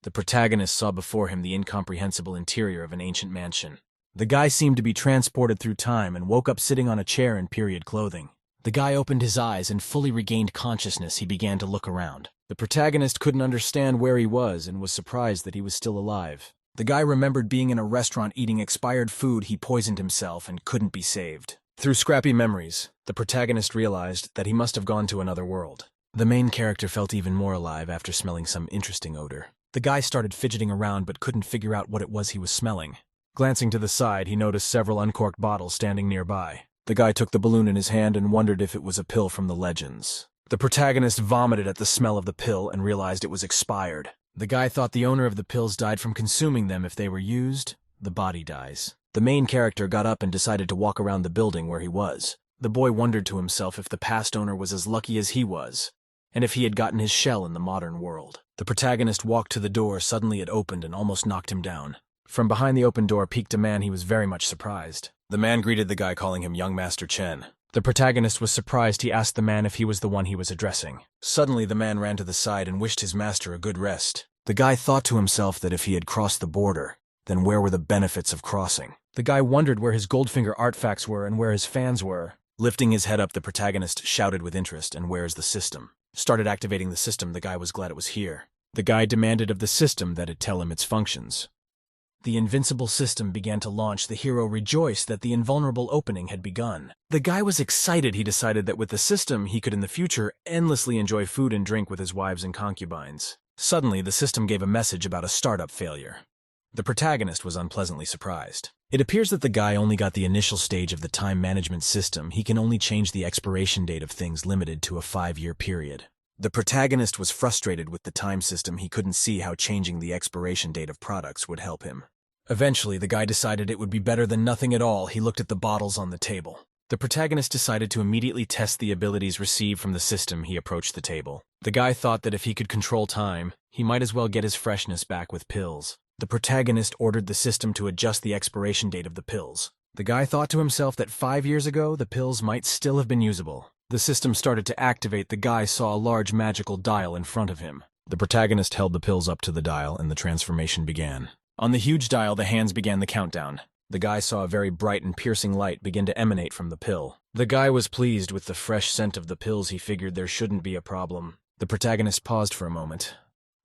The protagonist saw before him the incomprehensible interior of an ancient mansion. The guy seemed to be transported through time and woke up sitting on a chair in period clothing. The guy opened his eyes and fully regained consciousness. He began to look around. The protagonist couldn't understand where he was and was surprised that he was still alive. The guy remembered being in a restaurant eating expired food. He poisoned himself and couldn't be saved. Through scrappy memories, the protagonist realized that he must have gone to another world. The main character felt even more alive after smelling some interesting odor. The guy started fidgeting around but couldn't figure out what it was he was smelling. Glancing to the side, he noticed several uncorked bottles standing nearby. The guy took the balloon in his hand and wondered if it was a pill from the legends. The protagonist vomited at the smell of the pill and realized it was expired. The guy thought the owner of the pills died from consuming them. If they were used, the body dies. The main character got up and decided to walk around the building where he was. The boy wondered to himself if the past owner was as lucky as he was, and if he had gotten his shell in the modern world. The protagonist walked to the door. Suddenly it opened and almost knocked him down. From behind the open door peeked a man. He was very much surprised. The man greeted the guy, calling him Young Master Chen. The protagonist was surprised. He asked the man if he was the one he was addressing. Suddenly the man ran to the side and wished his master a good rest. The guy thought to himself that if he had crossed the border, then where were the benefits of crossing? The guy wondered where his Goldfinger artifacts were and where his fans were. Lifting his head up, the protagonist shouted with interest, "And where's the system?" Started activating the system. The guy was glad it was here. The guy demanded of the system that it tell him its functions. The invincible system began to launch. The hero rejoiced that the invulnerable opening had begun. The guy was excited. He decided that with the system, he could in the future endlessly enjoy food and drink with his wives and concubines. Suddenly, the system gave a message about a startup failure. The protagonist was unpleasantly surprised. It appears that the guy only got the initial stage of the time management system. He can only change the expiration date of things limited to a 5-year period. The protagonist was frustrated with the time system. He couldn't see how changing the expiration date of products would help him. Eventually, the guy decided it would be better than nothing at all. He looked at the bottles on the table. The protagonist decided to immediately test the abilities received from the system. He approached the table. The guy thought that if he could control time, he might as well get his freshness back with pills. The protagonist ordered the system to adjust the expiration date of the pills. The guy thought to himself that 5 years ago, the pills might still have been usable. The system started to activate. The guy saw a large magical dial in front of him. The protagonist held the pills up to the dial and the transformation began. On the huge dial, the hands began the countdown. The guy saw a very bright and piercing light begin to emanate from the pill. The guy was pleased with the fresh scent of the pills. He figured there shouldn't be a problem. The protagonist paused for a moment,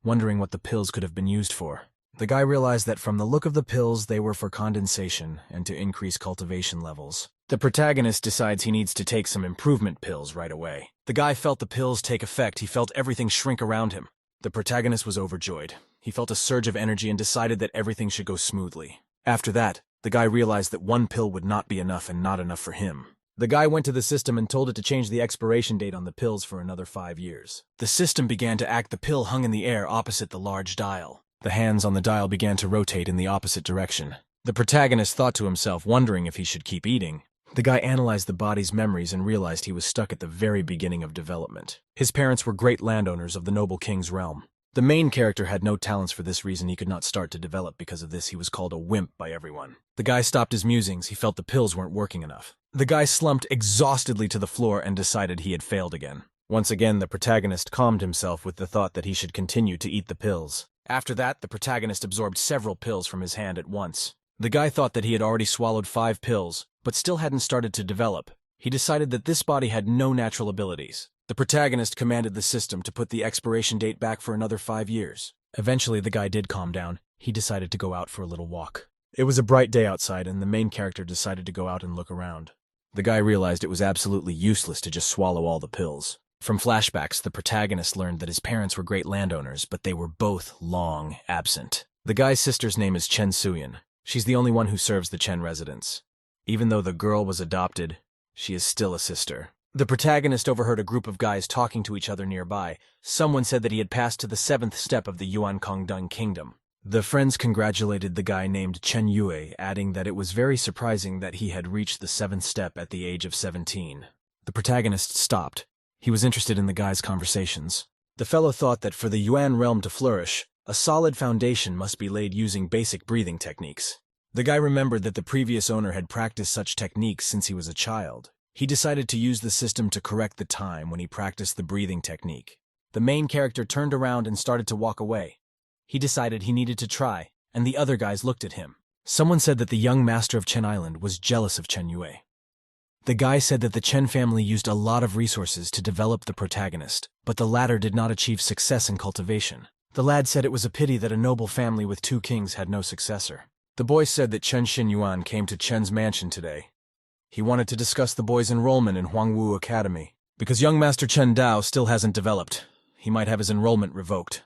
wondering what the pills could have been used for. The guy realized that from the look of the pills, they were for condensation and to increase cultivation levels. The protagonist decides he needs to take some improvement pills right away. The guy felt the pills take effect. He felt everything shrink around him. The protagonist was overjoyed. He felt a surge of energy and decided that everything should go smoothly. After that, the guy realized that one pill would not be enough and not enough for him. The guy went to the system and told it to change the expiration date on the pills for another 5 years. The system began to act. The pill hung in the air opposite the large dial. The hands on the dial began to rotate in the opposite direction. The protagonist thought to himself, wondering if he should keep eating. The guy analyzed the body's memories and realized he was stuck at the very beginning of development. His parents were great landowners of the noble king's realm. The main character had no talents. For this reason, he could not start to develop. Because of this, he was called a wimp by everyone. The guy stopped his musings. He felt the pills weren't working enough. The guy slumped exhaustedly to the floor and decided he had failed again. Once again, the protagonist calmed himself with the thought that he should continue to eat the pills. After that, the protagonist absorbed several pills from his hand at once. The guy thought that he had already swallowed 5 pills, but still hadn't started to develop. He decided that this body had no natural abilities. The protagonist commanded the system to put the expiration date back for another 5 years. Eventually, the guy did calm down. He decided to go out for a little walk. It was a bright day outside, and the main character decided to go out and look around. The guy realized it was absolutely useless to just swallow all the pills. From flashbacks, the protagonist learned that his parents were great landowners, but they were both long absent. The guy's sister's name is Chen Suyin. She's the only one who serves the Chen residence. Even though the girl was adopted, she is still a sister. The protagonist overheard a group of guys talking to each other nearby. Someone said that he had passed to the 7th step of the Yuan Kongdung Kingdom. The friends congratulated the guy named Chen Yue, adding that it was very surprising that he had reached the 7th step at the age of 17. The protagonist stopped. He was interested in the guy's conversations. The fellow thought that for the Yuan realm to flourish, a solid foundation must be laid using basic breathing techniques. The guy remembered that the previous owner had practiced such techniques since he was a child. He decided to use the system to correct the time when he practiced the breathing technique. The main character turned around and started to walk away. He decided he needed to try, and the other guys looked at him. Someone said that the young master of Chen Island was jealous of Chen Yue. The guy said that the Chen family used a lot of resources to develop the protagonist, but the latter did not achieve success in cultivation. The lad said it was a pity that a noble family with 2 kings had no successor. The boy said that Chen Xinyuan came to Chen's mansion today. He wanted to discuss the boy's enrollment in Huangwu Academy. Because young Master Chen Dao still hasn't developed, he might have his enrollment revoked.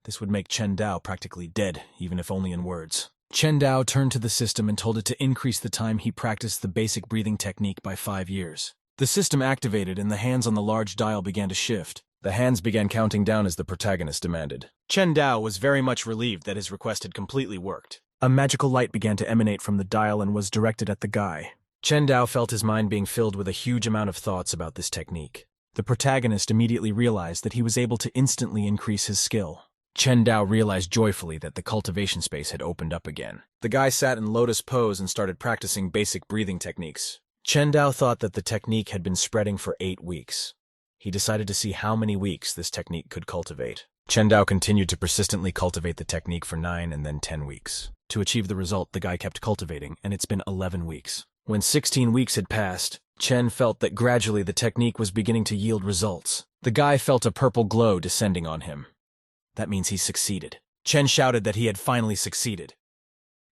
This would make Chen Dao practically dead, even if only in words. Chen Dao turned to the system and told it to increase the time he practiced the basic breathing technique by 5 years. The system activated and the hands on the large dial began to shift. The hands began counting down as the protagonist demanded. Chen Dao was very much relieved that his request had completely worked. A magical light began to emanate from the dial and was directed at the guy. Chen Dao felt his mind being filled with a huge amount of thoughts about this technique. The protagonist immediately realized that he was able to instantly increase his skill. Chen Dao realized joyfully that the cultivation space had opened up again. The guy sat in lotus pose and started practicing basic breathing techniques. Chen Dao thought that the technique had been spreading for 8 weeks. He decided to see how many weeks this technique could cultivate. Chen Dao continued to persistently cultivate the technique for 9 and then 10 weeks. To achieve the result, the guy kept cultivating, and it's been 11 weeks. When 16 weeks had passed, Chen felt that gradually the technique was beginning to yield results. The guy felt a purple glow descending on him. That means he succeeded. Chen shouted that he had finally succeeded.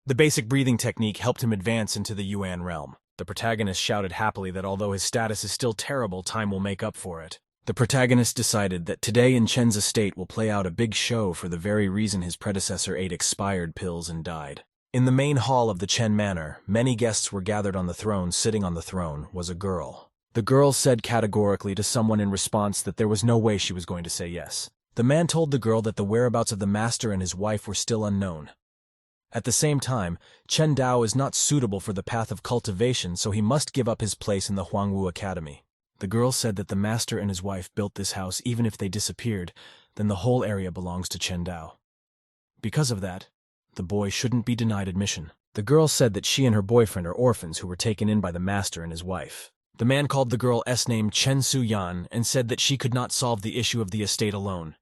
The basic breathing technique helped him advance into the Yuan realm. The protagonist shouted happily that although his status is still terrible, time will make up for it. The protagonist decided that today in Chen's estate will play out a big show for the very reason his predecessor ate expired pills and died. In the main hall of the Chen Manor, many guests were gathered on the throne. Sitting on the throne was a girl. The girl said categorically to someone in response that there was no way she was going to say yes. The man told the girl that the whereabouts of the master and his wife were still unknown. At the same time, Chen Dao is not suitable for the path of cultivation, so he must give up his place in the Huangwu Academy. The girl said that the master and his wife built this house. Even if they disappeared, then the whole area belongs to Chen Dao. Because of that, the boy shouldn't be denied admission. The girl said that she and her boyfriend are orphans who were taken in by the master and his wife. The man called the girl's name Chen Su-yan and said that she could not solve the issue of the estate alone.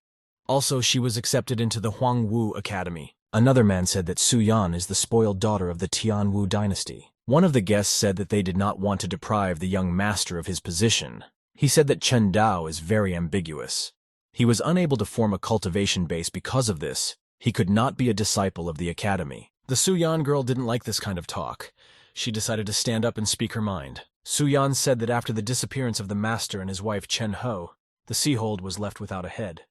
Also, she was accepted into the Huangwu Academy. Another man said that Su-yan is the spoiled daughter of the Tianwu dynasty. One of the guests said that they did not want to deprive the young master of his position. He said that Chen Dao is very ambiguous. He was unable to form a cultivation base because of this. He could not be a disciple of the academy. The Su-yan girl didn't like this kind of talk. She decided to stand up and speak her mind. Su-yan said that after the disappearance of the master and his wife Chen Ho, the Seahold was left without a head.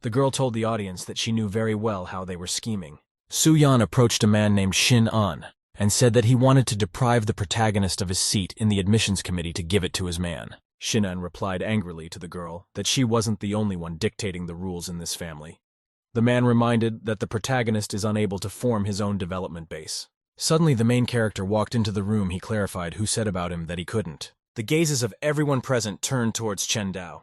The girl told the audience that she knew very well how they were scheming. Su-yan approached a man named Shin An and said that he wanted to deprive the protagonist of his seat in the admissions committee to give it to his man. Shin An replied angrily to the girl that she wasn't the only one dictating the rules in this family. The man reminded that the protagonist is unable to form his own development base. Suddenly the main character walked into the room. He clarified who said about him that he couldn't. The gazes of everyone present turned towards Chen Dao.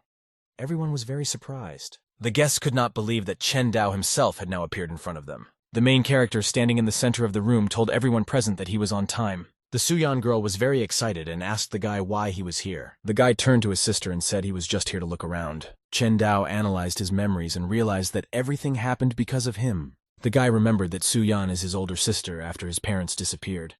Everyone was very surprised. The guests could not believe that Chen Dao himself had now appeared in front of them. The main character standing in the center of the room told everyone present that he was on time. The Su-yan girl was very excited and asked the guy why he was here. The guy turned to his sister and said he was just here to look around. Chen Dao analyzed his memories and realized that everything happened because of him. The guy remembered that Su-yan is his older sister after his parents disappeared.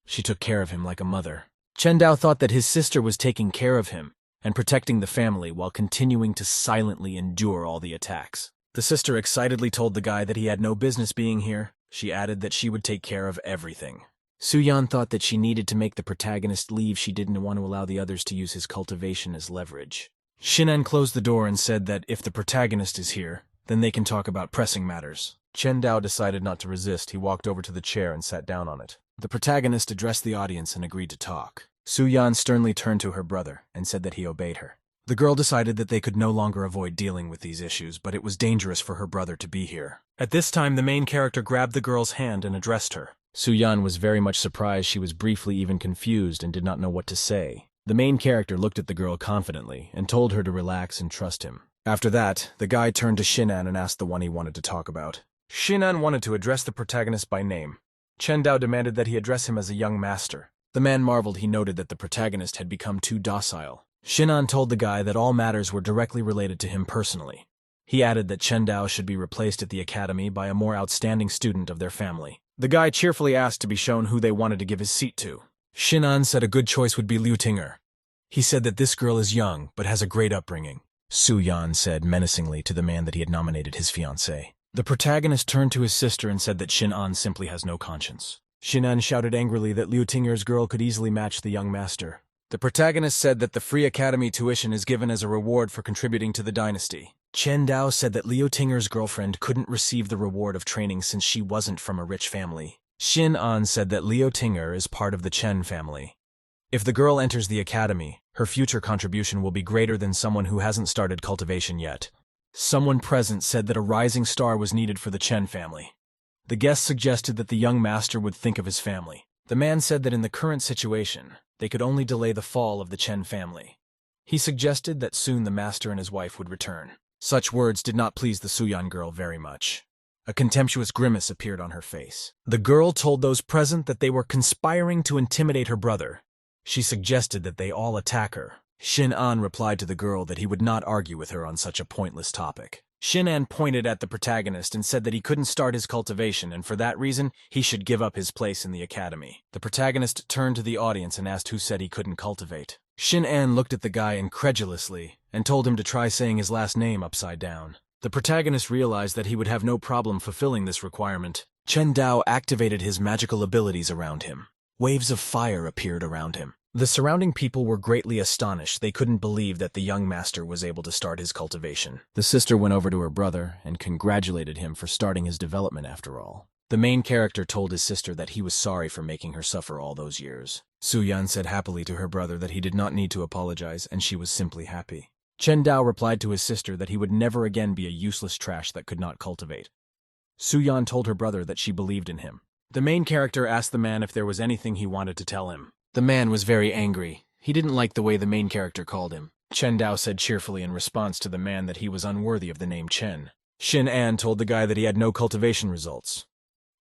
She took care of him like a mother. Chen Dao thought that his sister was taking care of him and protecting the family while continuing to silently endure all the attacks. The sister excitedly told the guy that he had no business being here. She added that she would take care of everything. Su-yan thought that she needed to make the protagonist leave. She didn't want to allow the others to use his cultivation as leverage. Shin-an closed the door and said that if the protagonist is here, then they can talk about pressing matters. Chen Dao decided not to resist. He walked over to the chair and sat down on it. The protagonist addressed the audience and agreed to talk. Su-yan sternly turned to her brother and said that he obeyed her. The girl decided that they could no longer avoid dealing with these issues, but it was dangerous for her brother to be here. At this time, the main character grabbed the girl's hand and addressed her. Su-yan was very much surprised. She was briefly even confused and did not know what to say. The main character looked at the girl confidently and told her to relax and trust him. After that, the guy turned to Shin-an and asked the one he wanted to talk about. Shin-an wanted to address the protagonist by name. Chen Dao demanded that he address him as a young master. The man marveled. He noted that the protagonist had become too docile. Shin-an told the guy that all matters were directly related to him personally. He added that Chen Dao should be replaced at the academy by a more outstanding student of their family. The guy cheerfully asked to be shown who they wanted to give his seat to. Shin'an said a good choice would be Liu Tinger. He said that this girl is young, but has a great upbringing. Su Yan said menacingly to the man that he had nominated his fiancée. The protagonist turned to his sister and said that Shin'an simply has no conscience. Shin'an shouted angrily that Liu Tinger's girl could easily match the young master. The protagonist said that the free academy tuition is given as a reward for contributing to the dynasty. Chen Dao said that Liu Tinger's girlfriend couldn't receive the reward of training since she wasn't from a rich family. Shin'an said that Liu Tinger is part of the Chen family. If the girl enters the academy, her future contribution will be greater than someone who hasn't started cultivation yet. Someone present said that a rising star was needed for the Chen family. The guest suggested that the young master would think of his family. The man said that in the current situation, they could only delay the fall of the Chen family. He suggested that soon the master and his wife would return. Such words did not please the Suyan girl very much. A contemptuous grimace appeared on her face. The girl told those present that they were conspiring to intimidate her brother. She suggested that they all attack her. Shin'an replied to the girl that he would not argue with her on such a pointless topic. Shin'an pointed at the protagonist and said that he couldn't start his cultivation, and for that reason, he should give up his place in the academy. The protagonist turned to the audience and asked who said he couldn't cultivate. Shin'an looked at the guy incredulously and told him to try saying his last name upside down. The protagonist realized that he would have no problem fulfilling this requirement. Chen Dao activated his magical abilities around him. Waves of fire appeared around him. The surrounding people were greatly astonished. They couldn't believe that the young master was able to start his cultivation. The sister went over to her brother and congratulated him for starting his development after all. The main character told his sister that he was sorry for making her suffer all those years. Su Yan said happily to her brother that he did not need to apologize, and she was simply happy. Chen Dao replied to his sister that he would never again be a useless trash that could not cultivate. Su Yan told her brother that she believed in him. The main character asked the man if there was anything he wanted to tell him. The man was very angry. He didn't like the way the main character called him. Chen Dao said cheerfully in response to the man that he was unworthy of the name Chen. Shin'an told the guy that he had no cultivation results.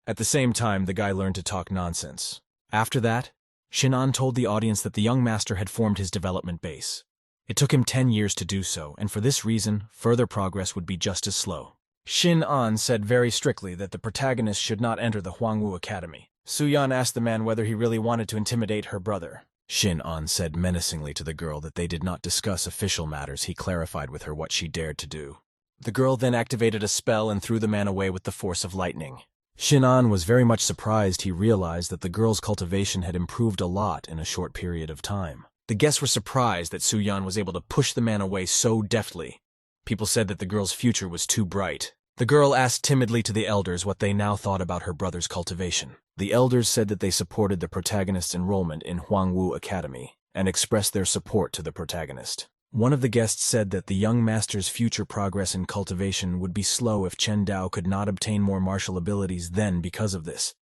At the same time, the guy learned to talk nonsense. After that, Shin'an told the audience that the young master had formed his development base. It took him 10 years to do so, and for this reason, further progress would be just as slow. Shin'an said very strictly that the protagonist should not enter the Huangwu Academy. Su Yan asked the man whether he really wanted to intimidate her brother. Shin'an said menacingly to the girl that they did not discuss official matters. He clarified with her what she dared to do. The girl then activated a spell and threw the man away with the force of lightning. Shin'an was very much surprised. He realized that the girl's cultivation had improved a lot in a short period of time. The guests were surprised that Su Yan was able to push the man away so deftly. People said that the girl's future was too bright. The girl asked timidly to the elders what they now thought about her brother's cultivation. The elders said that they supported the protagonist's enrollment in Huangwu Academy and expressed their support to the protagonist. One of the guests said that the young master's future progress in cultivation would be slow if Chen Dao could not obtain more martial abilities. Then, because of this,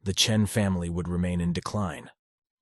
the Chen family would remain in decline.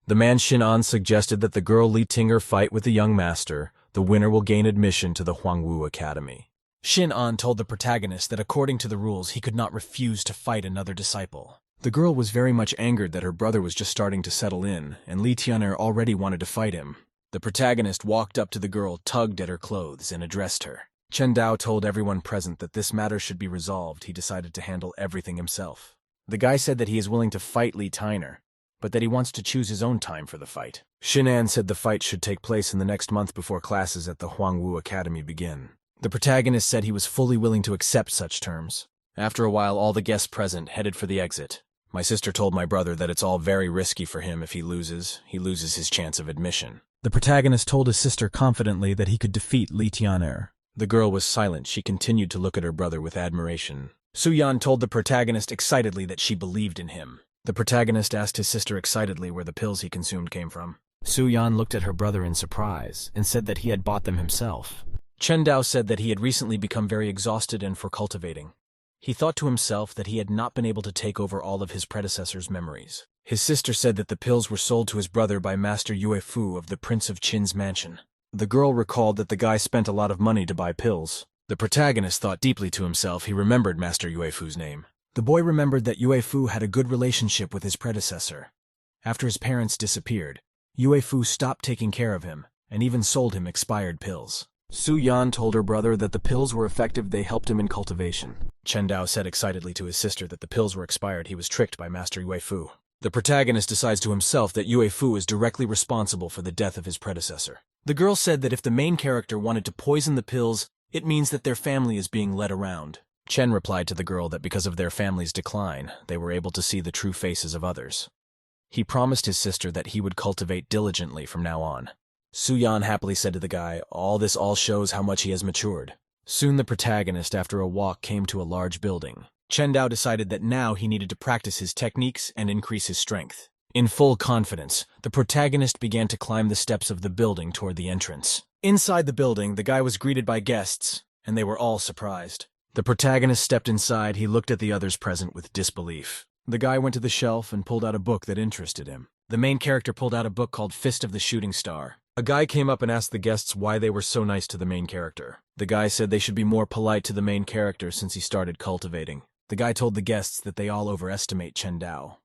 The man Shin'an suggested that the girl Li Tinger fight with the young master. The winner will gain admission to the Huangwu Academy. Shin'an told the protagonist that according to the rules he could not refuse to fight another disciple. The girl was very much angered that her brother was just starting to settle in, and Li Tianer already wanted to fight him. The protagonist walked up to the girl, tugged at her clothes, and addressed her. Chen Dao told everyone present that this matter should be resolved. He decided to handle everything himself. The guy said that he is willing to fight Li Tianer, but that he wants to choose his own time for the fight. Shin'an said the fight should take place in the next month before classes at the Huangwu Academy begin. The protagonist said he was fully willing to accept such terms. After a while, all the guests present headed for the exit. My sister told my brother that it's all very risky for him. If he loses his chance of admission. The protagonist told his sister confidently that he could defeat Li Tianer. The girl was silent. She continued to look at her brother with admiration. Su Yan told the protagonist excitedly that she believed in him. The protagonist asked his sister excitedly where the pills he consumed came from. Su Yan looked at her brother in surprise and said that he had bought them himself. Chen Dao said that he had recently become very exhausted and for cultivating. He thought to himself that he had not been able to take over all of his predecessor's memories. His sister said that the pills were sold to his brother by Master Yue Fu of the Prince of Qin's mansion. The girl recalled that the guy spent a lot of money to buy pills. The protagonist thought deeply to himself. He remembered Master Yue Fu's name. The boy remembered that Yue Fu had a good relationship with his predecessor. After his parents disappeared, Yue Fu stopped taking care of him and even sold him expired pills. Su Yan told her brother that the pills were effective. They helped him in cultivation. Chen Dao said excitedly to his sister that the pills were expired. He was tricked by Master Yue Fu. The protagonist decides to himself that Yue Fu is directly responsible for the death of his predecessor. The girl said that if the main character wanted to poison the pills, it means that their family is being led around. Chen replied to the girl that because of their family's decline, they were able to see the true faces of others. He promised his sister that he would cultivate diligently from now on. Su Yan happily said to the guy, "All this shows how much he has matured." Soon the protagonist, after a walk, came to a large building. Chen Dao decided that now he needed to practice his techniques and increase his strength. In full confidence, the protagonist began to climb the steps of the building toward the entrance. Inside the building, the guy was greeted by guests, and they were all surprised. The protagonist stepped inside. He looked at the others present with disbelief. The guy went to the shelf and pulled out a book that interested him. The main character pulled out a book called Fist of the Shooting Star. A guy came up and asked the guests why they were so nice to the main character. The guy said they should be more polite to the main character since he started cultivating. The guy told the guests that they all overestimate Chen Dao.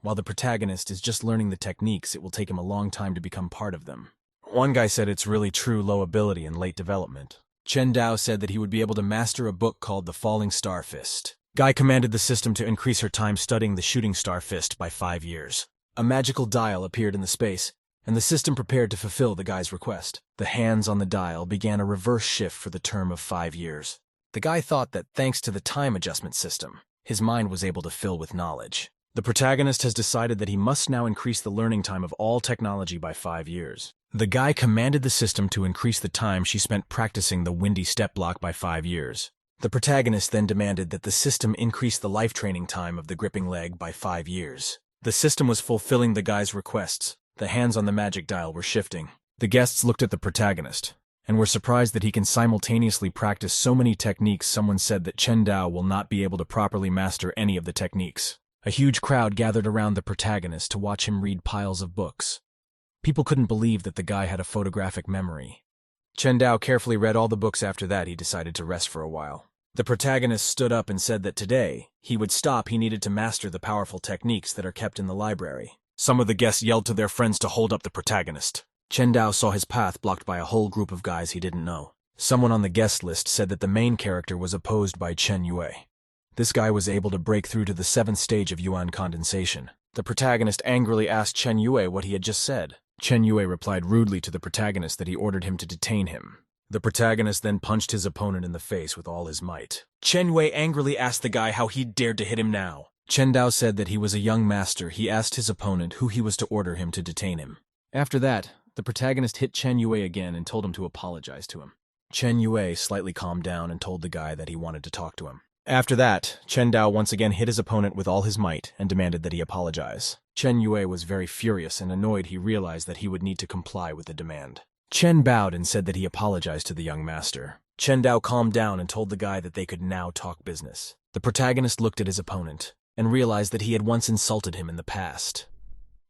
While the protagonist is just learning the techniques, it will take him a long time to become part of them. One guy said it's really true low ability and late development. Chen Dao said that he would be able to master a book called The Falling Star Fist. Guy commanded the system to increase her time studying the Shooting Star Fist by 5 years. A magical dial appeared in the space, and the system prepared to fulfill the guy's request. The hands on the dial began a reverse shift for the term of 5 years. The guy thought that thanks to the time adjustment system, his mind was able to fill with knowledge. The protagonist has decided that he must now increase the learning time of all technology by 5 years. The guy commanded the system to increase the time she spent practicing the windy step block by 5 years. The protagonist then demanded that the system increase the life training time of the gripping leg by 5 years. The system was fulfilling the guy's requests. The hands on the magic dial were shifting. The guests looked at the protagonist and were surprised that he can simultaneously practice so many techniques. Someone said that Chen Dao will not be able to properly master any of the techniques. A huge crowd gathered around the protagonist to watch him read piles of books. People couldn't believe that the guy had a photographic memory. Chen Dao carefully read all the books. After that, he decided to rest for a while. The protagonist stood up and said that today, he would stop. He needed to master the powerful techniques that are kept in the library. Some of the guests yelled to their friends to hold up the protagonist. Chen Dao saw his path blocked by a whole group of guys he didn't know. Someone on the guest list said that the main character was opposed by Chen Yue. This guy was able to break through to the 7th stage of yuan condensation. The protagonist angrily asked Chen Yue what he had just said. Chen Yue replied rudely to the protagonist that he ordered him to detain him. The protagonist then punched his opponent in the face with all his might. Chen Yue angrily asked the guy how he dared to hit him now. Chen Dao said that he was a young master. He asked his opponent who he was to order him to detain him. After that, the protagonist hit Chen Yue again and told him to apologize to him. Chen Yue slightly calmed down and told the guy that he wanted to talk to him. After that, Chen Dao once again hit his opponent with all his might and demanded that he apologize. Chen Yue was very furious and annoyed. He realized that he would need to comply with the demand. Chen bowed and said that he apologized to the young master. Chen Dao calmed down and told the guy that they could now talk business. The protagonist looked at his opponent and realized that he had once insulted him in the past.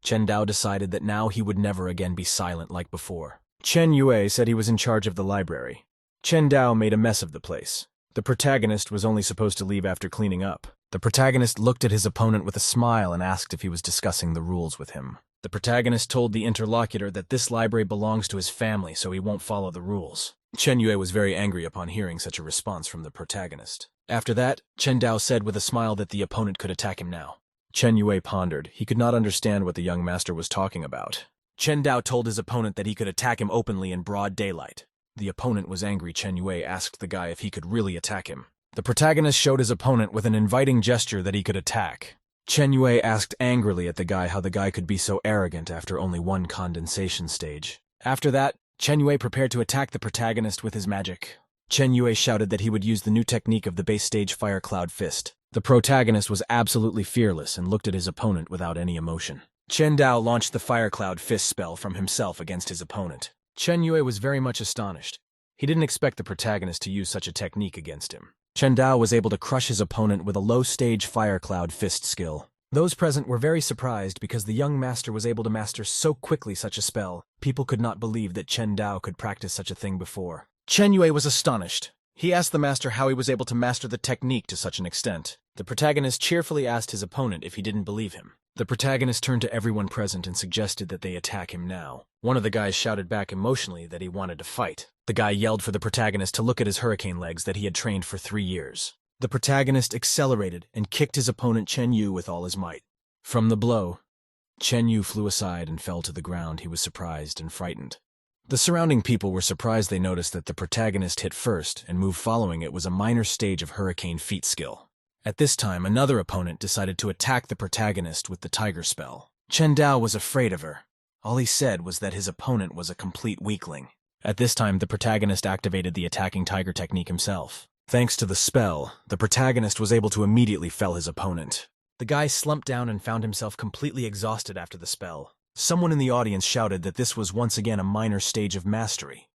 Chen Dao decided that now he would never again be silent like before. Chen Yue said he was in charge of the library. Chen Dao made a mess of the place. The protagonist was only supposed to leave after cleaning up. The protagonist looked at his opponent with a smile and asked if he was discussing the rules with him. The protagonist told the interlocutor that this library belongs to his family, so he won't follow the rules. Chen Yue was very angry upon hearing such a response from the protagonist. After that, Chen Dao said with a smile that the opponent could attack him now. Chen Yue pondered. He could not understand what the young master was talking about. Chen Dao told his opponent that he could attack him openly in broad daylight. The opponent was angry. Chen Yue asked the guy if he could really attack him. The protagonist showed his opponent with an inviting gesture that he could attack. Chen Yue asked angrily at the guy how the guy could be so arrogant after only one condensation stage. After that, Chen Yue prepared to attack the protagonist with his magic. Chen Yue shouted that he would use the new technique of the base stage Fire Cloud Fist. The protagonist was absolutely fearless and looked at his opponent without any emotion. Chen Dao launched the Fire Cloud Fist spell from himself against his opponent. Chen Yue was very much astonished. He didn't expect the protagonist to use such a technique against him. Chen Dao was able to crush his opponent with a low-stage Fire Cloud Fist skill. Those present were very surprised because the young master was able to master so quickly such a spell. People could not believe that Chen Dao could practice such a thing before. Chen Yue was astonished. He asked the master how he was able to master the technique to such an extent. The protagonist cheerfully asked his opponent if he didn't believe him. The protagonist turned to everyone present and suggested that they attack him now. One of the guys shouted back emotionally that he wanted to fight. The guy yelled for the protagonist to look at his hurricane legs that he had trained for 3 years. The protagonist accelerated and kicked his opponent Chen Yu with all his might. From the blow, Chen Yu flew aside and fell to the ground. He was surprised and frightened. The surrounding people were surprised. They noticed that the protagonist hit first, and move following it was a minor stage of hurricane feat skill. At this time, another opponent decided to attack the protagonist with the tiger spell. Chen Dao was afraid of her. All he said was that his opponent was a complete weakling. At this time, the protagonist activated the attacking tiger technique himself. Thanks to the spell, the protagonist was able to immediately fell his opponent. The guy slumped down and found himself completely exhausted after the spell. Someone in the audience shouted that this was once again a minor stage of mastery.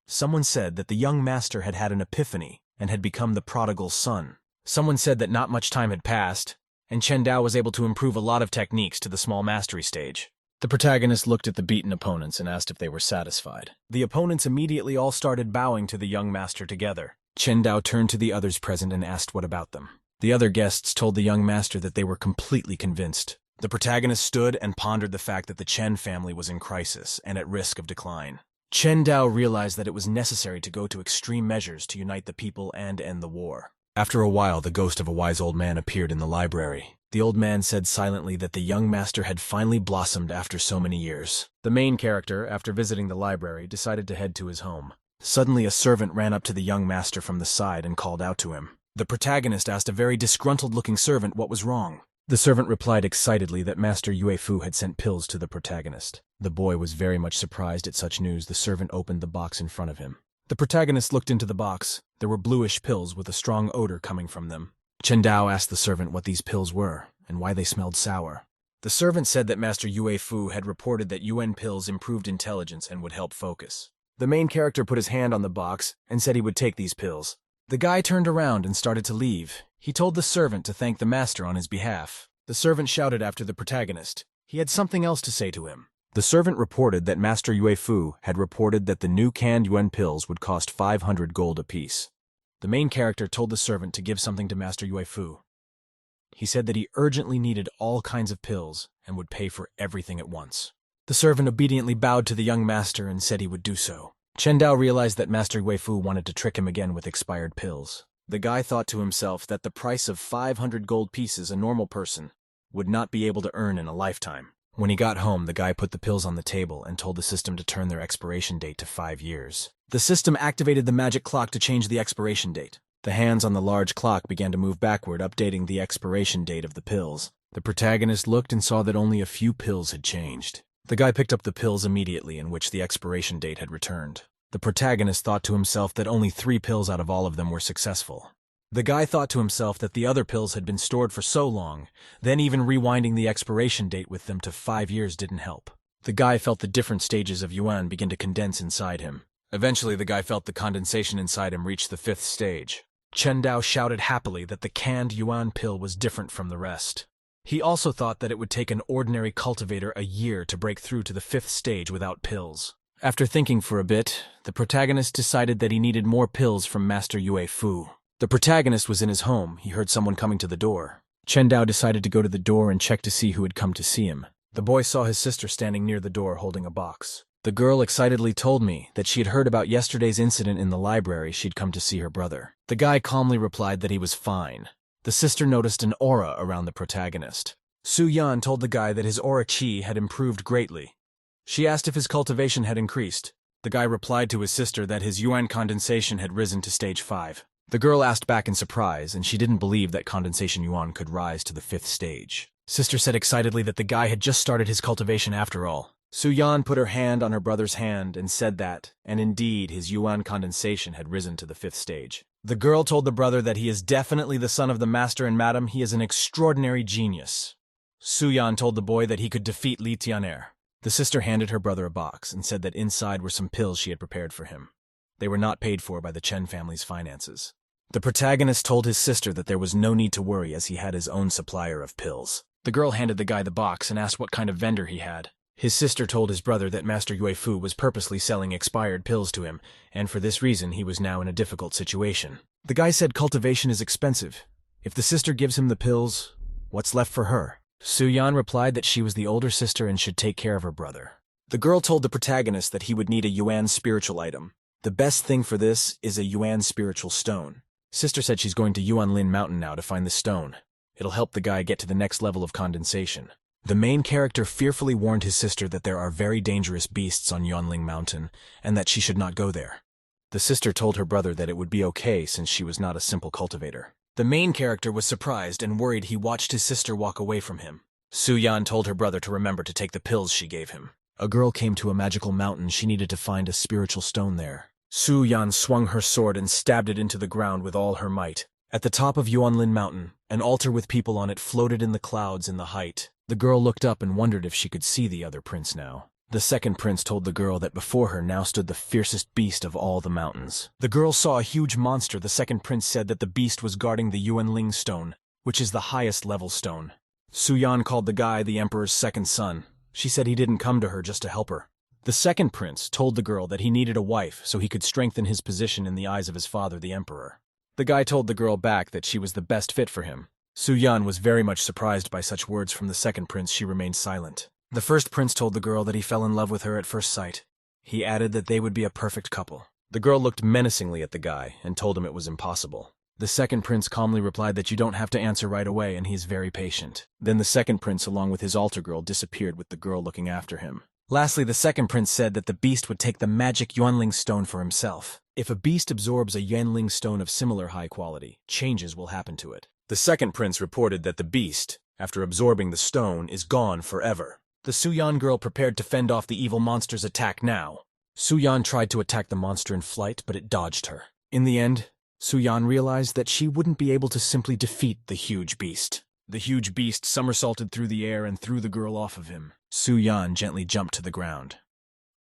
Someone said that the young master had had an epiphany and had become the prodigal son. Someone said that not much time had passed, and Chen Dao was able to improve a lot of techniques to the small mastery stage. The protagonist looked at the beaten opponents and asked if they were satisfied. The opponents immediately all started bowing to the young master together. Chen Dao turned to the others present and asked what about them. The other guests told the young master that they were completely convinced. The protagonist stood and pondered the fact that the Chen family was in crisis and at risk of decline. Chen Dao realized that it was necessary to go to extreme measures to unite the people and end the war. After a while, the ghost of a wise old man appeared in the library. The old man said silently that the young master had finally blossomed after so many years. The main character, after visiting the library, decided to head to his home. Suddenly, a servant ran up to the young master from the side and called out to him. The protagonist asked a very disgruntled-looking servant what was wrong. The servant replied excitedly that Master Yue Fu had sent pills to the protagonist. The boy was very much surprised at such news. The servant opened the box in front of him. The protagonist looked into the box. There were bluish pills with a strong odor coming from them. Chen Dao asked the servant what these pills were, and why they smelled sour. The servant said that Master Yue Fu had reported that UN pills improved intelligence and would help focus. The main character put his hand on the box and said he would take these pills. The guy turned around and started to leave. He told the servant to thank the master on his behalf. The servant shouted after the protagonist. He had something else to say to him. The servant reported that Master Yue Fu had reported that the new canned yuan pills would cost 500 gold apiece. The main character told the servant to give something to Master Yue Fu. He said that he urgently needed all kinds of pills and would pay for everything at once. The servant obediently bowed to the young master and said he would do so. Chen Dao realized that Master Yue Fu wanted to trick him again with expired pills. The guy thought to himself that the price of 500 gold pieces a normal person would not be able to earn in a lifetime. When he got home, the guy put the pills on the table and told the system to turn their expiration date to 5 years. The system activated the magic clock to change the expiration date. The hands on the large clock began to move backward, updating the expiration date of the pills. The protagonist looked and saw that only a few pills had changed. The guy picked up the pills immediately, in which the expiration date had returned. The protagonist thought to himself that only 3 pills out of all of them were successful. The guy thought to himself that the other pills had been stored for so long, then even rewinding the expiration date with them to 5 years didn't help. The guy felt the different stages of yuan begin to condense inside him. Eventually, the guy felt the condensation inside him reach the 5th stage. Chen Dao shouted happily that the canned yuan pill was different from the rest. He also thought that it would take an ordinary cultivator a year to break through to the 5th stage without pills. After thinking for a bit, the protagonist decided that he needed more pills from Master Yue Fu. The protagonist was in his home. He heard someone coming to the door. Chen Dao decided to go to the door and check to see who had come to see him. The boy saw his sister standing near the door holding a box. The girl excitedly told me that she had heard about yesterday's incident in the library. She'd come to see her brother. The guy calmly replied that he was fine. The sister noticed an aura around the protagonist. Su Yan told the guy that his aura chi had improved greatly. She asked if his cultivation had increased. The guy replied to his sister that his yuan condensation had risen to stage 5. The girl asked back in surprise, and she didn't believe that condensation yuan could rise to the 5th stage. Sister said excitedly that the guy had just started his cultivation after all. Su Yan put her hand on her brother's hand and said that, and indeed, his yuan condensation had risen to the 5th stage. The girl told the brother that he is definitely the son of the master, and madam, he is an extraordinary genius. Su Yan told the boy that he could defeat Li Tianer. The sister handed her brother a box and said that inside were some pills she had prepared for him. They were not paid for by the Chen family's finances. The protagonist told his sister that there was no need to worry as he had his own supplier of pills. The girl handed the guy the box and asked what kind of vendor he had. His sister told his brother that Master Yue Fu was purposely selling expired pills to him, and for this reason he was now in a difficult situation. The guy said cultivation is expensive. If the sister gives him the pills, what's left for her? Su Yan replied that she was the older sister and should take care of her brother. The girl told the protagonist that he would need a yuan spiritual item. The best thing for this is a Yuan spiritual stone. Sister said she's going to Yuanlin Mountain now to find the stone. It'll help the guy get to the next level of condensation. The main character fearfully warned his sister that there are very dangerous beasts on Yuanling Mountain, and that she should not go there. The sister told her brother that it would be okay since she was not a simple cultivator. The main character was surprised and worried he watched his sister walk away from him. Su-yan told her brother to remember to take the pills she gave him. A girl came to a magical mountain. She needed to find a spiritual stone there. Su-yan swung her sword and stabbed it into the ground with all her might. At the top of Yuanlin Mountain, an altar with people on it floated in the clouds in the height. The girl looked up and wondered if she could see the other prince now. The second prince told the girl that before her now stood the fiercest beast of all the mountains. The girl saw a huge monster. The second prince said that the beast was guarding the Yuanling stone, which is the highest level stone. Su-yan called the guy the emperor's second son. She said he didn't come to her just to help her. The second prince told the girl that he needed a wife so he could strengthen his position in the eyes of his father, the emperor. The guy told the girl back that she was the best fit for him. Su-yan was very much surprised by such words from the second prince. She remained silent. The first prince told the girl that he fell in love with her at first sight. He added that they would be a perfect couple. The girl looked menacingly at the guy and told him it was impossible. The second prince calmly replied that you don't have to answer right away and he's very patient. Then the second prince along with his altar girl disappeared with the girl looking after him. Lastly, the second prince said that the beast would take the magic Yuanling stone for himself. If a beast absorbs a Yuanling stone of similar high quality, changes will happen to it. The second prince reported that the beast, after absorbing the stone, is gone forever. The Su-yan girl prepared to fend off the evil monster's attack now. Su-yan tried to attack the monster in flight, but it dodged her. In the end, Su-yan realized that she wouldn't be able to simply defeat the huge beast. The huge beast somersaulted through the air and threw the girl off of him. Su-yan gently jumped to the ground.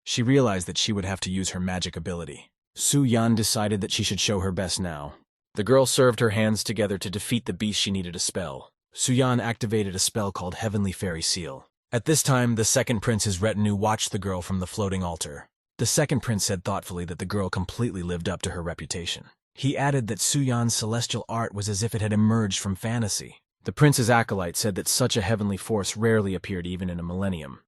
She realized that she would have to use her magic ability. Su-yan decided that she should show her best now. The girl served her hands together to defeat the beast. She needed a spell. Su-yan activated a spell called Heavenly Fairy Seal. At this time, the second prince's retinue watched the girl from the floating altar. The second prince said thoughtfully that the girl completely lived up to her reputation. He added that Su-yan's celestial art was as if it had emerged from fantasy. The prince's acolyte said that such a heavenly force rarely appeared even in a millennium.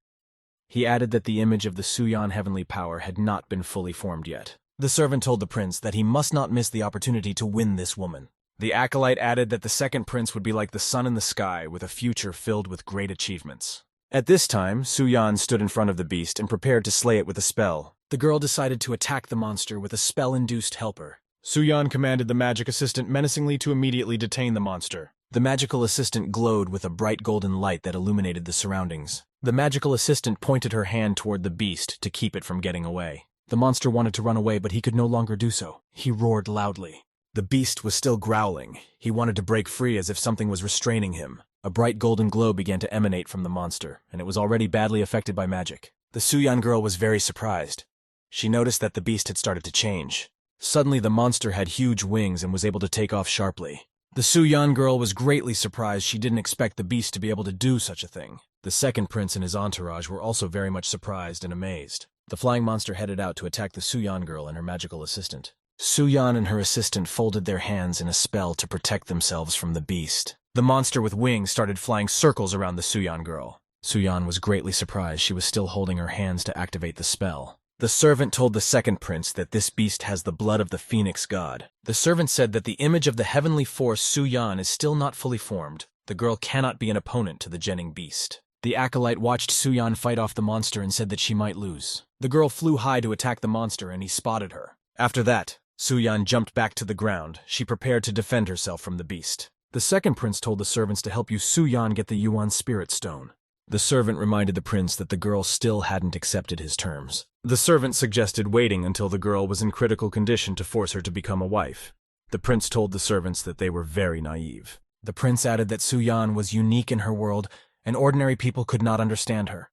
He added that the image of the Su-yan heavenly power had not been fully formed yet. The servant told the prince that he must not miss the opportunity to win this woman. The acolyte added that the second prince would be like the sun in the sky with a future filled with great achievements. At this time, Su-yan stood in front of the beast and prepared to slay it with a spell. The girl decided to attack the monster with a spell-induced helper. Su-yan commanded the magic assistant menacingly to immediately detain the monster. The magical assistant glowed with a bright golden light that illuminated the surroundings. The magical assistant pointed her hand toward the beast to keep it from getting away. The monster wanted to run away, but he could no longer do so. He roared loudly. The beast was still growling. He wanted to break free as if something was restraining him. A bright golden glow began to emanate from the monster, and it was already badly affected by magic. The Su-yan girl was very surprised. She noticed that the beast had started to change. Suddenly, the monster had huge wings and was able to take off sharply. The Su-yan girl was greatly surprised. She didn't expect the beast to be able to do such a thing. The second prince and his entourage were also very much surprised and amazed. The flying monster headed out to attack the Su-yan girl and her magical assistant. Su-yan and her assistant folded their hands in a spell to protect themselves from the beast. The monster with wings started flying circles around the Su-yan girl. Su-yan was greatly surprised. She was still holding her hands to activate the spell. The servant told the second prince that this beast has the blood of the phoenix god. The servant said that the image of the heavenly force Su-yan is still not fully formed. The girl cannot be an opponent to the Jenning beast. The acolyte watched Su-yan fight off the monster and said that she might lose. The girl flew high to attack the monster and he spotted her. After that, Su-yan jumped back to the ground. She prepared to defend herself from the beast. The second prince told the servants to help Su-yan get the Yuan Spirit Stone. The servant reminded the prince that the girl still hadn't accepted his terms. The servant suggested waiting until the girl was in critical condition to force her to become a wife. The prince told the servants that they were very naive. The prince added that Su-yan was unique in her world and ordinary people could not understand her.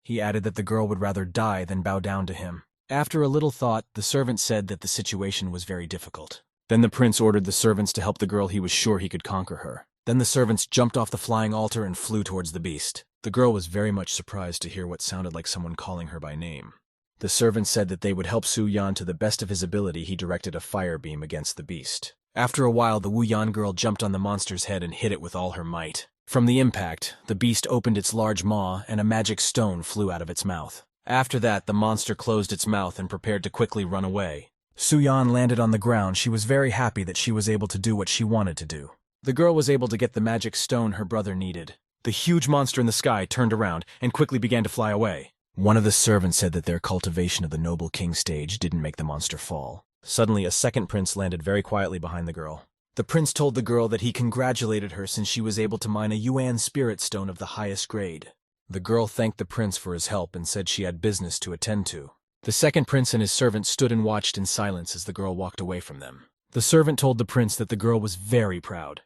He added that the girl would rather die than bow down to him. After a little thought, the servant said that the situation was very difficult. Then the prince ordered the servants to help the girl. He was sure he could conquer her. Then the servants jumped off the flying altar and flew towards the beast. The girl was very much surprised to hear what sounded like someone calling her by name. The servants said that they would help Su-yan to the best of his ability. He directed a fire beam against the beast. After a while, the Wu-yan girl jumped on the monster's head and hit it with all her might. From the impact, the beast opened its large maw and a magic stone flew out of its mouth. After that, the monster closed its mouth and prepared to quickly run away. Su-yan landed on the ground. She was very happy that she was able to do what she wanted to do. The girl was able to get the magic stone her brother needed. The huge monster in the sky turned around and quickly began to fly away. One of the servants said that their cultivation of the noble king stage didn't make the monster fall. Suddenly, a second prince landed very quietly behind the girl. The prince told the girl that he congratulated her since she was able to mine a yuan spirit stone of the highest grade. The girl thanked the prince for his help and said she had business to attend to. The second prince and his servant stood and watched in silence as the girl walked away from them. The servant told the prince that the girl was very proud.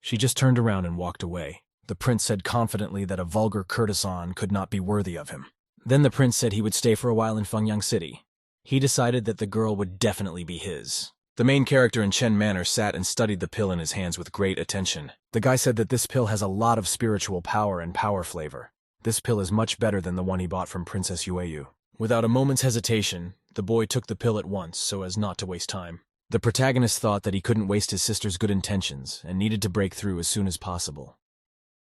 She just turned around and walked away. The prince said confidently that a vulgar courtesan could not be worthy of him. Then the prince said he would stay for a while in Fengyang City. He decided that the girl would definitely be his. The main character in Chen Manor sat and studied the pill in his hands with great attention. The guy said that this pill has a lot of spiritual power and power flavor. This pill is much better than the one he bought from Princess Yueyu. Without a moment's hesitation, the boy took the pill at once so as not to waste time. The protagonist thought that he couldn't waste his sister's good intentions and needed to break through as soon as possible.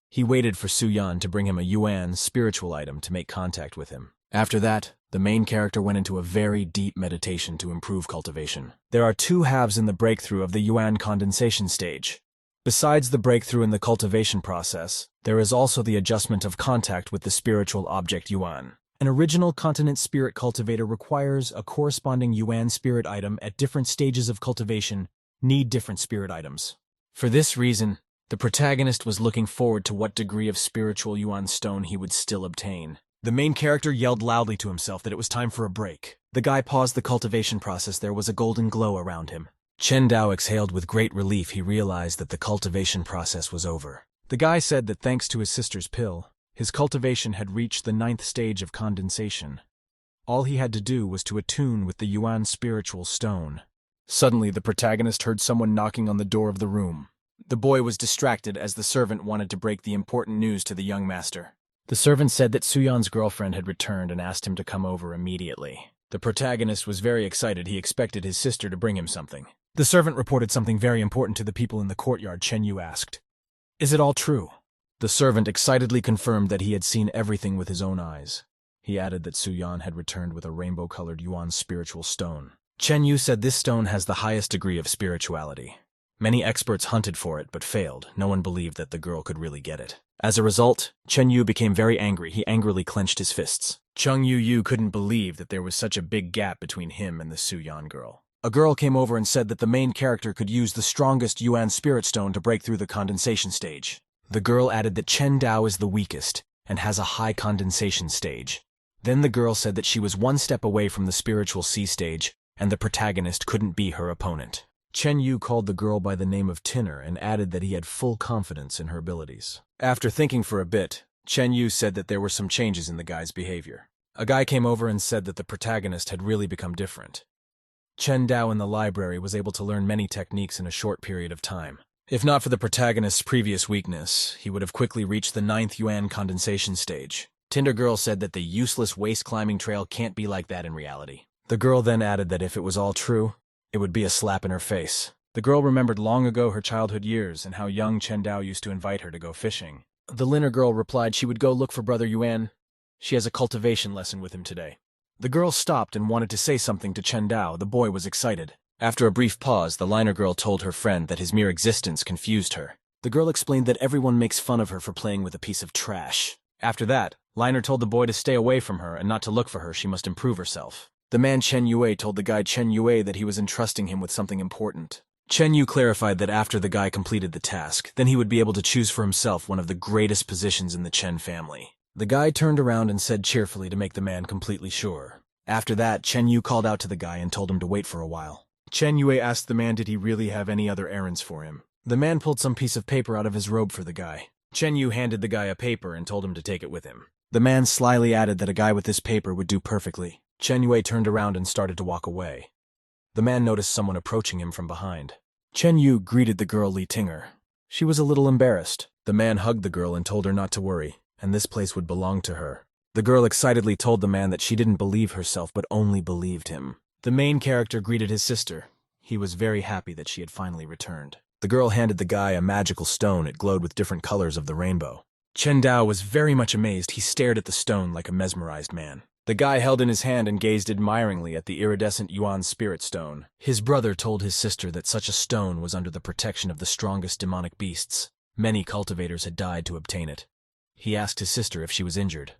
He waited for Su-yan to bring him a yuan spiritual item to make contact with him. After that, the main character went into a very deep meditation to improve cultivation. There are two halves in the breakthrough of the yuan condensation stage. Besides the breakthrough in the cultivation process, there is also the adjustment of contact with the spiritual object yuan. An original continent spirit cultivator requires a corresponding yuan spirit item at different stages of cultivation need different spirit items. For this reason, the protagonist was looking forward to what degree of spiritual yuan stone he would still obtain. The main character yelled loudly to himself that it was time for a break. The guy paused the cultivation process. There was a golden glow around him. Chen Dao exhaled with great relief. He realized that the cultivation process was over. The guy said that thanks to his sister's pill, his cultivation had reached the 9th stage of condensation. All he had to do was to attune with the yuan spiritual stone. Suddenly, the protagonist heard someone knocking on the door of the room. The boy was distracted as the servant wanted to break the important news to the young master. The servant said that Su-yan's girlfriend had returned and asked him to come over immediately. The protagonist was very excited. He expected his sister to bring him something. The servant reported something very important to the people in the courtyard. Chen Yu asked, "Is it all true?" The servant excitedly confirmed that he had seen everything with his own eyes. He added that Su-yan had returned with a rainbow-colored yuan spiritual stone. Chen Yu said this stone has the highest degree of spirituality. Many experts hunted for it but failed. No one believed that the girl could really get it. As a result, Chen Yu became very angry. He angrily clenched his fists. Chung Yu couldn't believe that there was such a big gap between him and the Su-yan girl. A girl came over and said that the main character could use the strongest yuan spirit stone to break through the condensation stage. The girl added that Chen Dao is the weakest and has a high condensation stage. Then the girl said that she was one step away from the spiritual C stage and the protagonist couldn't be her opponent. Chen Yu called the girl by the name of Tinner and added that he had full confidence in her abilities. After thinking for a bit, Chen Yu said that there were some changes in the guy's behavior. A guy came over and said that the protagonist had really become different. Chen Dao in the library was able to learn many techniques in a short period of time. If not for the protagonist's previous weakness, he would have quickly reached the 9th yuan condensation stage. Tinder Girl said that the useless waist climbing trail can't be like that in reality. The girl then added that if it was all true, it would be a slap in her face. The girl remembered long ago her childhood years and how young Chen Dao used to invite her to go fishing. The Liner girl replied she would go look for Brother Yuan. She has a cultivation lesson with him today. The girl stopped and wanted to say something to Chen Dao. The boy was excited. After a brief pause, the Liner girl told her friend that his mere existence confused her. The girl explained that everyone makes fun of her for playing with a piece of trash. After that, Liner told the boy to stay away from her and not to look for her. She must improve herself. The man Chen Yue told the guy Chen Yue that he was entrusting him with something important. Chen Yu clarified that after the guy completed the task, then he would be able to choose for himself one of the greatest positions in the Chen family. The guy turned around and said cheerfully to make the man completely sure. After that, Chen Yu called out to the guy and told him to wait for a while. Chen Yue asked the man did he really have any other errands for him. The man pulled some piece of paper out of his robe for the guy. Chen Yu handed the guy a paper and told him to take it with him. The man slyly added that a guy with this paper would do perfectly. Chen Yue turned around and started to walk away. The man noticed someone approaching him from behind. Chen Yu greeted the girl Li Tinger. She was a little embarrassed. The man hugged the girl and told her not to worry, and this place would belong to her. The girl excitedly told the man that she didn't believe herself but only believed him. The main character greeted his sister. He was very happy that she had finally returned. The girl handed the guy a magical stone. It glowed with different colors of the rainbow. Chen Dao was very much amazed. He stared at the stone like a mesmerized man. The guy held in his hand and gazed admiringly at the iridescent Yuan spirit stone. His brother told his sister that such a stone was under the protection of the strongest demonic beasts. Many cultivators had died to obtain it. He asked his sister if she was injured.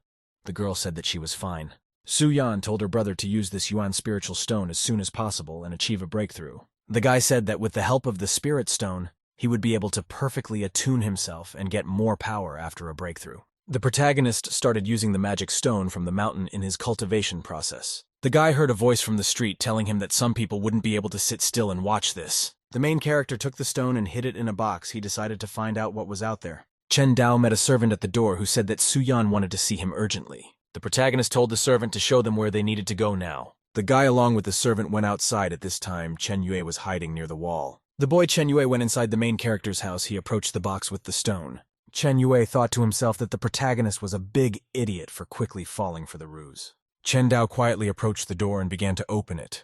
The girl said that she was fine. Su Yan told her brother to use this Yuan spiritual stone as soon as possible and achieve a breakthrough. The guy said that with the help of the spirit stone, he would be able to perfectly attune himself and get more power after a breakthrough. The protagonist started using the magic stone from the mountain in his cultivation process. The guy heard a voice from the street telling him that some people wouldn't be able to sit still and watch this. The main character took the stone and hid it in a box. He decided to find out what was out there. Chen Dao met a servant at the door who said that Su Yan wanted to see him urgently. The protagonist told the servant to show them where they needed to go now. The guy along with the servant went outside. At this time, Chen Yue was hiding near the wall. The boy Chen Yue went inside the main character's house. He approached the box with the stone. Chen Yue thought to himself that the protagonist was a big idiot for quickly falling for the ruse. Chen Dao quietly approached the door and began to open it.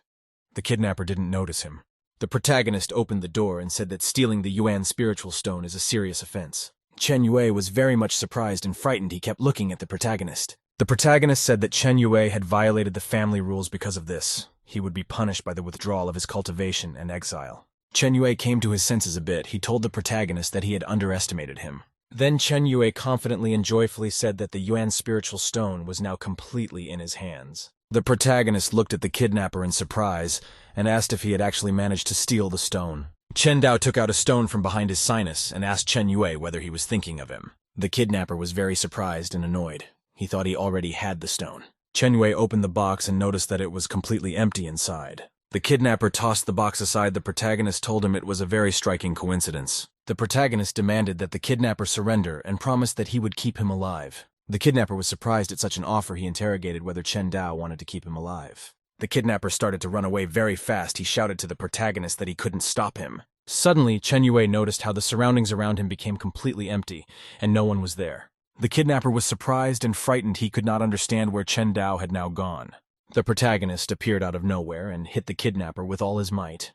The kidnapper didn't notice him. The protagonist opened the door and said that stealing the Yuan spiritual stone is a serious offense. Chen Yue was very much surprised and frightened. He kept looking at the protagonist. The protagonist said that Chen Yue had violated the family rules because of this. He would be punished by the withdrawal of his cultivation and exile. Chen Yue came to his senses a bit. He told the protagonist that he had underestimated him. Then Chen Yue confidently and joyfully said that the Yuan spiritual stone was now completely in his hands. The protagonist looked at the kidnapper in surprise and asked if he had actually managed to steal the stone. Chen Dao took out a stone from behind his sinus and asked Chen Yue whether he was thinking of him. The kidnapper was very surprised and annoyed. He thought he already had the stone. Chen Yue opened the box and noticed that it was completely empty inside. The kidnapper tossed the box aside. The protagonist told him it was a very striking coincidence. The protagonist demanded that the kidnapper surrender and promised that he would keep him alive. The kidnapper was surprised at such an offer. He interrogated whether Chen Dao wanted to keep him alive. The kidnapper started to run away very fast. He shouted to the protagonist that he couldn't stop him. Suddenly, Chen Yue noticed how the surroundings around him became completely empty, and no one was there. The kidnapper was surprised and frightened. He could not understand where Chen Dao had now gone. The protagonist appeared out of nowhere and hit the kidnapper with all his might.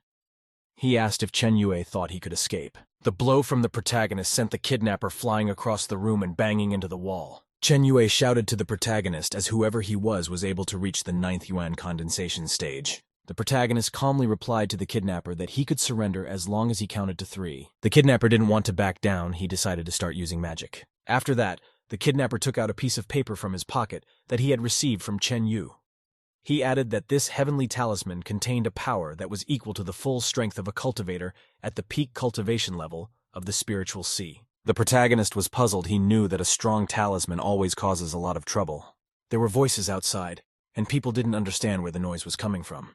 He asked if Chen Yue thought he could escape. The blow from the protagonist sent the kidnapper flying across the room and banging into the wall. Chen Yue shouted to the protagonist as whoever he was able to reach the 9th Yuan condensation stage. The protagonist calmly replied to the kidnapper that he could surrender as long as he counted to 3. The kidnapper didn't want to back down. He decided to start using magic. After that, the kidnapper took out a piece of paper from his pocket that he had received from Chen Yu. He added that this heavenly talisman contained a power that was equal to the full strength of a cultivator at the peak cultivation level of the spiritual sea. The protagonist was puzzled. He knew that a strong talisman always causes a lot of trouble. There were voices outside, and people didn't understand where the noise was coming from.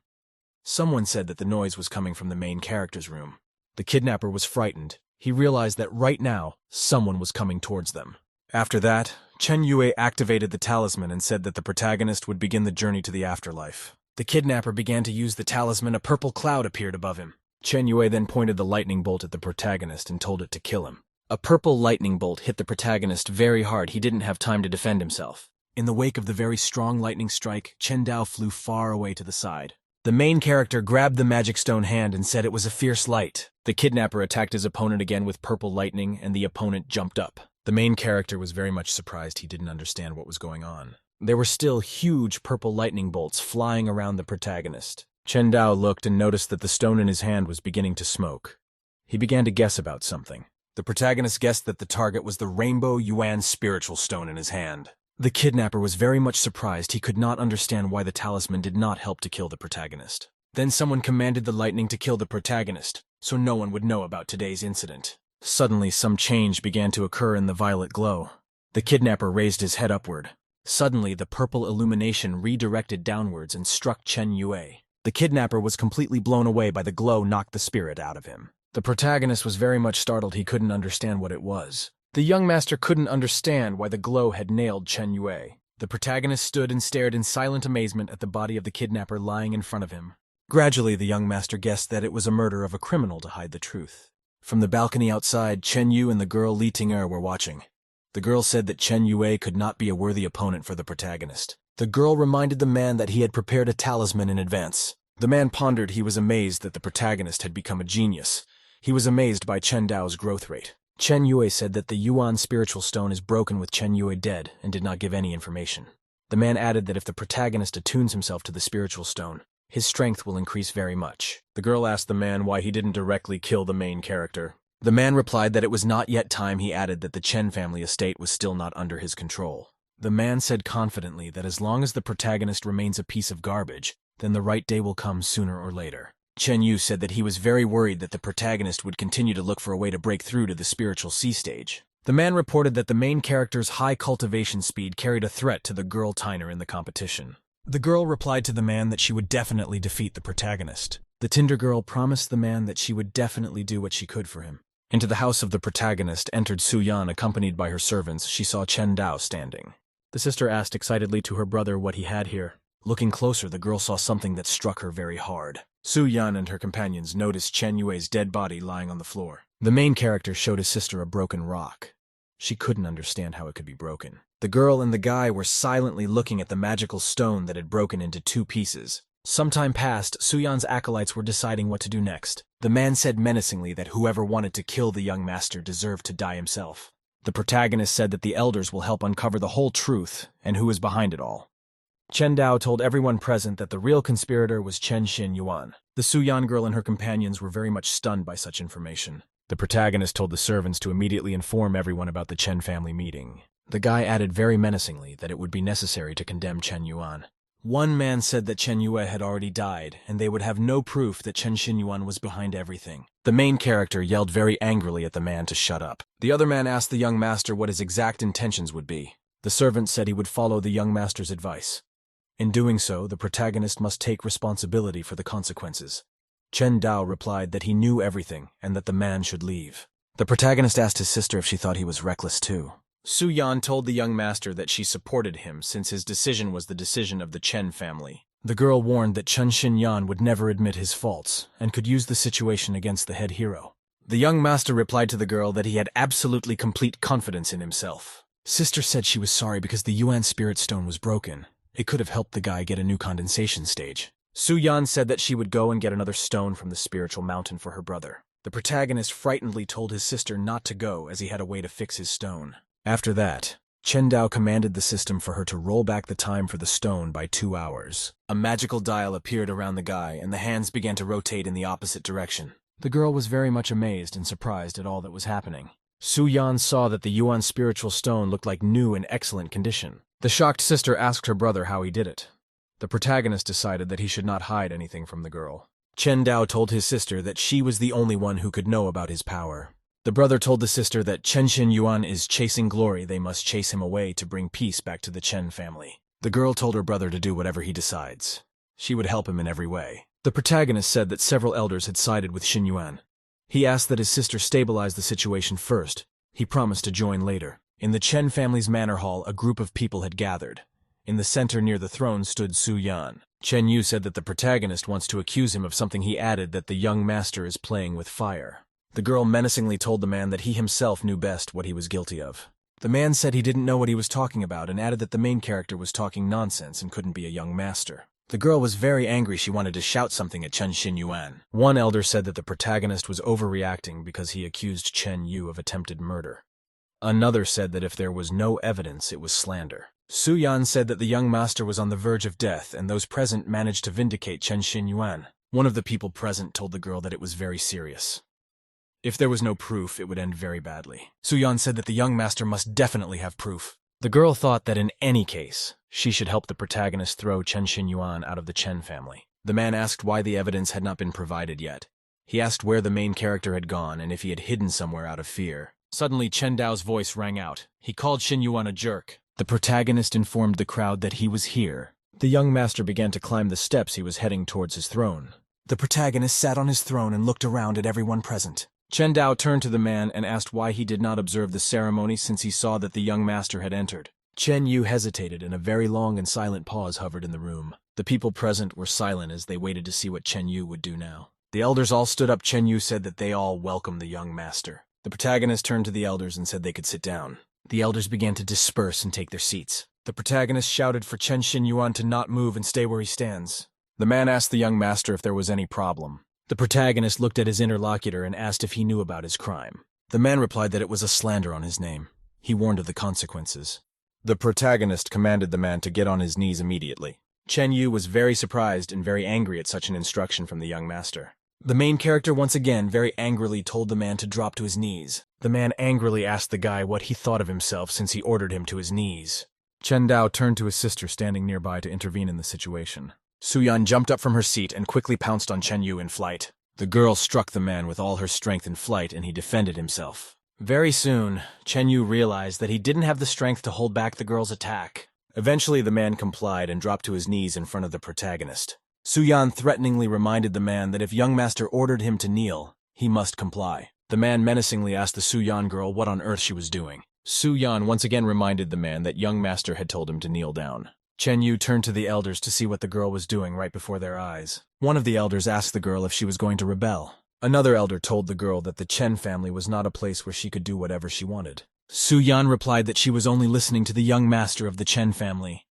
Someone said that the noise was coming from the main character's room. The kidnapper was frightened. He realized that right now, someone was coming towards them. After that, Chen Yue activated the talisman and said that the protagonist would begin the journey to the afterlife. The kidnapper began to use the talisman. A purple cloud appeared above him. Chen Yue then pointed the lightning bolt at the protagonist and told it to kill him. A purple lightning bolt hit the protagonist very hard. He didn't have time to defend himself. In the wake of the very strong lightning strike, Chen Dao flew far away to the side. The main character grabbed the magic stone hand and said it was a fierce light. The kidnapper attacked his opponent again with purple lightning, and the opponent jumped up. The main character was very much surprised. He didn't understand what was going on. There were still huge purple lightning bolts flying around the protagonist. Chen Dao looked and noticed that the stone in his hand was beginning to smoke. He began to guess about something. The protagonist guessed that the target was the rainbow Yuan spiritual stone in his hand. The kidnapper was very much surprised. He could not understand why the talisman did not help to kill the protagonist. Then someone commanded the lightning to kill the protagonist, so no one would know about today's incident. Suddenly, some change began to occur in the violet glow. The kidnapper raised his head upward. Suddenly, the purple illumination redirected downwards and struck Chen Yue. The kidnapper was completely blown away by the glow, knocked the spirit out of him. The protagonist was very much startled. He couldn't understand what it was. The young master couldn't understand why the glow had nailed Chen Yue. The protagonist stood and stared in silent amazement at the body of the kidnapper lying in front of him. Gradually, the young master guessed that it was a murder of a criminal to hide the truth. From the balcony outside, Chen Yu and the girl Li Ting'er were watching. The girl said that Chen Yue could not be a worthy opponent for the protagonist. The girl reminded the man that he had prepared a talisman in advance. The man pondered. He was amazed that the protagonist had become a genius. He was amazed by Chen Dao's growth rate. Chen Yue said that the Yuan spiritual stone is broken with Chen Yue dead and did not give any information. The man added that if the protagonist attunes himself to the spiritual stone, his strength will increase very much. The girl asked the man why he didn't directly kill the main character. The man replied that it was not yet time. He added that the Chen family estate was still not under his control. The man said confidently that as long as the protagonist remains a piece of garbage, then the right day will come sooner or later. Chen Yu said that he was very worried that the protagonist would continue to look for a way to break through to the spiritual C stage. The man reported that the main character's high cultivation speed carried a threat to the girl Tyner in the competition. The girl replied to the man that she would definitely defeat the protagonist. The Tinder girl promised the man that she would definitely do what she could for him. Into the house of the protagonist entered Su Yan accompanied by her servants. She saw Chen Dao standing. The sister asked excitedly to her brother what he had here. Looking closer, the girl saw something that struck her very hard. Su Yan and her companions noticed Chen Yue's dead body lying on the floor. The main character showed his sister a broken rock. She couldn't understand how it could be broken. The girl and the guy were silently looking at the magical stone that had broken into 2 pieces. Some time passed. Su Yan's acolytes were deciding what to do next. The man said menacingly that whoever wanted to kill the young master deserved to die himself. The protagonist said that the elders will help uncover the whole truth and who is behind it all. Chen Dao told everyone present that the real conspirator was Chen Xinyuan. The Su Yan girl and her companions were very much stunned by such information. The protagonist told the servants to immediately inform everyone about the Chen family meeting. The guy added very menacingly that it would be necessary to condemn Chen Yuan. One man said that Chen Yue had already died, and they would have no proof that Chen Xinyuan was behind everything. The main character yelled very angrily at the man to shut up. The other man asked the young master what his exact intentions would be. The servant said he would follow the young master's advice. In doing so, the protagonist must take responsibility for the consequences. Chen Dao replied that he knew everything and that the man should leave. The protagonist asked his sister if she thought he was reckless too. Su Yan told the young master that she supported him since his decision was the decision of the Chen family. The girl warned that Chen Xinyan would never admit his faults and could use the situation against the head hero. The young master replied to the girl that he had absolutely complete confidence in himself. Sister said she was sorry because the Yuan spirit stone was broken. It could have helped the guy get a new condensation stage. Su Yan said that she would go and get another stone from the spiritual mountain for her brother. The protagonist frightenedly told his sister not to go as he had a way to fix his stone. After that, Chen Dao commanded the system for her to roll back the time for the stone by 2 hours. A magical dial appeared around the guy, and the hands began to rotate in the opposite direction. The girl was very much amazed and surprised at all that was happening. Su Yan saw that the Yuan spiritual stone looked like new and excellent condition. The shocked sister asked her brother how he did it. The protagonist decided that he should not hide anything from the girl. Chen Dao told his sister that she was the only one who could know about his power. The brother told the sister that Chen Xinyuan is chasing glory. They must chase him away to bring peace back to the Chen family. The girl told her brother to do whatever he decides. She would help him in every way. The protagonist said that several elders had sided with Xinyuan. He asked that his sister stabilize the situation first. He promised to join later. In the Chen family's manor hall, a group of people had gathered. In the center near the throne stood Su Yan. Chen Yu said that the protagonist wants to accuse him of something. He added that the young master is playing with fire. The girl menacingly told the man that he himself knew best what he was guilty of. The man said he didn't know what he was talking about and added that the main character was talking nonsense and couldn't be a young master. The girl was very angry. She wanted to shout something at Chen Xinyuan. One elder said that the protagonist was overreacting because he accused Chen Yu of attempted murder. Another said that if there was no evidence, it was slander. Su Yan said that the young master was on the verge of death, and those present managed to vindicate Chen Xinyuan. One of the people present told the girl that it was very serious. If there was no proof, it would end very badly. Su Yan said that the young master must definitely have proof. The girl thought that in any case, she should help the protagonist throw Chen Xinyuan out of the Chen family. The man asked why the evidence had not been provided yet. He asked where the main character had gone and if he had hidden somewhere out of fear. Suddenly, Chen Dao's voice rang out. He called Xinyuan a jerk. The protagonist informed the crowd that he was here. The young master began to climb the steps. He was heading towards his throne. The protagonist sat on his throne and looked around at everyone present. Chen Dao turned to the man and asked why he did not observe the ceremony since he saw that the young master had entered. Chen Yu hesitated and a very long and silent pause hovered in the room. The people present were silent as they waited to see what Chen Yu would do now. The elders all stood up. Chen Yu said that they all welcomed the young master. The protagonist turned to the elders and said they could sit down. The elders began to disperse and take their seats. The protagonist shouted for Chen Xinyuan to not move and stay where he stands. The man asked the young master if there was any problem. The protagonist looked at his interlocutor and asked if he knew about his crime. The man replied that it was a slander on his name. He warned of the consequences. The protagonist commanded the man to get on his knees immediately. Chen Yu was very surprised and very angry at such an instruction from the young master. The main character once again very angrily told the man to drop to his knees. The man angrily asked the guy what he thought of himself since he ordered him to his knees. Chen Dao turned to his sister standing nearby to intervene in the situation. Su-yan jumped up from her seat and quickly pounced on Chen Yu in flight. The girl struck the man with all her strength in flight and he defended himself. Very soon, Chen Yu realized that he didn't have the strength to hold back the girl's attack. Eventually, the man complied and dropped to his knees in front of the protagonist. Su-yan threateningly reminded the man that if young master ordered him to kneel, he must comply. The man menacingly asked the Su-yan girl what on earth she was doing. Su-yan once again reminded the man that young master had told him to kneel down. Chen Yu turned to the elders to see what the girl was doing right before their eyes. One of the elders asked the girl if she was going to rebel. Another elder told the girl that the Chen family was not a place where she could do whatever she wanted. Su-yan replied that she was only listening to the young master of the Chen family.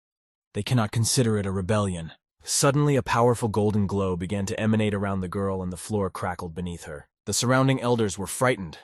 They cannot consider it a rebellion. Suddenly, a powerful golden glow began to emanate around the girl and the floor crackled beneath her. The surrounding elders were frightened.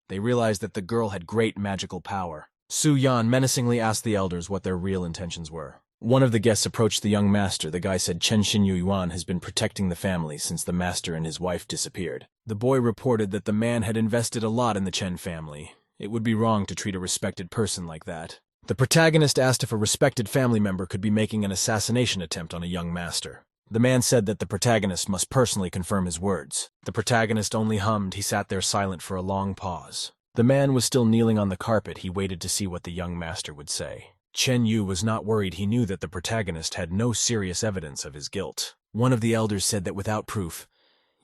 They realized that the girl had great magical power. Su-yan menacingly asked the elders what their real intentions were. One of the guests approached the young master. The guy said Chen Xinyu Yuan has been protecting the family since the master and his wife disappeared. The boy reported that the man had invested a lot in the Chen family. It would be wrong to treat a respected person like that. The protagonist asked if a respected family member could be making an assassination attempt on a young master. The man said that the protagonist must personally confirm his words. The protagonist only hummed. He sat there silent for a long pause. The man was still kneeling on the carpet. He waited to see what the young master would say. Chen Yu was not worried. He knew that the protagonist had no serious evidence of his guilt. One of the elders said that without proof,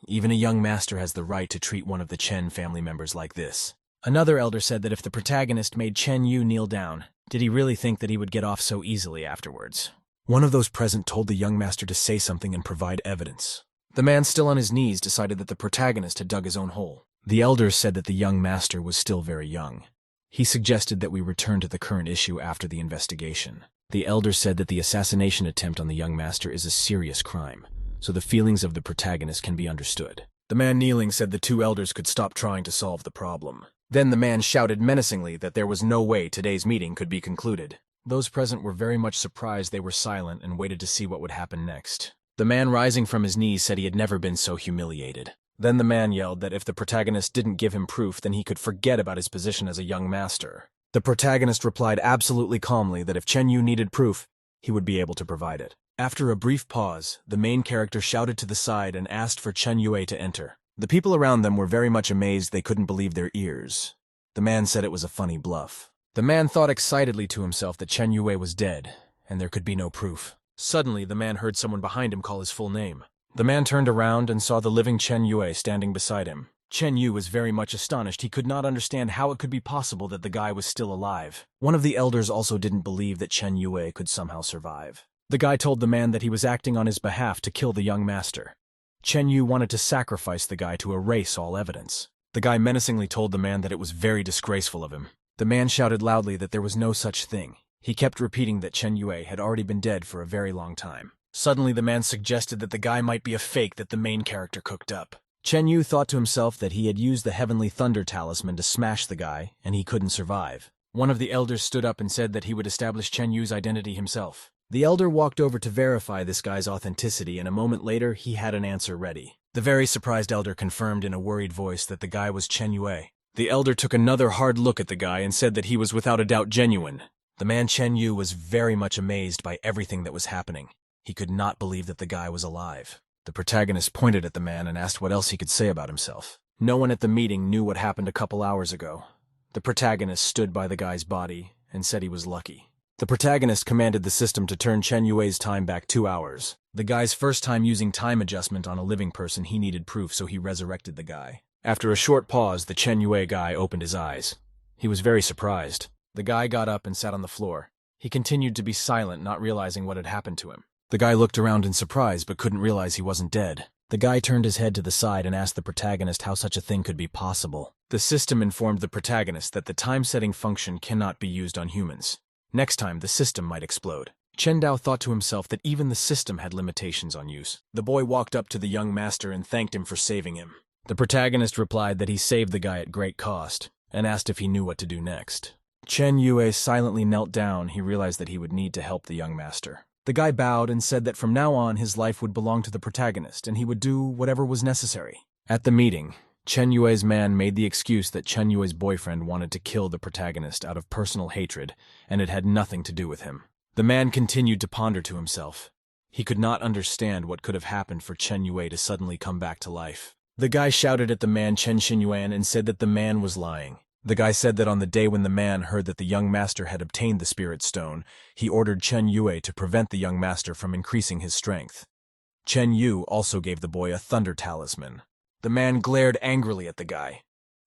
even a young master has the right to treat one of the Chen family members like this. Another elder said that if the protagonist made Chen Yu kneel down, did he really think that he would get off so easily afterwards? One of those present told the young master to say something and provide evidence. The man still on his knees decided that the protagonist had dug his own hole. The elders said that the young master was still very young. He suggested that we return to the current issue after the investigation. The elders said that the assassination attempt on the young master is a serious crime, so the feelings of the protagonist can be understood. The man kneeling said the two elders could stop trying to solve the problem. Then the man shouted menacingly that there was no way today's meeting could be concluded. Those present were very much surprised. They were silent and waited to see what would happen next. The man rising from his knees said he had never been so humiliated. Then the man yelled that if the protagonist didn't give him proof, then he could forget about his position as a young master. The protagonist replied absolutely calmly that if Chen Yu needed proof, he would be able to provide it. After a brief pause, the main character shouted to the side and asked for Chen Yue to enter. The people around them were very much amazed. They couldn't believe their ears. The man said it was a funny bluff. The man thought excitedly to himself that Chen Yue was dead, and there could be no proof. Suddenly, the man heard someone behind him call his full name. The man turned around and saw the living Chen Yue standing beside him. Chen Yu was very much astonished. He could not understand how it could be possible that the guy was still alive. One of the elders also didn't believe that Chen Yue could somehow survive. The guy told the man that he was acting on his behalf to kill the young master. Chen Yu wanted to sacrifice the guy to erase all evidence. The guy menacingly told the man that it was very disgraceful of him. The man shouted loudly that there was no such thing. He kept repeating that Chen Yue had already been dead for a very long time. Suddenly, the man suggested that the guy might be a fake that the main character cooked up. Chen Yu thought to himself that he had used the Heavenly Thunder Talisman to smash the guy, and he couldn't survive. One of the elders stood up and said that he would establish Chen Yu's identity himself. The elder walked over to verify this guy's authenticity, and a moment later, he had an answer ready. The very surprised elder confirmed in a worried voice that the guy was Chen Yue. The elder took another hard look at the guy and said that he was without a doubt genuine. The man Chen Yu was very much amazed by everything that was happening. He could not believe that the guy was alive. The protagonist pointed at the man and asked what else he could say about himself. No one at the meeting knew what happened a couple hours ago. The protagonist stood by the guy's body and said he was lucky. The protagonist commanded the system to turn Chen Yue's time back 2 hours. The guy's first time using time adjustment on a living person, he needed proof, so he resurrected the guy. After a short pause, the Chen Yue guy opened his eyes. He was very surprised. The guy got up and sat on the floor. He continued to be silent, not realizing what had happened to him. The guy looked around in surprise but couldn't realize he wasn't dead. The guy turned his head to the side and asked the protagonist how such a thing could be possible. The system informed the protagonist that the time-setting function cannot be used on humans. Next time, the system might explode. Chen Dao thought to himself that even the system had limitations on use. The boy walked up to the young master and thanked him for saving him. The protagonist replied that he saved the guy at great cost and asked if he knew what to do next. Chen Yue silently knelt down. He realized that he would need to help the young master. The guy bowed and said that from now on his life would belong to the protagonist and he would do whatever was necessary. At the meeting, Chen Yue's man made the excuse that Chen Yue's boyfriend wanted to kill the protagonist out of personal hatred, and it had nothing to do with him. The man continued to ponder to himself. He could not understand what could have happened for Chen Yue to suddenly come back to life. The guy shouted at the man Chen Xinyuan and said that the man was lying. The guy said that on the day when the man heard that the young master had obtained the spirit stone, he ordered Chen Yue to prevent the young master from increasing his strength. Chen Yu also gave the boy a thunder talisman. The man glared angrily at the guy.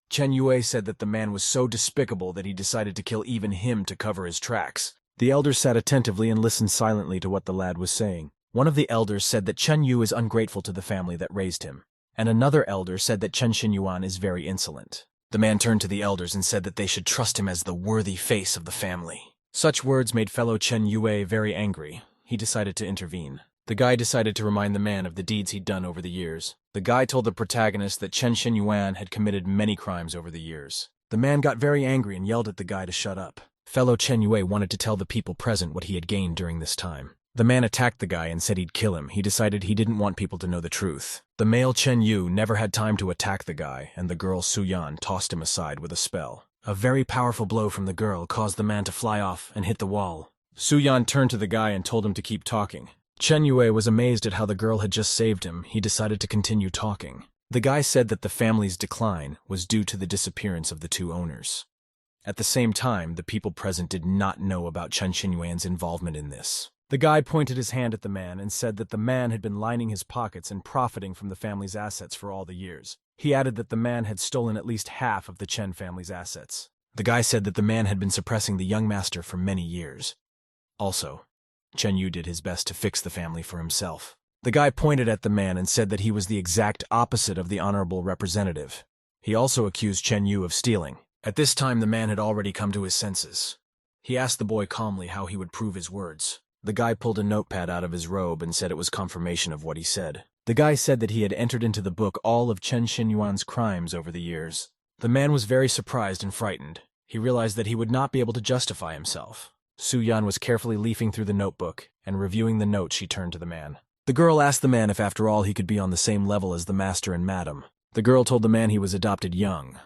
Chen Yue said that the man was so despicable that he decided to kill even him to cover his tracks. The elders sat attentively and listened silently to what the lad was saying. One of the elders said that Chen Yu is ungrateful to the family that raised him, and another elder said that Chen Xinyuan is very insolent. The man turned to the elders and said that they should trust him as the worthy face of the family. Such words made fellow Chen Yue very angry. He decided to intervene. The guy decided to remind the man of the deeds he'd done over the years. The guy told the protagonist that Chen Xinyuan had committed many crimes over the years. The man got very angry and yelled at the guy to shut up. Fellow Chen Yue wanted to tell the people present what he had gained during this time. The man attacked the guy and said he'd kill him. He decided he didn't want people to know the truth. The male Chen Yu never had time to attack the guy, and the girl Su Yan tossed him aside with a spell. A very powerful blow from the girl caused the man to fly off and hit the wall. Su Yan turned to the guy and told him to keep talking. Chen Yue was amazed at how the girl had just saved him. He decided to continue talking. The guy said that the family's decline was due to the disappearance of the two owners. At the same time, the people present did not know about Chen Xinyuan's involvement in this. The guy pointed his hand at the man and said that the man had been lining his pockets and profiting from the family's assets for all the years. He added that the man had stolen at least half of the Chen family's assets. The guy said that the man had been suppressing the young master for many years. Also, Chen Yu did his best to fix the family for himself. The guy pointed at the man and said that he was the exact opposite of the honorable representative. He also accused Chen Yu of stealing. At this time, the man had already come to his senses. He asked the boy calmly how he would prove his words. The guy pulled a notepad out of his robe and said it was confirmation of what he said. The guy said that he had entered into the book all of Chen Xinyuan's crimes over the years. The man was very surprised and frightened. He realized that he would not be able to justify himself. Su Yan was carefully leafing through the notebook, and reviewing the notes she turned to the man. The girl asked the man if after all he could be on the same level as the master and madam. The girl told the man he was adopted young.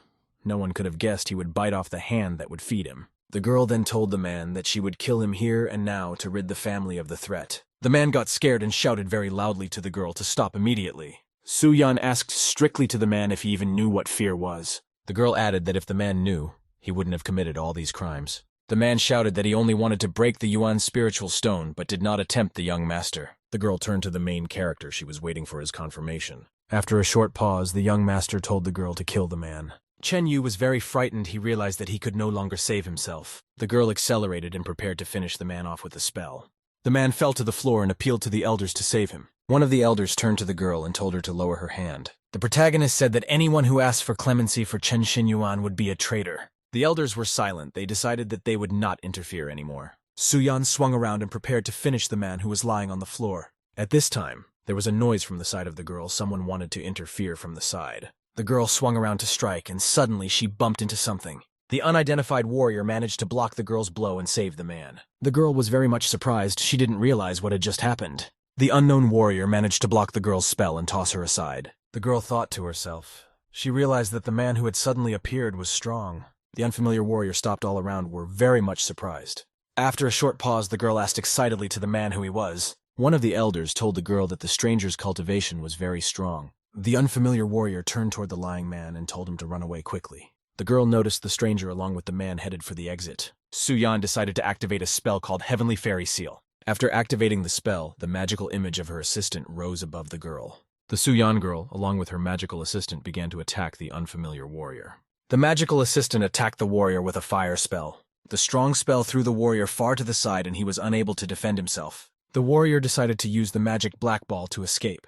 No one could have guessed he would bite off the hand that would feed him. The girl then told the man that she would kill him here and now to rid the family of the threat. The man got scared and shouted very loudly to the girl to stop immediately. Su Yan asked strictly to the man if he even knew what fear was. The girl added that if the man knew, he wouldn't have committed all these crimes. The man shouted that he only wanted to break the Yuan's spiritual stone, but did not attempt the young master. The girl turned to the main character. She was waiting for his confirmation. After a short pause, the young master told the girl to kill the man. Chen Yu was very frightened. He realized that he could no longer save himself. The girl accelerated and prepared to finish the man off with a spell. The man fell to the floor and appealed to the elders to save him. One of the elders turned to the girl and told her to lower her hand. The protagonist said that anyone who asked for clemency for Chen Xinyuan would be a traitor. The elders were silent. They decided that they would not interfere anymore. Su Yan swung around and prepared to finish the man who was lying on the floor. At this time, there was a noise from the side of the girl. Someone wanted to interfere from the side. The girl swung around to strike, and suddenly she bumped into something. The unidentified warrior managed to block the girl's blow and save the man. The girl was very much surprised. She didn't realize what had just happened. The unknown warrior managed to block the girl's spell and toss her aside. The girl thought to herself. She realized that the man who had suddenly appeared was strong. The unfamiliar warrior stopped all around, were very much surprised. After a short pause, the girl asked excitedly to the man who he was. One of the elders told the girl that the stranger's cultivation was very strong. The unfamiliar warrior turned toward the lying man and told him to run away quickly. The girl noticed the stranger along with the man headed for the exit. Su Yan decided to activate a spell called Heavenly Fairy Seal. After activating the spell, the magical image of her assistant rose above the girl. The Su Yan girl, along with her magical assistant, began to attack the unfamiliar warrior. The magical assistant attacked the warrior with a fire spell. The strong spell threw the warrior far to the side and he was unable to defend himself. The warrior decided to use the magic black ball to escape.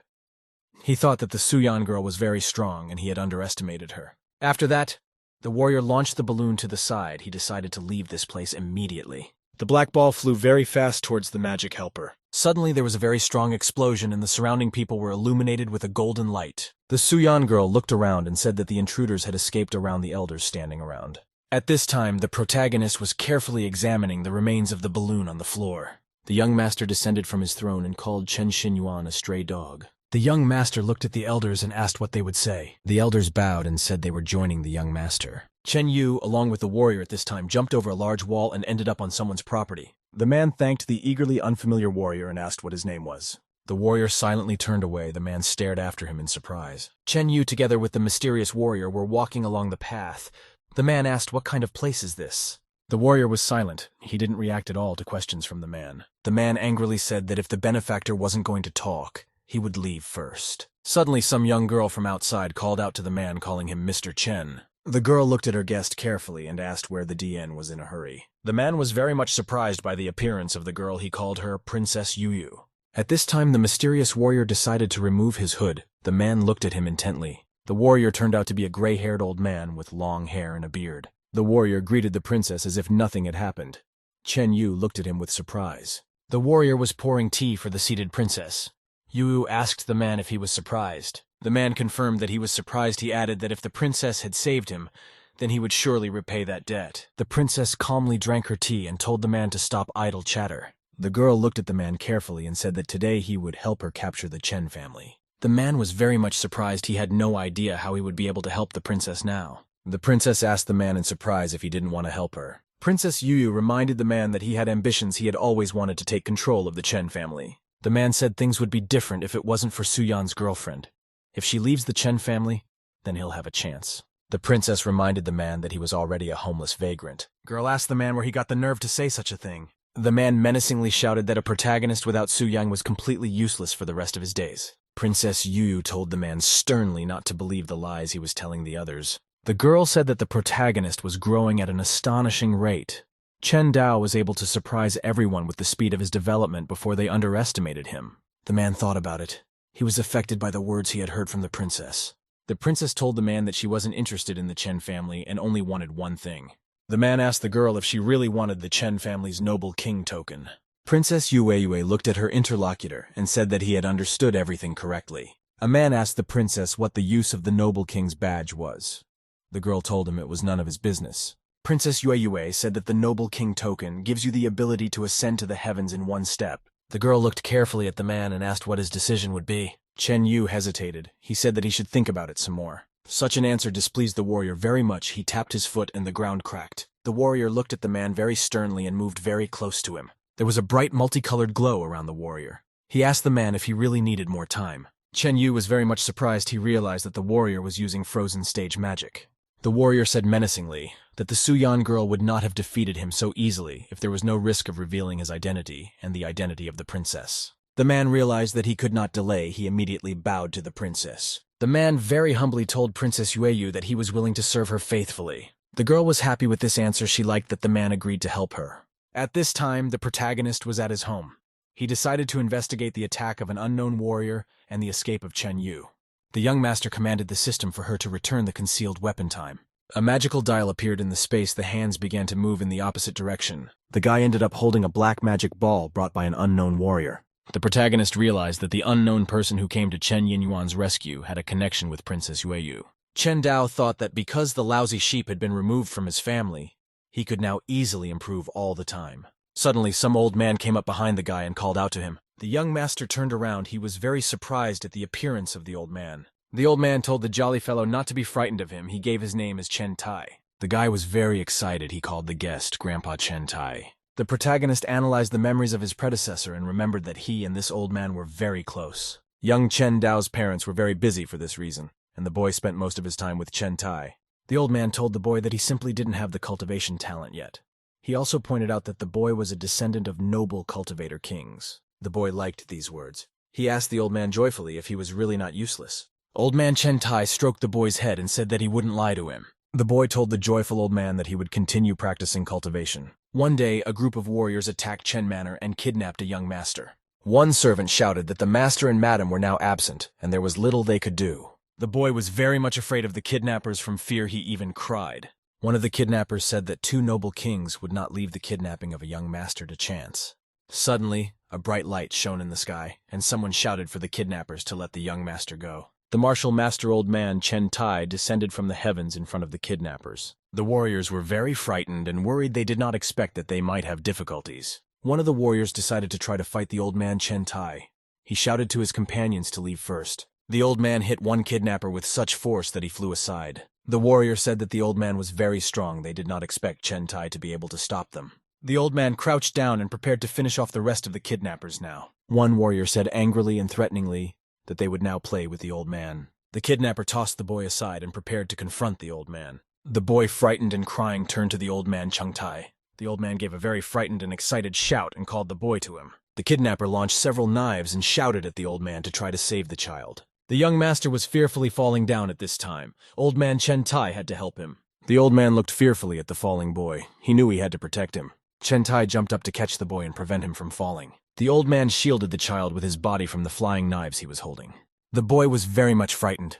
He thought that the Su Yan girl was very strong and he had underestimated her. After that, the warrior launched the balloon to the side. He decided to leave this place immediately. The black ball flew very fast towards the magic helper. Suddenly there was a very strong explosion and the surrounding people were illuminated with a golden light. The Su Yan girl looked around and said that the intruders had escaped around the elders standing around. At this time, the protagonist was carefully examining the remains of the balloon on the floor. The young master descended from his throne and called Chen Xinyuan a stray dog. The young master looked at the elders and asked what they would say. The elders bowed and said they were joining the young master. Chen Yu, along with the warrior at this time, jumped over a large wall and ended up on someone's property. The man thanked the eagerly unfamiliar warrior and asked what his name was. The warrior silently turned away. The man stared after him in surprise. Chen Yu, together with the mysterious warrior, were walking along the path. The man asked, "What kind of place is this?" The warrior was silent. He didn't react at all to questions from the man. The man angrily said that if the benefactor wasn't going to talk, he would leave first. Suddenly, some young girl from outside called out to the man, calling him Mr. Chen. The girl looked at her guest carefully and asked where the DN was in a hurry. The man was very much surprised by the appearance of the girl. He called her Princess Yuyu. At this time, the mysterious warrior decided to remove his hood. The man looked at him intently. The warrior turned out to be a gray-haired old man with long hair and a beard. The warrior greeted the princess as if nothing had happened. Chen Yu looked at him with surprise. The warrior was pouring tea for the seated princess. Yu asked the man if he was surprised. The man confirmed that he was surprised. He added that if the princess had saved him, then he would surely repay that debt. The princess calmly drank her tea and told the man to stop idle chatter. The girl looked at the man carefully and said that today he would help her capture the Chen family. The man was very much surprised. He had no idea how he would be able to help the princess now. The princess asked the man in surprise if he didn't want to help her. Princess Yuyu reminded the man that he had ambitions. He had always wanted to take control of the Chen family. The man said things would be different if it wasn't for Suyan's girlfriend. If she leaves the Chen family, then he'll have a chance. The princess reminded the man that he was already a homeless vagrant. Girl asked the man where he got the nerve to say such a thing. The man menacingly shouted that a protagonist without Suyang was completely useless for the rest of his days. Princess Yuyu told the man sternly not to believe the lies he was telling the others. The girl said that the protagonist was growing at an astonishing rate. Chen Dao was able to surprise everyone with the speed of his development before they underestimated him. The man thought about it. He was affected by the words he had heard from the princess. The princess told the man that she wasn't interested in the Chen family and only wanted one thing. The man asked the girl if she really wanted the Chen family's noble king token. Princess Yue looked at her interlocutor and said that he had understood everything correctly. A man asked the princess what the use of the noble king's badge was. The girl told him it was none of his business. Princess Yue said that the noble king token gives you the ability to ascend to the heavens in one step. The girl looked carefully at the man and asked what his decision would be. Chen Yu hesitated. He said that he should think about it some more. Such an answer displeased the warrior very much. He tapped his foot and the ground cracked. The warrior looked at the man very sternly and moved very close to him. There was a bright multicolored glow around the warrior. He asked the man if he really needed more time. Chen Yu was very much surprised. He realized that the warrior was using frozen stage magic. The warrior said menacingly that the Suyan girl would not have defeated him so easily if there was no risk of revealing his identity and the identity of the princess. The man realized that he could not delay. He immediately bowed to the princess. The man very humbly told Princess Yueyu that he was willing to serve her faithfully. The girl was happy with this answer. She liked that the man agreed to help her. At this time, the protagonist was at his home. He decided to investigate the attack of an unknown warrior and the escape of Chen Yu. The young master commanded the system for her to return the concealed weapon time. A magical dial appeared in the space. The hands began to move in the opposite direction. The guy ended up holding a black magic ball brought by an unknown warrior. The protagonist realized that the unknown person who came to Chen Yinyuan's rescue had a connection with Princess Yueyu. Chen Dao thought that because the lousy sheep had been removed from his family, he could now easily improve all the time. Suddenly, some old man came up behind the guy and called out to him. The young master turned around. He was very surprised at the appearance of the old man. The old man told the jolly fellow not to be frightened of him. He gave his name as Chen Tai. The guy was very excited. He called the guest Grandpa Chen Tai. The protagonist analyzed the memories of his predecessor and remembered that he and this old man were very close. Young Chen Dao's parents were very busy for this reason, and the boy spent most of his time with Chen Tai. The old man told the boy that he simply didn't have the cultivation talent yet. He also pointed out that the boy was a descendant of noble cultivator kings. The boy liked these words. He asked the old man joyfully if he was really not useless. Old man Chen Tai stroked the boy's head and said that he wouldn't lie to him. The boy told the joyful old man that he would continue practicing cultivation. One day, a group of warriors attacked Chen Manor and kidnapped a young master. One servant shouted that the master and madam were now absent, and there was little they could do. The boy was very much afraid of the kidnappers. From fear, he even cried. One of the kidnappers said that two noble kings would not leave the kidnapping of a young master to chance. Suddenly, a bright light shone in the sky, and someone shouted for the kidnappers to let the young master go. The martial master old man Chen Tai descended from the heavens in front of the kidnappers. The warriors were very frightened and worried. They did not expect that they might have difficulties. One of the warriors decided to try to fight the old man Chen Tai. He shouted to his companions to leave first. The old man hit one kidnapper with such force that he flew aside. The warrior said that the old man was very strong. They did not expect Chen Tai to be able to stop them. The old man crouched down and prepared to finish off the rest of the kidnappers now. One warrior said angrily and threateningly that they would now play with the old man. The kidnapper tossed the boy aside and prepared to confront the old man. The boy, frightened and crying, turned to the old man Chen Tai. The old man gave a very frightened and excited shout and called the boy to him. The kidnapper launched several knives and shouted at the old man to try to save the child. The young master was fearfully falling down at this time. Old man Chen Tai had to help him. The old man looked fearfully at the falling boy. He knew he had to protect him. Chen Tai jumped up to catch the boy and prevent him from falling. The old man shielded the child with his body from the flying knives he was holding. The boy was very much frightened.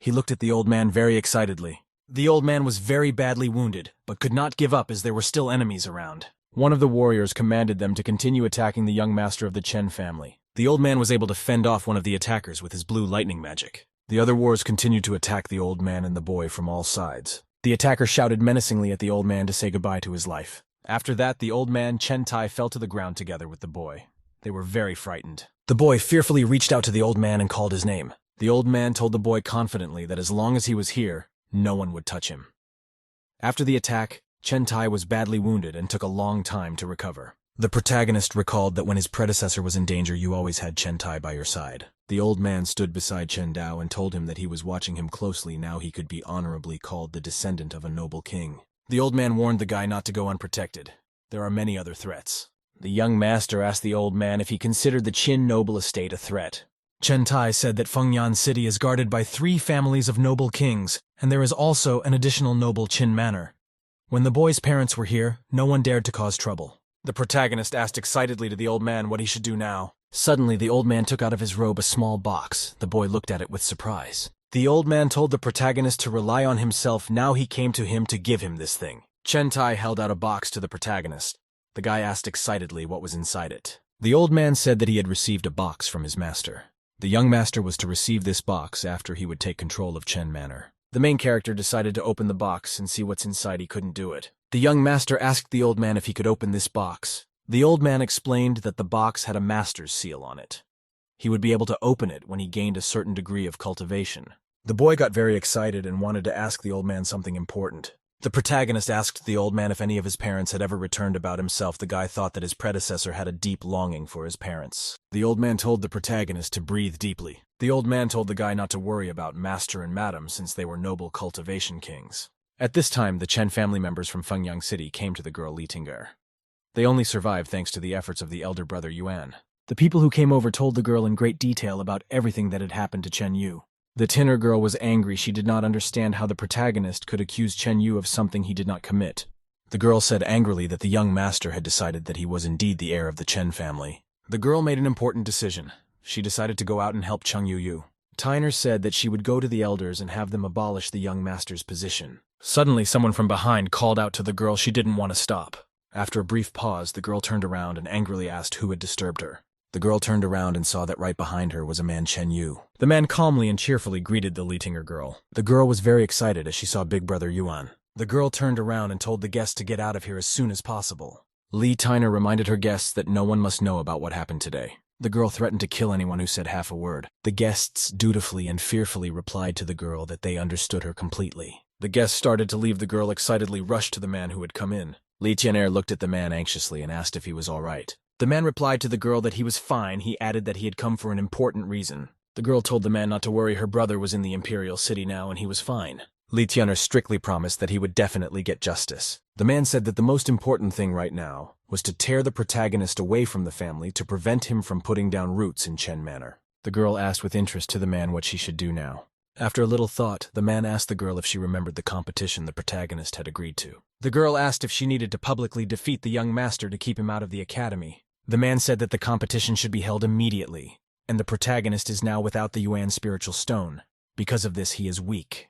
He looked at the old man very excitedly. The old man was very badly wounded, but could not give up as there were still enemies around. One of the warriors commanded them to continue attacking the young master of the Chen family. The old man was able to fend off one of the attackers with his blue lightning magic. The other warriors continued to attack the old man and the boy from all sides. The attacker shouted menacingly at the old man to say goodbye to his life. After that, the old man Chen Tai fell to the ground together with the boy. They were very frightened. The boy fearfully reached out to the old man and called his name. The old man told the boy confidently that as long as he was here, no one would touch him. After the attack, Chen Tai was badly wounded and took a long time to recover. The protagonist recalled that when his predecessor was in danger, you always had Chen Tai by your side. The old man stood beside Chen Dao and told him that he was watching him closely. Now he could be honorably called the descendant of a noble king. The old man warned the guy not to go unprotected. There are many other threats. The young master asked the old man if he considered the Qin noble estate a threat. Chen Tai said that Fengyan City is guarded by 3 families of noble kings, and there is also an additional noble Qin manor. When the boy's parents were here, no one dared to cause trouble. The protagonist asked excitedly to the old man what he should do now. Suddenly, the old man took out of his robe a small box. The boy looked at it with surprise. The old man told the protagonist to rely on himself. Now he came to him to give him this thing. Chen Tai held out a box to the protagonist. The guy asked excitedly what was inside it. The old man said that he had received a box from his master. The young master was to receive this box after he would take control of Chen Manor. The main character decided to open the box and see what's inside. He couldn't do it. The young master asked the old man if he could open this box. The old man explained that the box had a master's seal on it. He would be able to open it when he gained a certain degree of cultivation. The boy got very excited and wanted to ask the old man something important. The protagonist asked the old man if any of his parents had ever returned about himself. The guy thought that his predecessor had a deep longing for his parents. The old man told the protagonist to breathe deeply. The old man told the guy not to worry about master and madam since they were noble cultivation kings. At this time, the Chen family members from Fengyang City came to the girl Li Tinger. They only survived thanks to the efforts of the elder brother Yuan. The people who came over told the girl in great detail about everything that had happened to Chen Yu. The Tinner girl was angry. She did not understand how the protagonist could accuse Chen Yu of something he did not commit. The girl said angrily that the young master had decided that he was indeed the heir of the Chen family. The girl made an important decision. She decided to go out and help Cheng Yu. Tyner said that she would go to the elders and have them abolish the young master's position. Suddenly, someone from behind called out to the girl. She didn't want to stop. After a brief pause, the girl turned around and angrily asked who had disturbed her. The girl turned around and saw that right behind her was a man, Chen Yu. The man calmly and cheerfully greeted the Litinger girl. The girl was very excited as she saw Big Brother Yuan. The girl turned around and told the guests to get out of here as soon as possible. Li Tyner reminded her guests that no one must know about what happened today. The girl threatened to kill anyone who said half a word. The guests dutifully and fearfully replied to the girl that they understood her completely. The guests started to leave. The girl excitedly rushed to the man who had come in. Li Tian'er looked at the man anxiously and asked if he was all right. The man replied to the girl that he was fine. He added that he had come for an important reason. The girl told the man not to worry. Her brother was in the imperial city now and he was fine. Li Tian'er strictly promised that he would definitely get justice. The man said that the most important thing right now was to tear the protagonist away from the family to prevent him from putting down roots in Chen Manor. The girl asked with interest to the man what she should do now. After a little thought, the man asked the girl if she remembered the competition the protagonist had agreed to. The girl asked if she needed to publicly defeat the young master to keep him out of the academy. The man said that the competition should be held immediately, and the protagonist is now without the Yuan spiritual stone. Because of this, he is weak.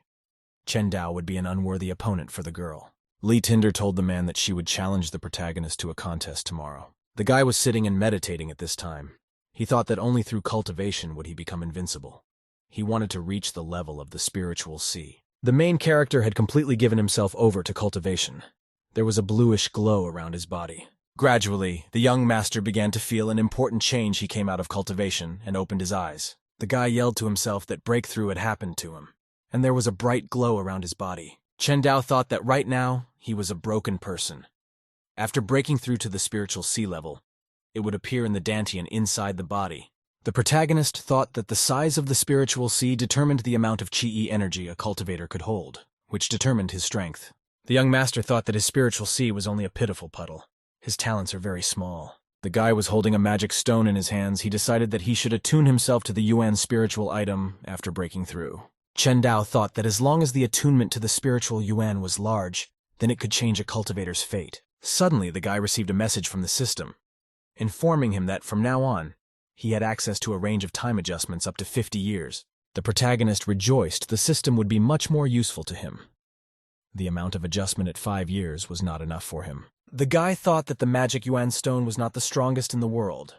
Chen Dao would be an unworthy opponent for the girl. Li Tinder told the man that she would challenge the protagonist to a contest tomorrow. The guy was sitting and meditating at this time. He thought that only through cultivation would he become invincible. He wanted to reach the level of the spiritual sea. The main character had completely given himself over to cultivation. There was a bluish glow around his body. Gradually, the young master began to feel an important change. He came out of cultivation and opened his eyes. The guy yelled to himself that breakthrough had happened to him, and there was a bright glow around his body. Chen Dao thought that right now, he was a broken person. After breaking through to the spiritual sea level, it would appear in the dantian inside the body. The protagonist thought that the size of the spiritual sea determined the amount of chi energy a cultivator could hold, which determined his strength. The young master thought that his spiritual sea was only a pitiful puddle. His talents are very small. The guy was holding a magic stone in his hands. He decided that he should attune himself to the Yuan spiritual item after breaking through. Chen Dao thought that as long as the attunement to the spiritual Yuan was large, then it could change a cultivator's fate. Suddenly, the guy received a message from the system, informing him that from now on, he had access to a range of time adjustments up to 50 years. The protagonist rejoiced the system would be much more useful to him. The amount of adjustment at 5 years was not enough for him. The guy thought that the magic Yuan stone was not the strongest in the world.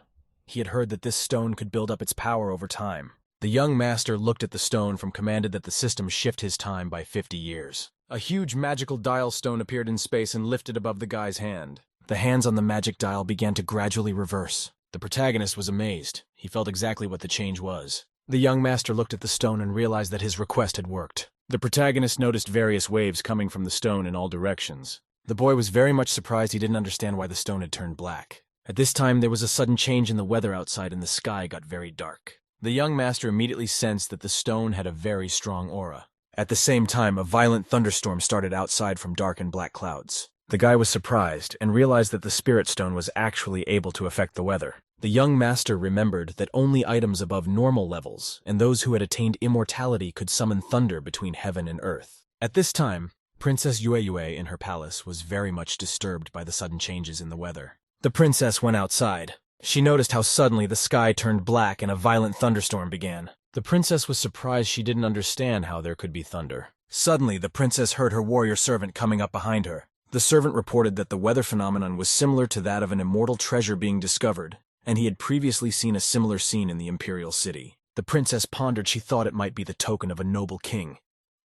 He had heard that this stone could build up its power over time. The young master looked at the stone and commanded that the system shift his time by 50 years. A huge magical dial stone appeared in space and lifted above the guy's hand. The hands on the magic dial began to gradually reverse. The protagonist was amazed. He felt exactly what the change was. The young master looked at the stone and realized that his request had worked. The protagonist noticed various waves coming from the stone in all directions. The boy was very much surprised. He didn't understand why the stone had turned black. At this time, there was a sudden change in the weather outside and the sky got very dark. The young master immediately sensed that the stone had a very strong aura. At the same time, a violent thunderstorm started outside from dark and black clouds. The guy was surprised and realized that the spirit stone was actually able to affect the weather. The young master remembered that only items above normal levels and those who had attained immortality could summon thunder between heaven and earth. At this time, Princess Yue Yue in her palace was very much disturbed by the sudden changes in the weather. The princess went outside. She noticed how suddenly the sky turned black and a violent thunderstorm began. The princess was surprised. She didn't understand how there could be thunder. Suddenly, the princess heard her warrior servant coming up behind her. The servant reported that the weather phenomenon was similar to that of an immortal treasure being discovered, and he had previously seen a similar scene in the imperial city. The princess pondered. She thought it might be the token of a noble king.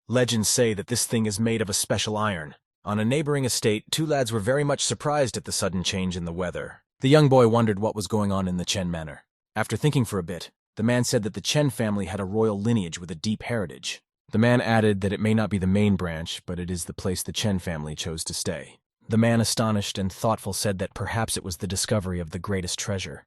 Legends say that this thing is made of a special iron. On a neighboring estate, 2 lads were very much surprised at the sudden change in the weather. The young boy wondered what was going on in the Chen manor. After thinking for a bit, the man said that the Chen family had a royal lineage with a deep heritage. The man added that it may not be the main branch, but it is the place the Chen family chose to stay. The man, astonished and thoughtful, said that perhaps it was the discovery of the greatest treasure.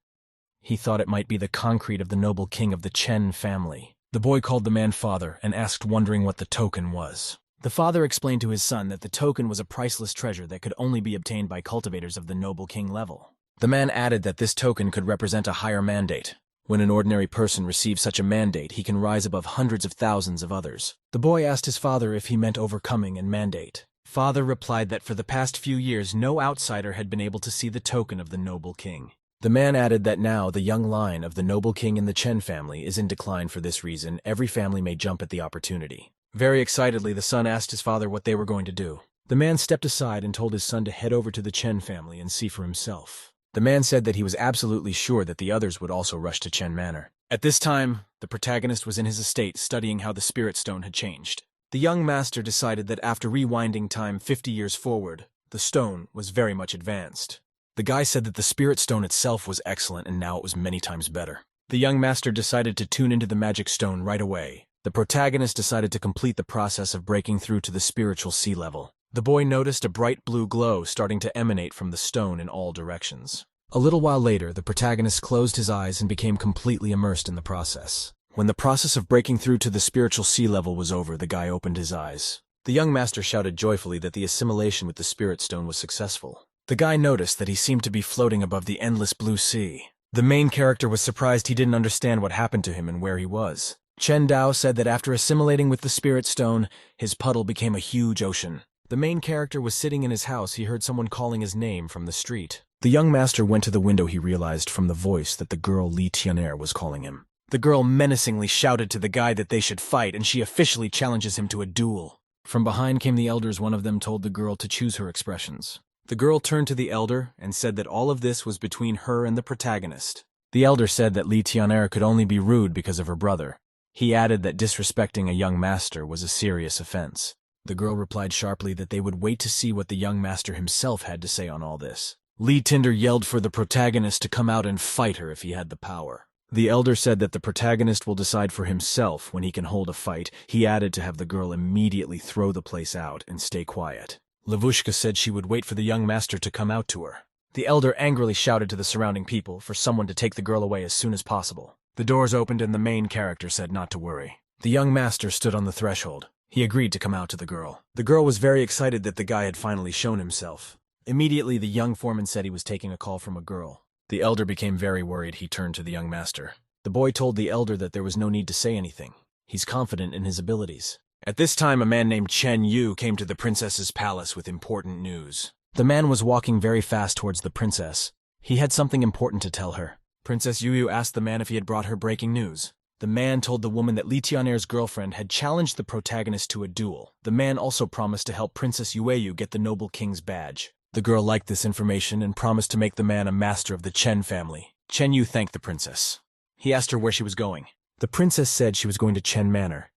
He thought it might be the concrete of the noble king of the Chen family. The boy called the man father and asked, wondering what the token was. The father explained to his son that the token was a priceless treasure that could only be obtained by cultivators of the noble king level. The man added that this token could represent a higher mandate. When an ordinary person receives such a mandate, he can rise above hundreds of thousands of others. The boy asked his father if he meant overcoming and mandate. Father replied that for the past few years, no outsider had been able to see the token of the noble king. The man added that now the young line of the noble king in the Chen family is in decline. For this reason, every family may jump at the opportunity. Very excitedly, the son asked his father what they were going to do. The man stepped aside and told his son to head over to the Chen family and see for himself. The man said that he was absolutely sure that the others would also rush to Chen Manor. At this time, the protagonist was in his estate studying how the spirit stone had changed. The young master decided that after rewinding time 50 years forward, the stone was very much advanced. The guy said that the spirit stone itself was excellent and now it was many times better. The young master decided to tune into the magic stone right away. The protagonist decided to complete the process of breaking through to the spiritual sea level. The boy noticed a bright blue glow starting to emanate from the stone in all directions. A little while later, the protagonist closed his eyes and became completely immersed in the process. When the process of breaking through to the spiritual sea level was over, the guy opened his eyes. The young master shouted joyfully that the assimilation with the spirit stone was successful. The guy noticed that he seemed to be floating above the endless blue sea. The main character was surprised. He didn't understand what happened to him and where he was. Chen Dao said that after assimilating with the spirit stone, his puddle became a huge ocean. The main character was sitting in his house. He heard someone calling his name from the street. The young master went to the window. He realized from the voice that the girl Li Tian'er was calling him. The girl menacingly shouted to the guy that they should fight, and she officially challenges him to a duel. From behind came the elders. One of them told the girl to choose her expressions. The girl turned to the elder and said that all of this was between her and the protagonist. The elder said that Li Tian'er could only be rude because of her brother. He added that disrespecting a young master was a serious offense. The girl replied sharply that they would wait to see what the young master himself had to say on all this. Lee Tinder yelled for the protagonist to come out and fight her if he had the power. The elder said that the protagonist will decide for himself when he can hold a fight. He added to have the girl immediately throw the place out and stay quiet. Lavushka said she would wait for the young master to come out to her. The elder angrily shouted to the surrounding people for someone to take the girl away as soon as possible. The doors opened and the main character said not to worry. The young master stood on the threshold. He agreed to come out to the girl. The girl was very excited that the guy had finally shown himself. Immediately, the young foreman said he was taking a call from a girl. The elder became very worried. He turned to the young master. The boy told the elder that there was no need to say anything. He's confident in his abilities. At this time, a man named Chen Yu came to the princess's palace with important news. The man was walking very fast towards the princess. He had something important to tell her. Princess Yu asked the man if he had brought her breaking news. The man told the woman that Li Tianer's girlfriend had challenged the protagonist to a duel. The man also promised to help Princess Yu get the noble king's badge. The girl liked this information and promised to make the man a master of the Chen family. Chen Yu thanked the princess. He asked her where she was going. The princess said she was going to Chen Manor.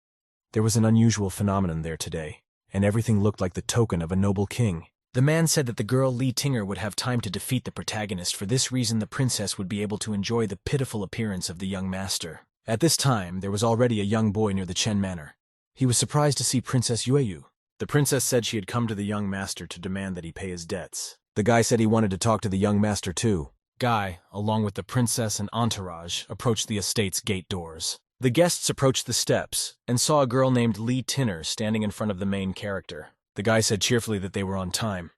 There was an unusual phenomenon there today, and everything looked like the token of a noble king. The man said that the girl Li Tinger would have time to defeat the protagonist. For this reason, the princess would be able to enjoy the pitiful appearance of the young master. At this time, there was already a young boy near the Chen Manor. He was surprised to see Princess Yu. The princess said she had come to the young master to demand that he pay his debts. The guy said he wanted to talk to the young master too. Guy, along with the princess and entourage, approached the estate's gate doors. The guests approached the steps and saw a girl named Li Tinner standing in front of the main character. The guy said cheerfully that they were on time.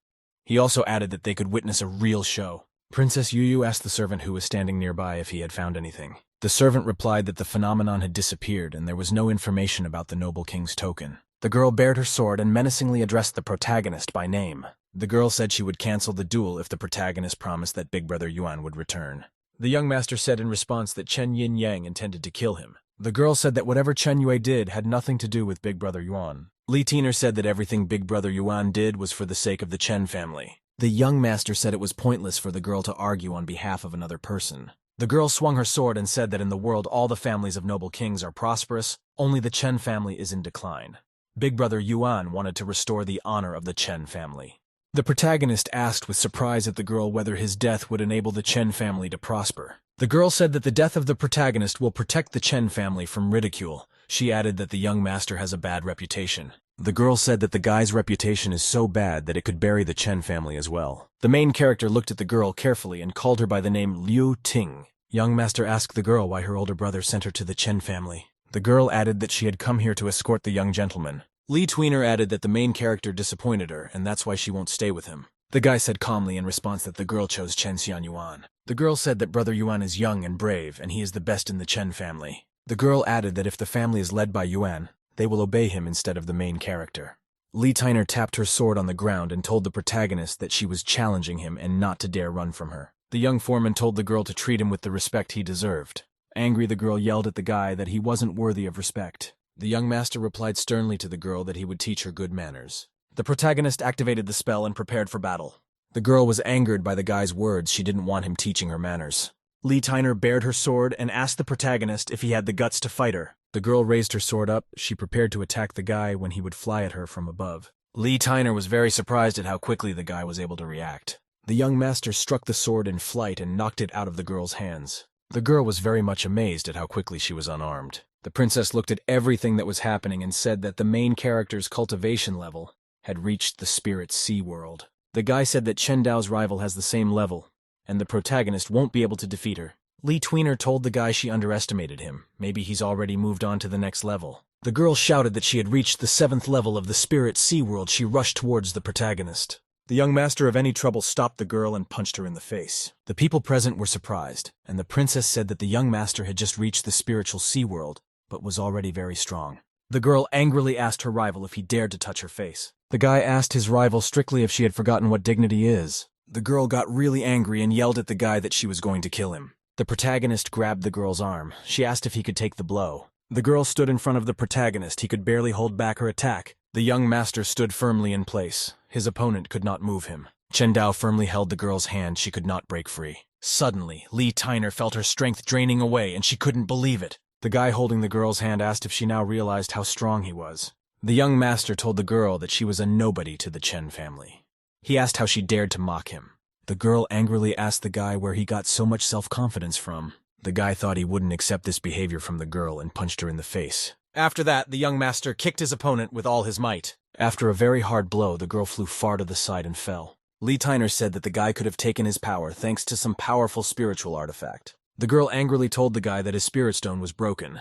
He also added that they could witness a real show. Princess Yu asked the servant who was standing nearby if he had found anything. The servant replied that the phenomenon had disappeared and there was no information about the noble king's token. The girl bared her sword and menacingly addressed the protagonist by name. The girl said she would cancel the duel if the protagonist promised that Big Brother Yuan would return. The young master said in response that Chen Yin Yang intended to kill him. The girl said that whatever Chen Yue did had nothing to do with Big Brother Yuan. Li Tiner said that everything Big Brother Yuan did was for the sake of the Chen family. The young master said it was pointless for the girl to argue on behalf of another person. The girl swung her sword and said that in the world all the families of noble kings are prosperous, only the Chen family is in decline. Big Brother Yuan wanted to restore the honor of the Chen family. The protagonist asked with surprise at the girl whether his death would enable the Chen family to prosper. The girl said that the death of the protagonist will protect the Chen family from ridicule. She added that the young master has a bad reputation. The girl said that the guy's reputation is so bad that it could bury the Chen family as well. The main character looked at the girl carefully and called her by the name Liu Ting. Young master asked the girl why her older brother sent her to the Chen family. The girl added that she had come here to escort the young gentleman. Li Tweener added that the main character disappointed her, and that's why she won't stay with him. The guy said calmly in response that the girl chose Chen Xian Yuan. The girl said that Brother Yuan is young and brave, and he is the best in the Chen family. The girl added that if the family is led by Yuan, they will obey him instead of the main character. Li Tyner tapped her sword on the ground and told the protagonist that she was challenging him and not to dare run from her. The young foreman told the girl to treat him with the respect he deserved. Angry, the girl yelled at the guy that he wasn't worthy of respect. The young master replied sternly to the girl that he would teach her good manners. The protagonist activated the spell and prepared for battle. The girl was angered by the guy's words. She didn't want him teaching her manners. Li Tyner bared her sword and asked the protagonist if he had the guts to fight her. The girl raised her sword up. She prepared to attack the guy when he would fly at her from above. Li Tyner was very surprised at how quickly the guy was able to react. The young master struck the sword in flight and knocked it out of the girl's hands. The girl was very much amazed at how quickly she was unarmed. The princess looked at everything that was happening and said that the main character's cultivation level had reached the spirit sea world. The guy said that Chen Dao's rival has the same level, and the protagonist won't be able to defeat her. Li Tweener told the guy she underestimated him. Maybe he's already moved on to the next level. The girl shouted that she had reached the 7th level of the spirit sea world. She rushed towards the protagonist. The young master of any trouble stopped the girl and punched her in the face. The people present were surprised, and the princess said that the young master had just reached the spiritual sea world, but was already very strong. The girl angrily asked her rival if he dared to touch her face. The guy asked his rival strictly if she had forgotten what dignity is. The girl got really angry and yelled at the guy that she was going to kill him. The protagonist grabbed the girl's arm. She asked if he could take the blow. The girl stood in front of the protagonist. He could barely hold back her attack. The young master stood firmly in place. His opponent could not move him. Chen Dao firmly held the girl's hand. She could not break free. Suddenly, Li Tyner felt her strength draining away, and she couldn't believe it. The guy holding the girl's hand asked if she now realized how strong he was. The young master told the girl that she was a nobody to the Chen family. He asked how she dared to mock him. The girl angrily asked the guy where he got so much self-confidence from. The guy thought he wouldn't accept this behavior from the girl and punched her in the face. After that, the young master kicked his opponent with all his might. After a very hard blow, the girl flew far to the side and fell. Lee Tyner said that the guy could have taken his power thanks to some powerful spiritual artifact. The girl angrily told the guy that his spirit stone was broken.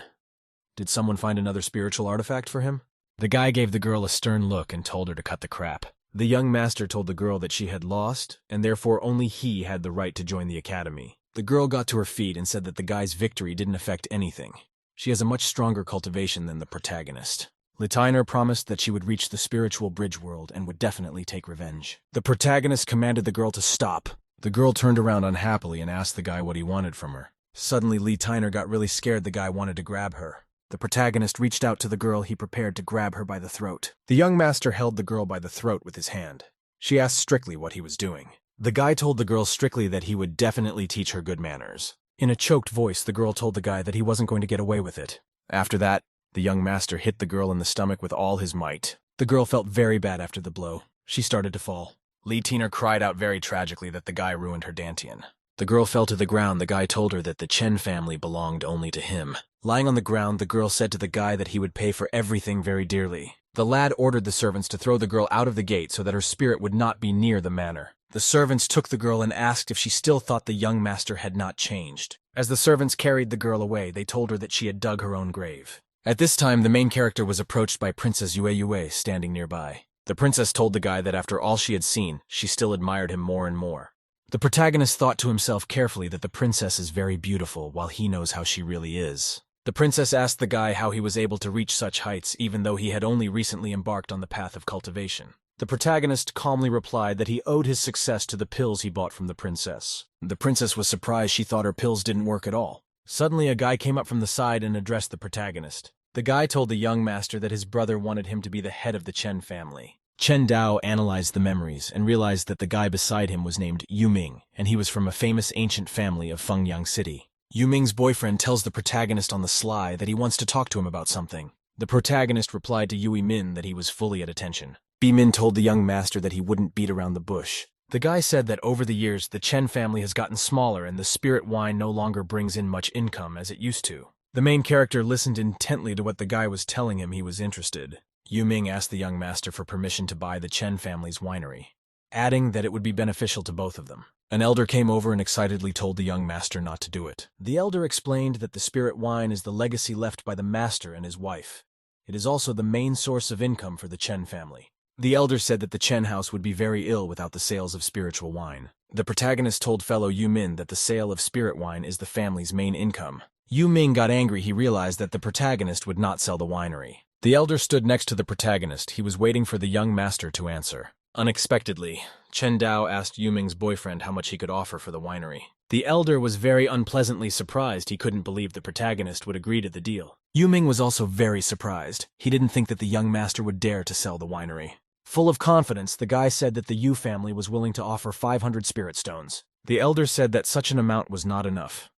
Did someone find another spiritual artifact for him? The guy gave the girl a stern look and told her to cut the crap. The young master told the girl that she had lost, and therefore only he had the right to join the academy. The girl got to her feet and said that the guy's victory didn't affect anything. She has a much stronger cultivation than the protagonist. Litiner promised that she would reach the spiritual bridge world and would definitely take revenge. The protagonist commanded the girl to stop. The girl turned around unhappily and asked the guy what he wanted from her. Suddenly, Lee Tyner got really scared the guy wanted to grab her. The protagonist reached out to the girl he prepared to grab her by the throat. The young master held the girl by the throat with his hand. She asked strictly what he was doing. The guy told the girl strictly that he would definitely teach her good manners. In a choked voice, the girl told the guy that he wasn't going to get away with it. After that, the young master hit the girl in the stomach with all his might. The girl felt very bad after the blow. She started to fall. Lee Tyner cried out very tragically that the guy ruined her dantian. The girl fell to the ground. The guy told her that the Chen family belonged only to him. Lying on the ground, the girl said to the guy that he would pay for everything very dearly. The lad ordered the servants to throw the girl out of the gate so that her spirit would not be near the manor. The servants took the girl and asked if she still thought the young master had not changed. As the servants carried the girl away, they told her that she had dug her own grave. At this time, the main character was approached by Princess Yue standing nearby. The princess told the guy that after all she had seen, she still admired him more and more. The protagonist thought to himself carefully that the princess is very beautiful while he knows how she really is. The princess asked the guy how he was able to reach such heights even though he had only recently embarked on the path of cultivation. The protagonist calmly replied that he owed his success to the pills he bought from the princess. The princess was surprised. She thought her pills didn't work at all. Suddenly, a guy came up from the side and addressed the protagonist. The guy told the young master that his brother wanted him to be the head of the Chen family. Chen Dao analyzed the memories and realized that the guy beside him was named Yu Ming, and he was from a famous ancient family of Fengyang City. Yu Ming's boyfriend tells the protagonist on the sly that he wants to talk to him about something. The protagonist replied to Yui Min that he was fully at attention. Bi Min told the young master that he wouldn't beat around the bush. The guy said that over the years, the Chen family has gotten smaller and the spirit wine no longer brings in much income as it used to. The main character listened intently to what the guy was telling him. He was interested. Yu Ming asked the young master for permission to buy the Chen family's winery, adding that it would be beneficial to both of them. An elder came over and excitedly told the young master not to do it. The elder explained that the spirit wine is the legacy left by the master and his wife. It is also the main source of income for the Chen family. The elder said that the Chen house would be very ill without the sales of spiritual wine. The protagonist told fellow Yu Min that the sale of spirit wine is the family's main income. Yu Ming got angry. He realized that the protagonist would not sell the winery. The elder stood next to the protagonist. He was waiting for the young master to answer. Unexpectedly, Chen Dao asked Yu Ming's boyfriend how much he could offer for the winery. The elder was very unpleasantly surprised. He couldn't believe the protagonist would agree to the deal. Yu Ming was also very surprised. He didn't think that the young master would dare to sell the winery. Full of confidence, the guy said that the Yu family was willing to offer 500 spirit stones. The elder said that such an amount was not enough.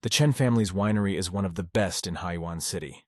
The Chen family's winery is one of the best in Haiyuan City.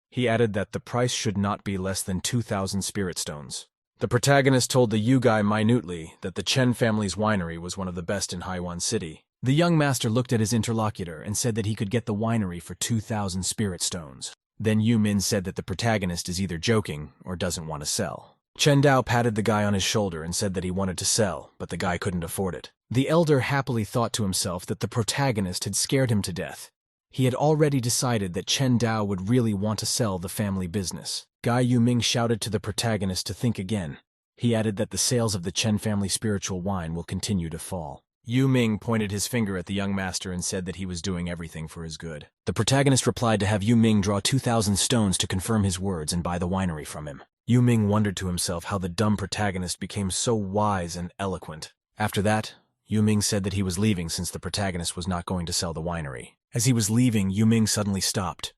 He added that the price should not be less than 2,000 spirit stones. The protagonist told the Yu guy minutely that the Chen family's winery was one of the best in Haiyuan City. The young master looked at his interlocutor and said that he could get the winery for 2,000 spirit stones. Then Yu Min said that the protagonist is either joking or doesn't want to sell. Chen Dao patted the guy on his shoulder and said that he wanted to sell, but the guy couldn't afford it. The elder happily thought to himself that the protagonist had scared him to death. He had already decided that Chen Dao would really want to sell the family business. Guy Yu Ming shouted to the protagonist to think again. He added that the sales of the Chen family spiritual wine will continue to fall. Yu Ming pointed his finger at the young master and said that he was doing everything for his good. The protagonist replied to have Yu Ming draw 2,000 stones to confirm his words and buy the winery from him. Yu Ming wondered to himself how the dumb protagonist became so wise and eloquent. After that, Yu Ming said that he was leaving since the protagonist was not going to sell the winery. As he was leaving, Yu Ming suddenly stopped.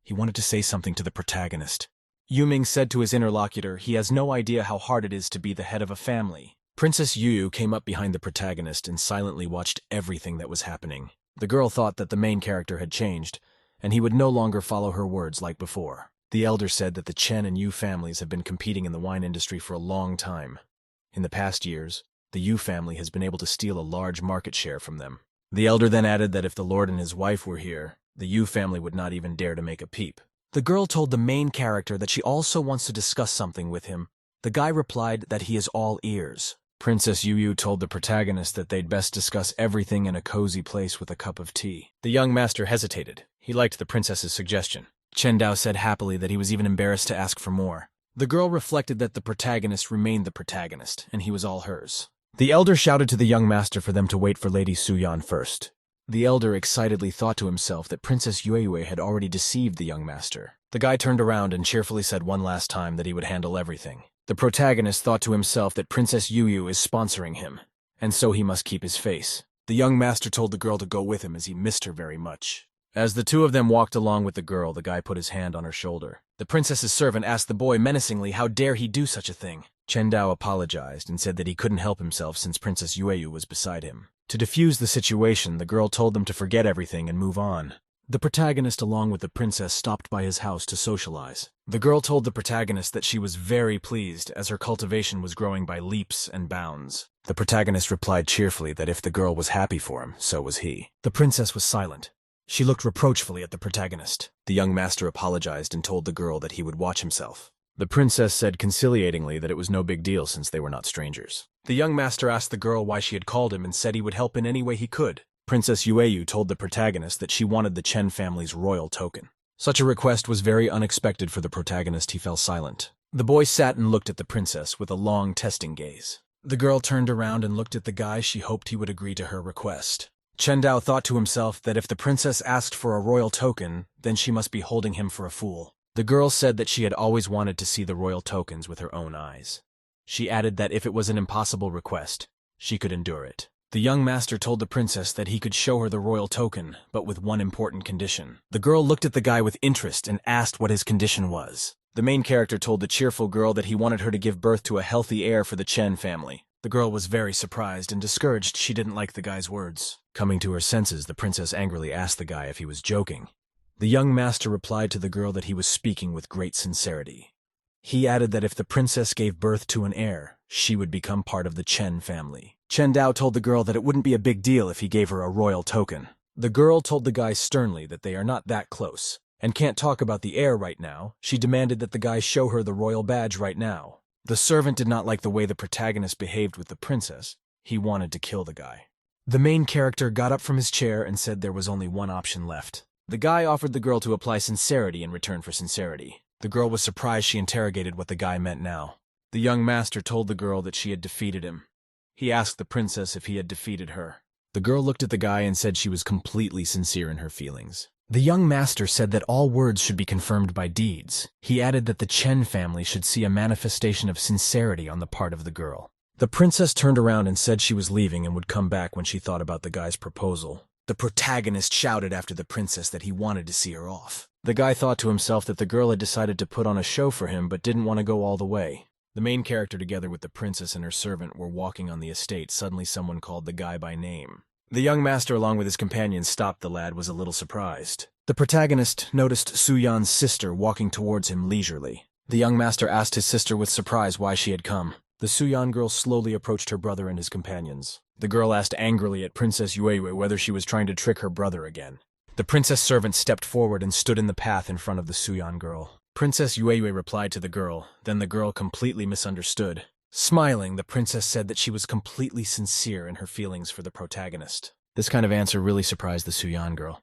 He wanted to say something to the protagonist. Yu Ming said to his interlocutor, he has no idea how hard it is to be the head of a family. Princess Yu came up behind the protagonist and silently watched everything that was happening. The girl thought that the main character had changed, and he would no longer follow her words like before. The elder said that the Chen and Yu families have been competing in the wine industry for a long time. In the past years, the Yu family has been able to steal a large market share from them. The elder then added that if the lord and his wife were here, the Yu family would not even dare to make a peep. The girl told the main character that she also wants to discuss something with him. The guy replied that he is all ears. Princess Yu told the protagonist that they'd best discuss everything in a cozy place with a cup of tea. The young master hesitated. He liked the princess's suggestion. Chen Dao said happily that he was even embarrassed to ask for more. The girl reflected that the protagonist remained the protagonist, and he was all hers. The elder shouted to the young master for them to wait for Lady Suyan first. The elder excitedly thought to himself that Princess Yue had already deceived the young master. The guy turned around and cheerfully said one last time that he would handle everything. The protagonist thought to himself that Princess Yu is sponsoring him, and so he must keep his face. The young master told the girl to go with him as he missed her very much. As the two of them walked along with the girl, the guy put his hand on her shoulder. The princess's servant asked the boy menacingly how dare he do such a thing. Chen Dao apologized and said that he couldn't help himself since Princess Yue was beside him. To defuse the situation, the girl told them to forget everything and move on. The protagonist along with the princess stopped by his house to socialize. The girl told the protagonist that she was very pleased as her cultivation was growing by leaps and bounds. The protagonist replied cheerfully that if the girl was happy for him, so was he. The princess was silent. She looked reproachfully at the protagonist. The young master apologized and told the girl that he would watch himself. The princess said conciliatingly that it was no big deal since they were not strangers. The young master asked the girl why she had called him and said he would help in any way he could. Princess Yue told the protagonist that she wanted the Chen family's royal token. Such a request was very unexpected for the protagonist. He fell silent. The boy sat and looked at the princess with a long testing gaze. The girl turned around and looked at the guy. She hoped he would agree to her request. Chen Dao thought to himself that if the princess asked for a royal token, then she must be holding him for a fool. The girl said that she had always wanted to see the royal tokens with her own eyes. She added that if it was an impossible request, she could endure it. The young master told the princess that he could show her the royal token, but with one important condition. The girl looked at the guy with interest and asked what his condition was. The main character told the cheerful girl that he wanted her to give birth to a healthy heir for the Chen family. The girl was very surprised and discouraged. She didn't like the guy's words. Coming to her senses, the princess angrily asked the guy if he was joking. The young master replied to the girl that he was speaking with great sincerity. He added that if the princess gave birth to an heir, she would become part of the Chen family. Chen Dao told the girl that it wouldn't be a big deal if he gave her a royal token. The girl told the guy sternly that they are not that close, and can't talk about the heir right now. She demanded that the guy show her the royal badge right now. The servant did not like the way the protagonist behaved with the princess. He wanted to kill the guy. The main character got up from his chair and said there was only one option left. The guy offered the girl to apply sincerity in return for sincerity. The girl was surprised. She interrogated what the guy meant now. The young master told the girl that she had defeated him. He asked the princess if he had defeated her. The girl looked at the guy and said she was completely sincere in her feelings. The young master said that all words should be confirmed by deeds. He added that the Chen family should see a manifestation of sincerity on the part of the girl. The princess turned around and said she was leaving and would come back when she thought about the guy's proposal. The protagonist shouted after the princess that he wanted to see her off. The guy thought to himself that the girl had decided to put on a show for him but didn't want to go all the way. The main character together with the princess and her servant were walking on the estate. Suddenly someone called the guy by name. The young master along with his companions stopped. The lad was a little surprised. The protagonist noticed Suyan's sister walking towards him leisurely. The young master asked his sister with surprise why she had come. The Suyan girl slowly approached her brother and his companions. The girl asked angrily at Princess Yue whether she was trying to trick her brother again. The princess servant stepped forward and stood in the path in front of the Suyan girl. Princess Yue replied to the girl, then the girl completely misunderstood. Smiling, the princess said that she was completely sincere in her feelings for the protagonist. This kind of answer really surprised the Suyan girl.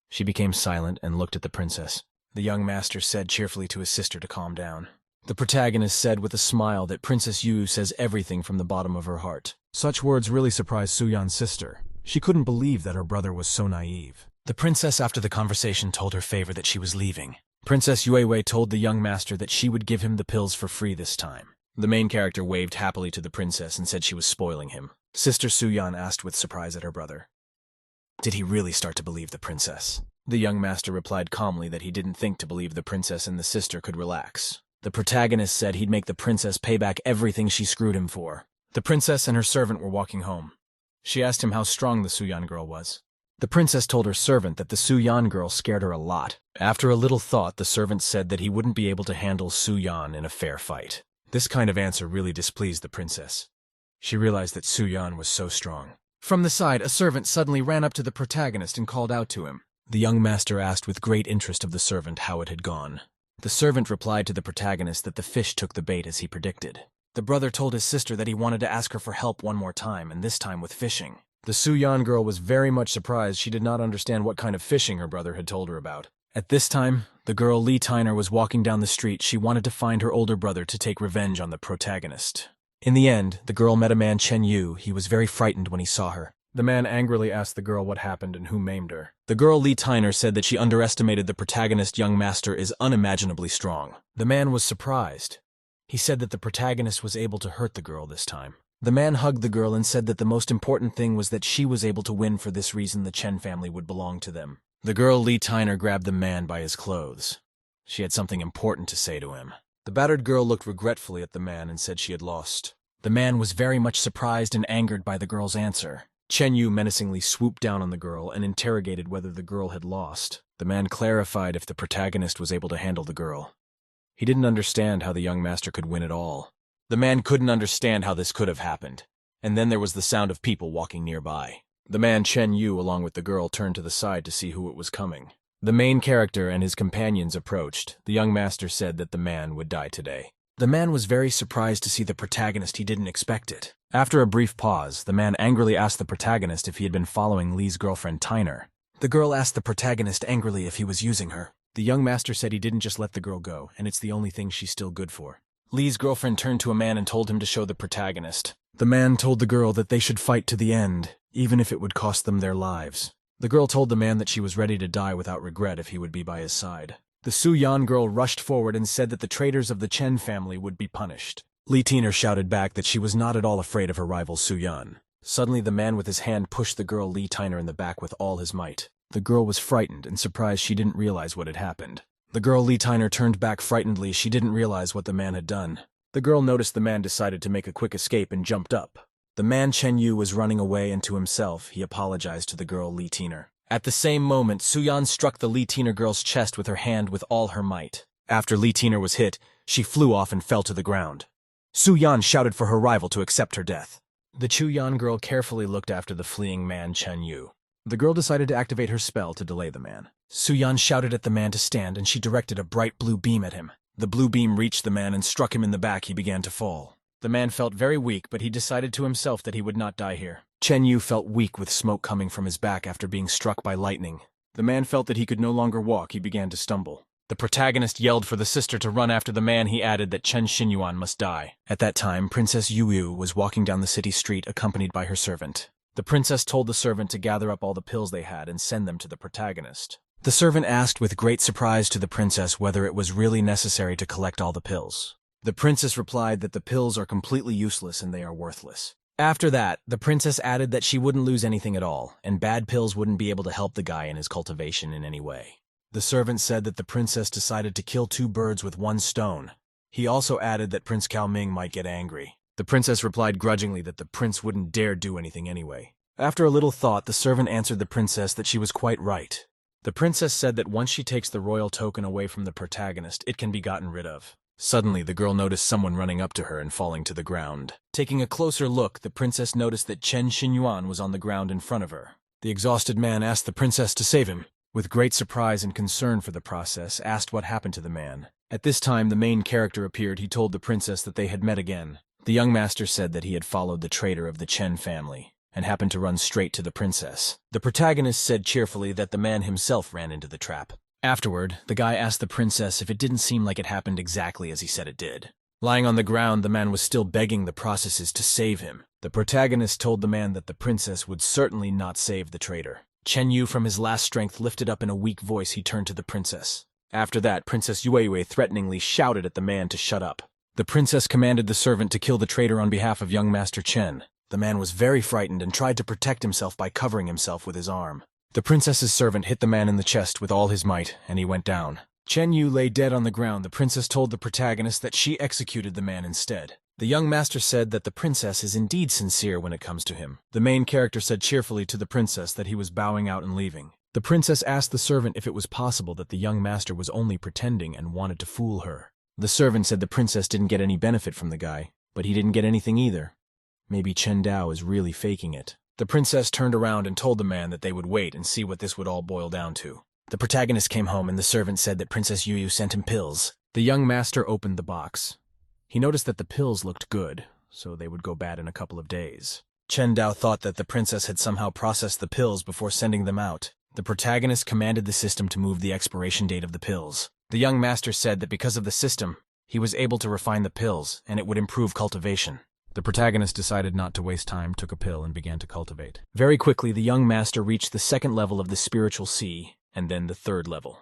She became silent and looked at the princess. The young master said cheerfully to his sister to calm down. The protagonist said with a smile that Princess Yu says everything from the bottom of her heart. Such words really surprised Suyan's sister. She couldn't believe that her brother was so naive. The princess after the conversation told her favor that she was leaving. Princess Yue told the young master that she would give him the pills for free this time. The main character waved happily to the princess and said she was spoiling him. Sister Suyan asked with surprise at her brother. Did he really start to believe the princess? The young master replied calmly that he didn't think to believe the princess and the sister could relax. The protagonist said he'd make the princess pay back everything she screwed him for. The princess and her servant were walking home. She asked him how strong the Suyan girl was. The princess told her servant that the Su-yan girl scared her a lot. After a little thought, the servant said that he wouldn't be able to handle Su-yan in a fair fight. This kind of answer really displeased the princess. She realized that Su-yan was so strong. From the side, a servant suddenly ran up to the protagonist and called out to him. The young master asked with great interest of the servant how it had gone. The servant replied to the protagonist that the fish took the bait as he predicted. The brother told his sister that he wanted to ask her for help one more time, and this time with fishing. The Su-yan girl was very much surprised. She did not understand what kind of fishing her brother had told her about. At this time, the girl Lee Tyner was walking down the street. She wanted to find her older brother to take revenge on the protagonist. In the end, the girl met a man, Chen Yu. He was very frightened when he saw her. The man angrily asked the girl what happened and who maimed her. The girl Lee Tyner said that she underestimated the protagonist. Young master is unimaginably strong. The man was surprised. He said that the protagonist was able to hurt the girl this time. The man hugged the girl and said that the most important thing was that she was able to win. For this reason, the Chen family would belong to them. The girl Lee Tyner grabbed the man by his clothes. She had something important to say to him. The battered girl looked regretfully at the man and said she had lost. The man was very much surprised and angered by the girl's answer. Chen Yu menacingly swooped down on the girl and interrogated whether the girl had lost. The man clarified if the protagonist was able to handle the girl. He didn't understand how the young master could win at all. The man couldn't understand how this could have happened. And then there was the sound of people walking nearby. The man Chen Yu, along with the girl, turned to the side to see who it was coming. The main character and his companions approached. The young master said that the man would die today. The man was very surprised to see the protagonist. He didn't expect it. After a brief pause, the man angrily asked the protagonist if he had been following Lee's girlfriend Tyner. The girl asked the protagonist angrily if he was using her. The young master said he didn't just let the girl go, and it's the only thing she's still good for. Lee's girlfriend turned to a man and told him to show the protagonist. The man told the girl that they should fight to the end, even if it would cost them their lives. The girl told the man that she was ready to die without regret if he would be by his side. The Su-yan girl rushed forward and said that the traitors of the Chen family would be punished. Lee Tyner shouted back that she was not at all afraid of her rival Su-yan. Suddenly, the man with his hand pushed the girl Lee Tyner in the back with all his might. The girl was frightened and surprised. She didn't realize what had happened. The girl Lee Tyner turned back frightenedly. She didn't realize what the man had done. The girl noticed the man decided to make a quick escape and jumped up. The man Chen Yu was running away, and to himself, he apologized to the girl Lee Tyner. At the same moment, Su-yan struck the Lee Tyner girl's chest with her hand with all her might. After Lee Tyner was hit, she flew off and fell to the ground. Su-yan shouted for her rival to accept her death. The Chu-yan girl carefully looked after the fleeing man Chen Yu. The girl decided to activate her spell to delay the man. Su-yan shouted at the man to stand, and she directed a bright blue beam at him. The blue beam reached the man and struck him in the back. He began to fall. The man felt very weak, but he decided to himself that he would not die here. Chen Yu felt weak with smoke coming from his back after being struck by lightning. The man felt that he could no longer walk. He began to stumble. The protagonist yelled for the sister to run after the man. He added that Chen Xinyuan must die. At that time, Princess Yu was walking down the city street accompanied by her servant. The princess told the servant to gather up all the pills they had and send them to the protagonist. The servant asked with great surprise to the princess whether it was really necessary to collect all the pills. The princess replied that the pills are completely useless and they are worthless. After that, the princess added that she wouldn't lose anything at all, and bad pills wouldn't be able to help the guy in his cultivation in any way. The servant said that the princess decided to kill 2 birds with 1 stone. He also added that Prince Cao Ming might get angry. The princess replied grudgingly that the prince wouldn't dare do anything anyway. After a little thought, the servant answered the princess that she was quite right. The princess said that once she takes the royal token away from the protagonist, it can be gotten rid of. Suddenly, the girl noticed someone running up to her and falling to the ground. Taking a closer look, the princess noticed that Chen Xinyuan was on the ground in front of her. The exhausted man asked the princess to save him. With great surprise and concern for the process, asked what happened to the man. At this time, the main character appeared. He told the princess that they had met again. The young master said that he had followed the traitor of the Chen family and happened to run straight to the princess. The protagonist said cheerfully that the man himself ran into the trap. Afterward, the guy asked the princess if it didn't seem like it happened exactly as he said it did. Lying on the ground, the man was still begging the processes to save him. The protagonist told the man that the princess would certainly not save the traitor. Chen Yu, from his last strength, lifted up in a weak voice. He turned to the princess. After that, Princess Yue threateningly shouted at the man to shut up. The princess commanded the servant to kill the traitor on behalf of young Master Chen. The man was very frightened and tried to protect himself by covering himself with his arm. The princess's servant hit the man in the chest with all his might, and he went down. Chen Yu lay dead on the ground. The princess told the protagonist that she executed the man instead. The young master said that the princess is indeed sincere when it comes to him. The main character said cheerfully to the princess that he was bowing out and leaving. The princess asked the servant if it was possible that the young master was only pretending and wanted to fool her. The servant said the princess didn't get any benefit from the guy, but he didn't get anything either. Maybe Chen Dao is really faking it. The princess turned around and told the man that they would wait and see what this would all boil down to. The protagonist came home and the servant said that Princess Yu sent him pills. The young master opened the box. He noticed that the pills looked good, so they would go bad in a couple of days. Chen Dao thought that the princess had somehow processed the pills before sending them out. The protagonist commanded the system to move the expiration date of the pills. The young master said that because of the system, he was able to refine the pills, and it would improve cultivation. The protagonist decided not to waste time, took a pill, and began to cultivate. Very quickly, the young master reached the second level of the spiritual sea, and then the third level.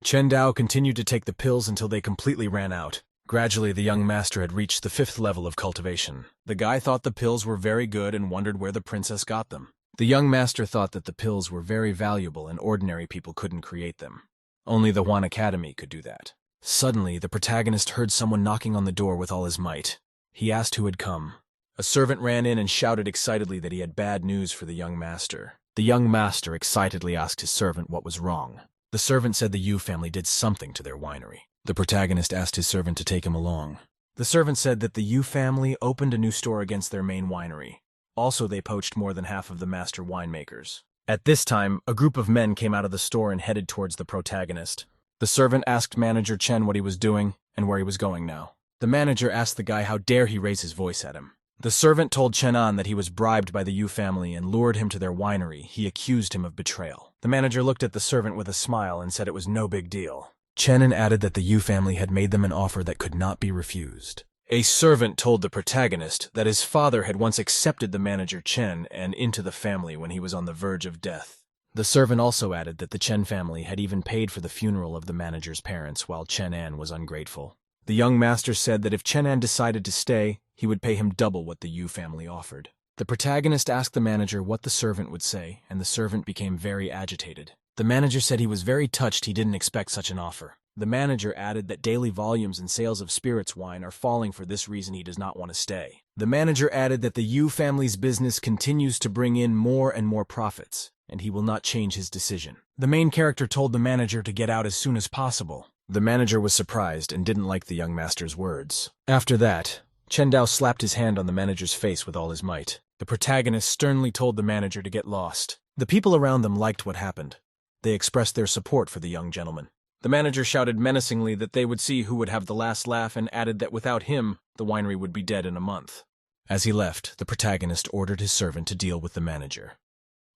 Chen Dao continued to take the pills until they completely ran out. Gradually, the young master had reached the fifth level of cultivation. The guy thought the pills were very good and wondered where the princess got them. The young master thought that the pills were very valuable and ordinary people couldn't create them. Only the Huan Academy could do that. Suddenly, the protagonist heard someone knocking on the door with all his might. He asked who had come. A servant ran in and shouted excitedly that he had bad news for the young master. The young master excitedly asked his servant what was wrong. The servant said the Yu family did something to their winery. The protagonist asked his servant to take him along. The servant said that the Yu family opened a new store against their main winery. Also, they poached more than half of the master winemakers. At this time, a group of men came out of the store and headed towards the protagonist. The servant asked manager Chen what he was doing and where he was going now. The manager asked the guy how dare he raise his voice at him. The servant told Chen An that he was bribed by the Yu family and lured him to their winery. He accused him of betrayal. The manager looked at the servant with a smile and said it was no big deal. Chen An added that the Yu family had made them an offer that could not be refused. A servant told the protagonist that his father had once accepted the manager Chen An into the family when he was on the verge of death. The servant also added that the Chen family had even paid for the funeral of the manager's parents while Chen An was ungrateful. The young master said that if Chen An decided to stay, he would pay him double what the Yu family offered. The protagonist asked the manager what the servant would say, and the servant became very agitated. The manager said he was very touched he didn't expect such an offer. The manager added that daily volumes and sales of spirits wine are falling, for this reason he does not want to stay. The manager added that the Yu family's business continues to bring in more and more profits, and he will not change his decision. The main character told the manager to get out as soon as possible. The manager was surprised and didn't like the young master's words. After that, Chen Dao slapped his hand on the manager's face with all his might. The protagonist sternly told the manager to get lost. The people around them liked what happened. They expressed their support for the young gentleman. The manager shouted menacingly that they would see who would have the last laugh and added that without him, the winery would be dead in a month. As he left, the protagonist ordered his servant to deal with the manager.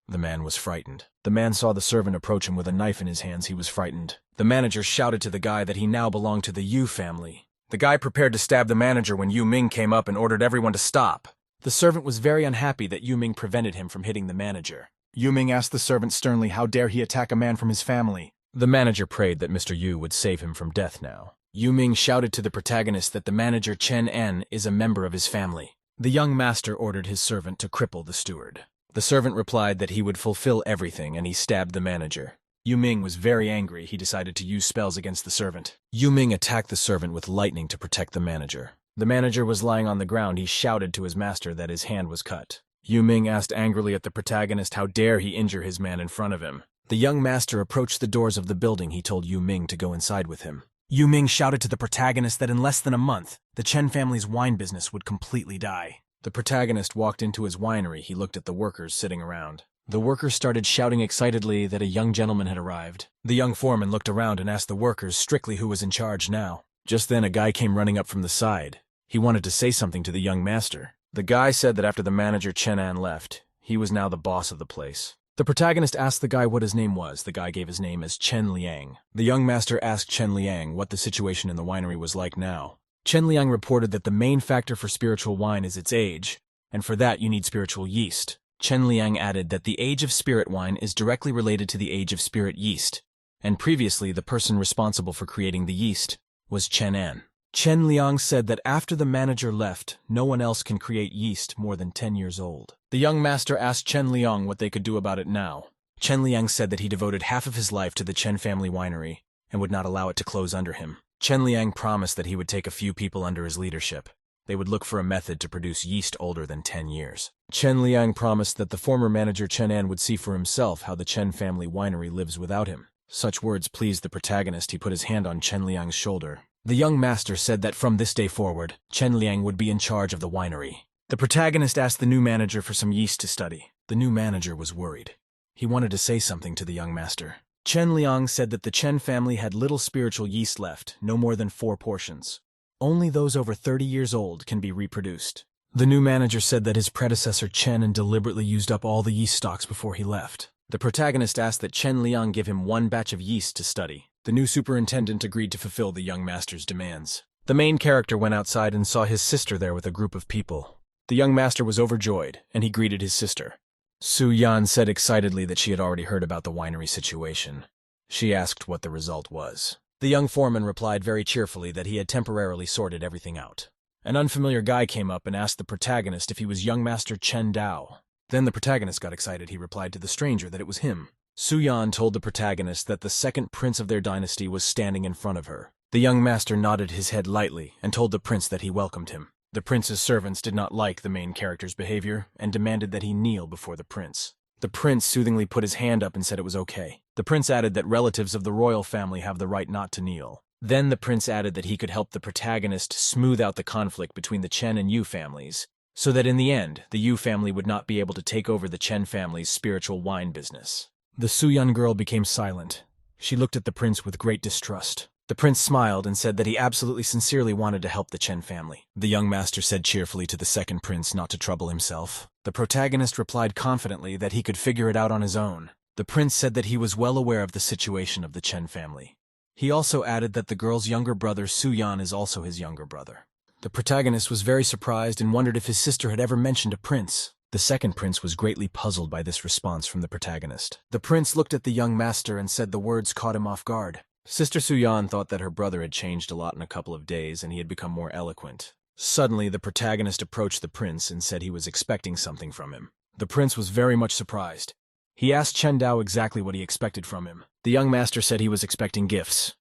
The man was frightened. The man saw the servant approach him with a knife in his hands. He was frightened. The manager shouted to the guy that he now belonged to the Yu family. The guy prepared to stab the manager when Yu Ming came up and ordered everyone to stop. The servant was very unhappy that Yu Ming prevented him from hitting the manager. Yu Ming asked the servant sternly how dare he attack a man from his family. The manager prayed that Mr. Yu would save him from death now. Yu Ming shouted to the protagonist that the manager Chen An is a member of his family. The young master ordered his servant to cripple the steward. The servant replied that he would fulfill everything, and he stabbed the manager. Yu Ming was very angry. He decided to use spells against the servant. Yu Ming attacked the servant with lightning to protect the manager. The manager was lying on the ground. He shouted to his master that his hand was cut. Yu Ming asked angrily at the protagonist how dare he injure his man in front of him. The young master approached the doors of the building. He told Yu Ming to go inside with him. Yu Ming shouted to the protagonist that in less than a month, the Chen family's wine business would completely die. The protagonist walked into his winery. He looked at the workers sitting around. The workers started shouting excitedly that a young gentleman had arrived. The young foreman looked around and asked the workers strictly who was in charge now. Just then a guy came running up from the side. He wanted to say something to the young master. The guy said that after the manager Chen An left, he was now the boss of the place. The protagonist asked the guy what his name was. The guy gave his name as Chen Liang. The young master asked Chen Liang what the situation in the winery was like now. Chen Liang reported that the main factor for spiritual wine is its age, and for that you need spiritual yeast. Chen Liang added that the age of spirit wine is directly related to the age of spirit yeast, and previously the person responsible for creating the yeast was Chen An. Chen Liang said that after the manager left, no one else can create yeast more than 10 years old. The young master asked Chen Liang what they could do about it now. Chen Liang said that he devoted half of his life to the Chen family winery and would not allow it to close under him. Chen Liang promised that he would take a few people under his leadership. They would look for a method to produce yeast older than 10 years. Chen Liang promised that the former manager Chen An would see for himself how the Chen family winery lives without him. Such words pleased the protagonist. He put his hand on Chen Liang's shoulder. The young master said that from this day forward, Chen Liang would be in charge of the winery. The protagonist asked the new manager for some yeast to study. The new manager was worried. He wanted to say something to the young master. Chen Liang said that the Chen family had little spiritual yeast left, no more than 4 portions. Only those over 30 years old can be reproduced. The new manager said that his predecessor Chen An deliberately used up all the yeast stocks before he left. The protagonist asked that Chen Liang give him 1 batch of yeast to study. The new superintendent agreed to fulfill the young master's demands. The main character went outside and saw his sister there with a group of people. The young master was overjoyed, and he greeted his sister. Su Yan said excitedly that she had already heard about the winery situation. She asked what the result was. The young foreman replied very cheerfully that he had temporarily sorted everything out. An unfamiliar guy came up and asked the protagonist if he was young master Chen Dao. Then the protagonist got excited. He replied to the stranger that it was him. Su Yan told the protagonist that the second prince of their dynasty was standing in front of her. The young master nodded his head lightly and told the prince that he welcomed him. The prince's servants did not like the main character's behavior and demanded that he kneel before the prince. The prince soothingly put his hand up and said it was okay. The prince added that relatives of the royal family have the right not to kneel. Then the prince added that he could help the protagonist smooth out the conflict between the Chen and Yu families, so that in the end, the Yu family would not be able to take over the Chen family's spiritual wine business. The Suyan girl became silent. She looked at the prince with great distrust. The prince smiled and said that he absolutely sincerely wanted to help the Chen family. The young master said cheerfully to the second prince not to trouble himself. The protagonist replied confidently that he could figure it out on his own. The prince said that he was well aware of the situation of the Chen family. He also added that the girl's younger brother Suyan is also his younger brother. The protagonist was very surprised and wondered if his sister had ever mentioned a prince. The second prince was greatly puzzled by this response from the protagonist. The prince looked at the young master and said the words caught him off guard. Sister Suyan thought that her brother had changed a lot in a couple of days and he had become more eloquent. Suddenly, the protagonist approached the prince and said he was expecting something from him. The prince was very much surprised. He asked Chen Dao exactly what he expected from him. The young master said he was expecting gifts.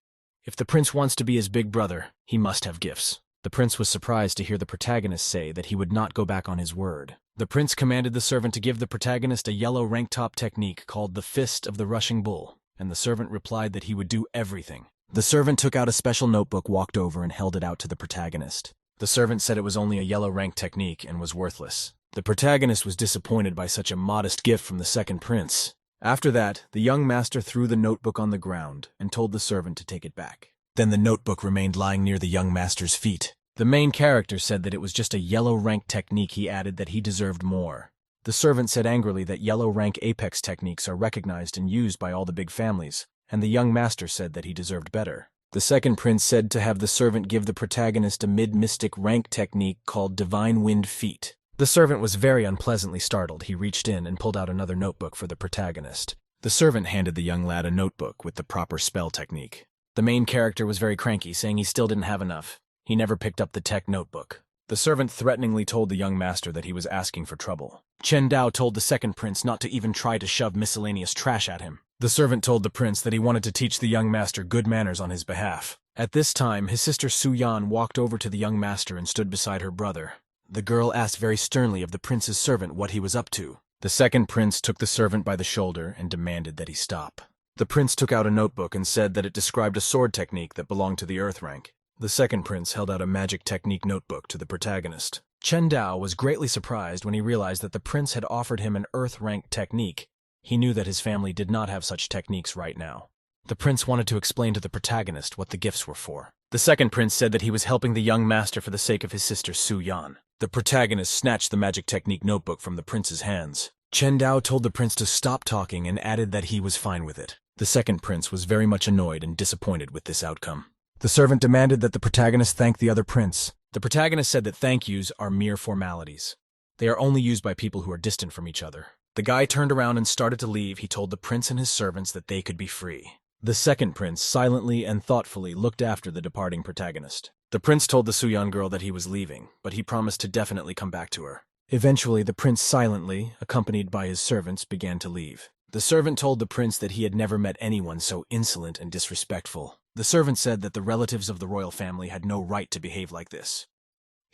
If the prince wants to be his big brother, he must have gifts. The prince was surprised to hear the protagonist say that he would not go back on his word. The prince commanded the servant to give the protagonist a yellow rank top technique called the Fist of the Rushing Bull, and the servant replied that he would do everything. The servant took out a special notebook, walked over, and held it out to the protagonist. The servant said it was only a yellow rank technique and was worthless. The protagonist was disappointed by such a modest gift from the second prince. After that, the young master threw the notebook on the ground and told the servant to take it back. Then the notebook remained lying near the young master's feet. The main character said that it was just a yellow rank technique. He added that he deserved more. The servant said angrily that yellow rank apex techniques are recognized and used by all the big families, and the young master said that he deserved better. The second prince said to have the servant give the protagonist a mid-mystic rank technique called Divine Wind Feet. The servant was very unpleasantly startled. He reached in and pulled out another notebook for the protagonist. The servant handed the young lad a notebook with the proper spell technique. The main character was very cranky, saying he still didn't have enough. He never picked up the tech notebook. The servant threateningly told the young master that he was asking for trouble. Chen Dao told the second prince not to even try to shove miscellaneous trash at him. The servant told the prince that he wanted to teach the young master good manners on his behalf. At this time, his sister Su Yan walked over to the young master and stood beside her brother. The girl asked very sternly of the prince's servant what he was up to. The second prince took the servant by the shoulder and demanded that he stop. The prince took out a notebook and said that it described a sword technique that belonged to the earth rank. The second prince held out a magic technique notebook to the protagonist. Chen Dao was greatly surprised when he realized that the prince had offered him an earth rank technique. He knew that his family did not have such techniques right now. The prince wanted to explain to the protagonist what the gifts were for. The second prince said that he was helping the young master for the sake of his sister Su Yan. The protagonist snatched the magic technique notebook from the prince's hands. Chen Dao told the prince to stop talking and added that he was fine with it. The second prince was very much annoyed and disappointed with this outcome. The servant demanded that the protagonist thank the other prince. The protagonist said that thank yous are mere formalities. They are only used by people who are distant from each other. The guy turned around and started to leave. He told the prince and his servants that they could be free. The second prince silently and thoughtfully looked after the departing protagonist. The prince told the Suyan girl that he was leaving, but he promised to definitely come back to her. Eventually, the prince silently, accompanied by his servants, began to leave. The servant told the prince that he had never met anyone so insolent and disrespectful. The servant said that the relatives of the royal family had no right to behave like this.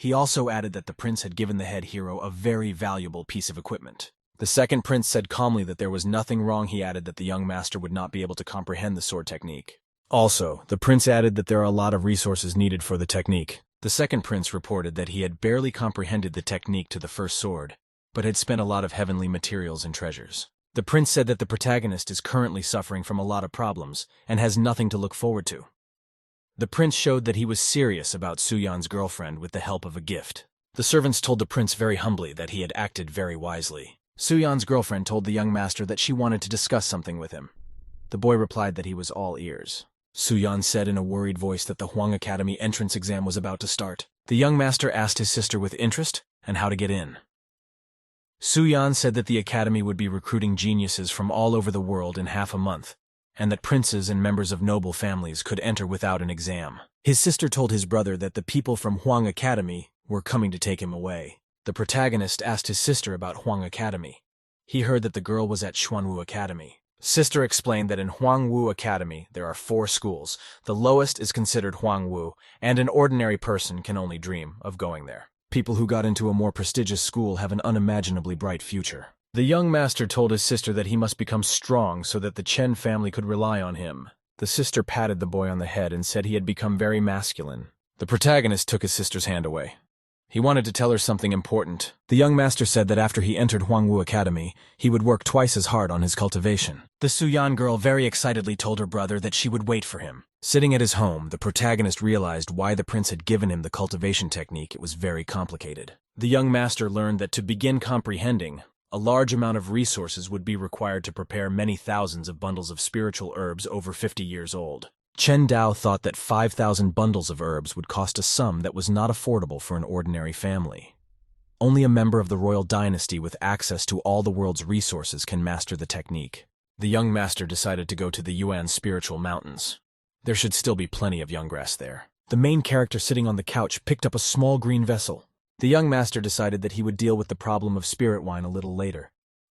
He also added that the prince had given the head hero a very valuable piece of equipment. The second prince said calmly that there was nothing wrong. He added that the young master would not be able to comprehend the sword technique. Also, the prince added that there are a lot of resources needed for the technique. The second prince reported that he had barely comprehended the technique to the first sword, but had spent a lot of heavenly materials and treasures. The prince said that the protagonist is currently suffering from a lot of problems and has nothing to look forward to. The prince showed that he was serious about Suyan's girlfriend with the help of a gift. The servants told the prince very humbly that he had acted very wisely. Suyan's girlfriend told the young master that she wanted to discuss something with him. The boy replied that he was all ears. Suyan said in a worried voice that the Hwang Academy entrance exam was about to start. The young master asked his sister with interest and how to get in. Suyan said that the academy would be recruiting geniuses from all over the world in half a month, and that princes and members of noble families could enter without an exam. His sister told his brother that the people from Hwang Academy were coming to take him away. The protagonist asked his sister about Hwang Academy. He heard that the girl was at Xuanwu Academy. Sister explained that in Huangwu Academy there are 4 schools. The lowest is considered Huangwu, and an ordinary person can only dream of going there. People who got into a more prestigious school have an unimaginably bright future. The young master told his sister that he must become strong so that the Chen family could rely on him. The sister patted the boy on the head and said he had become very masculine. The protagonist took his sister's hand away. He wanted to tell her something important. The young master said that after he entered Huangwu Academy, he would work twice as hard on his cultivation. The Suyan girl very excitedly told her brother that she would wait for him. Sitting at his home, the protagonist realized why the prince had given him the cultivation technique. It was very complicated. The young master learned that to begin comprehending, a large amount of resources would be required to prepare many thousands of bundles of spiritual herbs over 50 years old. Chen Dao thought that 5,000 bundles of herbs would cost a sum that was not affordable for an ordinary family. Only a member of the royal dynasty with access to all the world's resources can master the technique. The young master decided to go to the Yuan spiritual mountains. There should still be plenty of young grass there. The main character sitting on the couch picked up a small green vessel. The young master decided that he would deal with the problem of spirit wine a little later.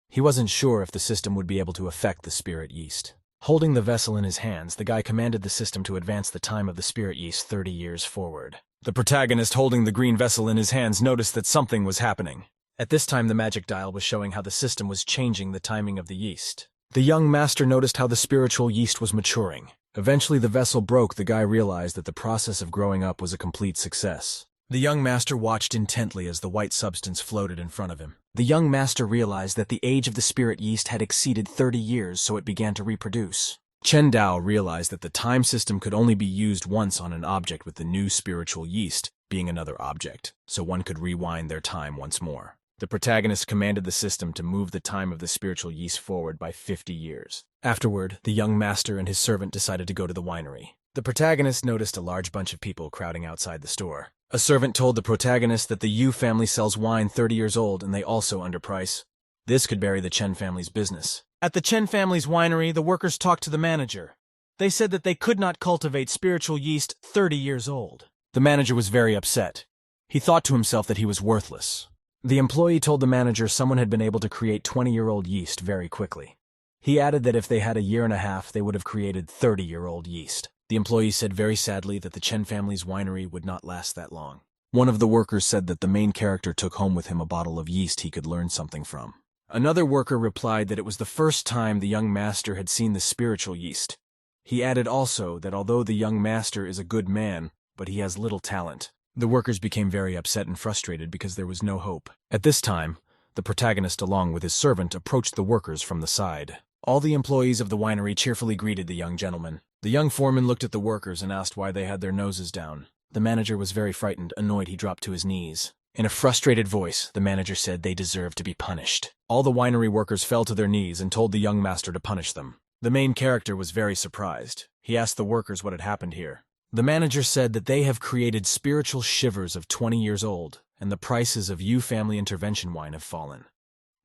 He wasn't sure if the system would be able to affect the spirit yeast. Holding the vessel in his hands, the guy commanded the system to advance the time of the spirit yeast 30 years forward. The protagonist holding the green vessel in his hands noticed that something was happening. At this time, the magic dial was showing how the system was changing the timing of the yeast. The young master noticed how the spiritual yeast was maturing. Eventually, the vessel broke. The guy realized that the process of growing up was a complete success. The young master watched intently as the white substance floated in front of him. The young master realized that the age of the spirit yeast had exceeded 30 years, so it began to reproduce. Chen Dao realized that the time system could only be used once on an object, with the new spiritual yeast being another object, so one could rewind their time once more. The protagonist commanded the system to move the time of the spiritual yeast forward by 50 years. Afterward, the young master and his servant decided to go to the winery. The protagonist noticed a large bunch of people crowding outside the store. A servant told the protagonist that the Yu family sells wine 30 years old and they also underprice. This could bury the Chen family's business. At the Chen family's winery, the workers talked to the manager. They said that they could not cultivate spiritual yeast 30 years old. The manager was very upset. He thought to himself that he was worthless. The employee told the manager someone had been able to create 20-year-old yeast very quickly. He added that if they had a year and a half, they would have created 30-year-old yeast. The employee said very sadly that the Chen family's winery would not last that long. One of the workers said that the main character took home with him a bottle of yeast he could learn something from. Another worker replied that it was the first time the young master had seen the spiritual yeast. He added also that although the young master is a good man, but he has little talent. The workers became very upset and frustrated because there was no hope. At this time, the protagonist along with his servant approached the workers from the side. All the employees of the winery cheerfully greeted the young gentleman. The young foreman looked at the workers and asked why they had their noses down. The manager was very frightened. Annoyed, he dropped to his knees. In a frustrated voice, the manager said they deserved to be punished. All the winery workers fell to their knees and told the young master to punish them. The main character was very surprised. He asked the workers what had happened here. The manager said that they have created spiritual shivers of 20 years old, and the prices of Yu family intervention wine have fallen.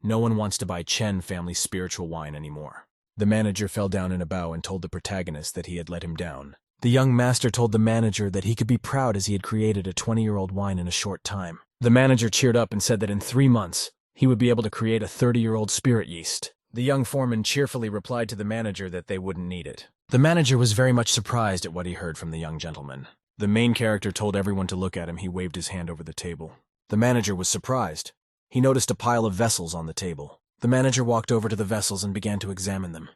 No one wants to buy Chen family spiritual wine anymore. The manager fell down in a bow and told the protagonist that he had let him down. The young master told the manager that he could be proud as he had created a 20-year-old wine in a short time. The manager cheered up and said that in 3 months, he would be able to create a 30-year-old spirit yeast. The young foreman cheerfully replied to the manager that they wouldn't need it. The manager was very much surprised at what he heard from the young gentleman. The main character told everyone to look at him. He waved his hand over the table. The manager was surprised. He noticed a pile of vessels on the table. The manager walked over to the vessels and began to examine them.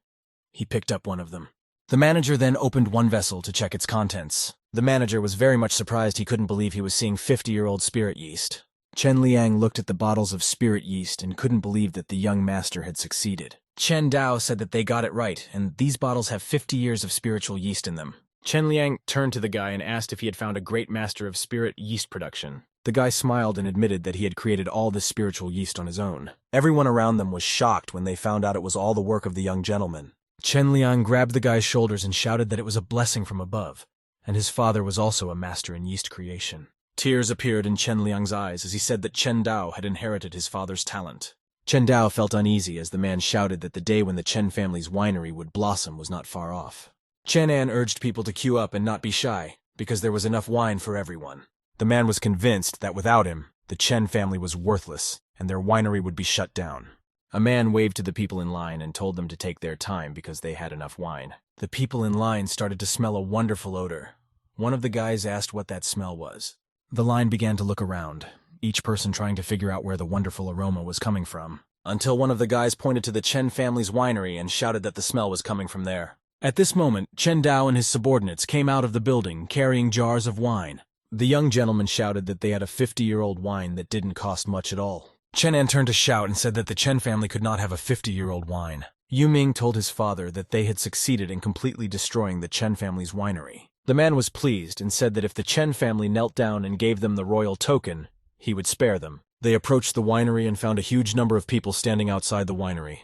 He picked up one of them. The manager then opened one vessel to check its contents. The manager was very much surprised. He couldn't believe he was seeing 50-year-old spirit yeast. Chen Liang looked at the bottles of spirit yeast and couldn't believe that the young master had succeeded. Chen Dao said that they got it right, and these bottles have 50 years of spiritual yeast in them. Chen Liang turned to the guy and asked if he had found a great master of spirit yeast production. The guy smiled and admitted that he had created all this spiritual yeast on his own. Everyone around them was shocked when they found out it was all the work of the young gentleman. Chen Liang grabbed the guy's shoulders and shouted that it was a blessing from above, and his father was also a master in yeast creation. Tears appeared in Chen Liang's eyes as he said that Chen Dao had inherited his father's talent. Chen Dao felt uneasy as the man shouted that the day when the Chen family's winery would blossom was not far off. Chen An urged people to queue up and not be shy, because there was enough wine for everyone. The man was convinced that without him, the Chen family was worthless, and their winery would be shut down. A man waved to the people in line and told them to take their time because they had enough wine. The people in line started to smell a wonderful odor. One of the guys asked what that smell was. The line began to look around, each person trying to figure out where the wonderful aroma was coming from, until one of the guys pointed to the Chen family's winery and shouted that the smell was coming from there. At this moment, Chen Dao and his subordinates came out of the building carrying jars of wine. The young gentleman shouted that they had a 50-year-old wine that didn't cost much at all. Chen An turned to shout and said that the Chen family could not have a 50-year-old wine. Yu Ming told his father that they had succeeded in completely destroying the Chen family's winery. The man was pleased and said that if the Chen family knelt down and gave them the royal token, he would spare them. They approached the winery and found a huge number of people standing outside the winery.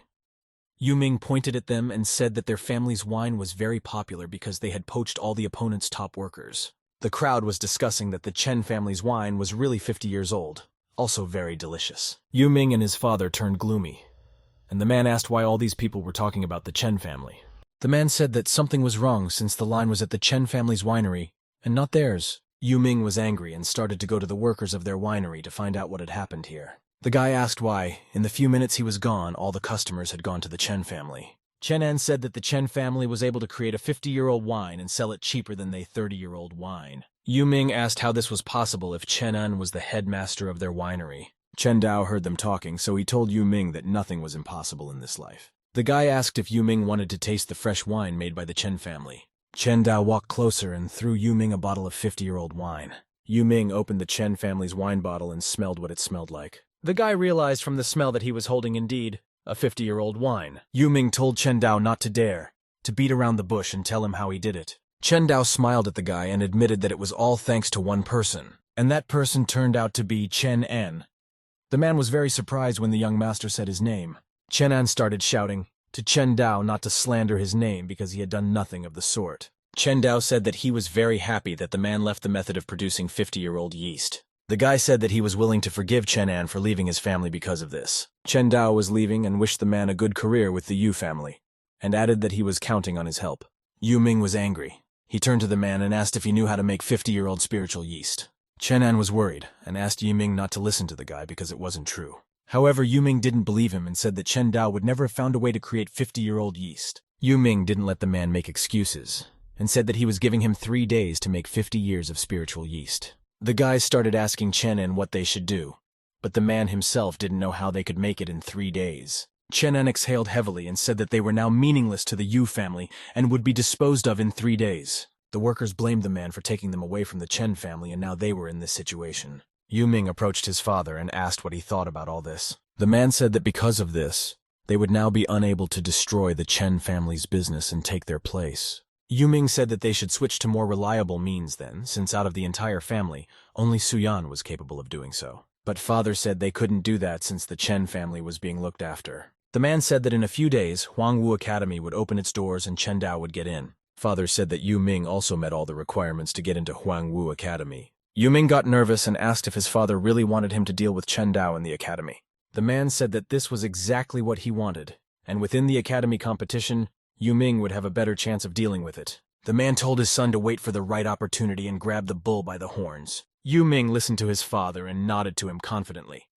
Yu Ming pointed at them and said that their family's wine was very popular because they had poached all the opponent's top workers. The crowd was discussing that the Chen family's wine was really 50 years old, also very delicious. Yu Ming and his father turned gloomy, and the man asked why all these people were talking about the Chen family. The man said that something was wrong since the line was at the Chen family's winery, and not theirs. Yu Ming was angry and started to go to the workers of their winery to find out what had happened here. The guy asked why. In the few minutes he was gone, all the customers had gone to the Chen family. Chen An said that the Chen family was able to create a 50-year-old wine and sell it cheaper than the 30-year-old wine. Yu Ming asked how this was possible if Chen An was the headmaster of their winery. Chen Dao heard them talking, so he told Yu Ming that nothing was impossible in this life. The guy asked if Yu Ming wanted to taste the fresh wine made by the Chen family. Chen Dao walked closer and threw Yu Ming a bottle of 50-year-old wine. Yu Ming opened the Chen family's wine bottle and smelled what it smelled like. The guy realized from the smell that he was holding indeed a 50-year-old wine. Yu Ming told Chen Dao not to dare, to beat around the bush and tell him how he did it. Chen Dao smiled at the guy and admitted that it was all thanks to one person, and that person turned out to be Chen An. The man was very surprised when the young master said his name. Chen An started shouting to Chen Dao not to slander his name because he had done nothing of the sort. Chen Dao said that he was very happy that the man left the method of producing 50-year-old yeast. The guy said that he was willing to forgive Chen An for leaving his family because of this. Chen Dao was leaving and wished the man a good career with the Yu family, and added that he was counting on his help. Yu Ming was angry. He turned to the man and asked if he knew how to make 50-year-old spiritual yeast. Chen An was worried and asked Yu Ming not to listen to the guy because it wasn't true. However, Yu Ming didn't believe him and said that Chen Dao would never have found a way to create 50-year-old yeast. Yu Ming didn't let the man make excuses and said that he was giving him 3 days to make 50 years of spiritual yeast. The guys started asking Chen An what they should do, but the man himself didn't know how they could make it in 3 days. Chen An exhaled heavily and said that they were now meaningless to the Yu family and would be disposed of in 3 days. The workers blamed the man for taking them away from the Chen family, and now they were in this situation. Yu Ming approached his father and asked what he thought about all this. The man said that because of this, they would now be unable to destroy the Chen family's business and take their place. Yu Ming said that they should switch to more reliable means then, since out of the entire family, only Suyan was capable of doing so. But father said they couldn't do that since the Chen family was being looked after. The man said that in a few days, Huangwu Academy would open its doors and Chen Dao would get in. Father said that Yu Ming also met all the requirements to get into Huangwu Academy. Yu Ming got nervous and asked if his father really wanted him to deal with Chen Dao in the academy. The man said that this was exactly what he wanted, and within the academy competition, Yu Ming would have a better chance of dealing with it. The man told his son to wait for the right opportunity and grab the bull by the horns. Yu Ming listened to his father and nodded to him confidently.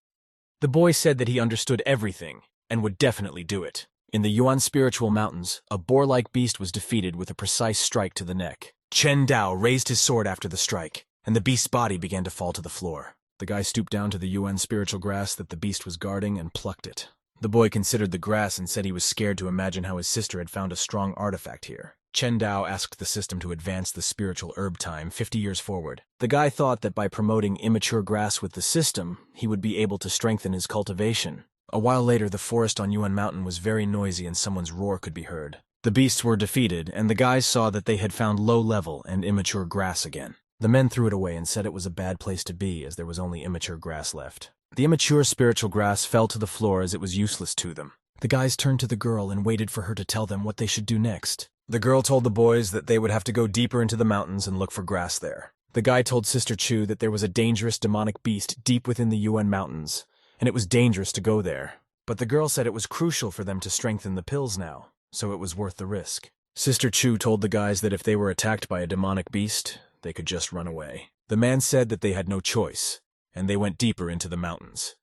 The boy said that he understood everything and would definitely do it. In the Yuan spiritual mountains, a boar-like beast was defeated with a precise strike to the neck. Chen Dao raised his sword after the strike, and the beast's body began to fall to the floor. The guy stooped down to the UN spiritual grass that the beast was guarding and plucked it. The boy considered the grass and said he was scared to imagine how his sister had found a strong artifact here. Chen Dao asked the system to advance the spiritual herb time 50 years forward. The guy thought that by promoting immature grass with the system, he would be able to strengthen his cultivation. A while later, the forest on Yuan Mountain was very noisy and someone's roar could be heard. The beasts were defeated, and the guys saw that they had found low-level and immature grass again. The men threw it away and said it was a bad place to be as there was only immature grass left. The immature spiritual grass fell to the floor as it was useless to them. The guys turned to the girl and waited for her to tell them what they should do next. The girl told the boys that they would have to go deeper into the mountains and look for grass there. The guy told Sister Chu that there was a dangerous demonic beast deep within the Yuan Mountains, and it was dangerous to go there. But the girl said it was crucial for them to strengthen the pills now, so it was worth the risk. Sister Chu told the guys that if they were attacked by a demonic beast, they could just run away. The man said that they had no choice, and they went deeper into the mountains.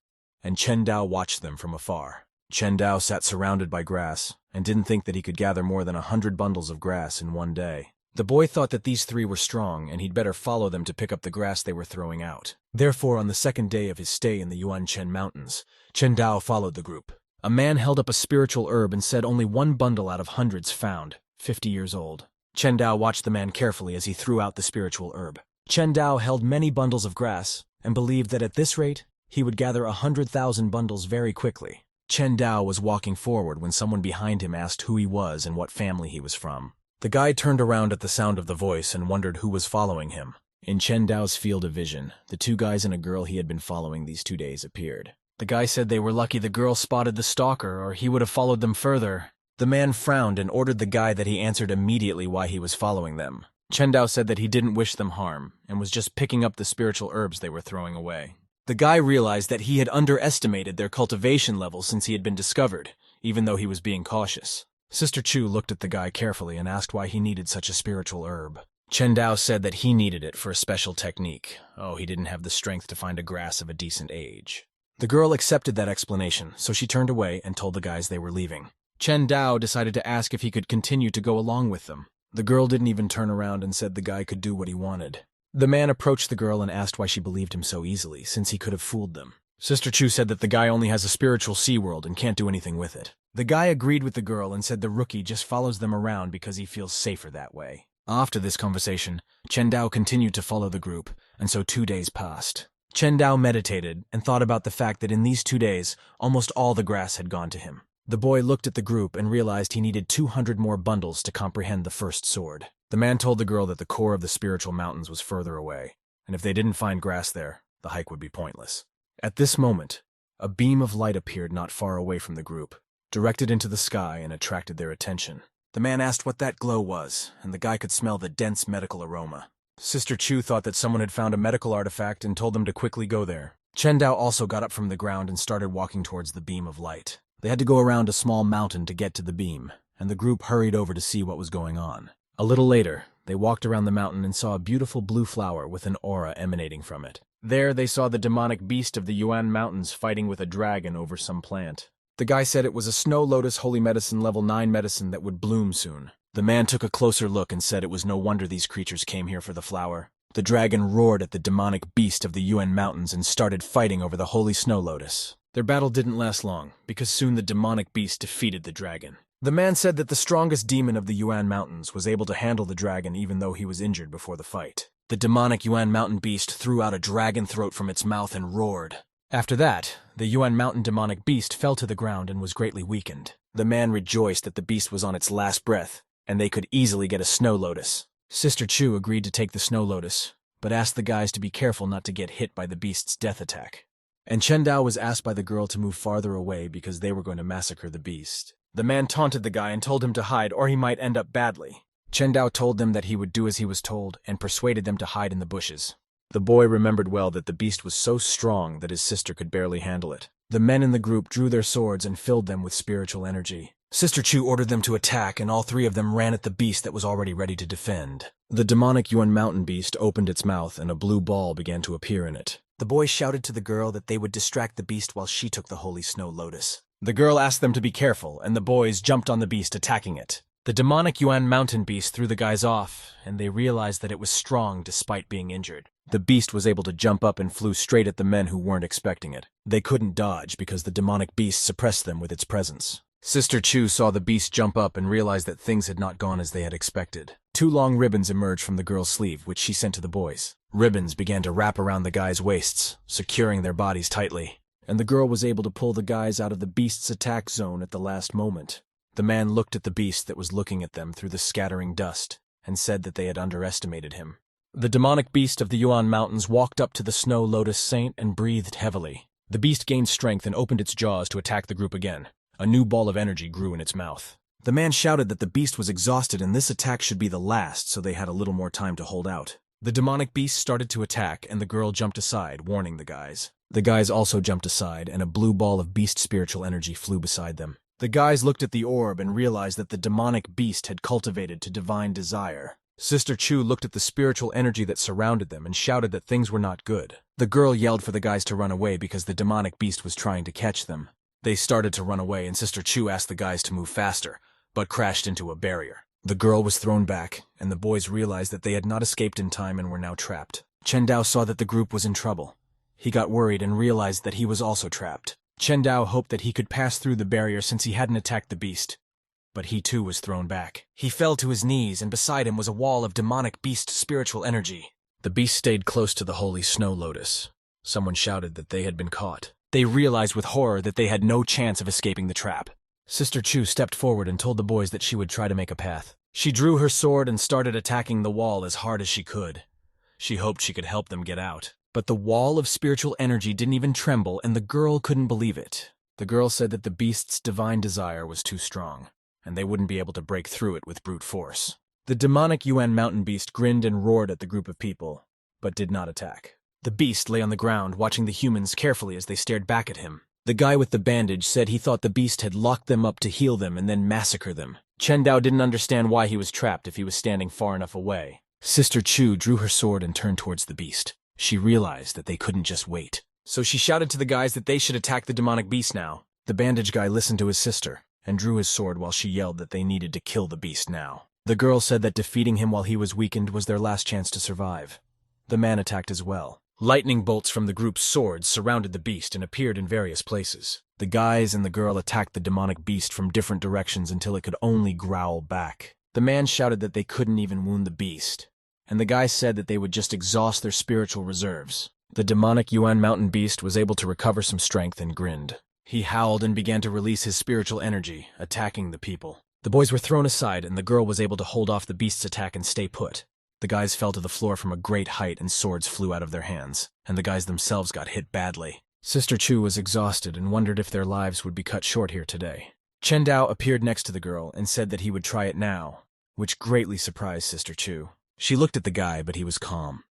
And Chen Dao watched them from afar. Chen Dao sat surrounded by grass, and didn't think that he could gather more than 100 bundles of grass in one day. The boy thought that these three were strong, and he'd better follow them to pick up the grass they were throwing out. Therefore, on the second day of his stay in the Yuanchen Mountains, Chen Dao followed the group. A man held up a spiritual herb and said only one bundle out of hundreds found, 50 years old. Chen Dao watched the man carefully as he threw out the spiritual herb. Chen Dao held many bundles of grass, and believed that at this rate, he would gather 100,000 bundles very quickly. Chen Dao was walking forward when someone behind him asked who he was and what family he was from. The guy turned around at the sound of the voice and wondered who was following him. In Chen Dao's field of vision, the two guys and a girl he had been following these 2 days appeared. The guy said they were lucky the girl spotted the stalker, or he would have followed them further. The man frowned and ordered the guy that he answered immediately why he was following them. Chen Dao said that he didn't wish them harm, and was just picking up the spiritual herbs they were throwing away. The guy realized that he had underestimated their cultivation level since he had been discovered, even though he was being cautious. Sister Chu looked at the guy carefully and asked why he needed such a spiritual herb. Chen Dao said that he needed it for a special technique. Oh, he didn't have the strength to find a grass of a decent age. The girl accepted that explanation, so she turned away and told the guys they were leaving. Chen Dao decided to ask if he could continue to go along with them. The girl didn't even turn around and said the guy could do what he wanted. The man approached the girl and asked why she believed him so easily, since he could have fooled them. Sister Chu said that the guy only has a spiritual sea world and can't do anything with it. The guy agreed with the girl and said the rookie just follows them around because he feels safer that way. After this conversation, Chen Dao continued to follow the group, and so 2 days passed. Chen Dao meditated and thought about the fact that in these 2 days, almost all the grass had gone to him. The boy looked at the group and realized he needed 200 more bundles to comprehend the first sword. The man told the girl that the core of the spiritual mountains was further away, and if they didn't find grass there, the hike would be pointless. At this moment, a beam of light appeared not far away from the group, directed into the sky and attracted their attention. The man asked what that glow was, and the guy could smell the dense medical aroma. Sister Chu thought that someone had found a medical artifact and told them to quickly go there. Chen Dao also got up from the ground and started walking towards the beam of light. They had to go around a small mountain to get to the beam, and the group hurried over to see what was going on. A little later, they walked around the mountain and saw a beautiful blue flower with an aura emanating from it. There, they saw the demonic beast of the Yuan Mountains fighting with a dragon over some plant. The guy said it was a snow lotus holy medicine level 9 medicine that would bloom soon. The man took a closer look and said it was no wonder these creatures came here for the flower. The dragon roared at the demonic beast of the Yuan Mountains and started fighting over the holy snow lotus. Their battle didn't last long, because soon the demonic beast defeated the dragon. The man said that the strongest demon of the Yuan Mountains was able to handle the dragon even though he was injured before the fight. The demonic Yuan Mountain beast threw out a dragon throat from its mouth and roared. After that, the Yuan Mountain demonic beast fell to the ground and was greatly weakened. The man rejoiced that the beast was on its last breath, and they could easily get a snow lotus. Sister Chu agreed to take the snow lotus, but asked the guys to be careful not to get hit by the beast's death attack. And Chen Dao was asked by the girl to move farther away because they were going to massacre the beast. The man taunted the guy and told him to hide or he might end up badly. Chen Dao told them that he would do as he was told and persuaded them to hide in the bushes. The boy remembered well that the beast was so strong that his sister could barely handle it. The men in the group drew their swords and filled them with spiritual energy. Sister Chu ordered them to attack, and all 3 of them ran at the beast that was already ready to defend. The demonic Yuan Mountain beast opened its mouth and a blue ball began to appear in it. The boy shouted to the girl that they would distract the beast while she took the holy snow lotus. The girl asked them to be careful, and the boys jumped on the beast attacking it. The demonic Yuan mountain beast threw the guys off, and they realized that it was strong despite being injured. The beast was able to jump up and flew straight at the men who weren't expecting it. They couldn't dodge because the demonic beast suppressed them with its presence. Sister Chu saw the beast jump up and realized that things had not gone as they had expected. 2 long ribbons emerged from the girl's sleeve, which she sent to the boys. Ribbons began to wrap around the guys' waists, securing their bodies tightly, and the girl was able to pull the guys out of the beast's attack zone at the last moment. The man looked at the beast that was looking at them through the scattering dust and said that they had underestimated him. The demonic beast of the Yuan Mountains walked up to the Snow Lotus Saint and breathed heavily. The beast gained strength and opened its jaws to attack the group again. A new ball of energy grew in its mouth. The man shouted that the beast was exhausted and this attack should be the last, so they had a little more time to hold out. The demonic beast started to attack, and the girl jumped aside, warning the guys. The guys also jumped aside, and a blue ball of beast spiritual energy flew beside them. The guys looked at the orb and realized that the demonic beast had cultivated to divine desire. Sister Chu looked at the spiritual energy that surrounded them and shouted that things were not good. The girl yelled for the guys to run away because the demonic beast was trying to catch them. They started to run away, and Sister Chu asked the guys to move faster, but crashed into a barrier. The girl was thrown back, and the boys realized that they had not escaped in time and were now trapped. Chen Dao saw that the group was in trouble. He got worried and realized that he was also trapped. Chen Dao hoped that he could pass through the barrier since he hadn't attacked the beast, but he too was thrown back. He fell to his knees, and beside him was a wall of demonic beast spiritual energy. The beast stayed close to the holy snow lotus. Someone shouted that they had been caught. They realized with horror that they had no chance of escaping the trap. Sister Chu stepped forward and told the boys that she would try to make a path. She drew her sword and started attacking the wall as hard as she could. She hoped she could help them get out. But the wall of spiritual energy didn't even tremble, and the girl couldn't believe it. The girl said that the beast's divine desire was too strong, and they wouldn't be able to break through it with brute force. The demonic Yuan mountain beast grinned and roared at the group of people, but did not attack. The beast lay on the ground, watching the humans carefully as they stared back at him. The guy with the bandage said he thought the beast had locked them up to heal them and then massacre them. Chen Dao didn't understand why he was trapped if he was standing far enough away. Sister Chu drew her sword and turned towards the beast. She realized that they couldn't just wait. So she shouted to the guys that they should attack the demonic beast now. The bandage guy listened to his sister and drew his sword while she yelled that they needed to kill the beast now. The girl said that defeating him while he was weakened was their last chance to survive. The man attacked as well. Lightning bolts from the group's swords surrounded the beast and appeared in various places. The guys and the girl attacked the demonic beast from different directions until it could only growl back. The man shouted that they couldn't even wound the beast, and the guys said that they would just exhaust their spiritual reserves. The demonic Yuan mountain beast was able to recover some strength and grinned. He howled and began to release his spiritual energy, attacking the people. The boys were thrown aside, and the girl was able to hold off the beast's attack and stay put. The guys fell to the floor from a great height and swords flew out of their hands, and the guys themselves got hit badly. Sister Chu was exhausted and wondered if their lives would be cut short here today. Chen Dao appeared next to the girl and said that he would try it now, which greatly surprised Sister Chu. She looked at the guy, but he was calm.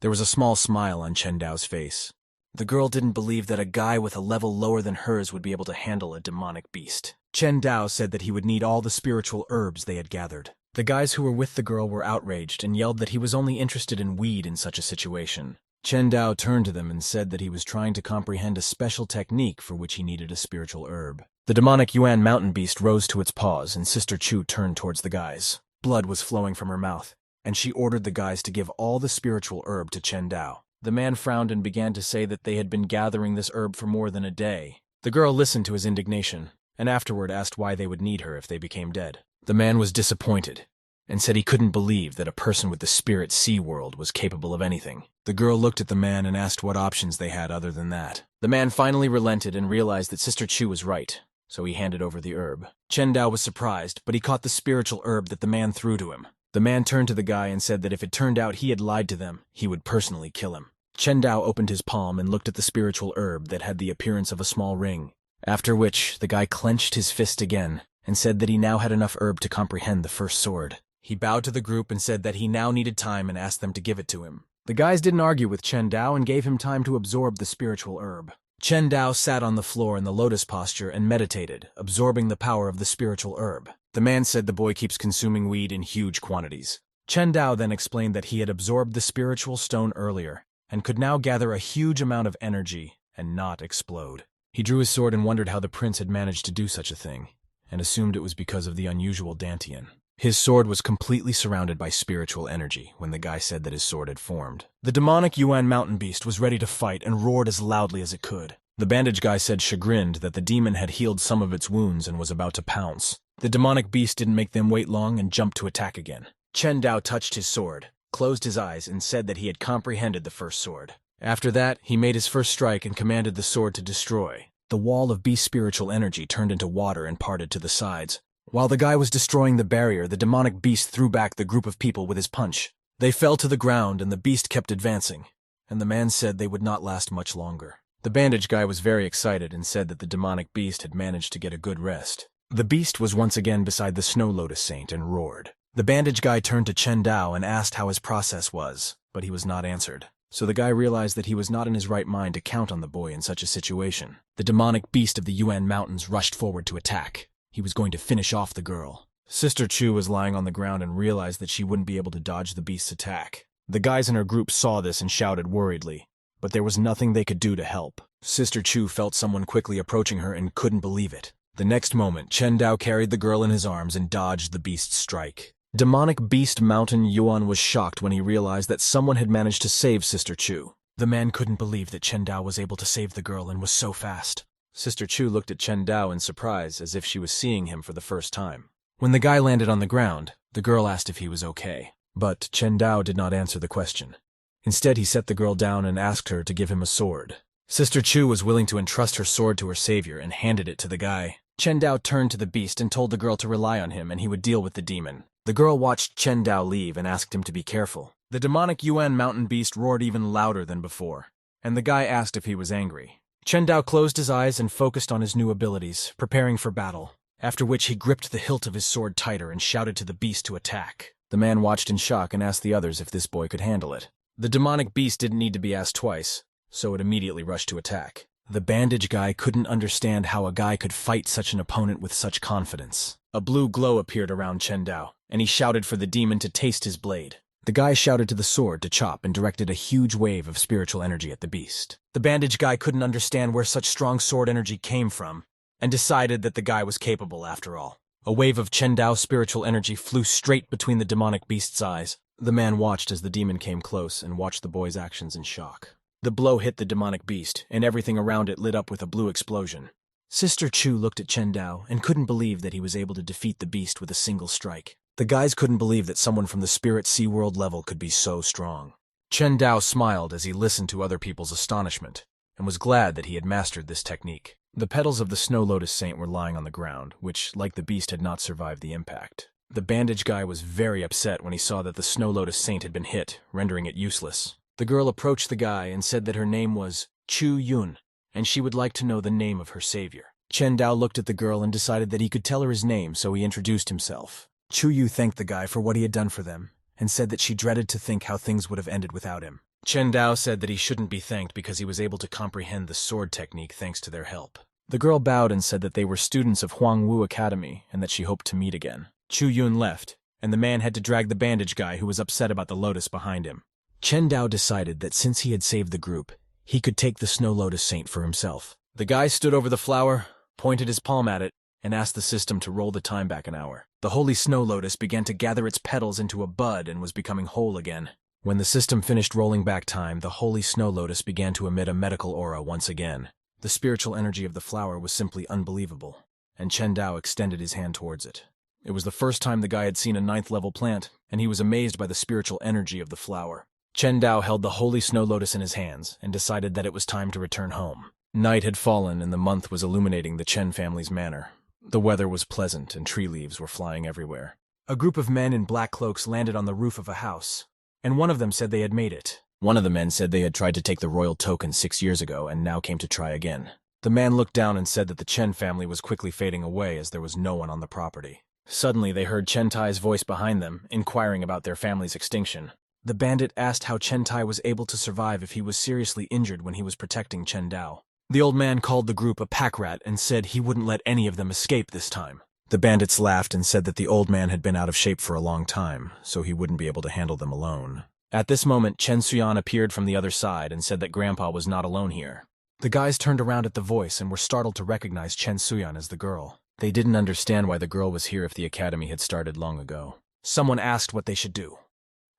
There was a small smile on Chen Dao's face. The girl didn't believe that a guy with a level lower than hers would be able to handle a demonic beast. Chen Dao said that he would need all the spiritual herbs they had gathered. The guys who were with the girl were outraged and yelled that he was only interested in weed in such a situation. Chen Dao turned to them and said that he was trying to comprehend a special technique for which he needed a spiritual herb. The demonic Yuan mountain beast rose to its paws, and Sister Chu turned towards the guys. Blood was flowing from her mouth, and she ordered the guys to give all the spiritual herb to Chen Dao. The man frowned and began to say that they had been gathering this herb for more than a day. The girl listened to his indignation, and afterward asked why they would need her if they became dead. The man was disappointed, and said he couldn't believe that a person with the spirit sea world was capable of anything. The girl looked at the man and asked what options they had other than that. The man finally relented and realized that Sister Chu was right, so he handed over the herb. Chen Dao was surprised, but he caught the spiritual herb that the man threw to him. The man turned to the guy and said that if it turned out he had lied to them, he would personally kill him. Chen Dao opened his palm and looked at the spiritual herb that had the appearance of a small ring, after which the guy clenched his fist again and said that he now had enough herb to comprehend the first sword. He bowed to the group and said that he now needed time and asked them to give it to him. The guys didn't argue with Chen Dao and gave him time to absorb the spiritual herb. Chen Dao sat on the floor in the lotus posture and meditated, absorbing the power of the spiritual herb. The man said the boy keeps consuming weed in huge quantities. Chen Dao then explained that he had absorbed the spiritual stone earlier and could now gather a huge amount of energy and not explode. He drew his sword and wondered how the prince had managed to do such a thing, and assumed it was because of the unusual Dantian. His sword was completely surrounded by spiritual energy when the guy said that his sword had formed. The demonic Yuan mountain beast was ready to fight and roared as loudly as it could. The bandage guy said chagrined that the demon had healed some of its wounds and was about to pounce. The demonic beast didn't make them wait long and jumped to attack again. Chen Dao touched his sword, closed his eyes, and said that he had comprehended the first sword. After that, he made his first strike and commanded the sword to destroy. The wall of beast spiritual energy turned into water and parted to the sides. While the guy was destroying the barrier, the demonic beast threw back the group of people with his punch. They fell to the ground and the beast kept advancing, and the man said they would not last much longer. The bandage guy was very excited and said that the demonic beast had managed to get a good rest. The beast was once again beside the Snow Lotus Saint and roared. The bandage guy turned to Chen Dao and asked how his process was, but he was not answered. So the guy realized that he was not in his right mind to count on the boy in such a situation. The demonic beast of the Yuan Mountains rushed forward to attack. He was going to finish off the girl. Sister Chu was lying on the ground and realized that she wouldn't be able to dodge the beast's attack. The guys in her group saw this and shouted worriedly, but there was nothing they could do to help. Sister Chu felt someone quickly approaching her and couldn't believe it. The next moment, Chen Dao carried the girl in his arms and dodged the beast's strike. Demonic Beast Mountain Yuan was shocked when he realized that someone had managed to save Sister Chu. The man couldn't believe that Chen Dao was able to save the girl and was so fast. Sister Chu looked at Chen Dao in surprise, as if she was seeing him for the first time. When the guy landed on the ground, the girl asked if he was okay. But Chen Dao did not answer the question. Instead, he set the girl down and asked her to give him a sword. Sister Chu was willing to entrust her sword to her savior and handed it to the guy. Chen Dao turned to the beast and told the girl to rely on him and he would deal with the demon. The girl watched Chen Dao leave and asked him to be careful. The demonic Yuan mountain beast roared even louder than before, and the guy asked if he was angry. Chen Dao closed his eyes and focused on his new abilities, preparing for battle, after which he gripped the hilt of his sword tighter and shouted to the beast to attack. The man watched in shock and asked the others if this boy could handle it. The demonic beast didn't need to be asked twice, so it immediately rushed to attack. The bandage guy couldn't understand how a guy could fight such an opponent with such confidence. A blue glow appeared around Chen Dao, and he shouted for the demon to taste his blade. The guy shouted to the sword to chop and directed a huge wave of spiritual energy at the beast. The bandage guy couldn't understand where such strong sword energy came from, and decided that the guy was capable after all. A wave of Chen Dao's spiritual energy flew straight between the demonic beast's eyes. The man watched as the demon came close and watched the boy's actions in shock. The blow hit the demonic beast, and everything around it lit up with a blue explosion. Sister Chu looked at Chen Dao and couldn't believe that he was able to defeat the beast with a single strike. The guys couldn't believe that someone from the Spirit Sea World level could be so strong. Chen Dao smiled as he listened to other people's astonishment, and was glad that he had mastered this technique. The petals of the Snow Lotus Saint were lying on the ground, which, like the beast, had not survived the impact. The bandage guy was very upset when he saw that the Snow Lotus Saint had been hit, rendering it useless. The girl approached the guy and said that her name was Chu Yun, and she would like to know the name of her savior. Chen Dao looked at the girl and decided that he could tell her his name, so he introduced himself. Chu Yu thanked the guy for what he had done for them, and said that she dreaded to think how things would have ended without him. Chen Dao said that he shouldn't be thanked because he was able to comprehend the sword technique thanks to their help. The girl bowed and said that they were students of Huangwu Academy and that she hoped to meet again. Chu Yun left, and the man had to drag the bandage guy who was upset about the lotus behind him. Chen Dao decided that since he had saved the group, he could take the Snow Lotus Saint for himself. The guy stood over the flower, pointed his palm at it, and asked the system to roll the time back an hour. The holy snow lotus began to gather its petals into a bud and was becoming whole again. When the system finished rolling back time, the holy snow lotus began to emit a medical aura once again. The spiritual energy of the flower was simply unbelievable, and Chen Dao extended his hand towards it. It was the first time the guy had seen a 9th-level plant, and he was amazed by the spiritual energy of the flower. Chen Dao held the holy snow lotus in his hands and decided that it was time to return home. Night had fallen and the month was illuminating the Chen family's manor. The weather was pleasant and tree leaves were flying everywhere. A group of men in black cloaks landed on the roof of a house, and one of them said they had made it. One of the men said they had tried to take the royal token 6 years ago and now came to try again. The man looked down and said that the Chen family was quickly fading away as there was no one on the property. Suddenly they heard Chen Tai's voice behind them, inquiring about their family's extinction. The bandit asked how Chen Tai was able to survive if he was seriously injured when he was protecting Chen Dao. The old man called the group a pack rat and said he wouldn't let any of them escape this time. The bandits laughed and said that the old man had been out of shape for a long time, so he wouldn't be able to handle them alone. At this moment, Chen Suyan appeared from the other side and said that Grandpa was not alone here. The guys turned around at the voice and were startled to recognize Chen Suyan as the girl. They didn't understand why the girl was here if the academy had started long ago. Someone asked what they should do,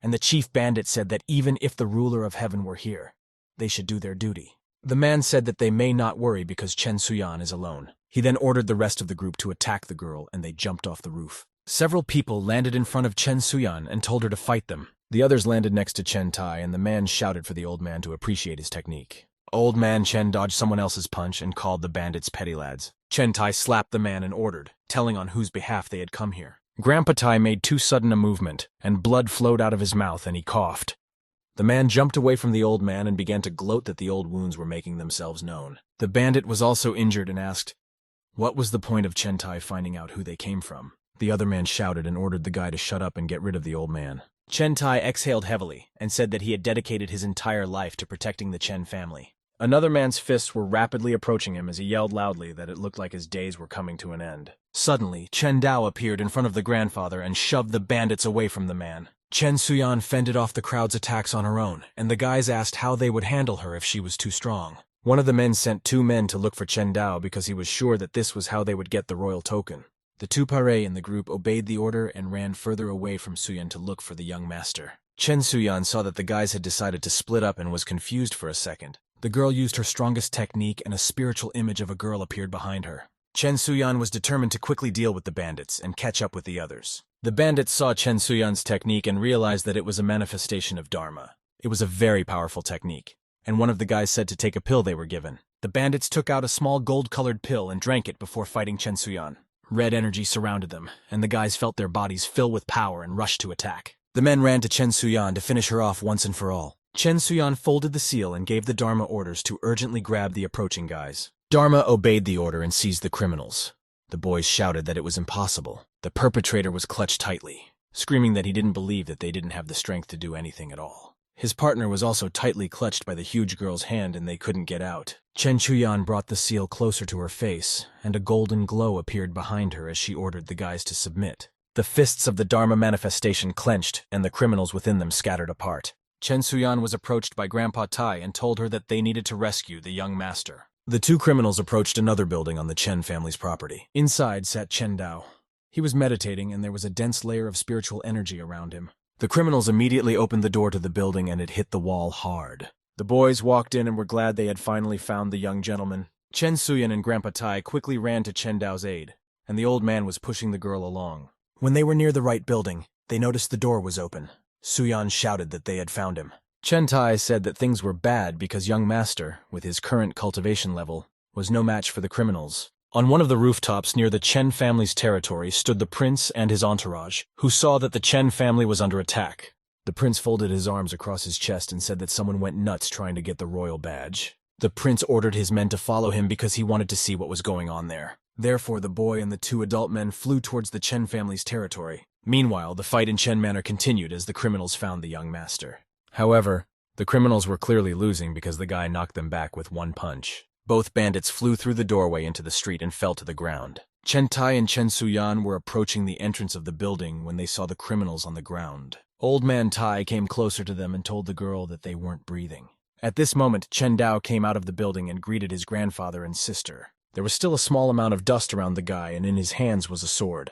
and the chief bandit said that even if the ruler of heaven were here, they should do their duty. The man said that they may not worry because Chen Suyan is alone. He then ordered the rest of the group to attack the girl, and they jumped off the roof. Several people landed in front of Chen Suyan and told her to fight them. The others landed next to Chen Tai, and the man shouted for the old man to appreciate his technique. Old man Chen dodged someone else's punch and called the bandits petty lads. Chen Tai slapped the man and ordered, telling on whose behalf they had come here. Grandpa Tai made too sudden a movement, and blood flowed out of his mouth and he coughed. The man jumped away from the old man and began to gloat that the old wounds were making themselves known. The bandit was also injured and asked, what was the point of Chen Tai finding out who they came from? The other man shouted and ordered the guy to shut up and get rid of the old man. Chen Tai exhaled heavily and said that he had dedicated his entire life to protecting the Chen family. Another man's fists were rapidly approaching him as he yelled loudly that it looked like his days were coming to an end. Suddenly, Chen Dao appeared in front of the grandfather and shoved the bandits away from the man. Chen Suyan fended off the crowd's attacks on her own, and the guys asked how they would handle her if she was too strong. One of the men sent 2 men to look for Chen Dao because he was sure that this was how they would get the royal token. The 2 pare in the group obeyed the order and ran further away from Suyan to look for the young master. Chen Suyan saw that the guys had decided to split up and was confused for a second. The girl used her strongest technique and a spiritual image of a girl appeared behind her. Chen Suyan was determined to quickly deal with the bandits and catch up with the others. The bandits saw Chen Suyan's technique and realized that it was a manifestation of Dharma. It was a very powerful technique, and one of the guys said to take a pill they were given. The bandits took out a small gold-colored pill and drank it before fighting Chen Suyan. Red energy surrounded them, and the guys felt their bodies fill with power and rushed to attack. The men ran to Chen Suyan to finish her off once and for all. Chen Suyan folded the seal and gave the Dharma orders to urgently grab the approaching guys. Dharma obeyed the order and seized the criminals. The boys shouted that it was impossible. The perpetrator was clutched tightly, screaming that he didn't believe that they didn't have the strength to do anything at all. His partner was also tightly clutched by the huge girl's hand and they couldn't get out. Chen Chuyan brought the seal closer to her face, and a golden glow appeared behind her as she ordered the guys to submit. The fists of the Dharma manifestation clenched, and the criminals within them scattered apart. Chen Suyan was approached by Grandpa Tai and told her that they needed to rescue the young master. The 2 criminals approached another building on the Chen family's property. Inside sat Chen Dao. He was meditating, and there was a dense layer of spiritual energy around him. The criminals immediately opened the door to the building, and it hit the wall hard. The boys walked in and were glad they had finally found the young gentleman. Chen Suyan and Grandpa Tai quickly ran to Chen Dao's aid, and the old man was pushing the girl along. When they were near the right building, they noticed the door was open. Suyan shouted that they had found him. Chen Tai said that things were bad because young master, with his current cultivation level, was no match for the criminals. On one of the rooftops near the Chen family's territory stood the prince and his entourage, who saw that the Chen family was under attack. The prince folded his arms across his chest and said that someone went nuts trying to get the royal badge. The prince ordered his men to follow him because he wanted to see what was going on there. Therefore, the boy and the 2 adult men flew towards the Chen family's territory. Meanwhile, the fight in Chen Manor continued as the criminals found the young master. However, the criminals were clearly losing because the guy knocked them back with 1 punch. Both bandits flew through the doorway into the street and fell to the ground. Chen Tai and Chen Suyan were approaching the entrance of the building when they saw the criminals on the ground. Old man Tai came closer to them and told the girl that they weren't breathing. At this moment, Chen Dao came out of the building and greeted his grandfather and sister. There was still a small amount of dust around the guy, and in his hands was a sword.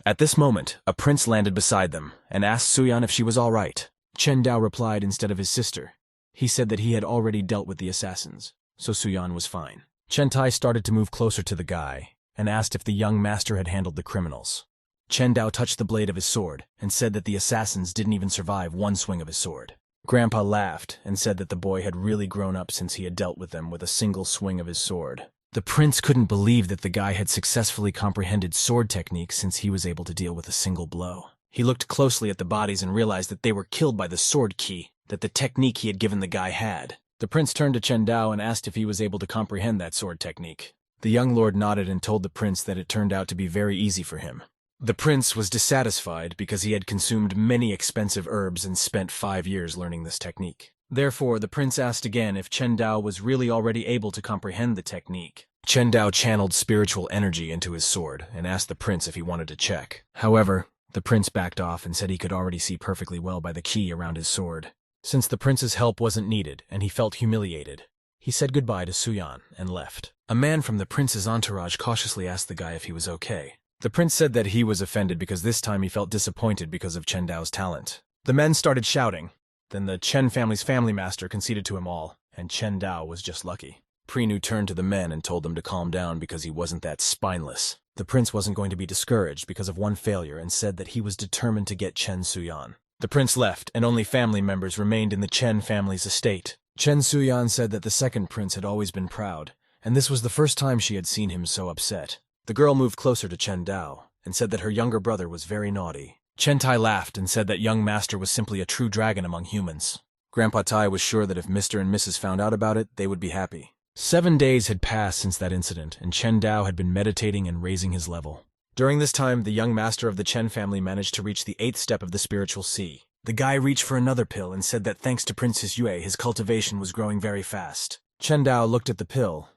At this moment, a prince landed beside them and asked Suyan if she was all right. Chen Dao replied instead of his sister. He said that he had already dealt with the assassins, so Suyan was fine. Chen Tai started to move closer to the guy and asked if the young master had handled the criminals. Chen Dao touched the blade of his sword and said that the assassins didn't even survive 1 swing of his sword. Grandpa laughed and said that the boy had really grown up since he had dealt with them with a single swing of his sword. The prince couldn't believe that the guy had successfully comprehended sword techniques since he was able to deal with a single blow. He looked closely at the bodies and realized that they were killed by the sword ki that the technique he had given the guy had. The prince turned to Chen Dao and asked if he was able to comprehend that sword technique. The young lord nodded and told the prince that it turned out to be very easy for him. The prince was dissatisfied because he had consumed many expensive herbs and spent 5 years learning this technique. Therefore, the prince asked again if Chen Dao was really already able to comprehend the technique. Chen Dao channeled spiritual energy into his sword and asked the prince if he wanted to check. However, the prince backed off and said he could already see perfectly well by the key around his sword. Since the prince's help wasn't needed and he felt humiliated, He said goodbye to Suyan and left. A man from the prince's entourage cautiously asked the guy if he was okay. The prince said that he was offended because this time he felt disappointed because of Chen Dao's talent. The men started shouting. Then the Chen family's family master conceded to him all, and Chen Dao was just lucky. Prinu turned to the men and told them to calm down because he wasn't that spineless. The prince wasn't going to be discouraged because of one failure and said that he was determined to get Chen Suyan. The prince left, and only family members remained in the Chen family's estate. Chen Suyan said that the second prince had always been proud, and this was the first time she had seen him so upset. The girl moved closer to Chen Dao and said that her younger brother was very naughty. Chen Tai laughed and said that young master was simply a true dragon among humans. Grandpa Tai was sure that if Mr. and Mrs. found out about it, they would be happy. 7 days had passed since that incident, and Chen Dao had been meditating and raising his level. During this time, the young master of the Chen family managed to reach the 8th step of the spiritual sea. The guy reached for another pill and said that thanks to Princess Yue, his cultivation was growing very fast. Chen Dao looked at the pill,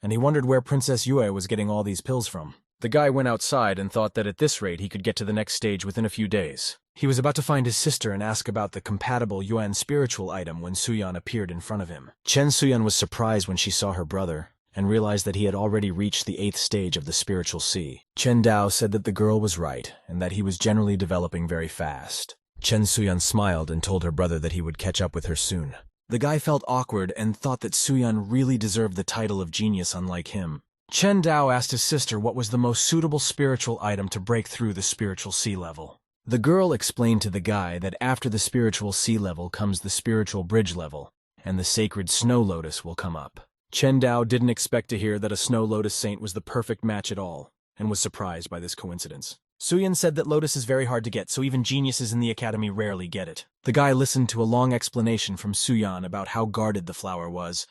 and he wondered where Princess Yue was getting all these pills from. The guy went outside and thought that at this rate he could get to the next stage within a few days. He was about to find his sister and ask about the compatible Yuan spiritual item when Suyan appeared in front of him. Chen Suyan was surprised when she saw her brother, and realized that he had already reached the 8th stage of the spiritual sea. Chen Dao said that the girl was right, and that he was generally developing very fast. Chen Suyan smiled and told her brother that he would catch up with her soon. The guy felt awkward and thought that Suyan really deserved the title of genius unlike him. Chen Dao asked his sister what was the most suitable spiritual item to break through the spiritual sea level. The girl explained to the guy that after the spiritual sea level comes the spiritual bridge level, and the sacred snow lotus will come up. Chen Dao didn't expect to hear that a snow lotus saint was the perfect match at all, and was surprised by this coincidence. Suyan said that lotus is very hard to get, so even geniuses in the academy rarely get it. The guy listened to a long explanation from Suyan about how guarded the flower was,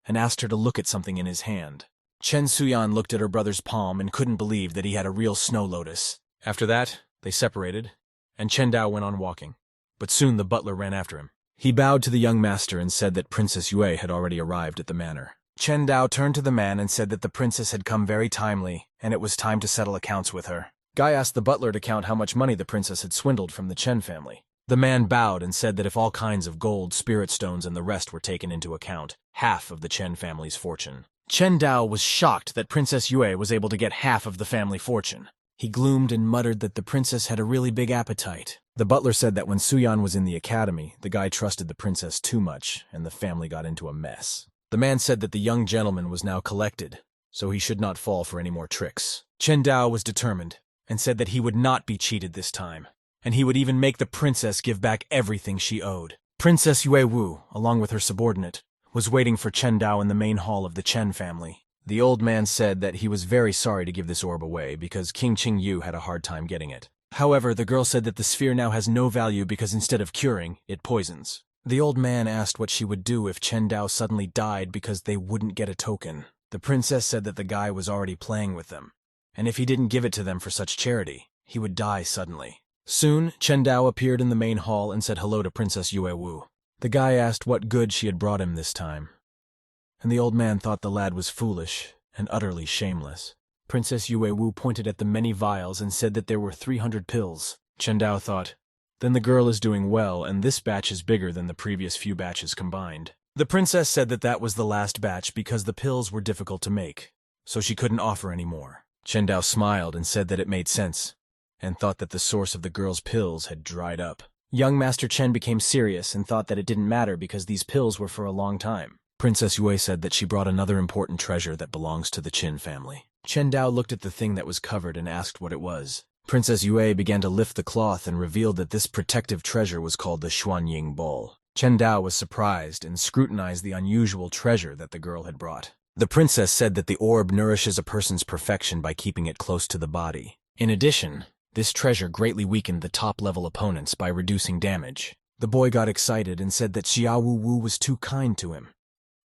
and asked her to look at something in his hand. Chen Suyan looked at her brother's palm and couldn't believe that he had a real snow lotus. After that, they separated, and Chen Dao went on walking. But soon the butler ran after him. He bowed to the young master and said that Princess Yue had already arrived at the manor. Chen Dao turned to the man and said that the princess had come very timely, and it was time to settle accounts with her. Guy asked the butler to count how much money the princess had swindled from the Chen family. The man bowed and said that if all kinds of gold, spirit stones, and the rest were taken into account, half of the Chen family's fortune. Chen Dao was shocked that Princess Yue was able to get half of the family fortune. He gloomed and muttered that the princess had a really big appetite. The butler said that when Suyan was in the academy, the guy trusted the princess too much, and the family got into a mess. The man said that the young gentleman was now collected, so he should not fall for any more tricks. Chen Dao was determined, and said that he would not be cheated this time, and he would even make the princess give back everything she owed. Princess Yue Wu, along with her subordinate, was waiting for Chen Dao in the main hall of the Chen family. The old man said that he was very sorry to give this orb away because King Qing Yu had a hard time getting it. However, the girl said that the sphere now has no value because instead of curing, it poisons. The old man asked what she would do if Chen Dao suddenly died because they wouldn't get a token. The princess said that the guy was already playing with them, and if he didn't give it to them for such charity, he would die suddenly. Soon, Chen Dao appeared in the main hall and said hello to Princess Yue Wu. The guy asked what good she had brought him this time, and the old man thought the lad was foolish and utterly shameless. Princess Yue Wu pointed at the many vials and said that there were 300 pills. Chen Dao thought, then the girl is doing well, and this batch is bigger than the previous few batches combined. The princess said that that was the last batch because the pills were difficult to make, so she couldn't offer any more. Chen Dao smiled and said that it made sense, and thought that the source of the girl's pills had dried up. Young Master Chen became serious and thought that it didn't matter because these pills were for a long time. Princess Yue said that she brought another important treasure that belongs to the Qin family. Chen Dao looked at the thing that was covered and asked what it was. Princess Yue began to lift the cloth and revealed that this protective treasure was called the Xuanying Bowl. Chen Dao was surprised and scrutinized the unusual treasure that the girl had brought. The princess said that the orb nourishes a person's perfection by keeping it close to the body. In addition, this treasure greatly weakened the top-level opponents by reducing damage. The boy got excited and said that Xia Wu Wu was too kind to him.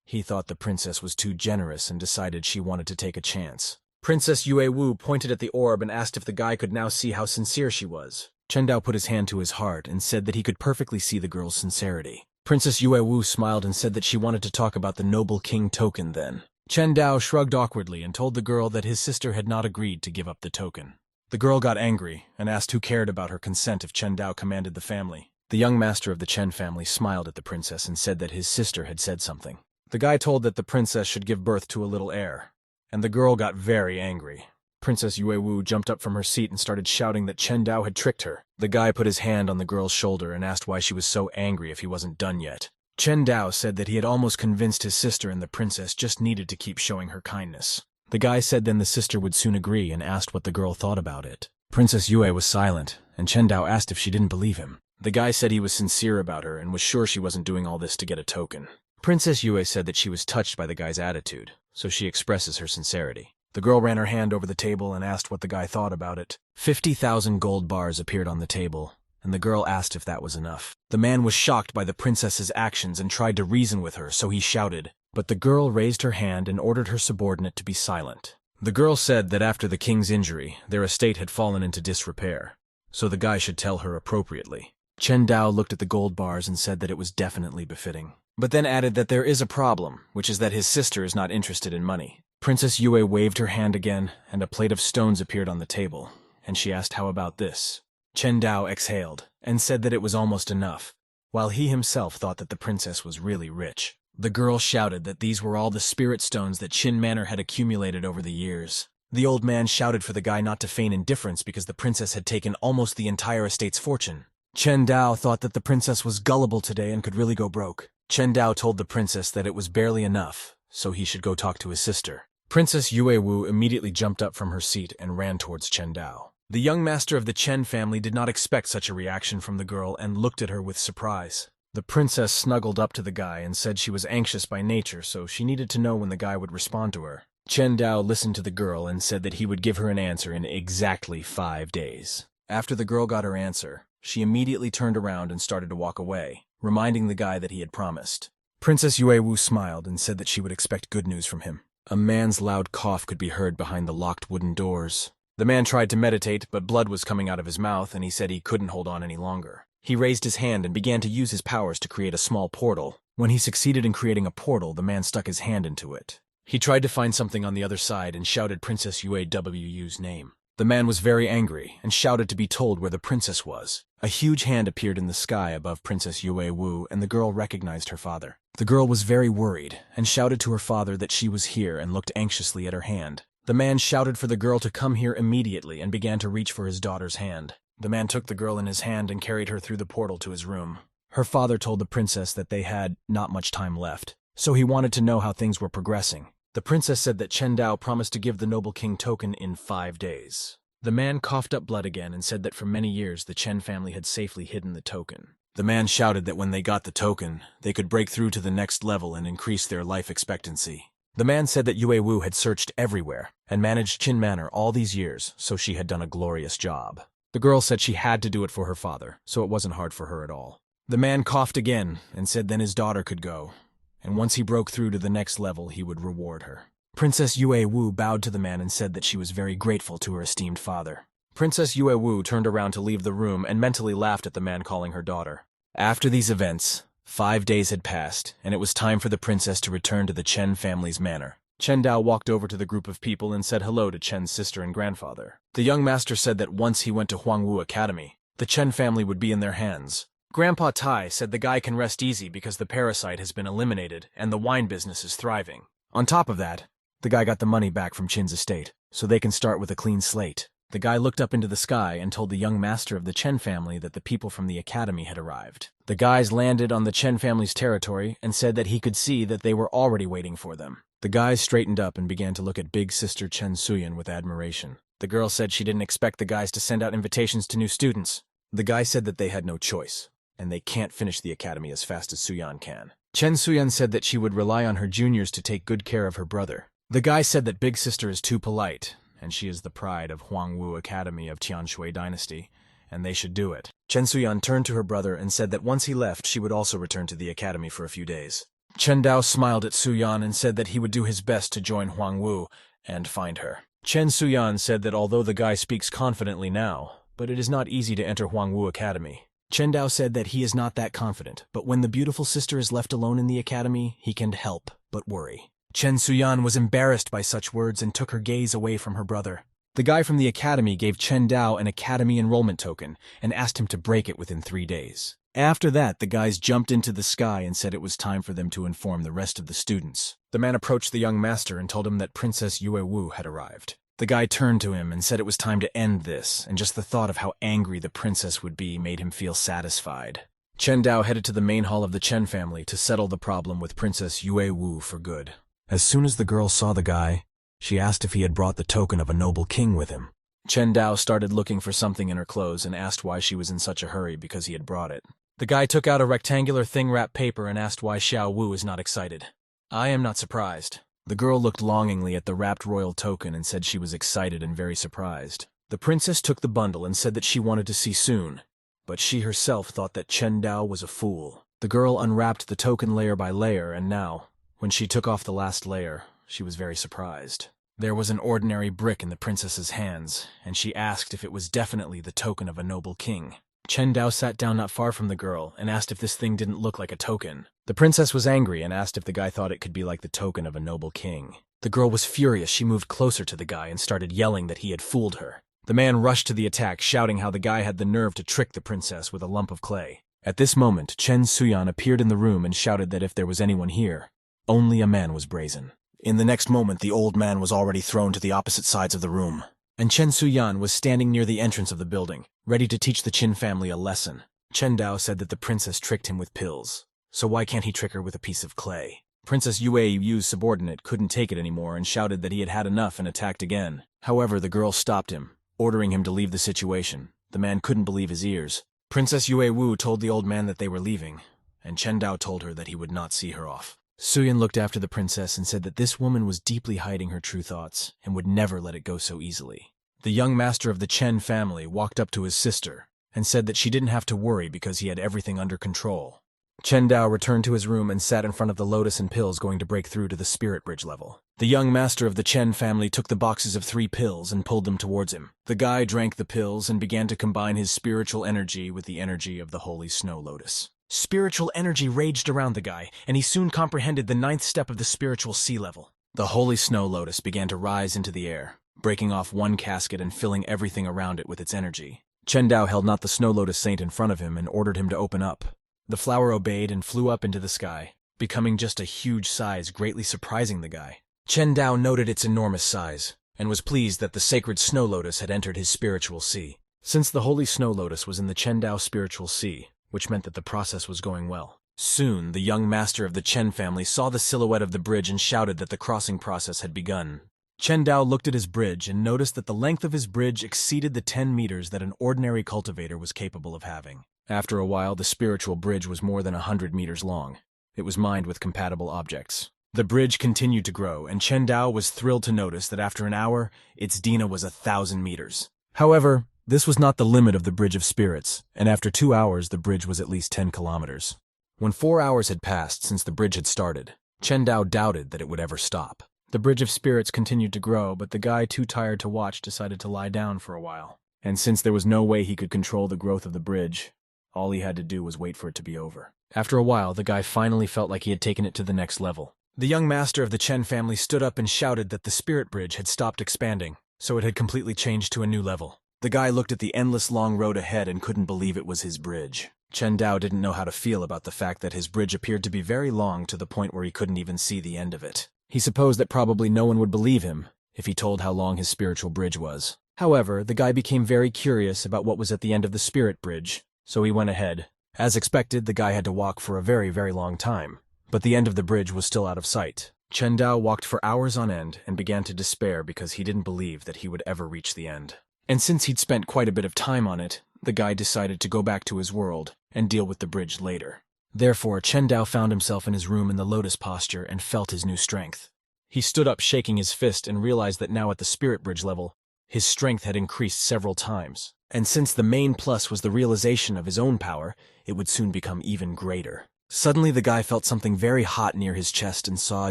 He thought the princess was too generous and decided she wanted to take a chance. Princess Yue Wu pointed at the orb and asked if the guy could now see how sincere she was. Chen Dao put his hand to his heart and said that he could perfectly see the girl's sincerity. Princess Yue Wu smiled and said that she wanted to talk about the noble king token then. Chen Dao shrugged awkwardly and told the girl that his sister had not agreed to give up the token. The girl got angry and asked who cared about her consent if Chen Dao commanded the family. The young master of the Chen family smiled at the princess and said that his sister had said something. The guy told that the princess should give birth to a little heir, and the girl got very angry. Princess Yue jumped up from her seat and started shouting that Chen Dao had tricked her. The guy put his hand on the girl's shoulder and asked why she was so angry if he wasn't done yet. Chen Dao said that he had almost convinced his sister and the princess just needed to keep showing her kindness. The guy said then the sister would soon agree and asked what the girl thought about it. Princess Yue was silent, and Chen Dao asked if she didn't believe him. The guy said he was sincere about her and was sure she wasn't doing all this to get a token. Princess Yue said that she was touched by the guy's attitude, so she expresses her sincerity. The girl ran her hand over the table and asked what the guy thought about it. 50,000 gold bars appeared on the table, and the girl asked if that was enough. The man was shocked by the princess's actions and tried to reason with her, so he shouted, but the girl raised her hand and ordered her subordinate to be silent. The girl said that after the king's injury, their estate had fallen into disrepair, so the guy should tell her appropriately. Chen Dao looked at the gold bars and said that it was definitely befitting, but then added that there is a problem, which is that his sister is not interested in money. Princess Yue waved her hand again, and a plate of stones appeared on the table, and she asked how about this. Chen Dao exhaled, and said that it was almost enough, while he himself thought that the princess was really rich. The girl shouted that these were all the spirit stones that Qin Manor had accumulated over the years. The old man shouted for the guy not to feign indifference because the princess had taken almost the entire estate's fortune. Chen Dao thought that the princess was gullible today and could really go broke. Chen Dao told the princess that it was barely enough, so he should go talk to his sister. Princess Yue immediately jumped up from her seat and ran towards Chen Dao. The young master of the Chen family did not expect such a reaction from the girl and looked at her with surprise. The princess snuggled up to the guy and said she was anxious by nature, so she needed to know when the guy would respond to her. Chen Dao listened to the girl and said that he would give her an answer in exactly 5 days. After the girl got her answer, she immediately turned around and started to walk away, reminding the guy that he had promised. Princess Yue smiled and said that she would expect good news from him. A man's loud cough could be heard behind the locked wooden doors. The man tried to meditate, but blood was coming out of his mouth, and he said he couldn't hold on any longer. He raised his hand and began to use his powers to create a small portal. When he succeeded in creating a portal, the man stuck his hand into it. He tried to find something on the other side and shouted Princess Yue's name. The man was very angry and shouted to be told where the princess was. A huge hand appeared in the sky above Princess Yue, and the girl recognized her father. The girl was very worried and shouted to her father that she was here and looked anxiously at her hand. The man shouted for the girl to come here immediately and began to reach for his daughter's hand. The man took the girl in his hand and carried her through the portal to his room. Her father told the princess that they had not much time left, so he wanted to know how things were progressing. The princess said that Chen Dao promised to give the noble king token in 5 days. The man coughed up blood again and said that for many years the Chen family had safely hidden the token. The man shouted that when they got the token, they could break through to the next level and increase their life expectancy. The man said that Yue had searched everywhere and managed Qin Manor all these years, so she had done a glorious job. The girl said she had to do it for her father, so it wasn't hard for her at all. The man coughed again and said then his daughter could go, and once he broke through to the next level, he would reward her. Princess Yue bowed to the man and said that she was very grateful to her esteemed father. Princess Yue turned around to leave the room and mentally laughed at the man calling her daughter. After these events, 5 days had passed, and it was time for the princess to return to the Chen family's manor. Chen Dao walked over to the group of people and said hello to Chen's sister and grandfather. The young master said that once he went to Huangwu Academy, the Chen family would be in their hands. Grandpa Tai said the guy can rest easy because the parasite has been eliminated and the wine business is thriving. On top of that, the guy got the money back from Qin's estate, so they can start with a clean slate. The guy looked up into the sky and told the young master of the Chen family that the people from the academy had arrived. The guys landed on the Chen family's territory and said that he could see that they were already waiting for them. The guys straightened up and began to look at big sister Chen Suyan with admiration. The girl said she didn't expect the guys to send out invitations to new students. The guy said that they had no choice, and they can't finish the academy as fast as Suyan can. Chen Suyan said that she would rely on her juniors to take good care of her brother. The guy said that big sister is too polite, and she is the pride of Huangwu Academy of Tianshui Dynasty, and they should do it. Chen Suyan turned to her brother and said that once he left, she would also return to the academy for a few days. Chen Dao smiled at Suyan and said that he would do his best to join Huangwu and find her. Chen Suyan said that although the guy speaks confidently now, but it is not easy to enter Huangwu Academy. Chen Dao said that he is not that confident, but when the beautiful sister is left alone in the academy, he can help but worry. Chen Suyan was embarrassed by such words and took her gaze away from her brother. The guy from the academy gave Chen Dao an academy enrollment token and asked him to break it within 3 days. After that, the guys jumped into the sky and said it was time for them to inform the rest of the students. The man approached the young master and told him that Princess Yue Wu had arrived. The guy turned to him and said it was time to end this, and just the thought of how angry the princess would be made him feel satisfied. Chen Dao headed to the main hall of the Chen family to settle the problem with Princess Yue Wu for good. As soon as the girl saw the guy, she asked if he had brought the token of a noble king with him. Chen Dao started looking for something in her clothes and asked why she was in such a hurry because he had brought it. The guy took out a rectangular thing-wrapped paper and asked why Xiao Wu is not excited. I am not surprised. The girl looked longingly at the wrapped royal token and said she was excited and very surprised. The princess took the bundle and said that she wanted to see soon, but she herself thought that Chen Dao was a fool. The girl unwrapped the token layer by layer, and now, when she took off the last layer, she was very surprised. There was an ordinary brick in the princess's hands, and she asked if it was definitely the token of a noble king. Chen Dao sat down not far from the girl and asked if this thing didn't look like a token. The princess was angry and asked if the guy thought it could be like the token of a noble king. The girl was furious. She moved closer to the guy and started yelling that he had fooled her. The man rushed to the attack, shouting how the guy had the nerve to trick the princess with a lump of clay. At this moment, Chen Suyan appeared in the room and shouted that if there was anyone here, only a man was brazen. In the next moment, the old man was already thrown to the opposite sides of the room, and Chen Suyan was standing near the entrance of the building, ready to teach the Qin family a lesson. Chen Dao said that the princess tricked him with pills, so why can't he trick her with a piece of clay? Princess Yue Yu's subordinate couldn't take it anymore and shouted that he had had enough and attacked again. However, the girl stopped him, ordering him to leave the situation. The man couldn't believe his ears. Princess Yue Wu told the old man that they were leaving, and Chen Dao told her that he would not see her off. Suyan looked after the princess and said that this woman was deeply hiding her true thoughts and would never let it go so easily. The young master of the Chen family walked up to his sister and said that she didn't have to worry because he had everything under control. Chen Dao returned to his room and sat in front of the lotus and pills going to break through to the spirit bridge level. The young master of the Chen family took the boxes of 3 pills and pulled them towards him. The guy drank the pills and began to combine his spiritual energy with the energy of the holy snow lotus. Spiritual energy raged around the guy, and he soon comprehended the 9th step of the spiritual sea level. The holy snow lotus began to rise into the air, breaking off one casket and filling everything around it with its energy. Chen Dao held not the snow lotus saint in front of him and ordered him to open up. The flower obeyed and flew up into the sky, becoming just a huge size, greatly surprising the guy. Chen Dao noted its enormous size, and was pleased that the sacred snow lotus had entered his spiritual sea. Since the holy snow lotus was in the Chen Dao spiritual sea, which meant that the process was going well. Soon, the young master of the Chen family saw the silhouette of the bridge and shouted that the crossing process had begun. Chen Dao looked at his bridge and noticed that the length of his bridge exceeded the 10 meters that an ordinary cultivator was capable of having. After a while, the spiritual bridge was more than 100 meters long. It was mined with compatible objects. The bridge continued to grow, and Chen Dao was thrilled to notice that after an hour, its Dina was 1,000 meters. However, this was not the limit of the Bridge of Spirits, and after 2 hours the bridge was at least 10 kilometers. When 4 hours had passed since the bridge had started, Chen Dao doubted that it would ever stop. The Bridge of Spirits continued to grow, but the guy, too tired to watch, decided to lie down for a while. And since there was no way he could control the growth of the bridge, all he had to do was wait for it to be over. After a while, the guy finally felt like he had taken it to the next level. The young master of the Chen family stood up and shouted that the spirit bridge had stopped expanding, so it had completely changed to a new level. The guy looked at the endless long road ahead and couldn't believe it was his bridge. Chen Dao didn't know how to feel about the fact that his bridge appeared to be very long to the point where he couldn't even see the end of it. He supposed that probably no one would believe him if he told how long his spiritual bridge was. However, the guy became very curious about what was at the end of the spirit bridge, so he went ahead. As expected, the guy had to walk for a very, very long time, but the end of the bridge was still out of sight. Chen Dao walked for hours on end and began to despair because he didn't believe that he would ever reach the end. And since he'd spent quite a bit of time on it, the guy decided to go back to his world and deal with the bridge later. Therefore, Chen Dao found himself in his room in the lotus posture and felt his new strength. He stood up shaking his fist and realized that now at the spirit bridge level, his strength had increased several times. And since the main plus was the realization of his own power, it would soon become even greater. Suddenly the guy felt something very hot near his chest and saw a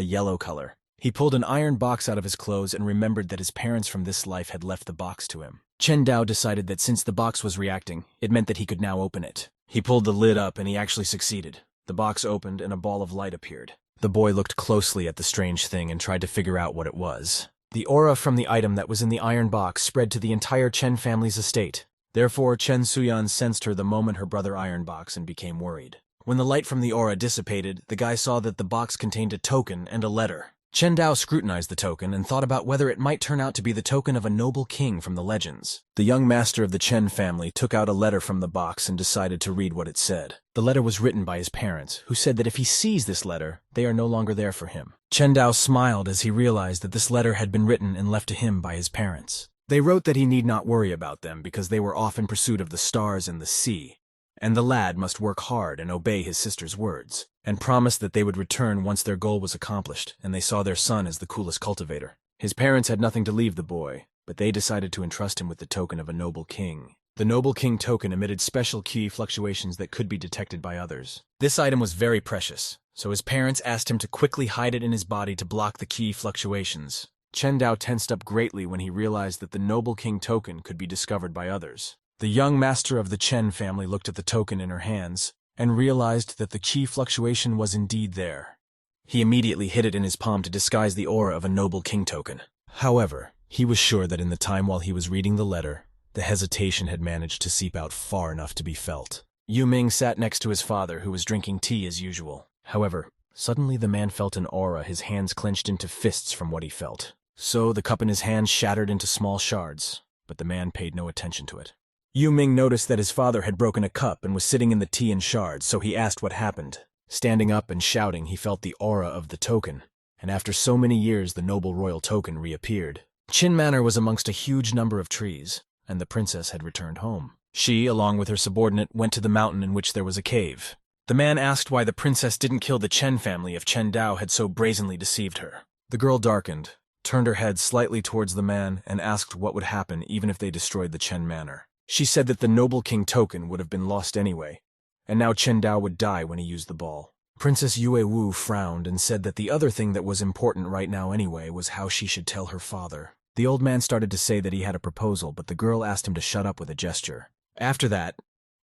yellow color. He pulled an iron box out of his clothes and remembered that his parents from this life had left the box to him. Chen Dao decided that since the box was reacting, it meant that he could now open it. He pulled the lid up and he actually succeeded. The box opened and a ball of light appeared. The boy looked closely at the strange thing and tried to figure out what it was. The aura from the item that was in the iron box spread to the entire Chen family's estate. Therefore, Chen Suyan sensed her the moment her brother iron box and became worried. When the light from the aura dissipated, the guy saw that the box contained a token and a letter. Chen Dao scrutinized the token and thought about whether it might turn out to be the token of a noble king from the legends. The young master of the Chen family took out a letter from the box and decided to read what it said. The letter was written by his parents, who said that if he sees this letter, they are no longer there for him. Chen Dao smiled as he realized that this letter had been written and left to him by his parents. They wrote that he need not worry about them because they were off in pursuit of the stars and the sea, and the lad must work hard and obey his sister's words, and promised that they would return once their goal was accomplished and they saw their son as the coolest cultivator. His parents had nothing to leave the boy, but they decided to entrust him with the token of a noble king. The noble king token emitted special ki fluctuations that could be detected by others. This item was very precious, so his parents asked him to quickly hide it in his body to block the ki fluctuations. Chen Dao tensed up greatly when he realized that the noble king token could be discovered by others. The young master of the Chen family looked at the token in her hands and realized that the ki fluctuation was indeed there. He immediately hid it in his palm to disguise the aura of a noble king token. However, he was sure that in the time while he was reading the letter, the hesitation had managed to seep out far enough to be felt. Yu Ming sat next to his father, who was drinking tea as usual. However, suddenly the man felt an aura, his hands clenched into fists from what he felt. So the cup in his hand shattered into small shards, but the man paid no attention to it. Yu Ming noticed that his father had broken a cup and was sitting in the tea in shards, so he asked what happened. Standing up and shouting, he felt the aura of the token, and after so many years the noble royal token reappeared. Qin Manor was amongst a huge number of trees, and the princess had returned home. She, along with her subordinate, went to the mountain in which there was a cave. The man asked why the princess didn't kill the Chen family if Chen Dao had so brazenly deceived her. The girl darkened, turned her head slightly towards the man, and asked what would happen even if they destroyed the Chen Manor. She said that the noble king token would have been lost anyway, and now Chen Dao would die when he used the ball. Princess Yue Wu frowned and said that the other thing that was important right now anyway was how she should tell her father. The old man started to say that he had a proposal, but the girl asked him to shut up with a gesture. After that,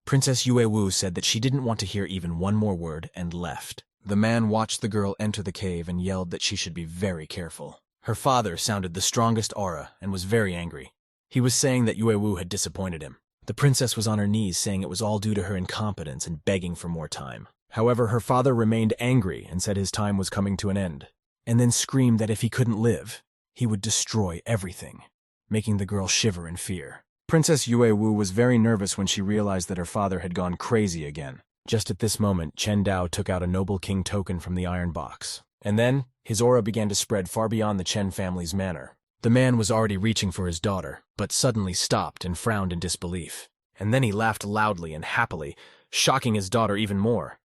Princess Yue Wu said that she didn't want to hear even one more word and left. The man watched the girl enter the cave and yelled that she should be very careful. Her father sounded the strongest aura and was very angry. He was saying that Yue Wu had disappointed him. The princess was on her knees saying it was all due to her incompetence and begging for more time. However, her father remained angry and said his time was coming to an end, and then screamed that if he couldn't live, he would destroy everything, making the girl shiver in fear. Princess Yue Wu was very nervous when she realized that her father had gone crazy again. Just at this moment, Chen Dao took out a noble king token from the iron box, and then his aura began to spread far beyond the Chen family's manor. The man was already reaching for his daughter, but suddenly stopped and frowned in disbelief. And then he laughed loudly and happily, shocking his daughter even more.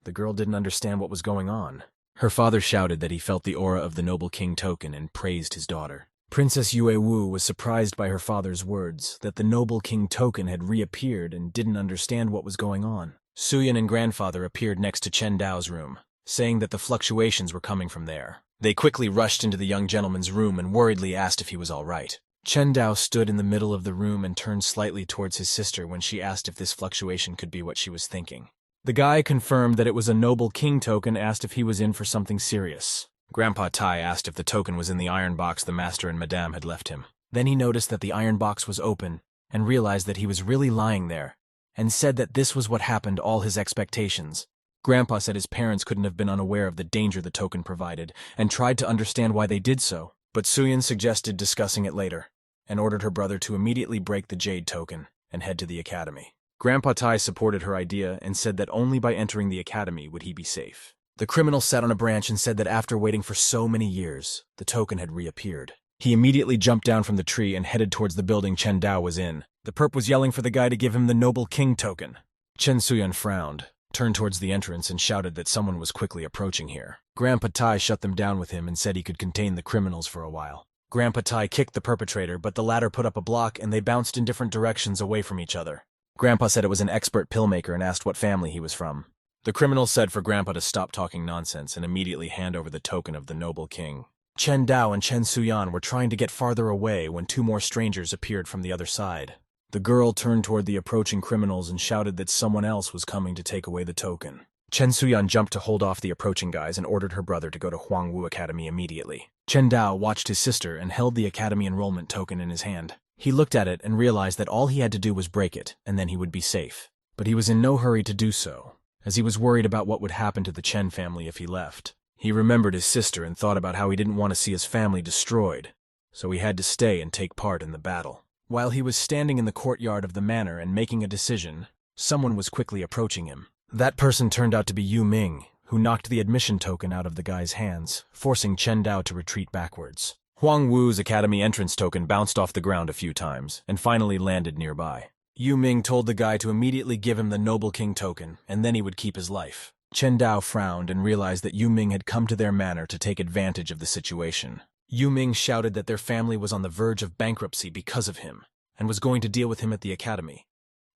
The girl didn't understand what was going on. Her father shouted that he felt the aura of the noble king token and praised his daughter. Princess Yue Wu was surprised by her father's words, that the noble king token had reappeared and didn't understand what was going on. Suyan and grandfather appeared next to Chen Dao's room, saying that the fluctuations were coming from there. They quickly rushed into the young gentleman's room and worriedly asked if he was all right. Chen Dao stood in the middle of the room and turned slightly towards his sister when she asked if this fluctuation could be what she was thinking. The guy confirmed that it was a noble king token, asked if he was in for something serious. Grandpa Tai asked if the token was in the iron box the master and madame had left him. Then he noticed that the iron box was open and realized that he was really lying there, and said that this was what happened all his expectations. Grandpa said his parents couldn't have been unaware of the danger the token provided, and tried to understand why they did so. But Suyan suggested discussing it later, and ordered her brother to immediately break the jade token and head to the academy. Grandpa Tai supported her idea and said that only by entering the academy would he be safe. The criminal sat on a branch and said that after waiting for so many years, the token had reappeared. He immediately jumped down from the tree and headed towards the building Chen Dao was in. The perp was yelling for the guy to give him the noble king token. Chen Suyan frowned, turned towards the entrance and shouted that someone was quickly approaching here. Grandpa Tai shut them down with him and said he could contain the criminals for a while. Grandpa Tai kicked the perpetrator, but the latter put up a block and they bounced in different directions away from each other. Grandpa said it was an expert pill maker and asked what family he was from. The criminal said for Grandpa to stop talking nonsense and immediately hand over the token of the noble king. Chen Dao and Chen Suyan were trying to get farther away when two more strangers appeared from the other side. The girl turned toward the approaching criminals and shouted that someone else was coming to take away the token. Chen Suyan jumped to hold off the approaching guys and ordered her brother to go to Huangwu Academy immediately. Chen Dao watched his sister and held the academy enrollment token in his hand. He looked at it and realized that all he had to do was break it, and then he would be safe. But he was in no hurry to do so, as he was worried about what would happen to the Chen family if he left. He remembered his sister and thought about how he didn't want to see his family destroyed, so he had to stay and take part in the battle. While he was standing in the courtyard of the manor and making a decision, someone was quickly approaching him. That person turned out to be Yu Ming, who knocked the admission token out of the guy's hands, forcing Chen Dao to retreat backwards. Huang Wu's academy entrance token bounced off the ground a few times, and finally landed nearby. Yu Ming told the guy to immediately give him the Noble King token, and then he would keep his life. Chen Dao frowned and realized that Yu Ming had come to their manor to take advantage of the situation. Yu Ming shouted that their family was on the verge of bankruptcy because of him, and was going to deal with him at the academy.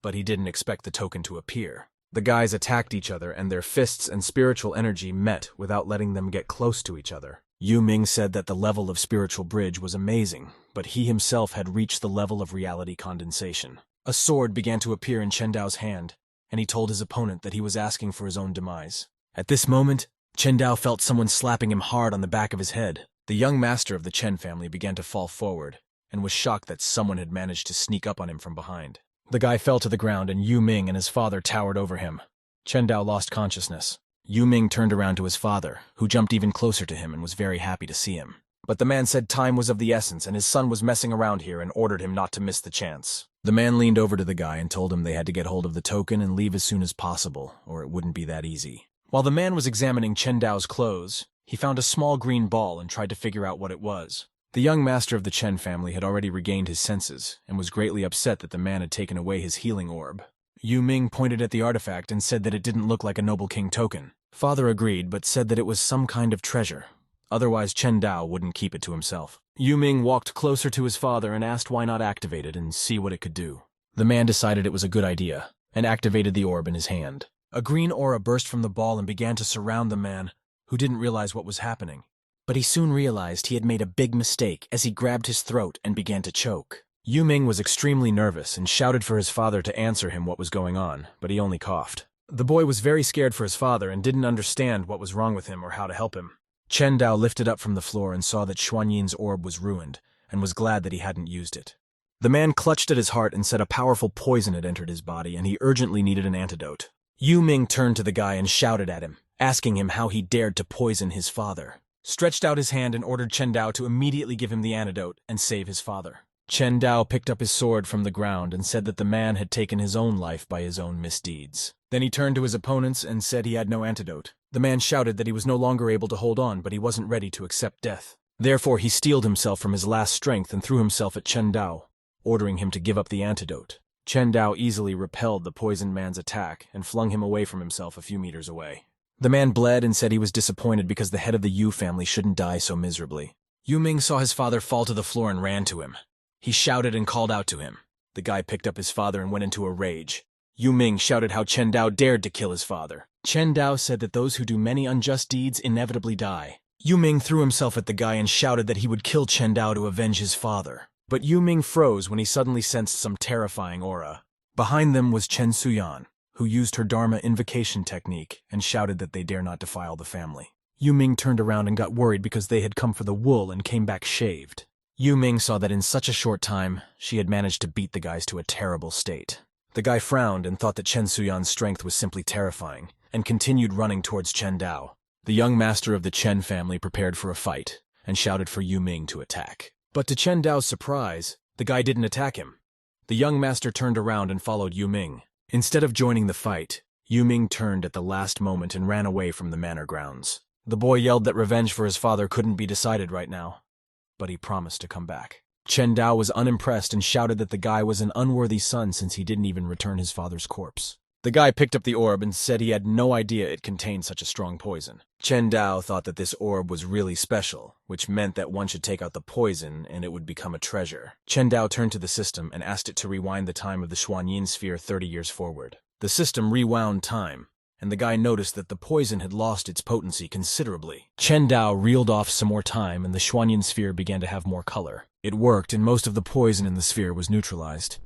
But he didn't expect the token to appear. The guys attacked each other, and their fists and spiritual energy met without letting them get close to each other. Yu Ming said that the level of spiritual bridge was amazing, but he himself had reached the level of reality condensation. A sword began to appear in Chen Dao's hand, and he told his opponent that he was asking for his own demise. At this moment, Chen Dao felt someone slapping him hard on the back of his head. The young master of the Chen family began to fall forward, and was shocked that someone had managed to sneak up on him from behind. The guy fell to the ground, and Yu Ming and his father towered over him. Chen Dao lost consciousness. Yu Ming turned around to his father, who jumped even closer to him and was very happy to see him. But the man said time was of the essence and his son was messing around here and ordered him not to miss the chance. The man leaned over to the guy and told him they had to get hold of the token and leave as soon as possible, or it wouldn't be that easy. While the man was examining Chen Dao's clothes, he found a small green ball and tried to figure out what it was. The young master of the Chen family had already regained his senses and was greatly upset that the man had taken away his healing orb. Yu Ming pointed at the artifact and said that it didn't look like a Noble King token. Father agreed, but said that it was some kind of treasure. Otherwise, Chen Dao wouldn't keep it to himself. Yu Ming walked closer to his father and asked why not activate it and see what it could do. The man decided it was a good idea and activated the orb in his hand. A green aura burst from the ball and began to surround the man, who didn't realize what was happening. But he soon realized he had made a big mistake as he grabbed his throat and began to choke. Yu Ming was extremely nervous and shouted for his father to answer him what was going on, but he only coughed. The boy was very scared for his father and didn't understand what was wrong with him or how to help him. Chen Dao lifted up from the floor and saw that Xuanyin's orb was ruined, and was glad that he hadn't used it. The man clutched at his heart and said a powerful poison had entered his body and he urgently needed an antidote. Yu Ming turned to the guy and shouted at him, asking him how he dared to poison his father. Stretched out his hand and ordered Chen Dao to immediately give him the antidote and save his father. Chen Dao picked up his sword from the ground and said that the man had taken his own life by his own misdeeds. Then he turned to his opponents and said he had no antidote. The man shouted that he was no longer able to hold on, but he wasn't ready to accept death. Therefore, he steeled himself from his last strength and threw himself at Chen Dao, ordering him to give up the antidote. Chen Dao easily repelled the poisoned man's attack and flung him away from himself a few meters away. The man bled and said he was disappointed because the head of the Yu family shouldn't die so miserably. Yu Ming saw his father fall to the floor and ran to him. He shouted and called out to him. The guy picked up his father and went into a rage. Yu Ming shouted how Chen Dao dared to kill his father. Chen Dao said that those who do many unjust deeds inevitably die. Yu Ming threw himself at the guy and shouted that he would kill Chen Dao to avenge his father. But Yu Ming froze when he suddenly sensed some terrifying aura. Behind them was Chen Suyan, who used her Dharma invocation technique and shouted that they dare not defile the family. Yu Ming turned around and got worried because they had come for the wool and came back shaved. Yu Ming saw that in such a short time, she had managed to beat the guys to a terrible state. The guy frowned and thought that Chen Suyan's strength was simply terrifying, and continued running towards Chen Dao. The young master of the Chen family prepared for a fight, and shouted for Yu Ming to attack. But to Chen Dao's surprise, the guy didn't attack him. The young master turned around and followed Yu Ming. Instead of joining the fight, Yu Ming turned at the last moment and ran away from the manor grounds. The boy yelled that revenge for his father couldn't be decided right now, but he promised to come back. Chen Dao was unimpressed and shouted that the guy was an unworthy son since he didn't even return his father's corpse. The guy picked up the orb and said he had no idea it contained such a strong poison. Chen Dao thought that this orb was really special, which meant that one should take out the poison and it would become a treasure. Chen Dao turned to the system and asked it to rewind the time of the Xuanyin sphere 30 years forward. The system rewound time, and the guy noticed that the poison had lost its potency considerably. Chen Dao reeled off some more time and the Xuanyin sphere began to have more color. It worked and most of the poison in the sphere was neutralized.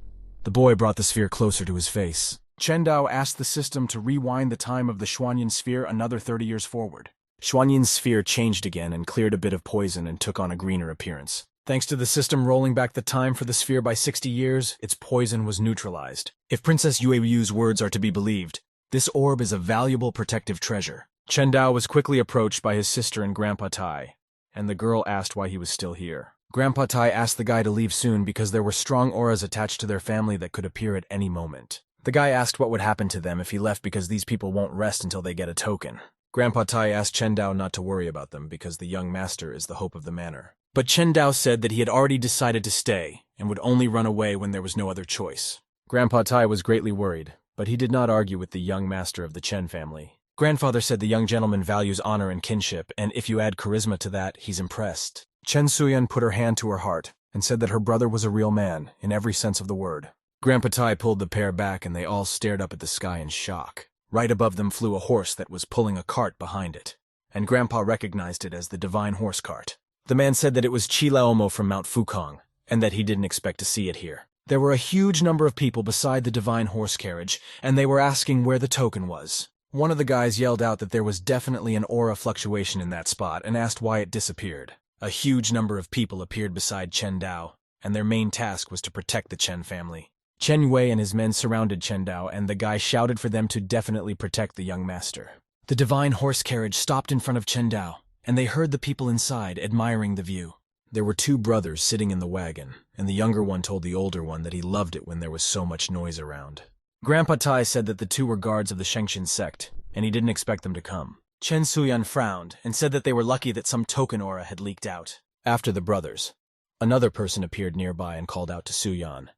The boy brought the sphere closer to his face. Chen Dao asked the system to rewind the time of the Xuanyan sphere another 30 years forward. Xuanyan's sphere changed again and cleared a bit of poison and took on a greener appearance. Thanks to the system rolling back the time for the sphere by 60 years, its poison was neutralized. If Princess Yueyu's words are to be believed, this orb is a valuable protective treasure. Chen Dao was quickly approached by his sister and Grandpa Tai, and the girl asked why he was still here. Grandpa Tai asked the guy to leave soon because there were strong auras attached to their family that could appear at any moment. The guy asked what would happen to them if he left because these people won't rest until they get a token. Grandpa Tai asked Chen Dao not to worry about them because the young master is the hope of the manor. But Chen Dao said that he had already decided to stay and would only run away when there was no other choice. Grandpa Tai was greatly worried, but he did not argue with the young master of the Chen family. Grandfather said the young gentleman values honor and kinship, and if you add charisma to that, he's impressed. Chen Suyan put her hand to her heart and said that her brother was a real man, in every sense of the word. Grandpa Tai pulled the pair back and they all stared up at the sky in shock. Right above them flew a horse that was pulling a cart behind it, and Grandpa recognized it as the divine horse cart. The man said that it was Chi Laomo from Mount Fukong, and that he didn't expect to see it here. There were a huge number of people beside the divine horse carriage, and they were asking where the token was. One of the guys yelled out that there was definitely an aura fluctuation in that spot and asked why it disappeared. A huge number of people appeared beside Chen Dao, and their main task was to protect the Chen family. Chen Yue and his men surrounded Chen Dao, and the guy shouted for them to definitely protect the young master. The divine horse carriage stopped in front of Chen Dao, and they heard the people inside admiring the view. There were two brothers sitting in the wagon, and the younger one told the older one that he loved it when there was so much noise around. Grandpa Tai said that the two were guards of the Shengxin sect, and he didn't expect them to come. Chen Suyan frowned and said that they were lucky that some token aura had leaked out. After the brothers, another person appeared nearby and called out to Suyan,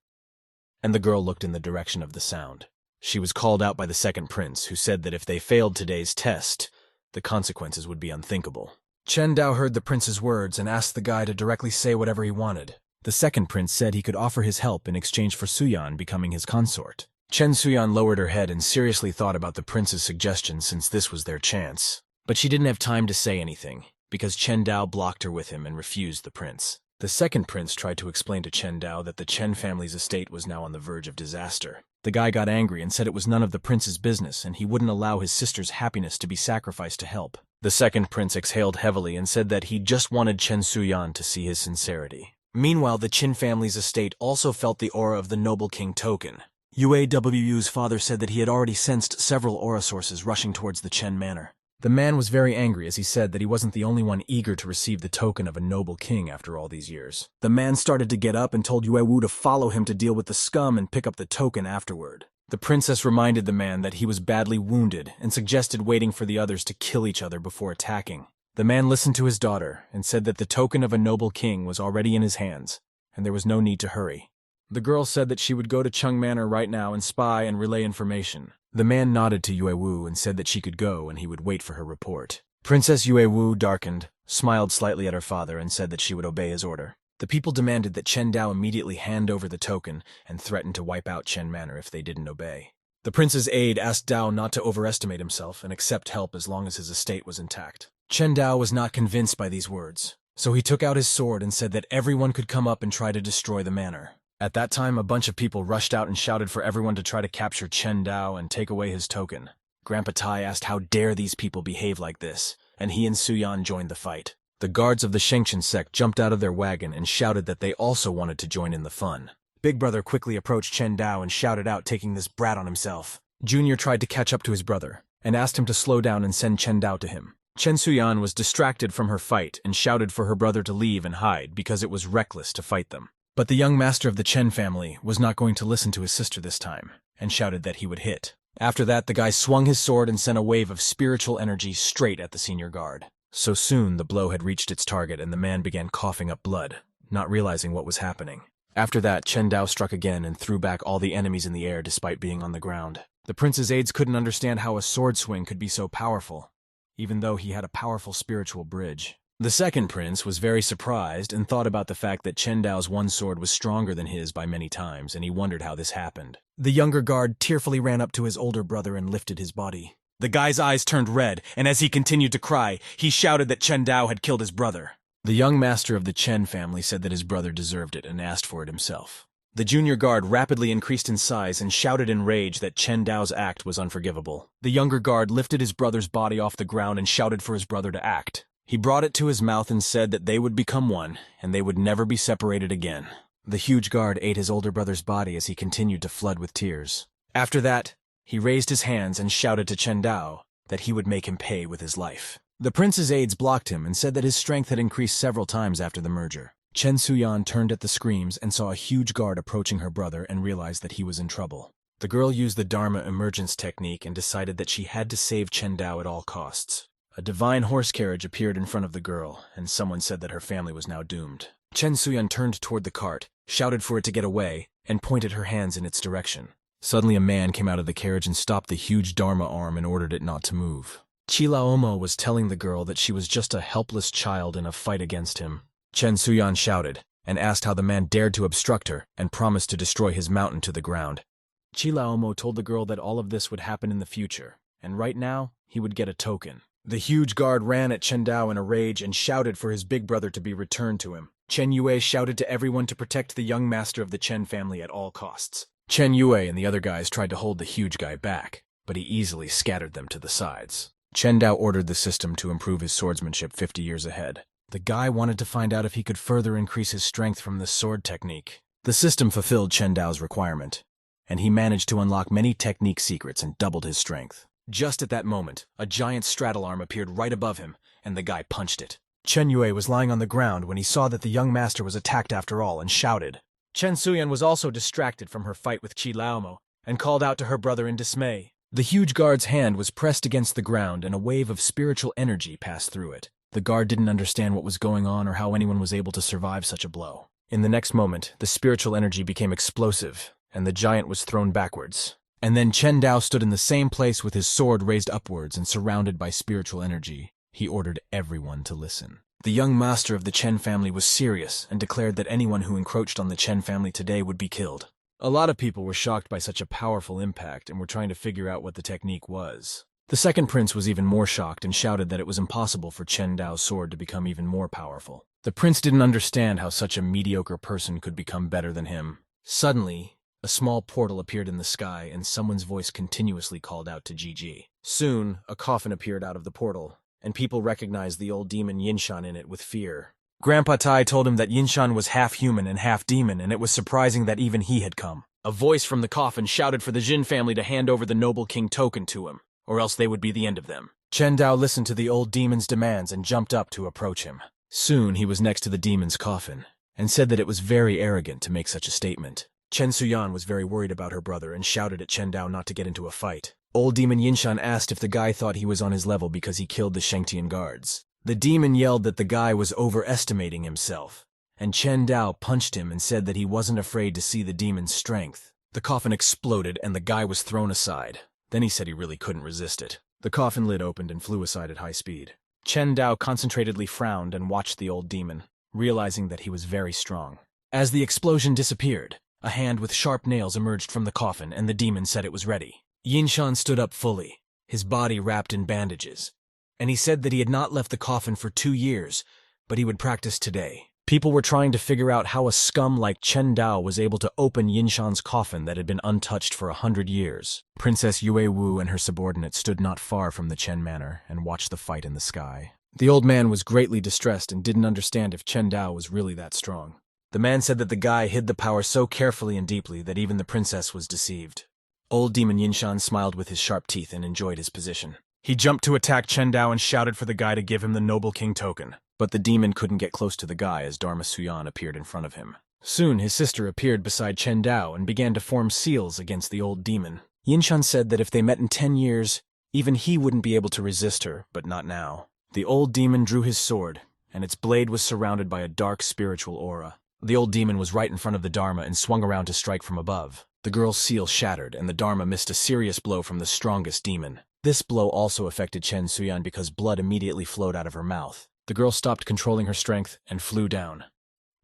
and the girl looked in the direction of the sound. She was called out by the second prince, who said that if they failed today's test, the consequences would be unthinkable. Chen Dao heard the prince's words and asked the guy to directly say whatever he wanted. The second prince said he could offer his help in exchange for Suyan becoming his consort. Chen Suyan lowered her head and seriously thought about the prince's suggestion since this was their chance. But she didn't have time to say anything, because Chen Dao blocked her with him and refused the prince. The second prince tried to explain to Chen Dao that the Chen family's estate was now on the verge of disaster. The guy got angry and said it was none of the prince's business and he wouldn't allow his sister's happiness to be sacrificed to help. The second prince exhaled heavily and said that he just wanted Chen Suyan to see his sincerity. Meanwhile, the Qin family's estate also felt the aura of the noble king token. UAWU's father said that he had already sensed several aura sources rushing towards the Chen manor. The man was very angry as he said that he wasn't the only one eager to receive the token of a noble king after all these years. The man started to get up and told Yue Wu to follow him to deal with the scum and pick up the token afterward. The princess reminded the man that he was badly wounded and suggested waiting for the others to kill each other before attacking. The man listened to his daughter and said that the token of a noble king was already in his hands, and there was no need to hurry. The girl said that she would go to Chung Manor right now and spy and relay information. The man nodded to Yue Wu and said that she could go and he would wait for her report. Princess Yue Wu darkened, smiled slightly at her father, and said that she would obey his order. The people demanded that Chen Dao immediately hand over the token and threatened to wipe out Chen Manor if they didn't obey. The prince's aide asked Dao not to overestimate himself and accept help as long as his estate was intact. Chen Dao was not convinced by these words, so he took out his sword and said that everyone could come up and try to destroy the manor. At that time, a bunch of people rushed out and shouted for everyone to try to capture Chen Dao and take away his token. Grandpa Tai asked how dare these people behave like this, and he and Suyan joined the fight. The guards of the Shengxin sect jumped out of their wagon and shouted that they also wanted to join in the fun. Big Brother quickly approached Chen Dao and shouted out, taking this brat on himself. Junior tried to catch up to his brother and asked him to slow down and send Chen Dao to him. Chen Suyan was distracted from her fight and shouted for her brother to leave and hide because it was reckless to fight them. But the young master of the Chen family was not going to listen to his sister this time, and shouted that he would hit. After that, the guy swung his sword and sent a wave of spiritual energy straight at the senior guard. So soon, the blow had reached its target and the man began coughing up blood, not realizing what was happening. After that, Chen Dao struck again and threw back all the enemies in the air despite being on the ground. The prince's aides couldn't understand how a sword swing could be so powerful, even though he had a powerful spiritual bridge. The second prince was very surprised and thought about the fact that Chen Dao's one sword was stronger than his by many times, and he wondered how this happened. The younger guard tearfully ran up to his older brother and lifted his body. The guy's eyes turned red, and as he continued to cry, he shouted that Chen Dao had killed his brother. The young master of the Chen family said that his brother deserved it and asked for it himself. The junior guard rapidly increased in size and shouted in rage that Chen Dao's act was unforgivable. The younger guard lifted his brother's body off the ground and shouted for his brother to act. He brought it to his mouth and said that they would become one, and they would never be separated again. The huge guard ate his older brother's body as he continued to flood with tears. After that, he raised his hands and shouted to Chen Dao that he would make him pay with his life. The prince's aides blocked him and said that his strength had increased several times after the merger. Chen Suyan turned at the screams and saw a huge guard approaching her brother and realized that he was in trouble. The girl used the Dharma emergence technique and decided that she had to save Chen Dao at all costs. A divine horse carriage appeared in front of the girl, and someone said that her family was now doomed. Chen Suyan turned toward the cart, shouted for it to get away, and pointed her hands in its direction. Suddenly a man came out of the carriage and stopped the huge Dharma arm and ordered it not to move. Chi Laomo was telling the girl that she was just a helpless child in a fight against him. Chen Suyan shouted, and asked how the man dared to obstruct her, and promised to destroy his mountain to the ground. Chi Laomo told the girl that all of this would happen in the future, and right now, he would get a token. The huge guard ran at Chen Dao in a rage and shouted for his big brother to be returned to him. Chen Yue shouted to everyone to protect the young master of the Chen family at all costs. Chen Yue and the other guys tried to hold the huge guy back, but he easily scattered them to the sides. Chen Dao ordered the system to improve his swordsmanship 50 years ahead. The guy wanted to find out if he could further increase his strength from this sword technique. The system fulfilled Chen Dao's requirement, and he managed to unlock many technique secrets and doubled his strength. Just at that moment, a giant straddle arm appeared right above him, and the guy punched it. Chen Yue was lying on the ground when he saw that the young master was attacked after all and shouted. Chen Suyan was also distracted from her fight with Chi Laomo and called out to her brother in dismay. The huge guard's hand was pressed against the ground and a wave of spiritual energy passed through it. The guard didn't understand what was going on or how anyone was able to survive such a blow. In the next moment, the spiritual energy became explosive, and the giant was thrown backwards. And then Chen Dao stood in the same place with his sword raised upwards and surrounded by spiritual energy. He ordered everyone to listen. The young master of the Chen family was serious and declared that anyone who encroached on the Chen family today would be killed. A lot of people were shocked by such a powerful impact and were trying to figure out what the technique was. The second prince was even more shocked and shouted that it was impossible for Chen Dao's sword to become even more powerful. The prince didn't understand how such a mediocre person could become better than him. Suddenly, a small portal appeared in the sky and someone's voice continuously called out to Gigi. Soon, a coffin appeared out of the portal, and people recognized the old demon Yinshan in it with fear. Grandpa Tai told him that Yinshan was half human and half demon, and it was surprising that even he had come. A voice from the coffin shouted for the Jin family to hand over the noble king token to him, or else they would be the end of them. Chen Dao listened to the old demon's demands and jumped up to approach him. Soon he was next to the demon's coffin, and said that it was very arrogant to make such a statement. Chen Suyan was very worried about her brother and shouted at Chen Dao not to get into a fight. Old demon Yinshan asked if the guy thought he was on his level because he killed the Shengtian guards. The demon yelled that the guy was overestimating himself, and Chen Dao punched him and said that he wasn't afraid to see the demon's strength. The coffin exploded and the guy was thrown aside. Then he said he really couldn't resist it. The coffin lid opened and flew aside at high speed. Chen Dao concentratedly frowned and watched the old demon, realizing that he was very strong. As the explosion disappeared, a hand with sharp nails emerged from the coffin and the demon said it was ready. Yinshan stood up fully, his body wrapped in bandages, and he said that he had not left the coffin for 2 years, but he would practice today. People were trying to figure out how a scum like Chen Dao was able to open Yinshan's coffin that had been untouched for 100 years. Princess Yue Wu and her subordinate stood not far from the Chen manor and watched the fight in the sky. The old man was greatly distressed and didn't understand if Chen Dao was really that strong. The man said that the guy hid the power so carefully and deeply that even the princess was deceived. Old demon Yinshan smiled with his sharp teeth and enjoyed his position. He jumped to attack Chen Dao and shouted for the guy to give him the noble king token. But the demon couldn't get close to the guy as Dharma Suyan appeared in front of him. Soon his sister appeared beside Chen Dao and began to form seals against the old demon. Yinshan said that if they met in 10 years, even he wouldn't be able to resist her, but not now. The old demon drew his sword, and its blade was surrounded by a dark spiritual aura. The old demon was right in front of the Dharma and swung around to strike from above. The girl's seal shattered, and the Dharma missed a serious blow from the strongest demon. This blow also affected Chen Suyan because blood immediately flowed out of her mouth. The girl stopped controlling her strength and flew down.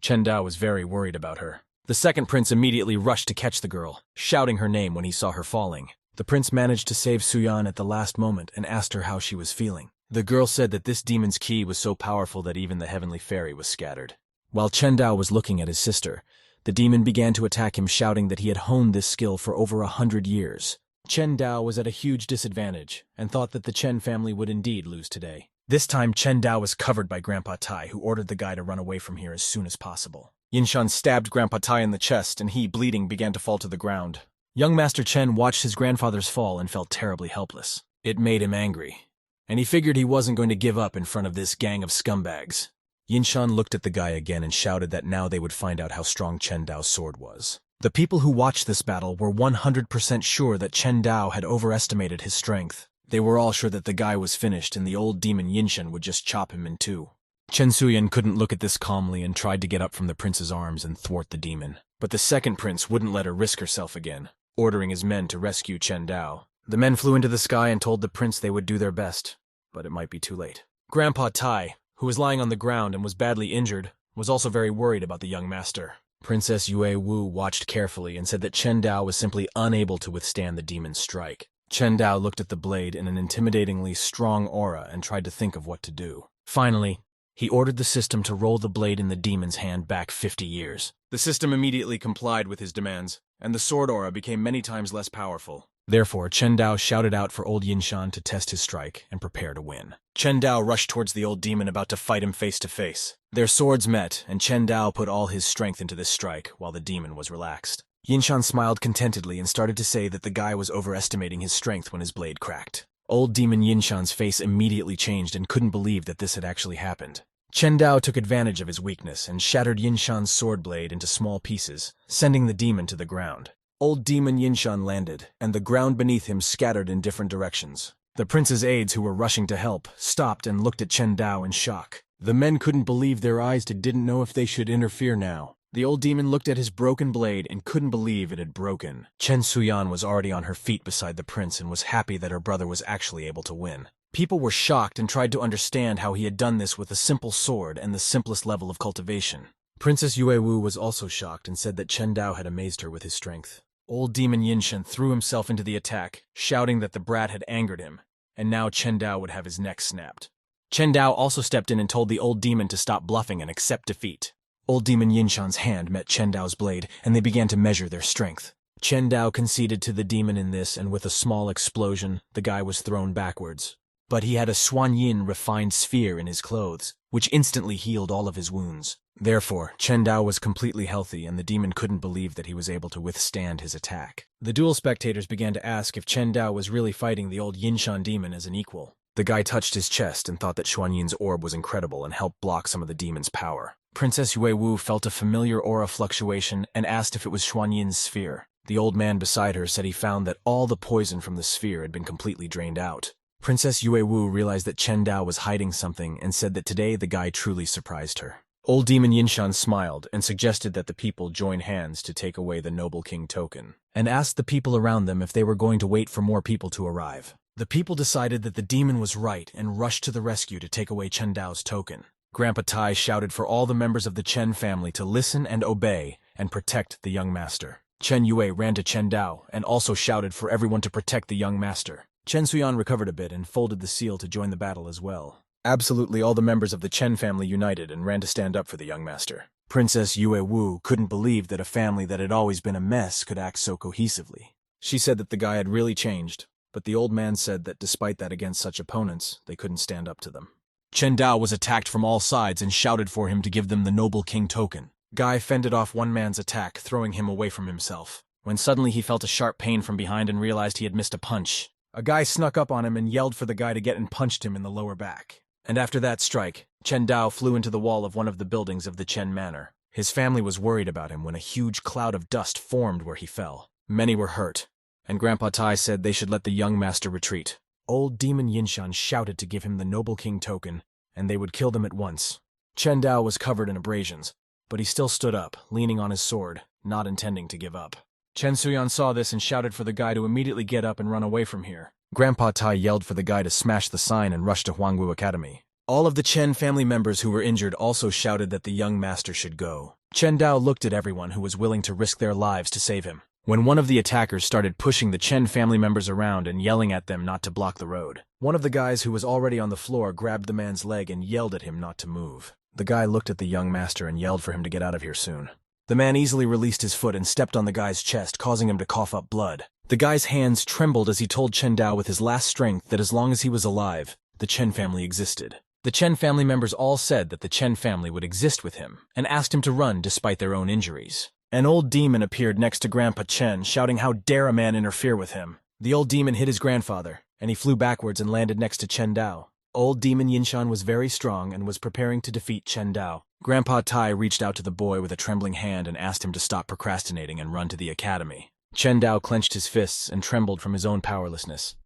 Chen Dao was very worried about her. The second prince immediately rushed to catch the girl, shouting her name when he saw her falling. The prince managed to save Suyan at the last moment and asked her how she was feeling. The girl said that this demon's ki was so powerful that even the heavenly fairy was scattered. While Chen Dao was looking at his sister, The demon began to attack him, shouting that he had honed this skill for over 100 years. Chen Dao was at a huge disadvantage and thought that the Chen family would indeed lose today. This time, Chen Dao was covered by Grandpa Tai, who ordered the guy to run away from here as soon as possible. Yinshan stabbed Grandpa Tai in the chest, and he, bleeding, began to fall to the ground. Young Master Chen watched his grandfather's fall and felt terribly helpless. It made him angry, and he figured he wasn't going to give up in front of this gang of scumbags. Yinshan looked at the guy again and shouted that now they would find out how strong Chen Dao's sword was. The people who watched this battle were 100% sure that Chen Dao had overestimated his strength. They were all sure that the guy was finished and the old demon Yinshan would just chop him in two. Chen Suyan couldn't look at this calmly and tried to get up from the prince's arms and thwart the demon. But the second prince wouldn't let her risk herself again, ordering his men to rescue Chen Dao. The men flew into the sky and told the prince they would do their best, but it might be too late. Grandpa Tai, who was lying on the ground and was badly injured, was also very worried about the young master. Princess Yue Wu watched carefully and said that Chen Dao was simply unable to withstand the demon's strike. Chen Dao looked at the blade in an intimidatingly strong aura and tried to think of what to do. Finally, he ordered the system to roll the blade in the demon's hand back 50 years. The system immediately complied with his demands, and the sword aura became many times less powerful. Therefore, Chen Dao shouted out for old Yinshan to test his strike and prepare to win. Chen Dao rushed towards the old demon, about to fight him face to face. Their swords met, and Chen Dao put all his strength into this strike, while the demon was relaxed. Yinshan smiled contentedly and started to say that the guy was overestimating his strength when his blade cracked. Old demon Yinshan's face immediately changed and couldn't believe that this had actually happened. Chen Dao took advantage of his weakness and shattered Yinshan's sword blade into small pieces, sending the demon to the ground. Old demon Yinshan landed, and the ground beneath him scattered in different directions. The prince's aides, who were rushing to help, stopped and looked at Chen Dao in shock. The men couldn't believe their eyes and didn't know if they should interfere now. The old demon looked at his broken blade and couldn't believe it had broken. Chen Suyan was already on her feet beside the prince and was happy that her brother was actually able to win. People were shocked and tried to understand how he had done this with a simple sword and the simplest level of cultivation. Princess Yue Wu was also shocked and said that Chen Dao had amazed her with his strength. Old demon Yinshan threw himself into the attack, shouting that the brat had angered him, and now Chen Dao would have his neck snapped. Chen Dao also stepped in and told the old demon to stop bluffing and accept defeat. Old demon Yinshan's hand met Chen Dao's blade, and they began to measure their strength. Chen Dao conceded to the demon in this, and with a small explosion, the guy was thrown backwards. But he had a Xuanyin refined sphere in his clothes, which instantly healed all of his wounds. Therefore, Chen Dao was completely healthy, and the demon couldn't believe that he was able to withstand his attack. The duel spectators began to ask if Chen Dao was really fighting the old Yinshan demon as an equal. The guy touched his chest and thought that Xuanyin's orb was incredible and helped block some of the demon's power. Princess Yue Wu felt a familiar aura fluctuation and asked if it was Xuanyin's sphere. The old man beside her said he found that all the poison from the sphere had been completely drained out. Princess Yue Wu realized that Chen Dao was hiding something and said that today the guy truly surprised her. Old demon Yinshan smiled and suggested that the people join hands to take away the Noble King token, and asked the people around them if they were going to wait for more people to arrive. The people decided that the demon was right and rushed to the rescue to take away Chen Dao's token. Grandpa Tai shouted for all the members of the Chen family to listen and obey and protect the young master. Chen Yue ran to Chen Dao and also shouted for everyone to protect the young master. Chen Suyan recovered a bit and folded the seal to join the battle as well. Absolutely all the members of the Chen family united and ran to stand up for the young master. Princess Yue Wu couldn't believe that a family that had always been a mess could act so cohesively. She said that the guy had really changed, but the old man said that despite that, against such opponents, they couldn't stand up to them. Chen Dao was attacked from all sides and shouted for him to give them the Noble King token. Guy fended off one man's attack, throwing him away from himself, when suddenly he felt a sharp pain from behind and realized he had missed a punch. A guy snuck up on him and yelled for the guy to get and punched him in the lower back. And after that strike, Chen Dao flew into the wall of one of the buildings of the Chen Manor. His family was worried about him when a huge cloud of dust formed where he fell. Many were hurt, and Grandpa Tai said they should let the young master retreat. Old demon Yinshan shouted to give him the Noble King token, and they would kill them at once. Chen Dao was covered in abrasions, but he still stood up, leaning on his sword, not intending to give up. Chen Suyan saw this and shouted for the guy to immediately get up and run away from here. Grandpa Tai yelled for the guy to smash the sign and rush to Huangwu Academy. All of the Chen family members who were injured also shouted that the young master should go. Chen Dao looked at everyone who was willing to risk their lives to save him, when one of the attackers started pushing the Chen family members around and yelling at them not to block the road. One of the guys who was already on the floor grabbed the man's leg and yelled at him not to move. The guy looked at the young master and yelled for him to get out of here soon. The man easily released his foot and stepped on the guy's chest, causing him to cough up blood. The guy's hands trembled as he told Chen Dao with his last strength that as long as he was alive, the Chen family existed. The Chen family members all said that the Chen family would exist with him, and asked him to run despite their own injuries. An old demon appeared next to Grandpa Chen, shouting how dare a man interfere with him. The old demon hit his grandfather, and he flew backwards and landed next to Chen Dao. Old demon Yinshan was very strong and was preparing to defeat Chen Dao. Grandpa Tai reached out to the boy with a trembling hand and asked him to stop procrastinating and run to the academy. Chen Dao clenched his fists and trembled from his own powerlessness.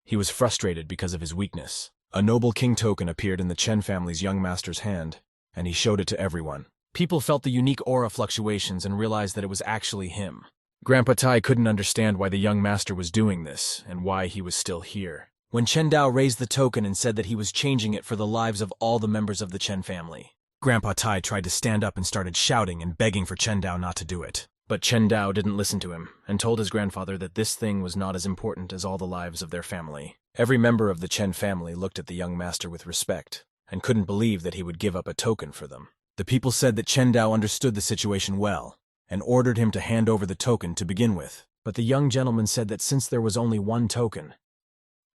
He was frustrated because of his weakness. A noble king token appeared in the Chen family's young master's hand, and he showed it to everyone. People felt the unique aura fluctuations and realized that it was actually him. Grandpa Tai couldn't understand why the young master was doing this and why he was still here. When Chen Dao raised the token and said that he was changing it for the lives of all the members of the Chen family, Grandpa Tai tried to stand up and started shouting and begging for Chen Dao not to do it. But Chen Dao didn't listen to him and told his grandfather that this thing was not as important as all the lives of their family. Every member of the Chen family looked at the young master with respect and couldn't believe that he would give up a token for them. The people said that Chen Dao understood the situation well and ordered him to hand over the token to begin with. But the young gentleman said that since there was only one token,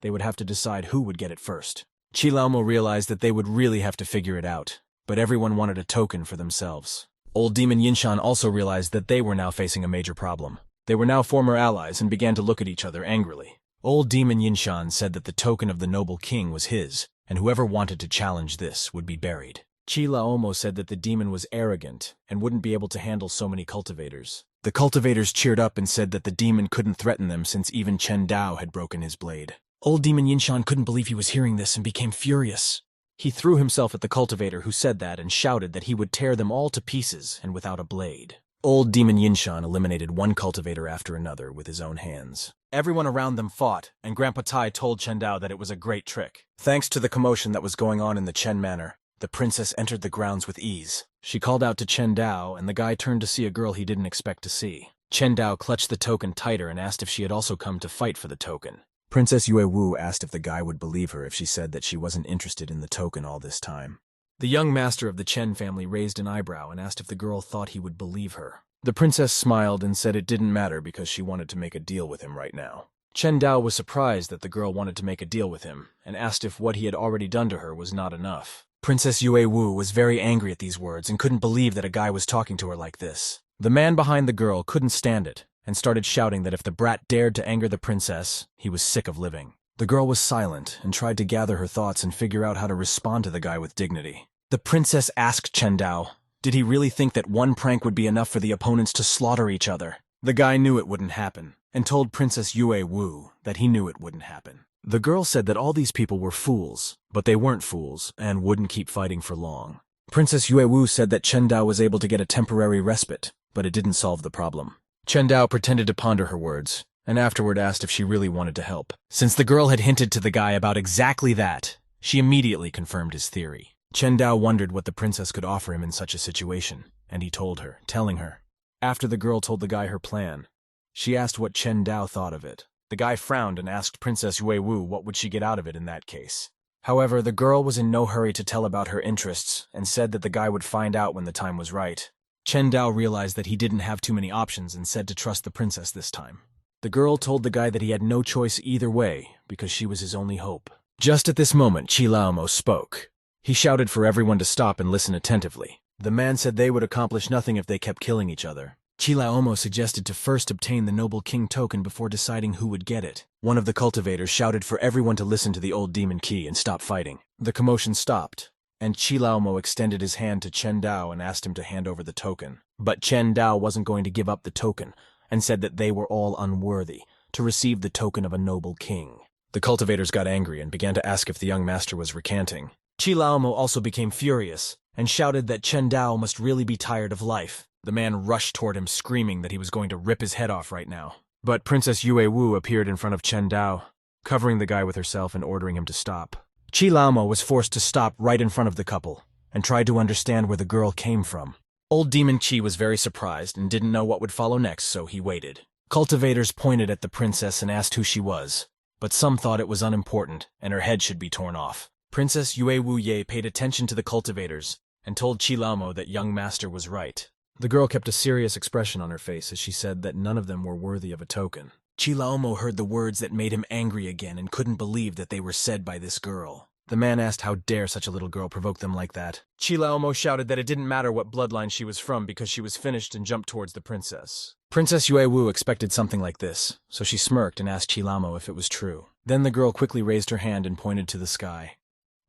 they would have to decide who would get it first. Qi Laomo realized that they would really have to figure it out, but everyone wanted a token for themselves. Old Demon Yinshan also realized that they were now facing a major problem. They were now former allies and began to look at each other angrily. Old Demon Yinshan said that the token of the noble king was his, and whoever wanted to challenge this would be buried. Qi Laomo said that the demon was arrogant and wouldn't be able to handle so many cultivators. The cultivators cheered up and said that the demon couldn't threaten them since even Chen Dao had broken his blade. Old Demon Yinshan couldn't believe he was hearing this and became furious. He threw himself at the cultivator who said that and shouted that he would tear them all to pieces and without a blade. Old Demon Yinshan eliminated one cultivator after another with his own hands. Everyone around them fought, and Grandpa Tai told Chen Dao that it was a great trick. Thanks to the commotion that was going on in the Chen manor, the princess entered the grounds with ease. She called out to Chen Dao, and the guy turned to see a girl he didn't expect to see. Chen Dao clutched the token tighter and asked if she had also come to fight for the token. Princess Yue Wu asked if the guy would believe her if she said that she wasn't interested in the token all this time. The young master of the Chen family raised an eyebrow and asked if the girl thought he would believe her. The princess smiled and said it didn't matter because she wanted to make a deal with him right now. Chen Dao was surprised that the girl wanted to make a deal with him and asked if what he had already done to her was not enough. Princess Yue Wu was very angry at these words and couldn't believe that a guy was talking to her like this. The man behind the girl couldn't stand it and started shouting that if the brat dared to anger the princess, he was sick of living. The girl was silent and tried to gather her thoughts and figure out how to respond to the guy with dignity. The princess asked Chen Dao, did he really think that one prank would be enough for the opponents to slaughter each other? The guy knew it wouldn't happen, and told Princess Yue Wu that he knew it wouldn't happen. The girl said that all these people were fools, but they weren't fools and wouldn't keep fighting for long. Princess Yue Wu said that Chen Dao was able to get a temporary respite, but it didn't solve the problem. Chen Dao pretended to ponder her words, and afterward asked if she really wanted to help. Since the girl had hinted to the guy about exactly that, she immediately confirmed his theory. Chen Dao wondered what the princess could offer him in such a situation, and he told her, telling her. After the girl told the guy her plan, she asked what Chen Dao thought of it. The guy frowned and asked Princess Yue Wu what would she get out of it in that case. However, the girl was in no hurry to tell about her interests and said that the guy would find out when the time was right. Chen Dao realized that he didn't have too many options and said to trust the princess this time. The girl told the guy that he had no choice either way because she was his only hope. Just at this moment, Qi Laomo spoke. He shouted for everyone to stop and listen attentively. The man said they would accomplish nothing if they kept killing each other. Qi Laomo suggested to first obtain the noble king token before deciding who would get it. One of the cultivators shouted for everyone to listen to the old demon Qi and stop fighting. The commotion stopped, and Qi Laomo extended his hand to Chen Dao and asked him to hand over the token. But Chen Dao wasn't going to give up the token, and said that they were all unworthy to receive the token of a noble king. The cultivators got angry and began to ask if the young master was recanting. Qi Laomo also became furious, and shouted that Chen Dao must really be tired of life. The man rushed toward him, screaming that he was going to rip his head off right now. But Princess Yue Wu appeared in front of Chen Dao, covering the guy with herself and ordering him to stop. Qi Laomo was forced to stop right in front of the couple, and tried to understand where the girl came from. Old Demon Qi was very surprised and didn't know what would follow next, so he waited. Cultivators pointed at the princess and asked who she was, but some thought it was unimportant and her head should be torn off. Princess Yue Wu Ye paid attention to the cultivators and told Qi Laomo that young master was right. The girl kept a serious expression on her face as she said that none of them were worthy of a token. Chilaomo heard the words that made him angry again and couldn't believe that they were said by this girl. The man asked how dare such a little girl provoke them like that. Chilaomo shouted that it didn't matter what bloodline she was from because she was finished and jumped towards the princess. Princess Yuewu expected something like this, so she smirked and asked Chilaomo if it was true. Then the girl quickly raised her hand and pointed to the sky.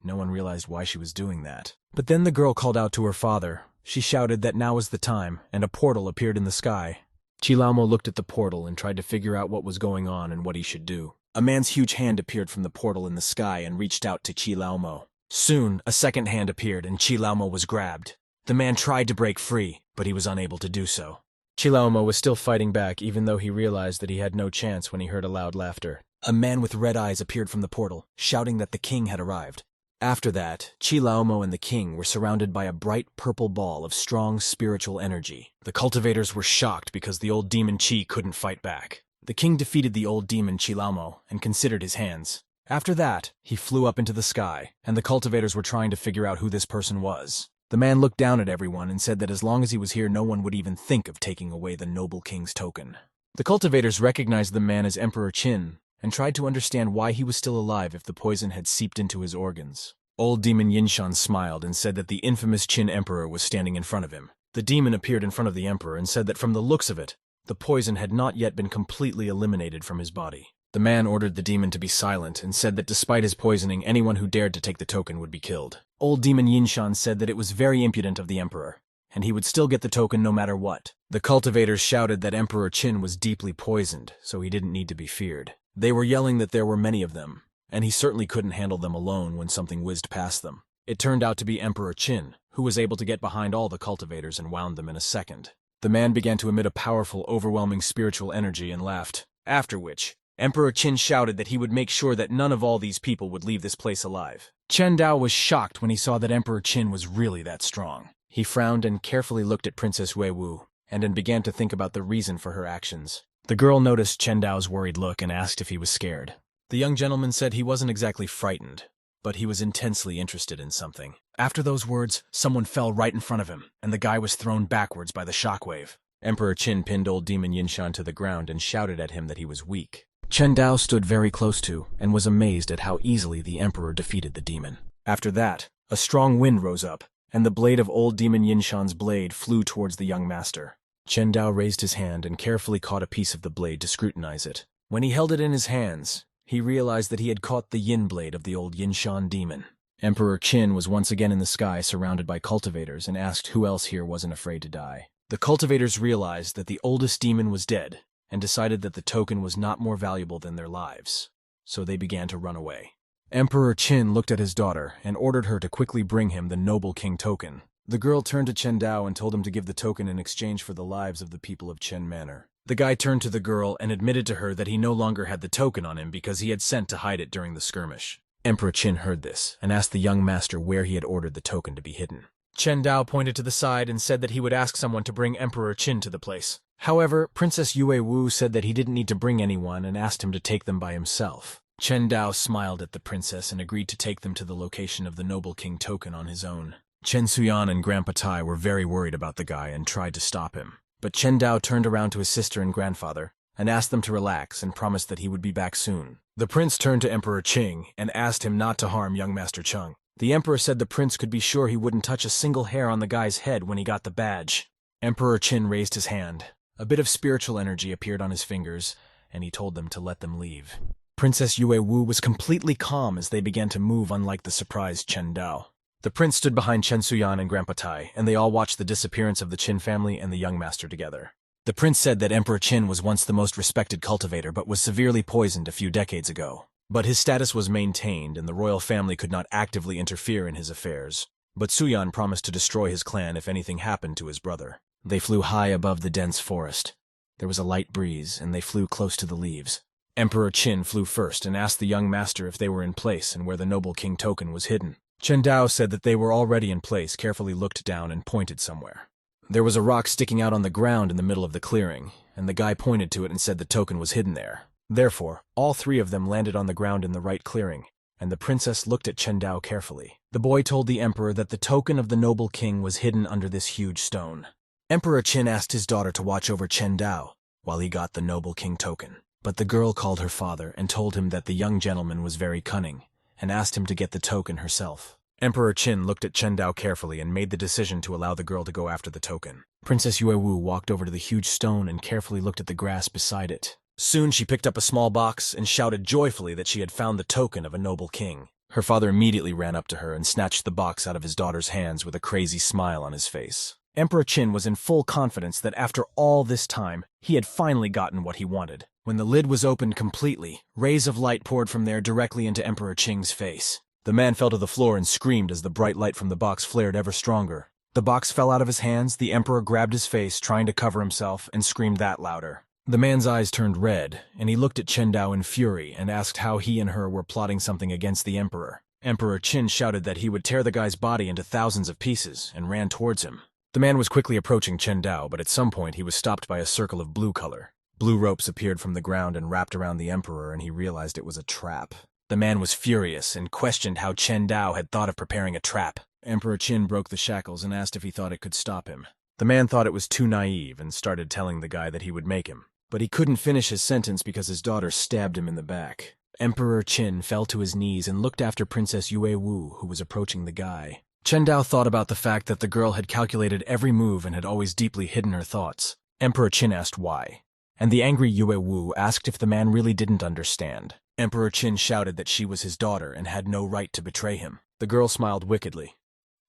No one realized why she was doing that. But then the girl called out to her father. She shouted that now was the time, and a portal appeared in the sky. Chilaomo looked at the portal and tried to figure out what was going on and what he should do. A man's huge hand appeared from the portal in the sky and reached out to Chilaomo. Soon, a second hand appeared and Chilaomo was grabbed. The man tried to break free, but he was unable to do so. Chilaomo was still fighting back even though he realized that he had no chance when he heard a loud laughter. A man with red eyes appeared from the portal, shouting that the king had arrived. After that, Chilaomo and the king were surrounded by a bright purple ball of strong spiritual energy. The cultivators were shocked because the old demon Chi couldn't fight back. The king defeated the old demon Chilaomo and considered his hands. After that, he flew up into the sky, and the cultivators were trying to figure out who this person was. The man looked down at everyone and said that as long as he was here, no one would even think of taking away the noble king's token. The cultivators recognized the man as Emperor Qin and tried to understand why he was still alive if the poison had seeped into his organs. Old demon Yinshan smiled and said that the infamous Qin emperor was standing in front of him. The demon appeared in front of the emperor and said that from the looks of it, the poison had not yet been completely eliminated from his body. The man ordered the demon to be silent and said that despite his poisoning, anyone who dared to take the token would be killed. Old demon Yinshan said that it was very impudent of the emperor, and he would still get the token no matter what. The cultivators shouted that Emperor Qin was deeply poisoned, so he didn't need to be feared. They were yelling that there were many of them, and he certainly couldn't handle them alone when something whizzed past them. It turned out to be Emperor Qin, who was able to get behind all the cultivators and wound them in a second. The man began to emit a powerful, overwhelming spiritual energy and laughed, after which Emperor Qin shouted that he would make sure that none of all these people would leave this place alive. Chen Dao was shocked when he saw that Emperor Qin was really that strong. He frowned and carefully looked at Princess Weiwu, and then began to think about the reason for her actions. The girl noticed Chen Dao's worried look and asked if he was scared. The young gentleman said he wasn't exactly frightened, but he was intensely interested in something. After those words, someone fell right in front of him, and the guy was thrown backwards by the shockwave. Emperor Qin pinned old demon Yinshan to the ground and shouted at him that he was weak. Chen Dao stood very close to and was amazed at how easily the emperor defeated the demon. After that, a strong wind rose up, and the blade of old demon Yinshan's blade flew towards the young master. Chen Dao raised his hand and carefully caught a piece of the blade to scrutinize it. When he held it in his hands, he realized that he had caught the yin blade of the old Yinshan demon. Emperor Qin was once again in the sky surrounded by cultivators and asked who else here wasn't afraid to die. The cultivators realized that the oldest demon was dead and decided that the token was not more valuable than their lives, so they began to run away. Emperor Qin looked at his daughter and ordered her to quickly bring him the noble king token. The girl turned to Chen Dao and told him to give the token in exchange for the lives of the people of Chen Manor. The guy turned to the girl and admitted to her that he no longer had the token on him because he had sent to hide it during the skirmish. Emperor Qin heard this and asked the young master where he had ordered the token to be hidden. Chen Dao pointed to the side and said that he would ask someone to bring Emperor Qin to the place. However, Princess Yue Wu said that he didn't need to bring anyone and asked him to take them by himself. Chen Dao smiled at the princess and agreed to take them to the location of the noble king token on his own. Chen Suyan and Grandpa Tai were very worried about the guy and tried to stop him. But Chen Dao turned around to his sister and grandfather and asked them to relax and promised that he would be back soon. The prince turned to Emperor Qing and asked him not to harm young Master Cheng. The emperor said the prince could be sure he wouldn't touch a single hair on the guy's head when he got the badge. Emperor Qin raised his hand. A bit of spiritual energy appeared on his fingers, and he told them to let them leave. Princess Yue Wu was completely calm as they began to move, unlike the surprised Chen Dao. The prince stood behind Chen Suyan and Grandpa Tai, and they all watched the disappearance of the Qin family and the young master together. The prince said that Emperor Qin was once the most respected cultivator but was severely poisoned a few decades ago. But his status was maintained and the royal family could not actively interfere in his affairs. But Suyan promised to destroy his clan if anything happened to his brother. They flew high above the dense forest. There was a light breeze and they flew close to the leaves. Emperor Qin flew first and asked the young master if they were in place and where the noble king token was hidden. Chen Dao said that they were already in place, carefully looked down and pointed somewhere. There was a rock sticking out on the ground in the middle of the clearing, and the guy pointed to it and said the token was hidden there. Therefore, all three of them landed on the ground in the right clearing, and the princess looked at Chen Dao carefully. The boy told the emperor that the token of the noble king was hidden under this huge stone. Emperor Qin asked his daughter to watch over Chen Dao while he got the noble king token. But the girl called her father and told him that the young gentleman was very cunning and asked him to get the token herself. Emperor Qin looked at Chen Dao carefully and made the decision to allow the girl to go after the token. Princess Yue Wu walked over to the huge stone and carefully looked at the grass beside it. Soon she picked up a small box and shouted joyfully that she had found the token of a noble king. Her father immediately ran up to her and snatched the box out of his daughter's hands with a crazy smile on his face. Emperor Qin was in full confidence that after all this time, he had finally gotten what he wanted. When the lid was opened completely, rays of light poured from there directly into Emperor Qing's face. The man fell to the floor and screamed as the bright light from the box flared ever stronger. The box fell out of his hands, the emperor grabbed his face, trying to cover himself, and screamed that louder. The man's eyes turned red, and he looked at Chen Dao in fury and asked how he and her were plotting something against the emperor. Emperor Qin shouted that he would tear the guy's body into thousands of pieces and ran towards him. The man was quickly approaching Chen Dao, but at some point he was stopped by a circle of blue color. Blue ropes appeared from the ground and wrapped around the emperor, and he realized it was a trap. The man was furious and questioned how Chen Dao had thought of preparing a trap. Emperor Qin broke the shackles and asked if he thought it could stop him. The man thought it was too naive and started telling the guy that he would make him. But he couldn't finish his sentence because his daughter stabbed him in the back. Emperor Qin fell to his knees and looked after Princess Yue Wu, who was approaching the guy. Chen Dao thought about the fact that the girl had calculated every move and had always deeply hidden her thoughts. Emperor Qin asked why, and the angry Yue Wu asked if the man really didn't understand. Emperor Qin shouted that she was his daughter and had no right to betray him. The girl smiled wickedly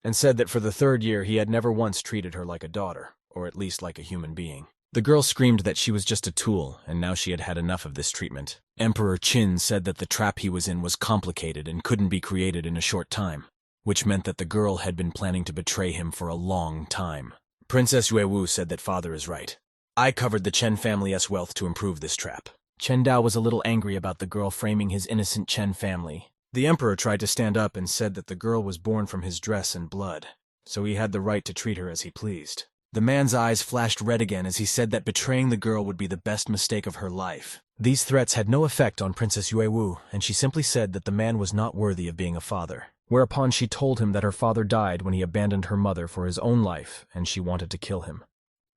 and said that for the third year he had never once treated her like a daughter, or at least like a human being. The girl screamed that she was just a tool, and now she had had enough of this treatment. Emperor Qin said that the trap he was in was complicated and couldn't be created in a short time, which meant that the girl had been planning to betray him for a long time. Princess Yue Wu said that father is right. I covered the Chen family's wealth to improve this trap. Chen Dao was a little angry about the girl framing his innocent Chen family. The emperor tried to stand up and said that the girl was born from his dress and blood, so he had the right to treat her as he pleased. The man's eyes flashed red again as he said that betraying the girl would be the best mistake of her life. These threats had no effect on Princess Yue Wu, and she simply said that the man was not worthy of being a father. Whereupon she told him that her father died when he abandoned her mother for his own life, and she wanted to kill him.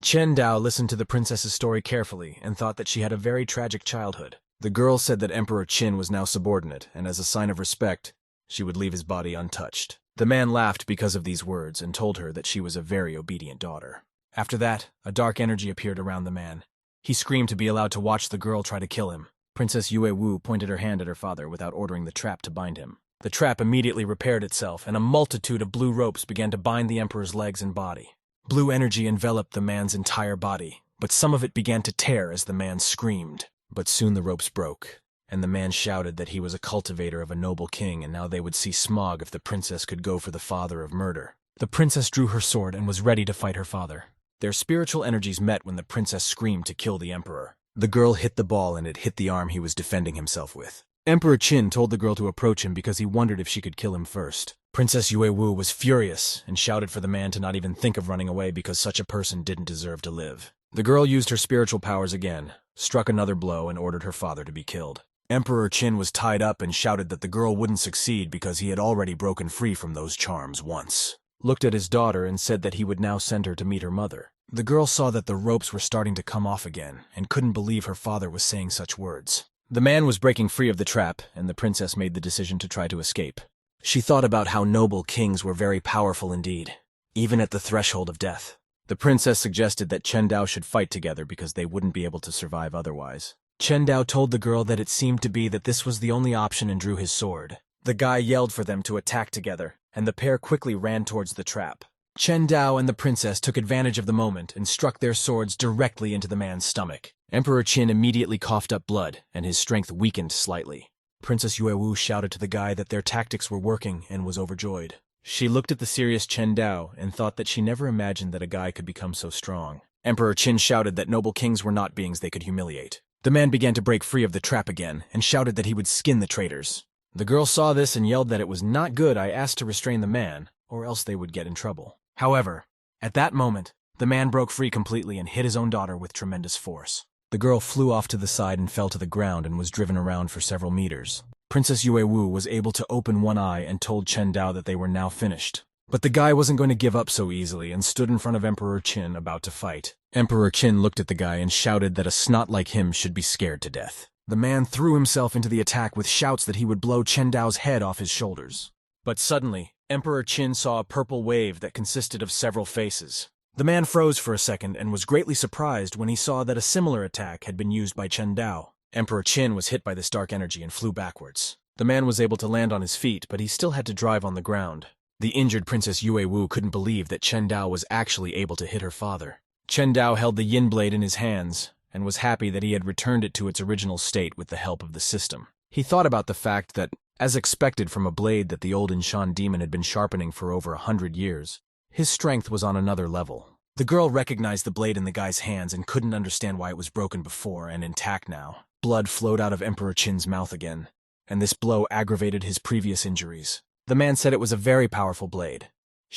Chen Dao listened to the princess's story carefully and thought that she had a very tragic childhood. The girl said that Emperor Qin was now subordinate, and as a sign of respect, she would leave his body untouched. The man laughed because of these words and told her that she was a very obedient daughter. After that, a dark energy appeared around the man. He screamed to be allowed to watch the girl try to kill him. Princess Yue Wu pointed her hand at her father without ordering the trap to bind him. The trap immediately repaired itself, and a multitude of blue ropes began to bind the emperor's legs and body. Blue energy enveloped the man's entire body, but some of it began to tear as the man screamed. But soon the ropes broke, and the man shouted that he was a cultivator of a noble king, and now they would see smog if the princess could go for the father of murder. The princess drew her sword and was ready to fight her father. Their spiritual energies met when the princess screamed to kill the emperor. The girl hit the ball and it hit the arm he was defending himself with. Emperor Qin told the girl to approach him because he wondered if she could kill him first. Princess Yue Wu was furious and shouted for the man to not even think of running away because such a person didn't deserve to live. The girl used her spiritual powers again, struck another blow, and ordered her father to be killed. Emperor Qin was tied up and shouted that the girl wouldn't succeed because he had already broken free from those charms once. Looked at his daughter and said that he would now send her to meet her mother. The girl saw that the ropes were starting to come off again and couldn't believe her father was saying such words. The man was breaking free of the trap, and the princess made the decision to try to escape. She thought about how noble kings were very powerful indeed, even at the threshold of death. The princess suggested that Chen Dao should fight together because they wouldn't be able to survive otherwise. Chen Dao told the girl that it seemed to be that this was the only option and drew his sword. The guy yelled for them to attack together, and the pair quickly ran towards the trap. Chen Dao and the princess took advantage of the moment and struck their swords directly into the man's stomach. Emperor Qin immediately coughed up blood, and his strength weakened slightly. Princess Yue Wu shouted to the guy that their tactics were working and was overjoyed. She looked at the serious Chen Dao and thought that she never imagined that a guy could become so strong. Emperor Qin shouted that noble kings were not beings they could humiliate. The man began to break free of the trap again and shouted that he would skin the traitors. The girl saw this and yelled that it was not good I asked to restrain the man, or else they would get in trouble. However, at that moment, the man broke free completely and hit his own daughter with tremendous force. The girl flew off to the side and fell to the ground and was driven around for several meters. Princess Yue Wu was able to open one eye and told Chen Dao that they were now finished. But the guy wasn't going to give up so easily and stood in front of Emperor Qin about to fight. Emperor Qin looked at the guy and shouted that a snot like him should be scared to death. The man threw himself into the attack with shouts that he would blow Chen Dao's head off his shoulders. But suddenly, Emperor Qin saw a purple wave that consisted of several faces. The man froze for a second and was greatly surprised when he saw that a similar attack had been used by Chen Dao. Emperor Qin was hit by this dark energy and flew backwards. The man was able to land on his feet, but he still had to drive on the ground. The injured Princess Yue Wu couldn't believe that Chen Dao was actually able to hit her father. Chen Dao held the yin blade in his hands and was happy that he had returned it to its original state with the help of the system. He thought about the fact that, as expected from a blade that the old Inshan demon had been sharpening for over 100 years, his strength was on another level. The girl recognized the blade in the guy's hands and couldn't understand why it was broken before and intact now. Blood flowed out of Emperor Qin's mouth again, and this blow aggravated his previous injuries. The man said it was a very powerful blade.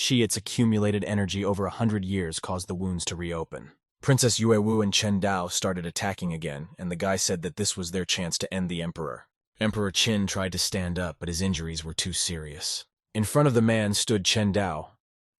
Its accumulated energy over 100 years caused the wounds to reopen. Princess Yue Wu and Chen Dao started attacking again, and the guy said that this was their chance to end the emperor. Emperor Qin tried to stand up, but his injuries were too serious. In front of the man stood Chen Dao.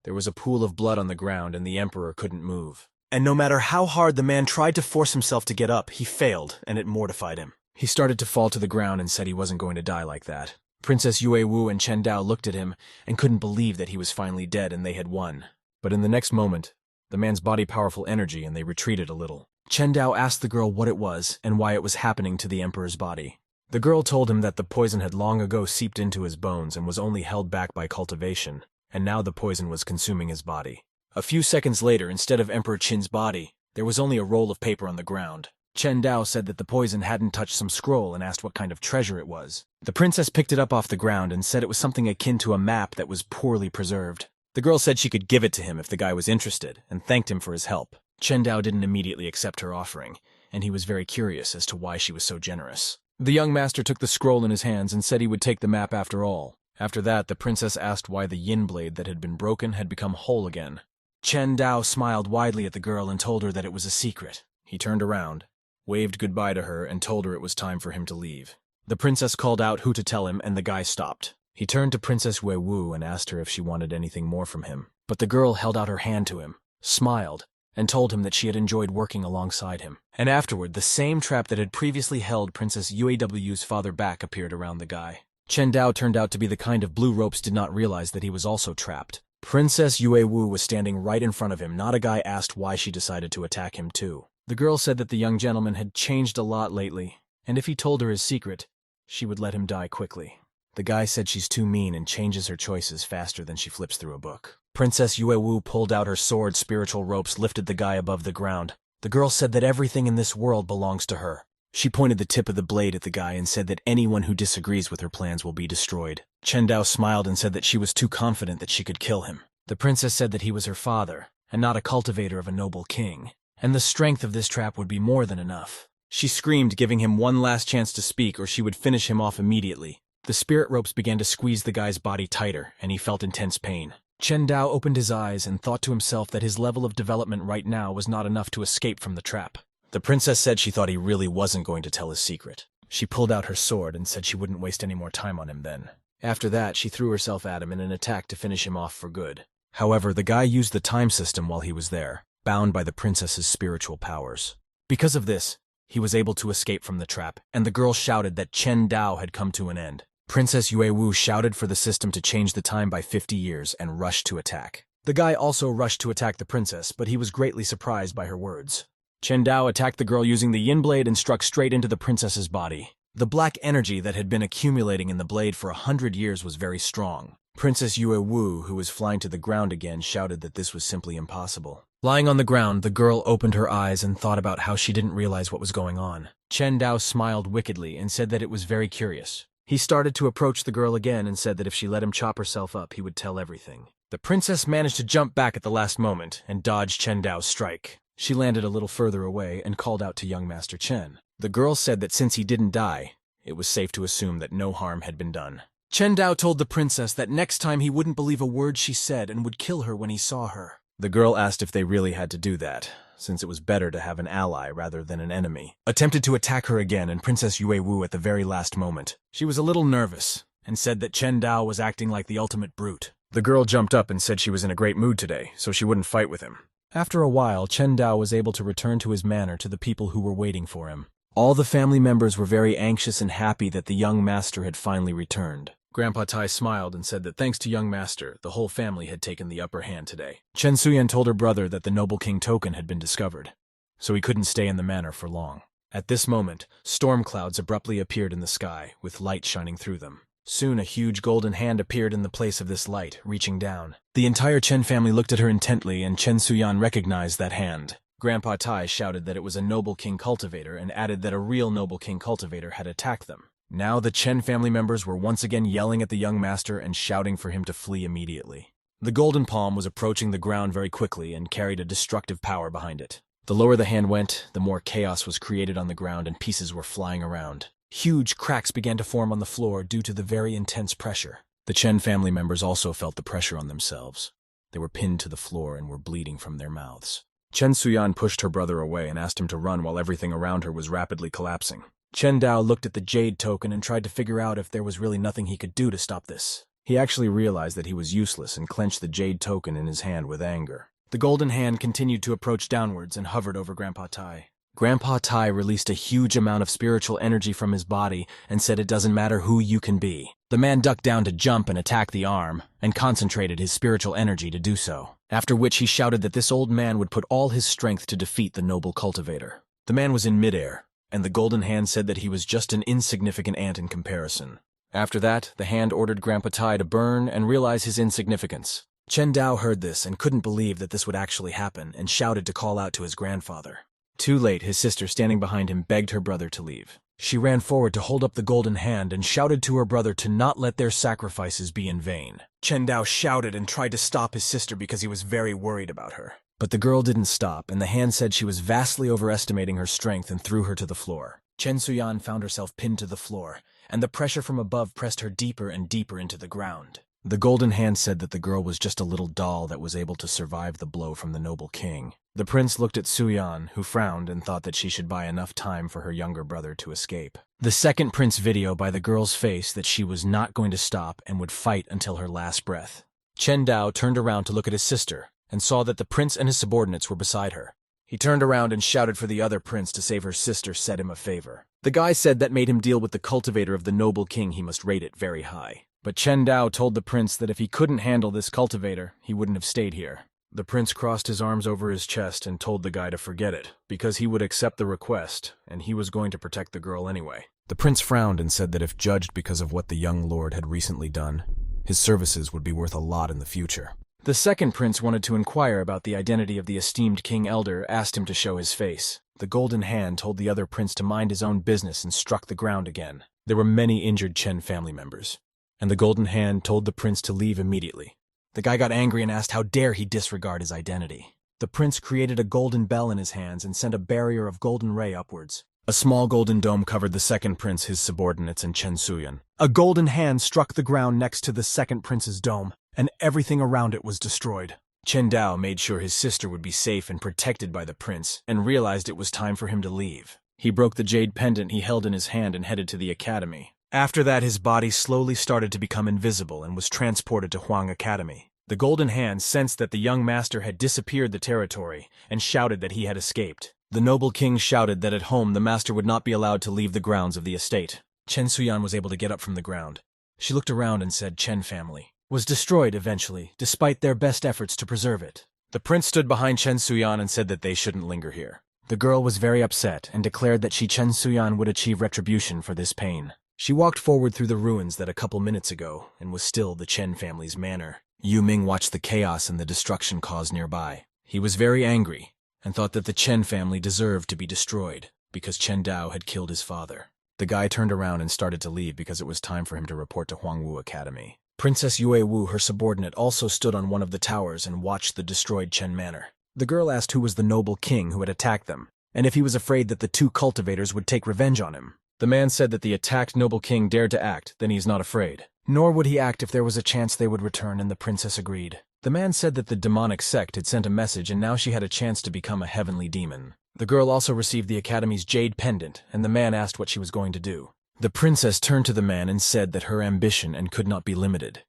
There was a pool of blood on the ground, and the emperor couldn't move. And no matter how hard the man tried to force himself to get up, he failed, and it mortified him. He started to fall to the ground and said he wasn't going to die like that. Princess Yue Wu and Chen Dao looked at him and couldn't believe that he was finally dead and they had won. But in the next moment, the man's body powerful energy and they retreated a little. Chen Dao asked the girl what it was and why it was happening to the emperor's body. The girl told him that the poison had long ago seeped into his bones and was only held back by cultivation, and now the poison was consuming his body. A few seconds later, instead of Emperor Qin's body, there was only a roll of paper on the ground. Chen Dao said that the poison hadn't touched some scroll and asked what kind of treasure it was. The princess picked it up off the ground and said it was something akin to a map that was poorly preserved. The girl said she could give it to him if the guy was interested, and thanked him for his help. Chen Dao didn't immediately accept her offering, and he was very curious as to why she was so generous. The young master took the scroll in his hands and said he would take the map after all. After that, the princess asked why the yin blade that had been broken had become whole again. Chen Dao smiled widely at the girl and told her that it was a secret. He turned around, waved goodbye to her, and told her it was time for him to leave. The princess called out who to tell him, and the guy stopped. He turned to Princess Yue Wu and asked her if she wanted anything more from him. But the girl held out her hand to him, smiled, and told him that she had enjoyed working alongside him. And afterward, the same trap that had previously held Princess Yue Wu's father back appeared around the guy. Chen Dao turned out to be the kind of blue ropes did not realize that he was also trapped. Princess Yue Wu was standing right in front of him. Not a guy asked why she decided to attack him too. The girl said that the young gentleman had changed a lot lately, and if he told her his secret, she would let him die quickly. The guy said she's too mean and changes her choices faster than she flips through a book. Princess Yue Wu pulled out her sword, spiritual ropes lifted the guy above the ground. The girl said that everything in this world belongs to her. She pointed the tip of the blade at the guy and said that anyone who disagrees with her plans will be destroyed. Chen Dao smiled and said that she was too confident that she could kill him. The princess said that he was her father, and not a cultivator of a noble king, and the strength of this trap would be more than enough. She screamed, giving him one last chance to speak or she would finish him off immediately. The spirit ropes began to squeeze the guy's body tighter, and he felt intense pain. Chen Dao opened his eyes and thought to himself that his level of development right now was not enough to escape from the trap. The princess said she thought he really wasn't going to tell his secret. She pulled out her sword and said she wouldn't waste any more time on him then. After that, she threw herself at him in an attack to finish him off for good. However, the guy used the time system while he was there, bound by the princess's spiritual powers. Because of this, he was able to escape from the trap, and the girl shouted that Chen Dao had come to an end. Princess Yue Wu shouted for the system to change the time by 50 years and rushed to attack. The guy also rushed to attack the princess, but he was greatly surprised by her words. Chen Dao attacked the girl using the yin blade and struck straight into the princess's body. The black energy that had been accumulating in the blade for 100 years was very strong. Princess Yue Wu, who was flying to the ground again, shouted that this was simply impossible. Lying on the ground, the girl opened her eyes and thought about how she didn't realize what was going on. Chen Dao smiled wickedly and said that it was very curious. He started to approach the girl again and said that if she let him chop herself up, he would tell everything. The princess managed to jump back at the last moment and dodged Chen Dao's strike. She landed a little further away and called out to young Master Chen. The girl said that since he didn't die, it was safe to assume that no harm had been done. Chen Dao told the princess that next time he wouldn't believe a word she said and would kill her when he saw her. The girl asked if they really had to do that, since it was better to have an ally rather than an enemy. Attempted to attack her again, and Princess Yue Wu at the very last moment. She was a little nervous, and said that Chen Dao was acting like the ultimate brute. The girl jumped up and said she was in a great mood today, so she wouldn't fight with him. After a while, Chen Dao was able to return to his manor to the people who were waiting for him. All the family members were very anxious and happy that the young master had finally returned. Grandpa Tai smiled and said that thanks to young master, the whole family had taken the upper hand today. Chen Suyan told her brother that the noble king token had been discovered, so he couldn't stay in the manor for long. At this moment, storm clouds abruptly appeared in the sky, with light shining through them. Soon a huge golden hand appeared in the place of this light, reaching down. The entire Chen family looked at her intently, and Chen Suyan recognized that hand. Grandpa Tai shouted that it was a noble king cultivator and added that a real noble king cultivator had attacked them. Now the Chen family members were once again yelling at the young master and shouting for him to flee immediately. The golden palm was approaching the ground very quickly and carried a destructive power behind it. The lower the hand went, the more chaos was created on the ground and pieces were flying around. Huge cracks began to form on the floor due to the very intense pressure. The Chen family members also felt the pressure on themselves. They were pinned to the floor and were bleeding from their mouths. Chen Suyan pushed her brother away and asked him to run while everything around her was rapidly collapsing. Chen Dao looked at the jade token and tried to figure out if there was really nothing he could do to stop this. He actually realized that he was useless and clenched the jade token in his hand with anger. The golden hand continued to approach downwards and hovered over Grandpa Tai. Grandpa Tai released a huge amount of spiritual energy from his body and said it doesn't matter who you can be. The man ducked down to jump and attack the arm, and concentrated his spiritual energy to do so, after which he shouted that this old man would put all his strength to defeat the noble cultivator. The man was in midair, and the golden hand said that he was just an insignificant ant in comparison. After that, the hand ordered Grandpa Tai to burn and realize his insignificance. Chen Dao heard this and couldn't believe that this would actually happen and shouted to call out to his grandfather. Too late, his sister standing behind him begged her brother to leave. She ran forward to hold up the golden hand and shouted to her brother to not let their sacrifices be in vain. Chen Dao shouted and tried to stop his sister because he was very worried about her. But the girl didn't stop, and the hand said she was vastly overestimating her strength and threw her to the floor. Chen Suyan found herself pinned to the floor, and the pressure from above pressed her deeper and deeper into the ground. The golden hand said that the girl was just a little doll that was able to survive the blow from the noble king. The prince looked at Suyan, who frowned and thought that she should buy enough time for her younger brother to escape. The second prince video by the girl's face that she was not going to stop and would fight until her last breath. Chen Dao turned around to look at his sister and saw that the prince and his subordinates were beside her. He turned around and shouted for the other prince to save her sister, said him a favor. The guy said that made him deal with the cultivator of the noble king, he must rate it very high. But Chen Dao told the prince that if he couldn't handle this cultivator, he wouldn't have stayed here. The prince crossed his arms over his chest and told the guy to forget it, because he would accept the request, and he was going to protect the girl anyway. The prince frowned and said that if judged because of what the young lord had recently done, his services would be worth a lot in the future. The second prince wanted to inquire about the identity of the esteemed king elder, asked him to show his face. The golden hand told the other prince to mind his own business and struck the ground again. There were many injured Chen family members, and the golden hand told the prince to leave immediately. The guy got angry and asked how dare he disregard his identity. The prince created a golden bell in his hands and sent a barrier of golden ray upwards. A small golden dome covered the second prince, his subordinates, and Chen Suyan. A golden hand struck the ground next to the second prince's dome, and everything around it was destroyed. Chen Dao made sure his sister would be safe and protected by the prince, and realized it was time for him to leave. He broke the jade pendant he held in his hand and headed to the academy. After that, his body slowly started to become invisible and was transported to Huang Academy. The golden hand sensed that the young master had disappeared the territory and shouted that he had escaped. The noble king shouted that at home the master would not be allowed to leave the grounds of the estate. Chen Suyan was able to get up from the ground. She looked around and said Chen family was destroyed eventually, despite their best efforts to preserve it. The prince stood behind Chen Suyan and said that they shouldn't linger here. The girl was very upset and declared that Chen Suyan would achieve retribution for this pain. She walked forward through the ruins that a couple minutes ago and was still the Chen family's manor. Yu Ming watched the chaos and the destruction caused nearby. He was very angry and thought that the Chen family deserved to be destroyed because Chen Dao had killed his father. The guy turned around and started to leave because it was time for him to report to Huangwu Academy. Princess Yue Wu, her subordinate, also stood on one of the towers and watched the destroyed Chen Manor. The girl asked who was the noble king who had attacked them, and if he was afraid that the two cultivators would take revenge on him. The man said that the attacked noble king dared to act, then he is not afraid. Nor would he act if there was a chance they would return, and the princess agreed. The man said that the demonic sect had sent a message and now she had a chance to become a heavenly demon. The girl also received the academy's jade pendant, and the man asked what she was going to do. The princess turned to the man and said that her ambition and could not be limited.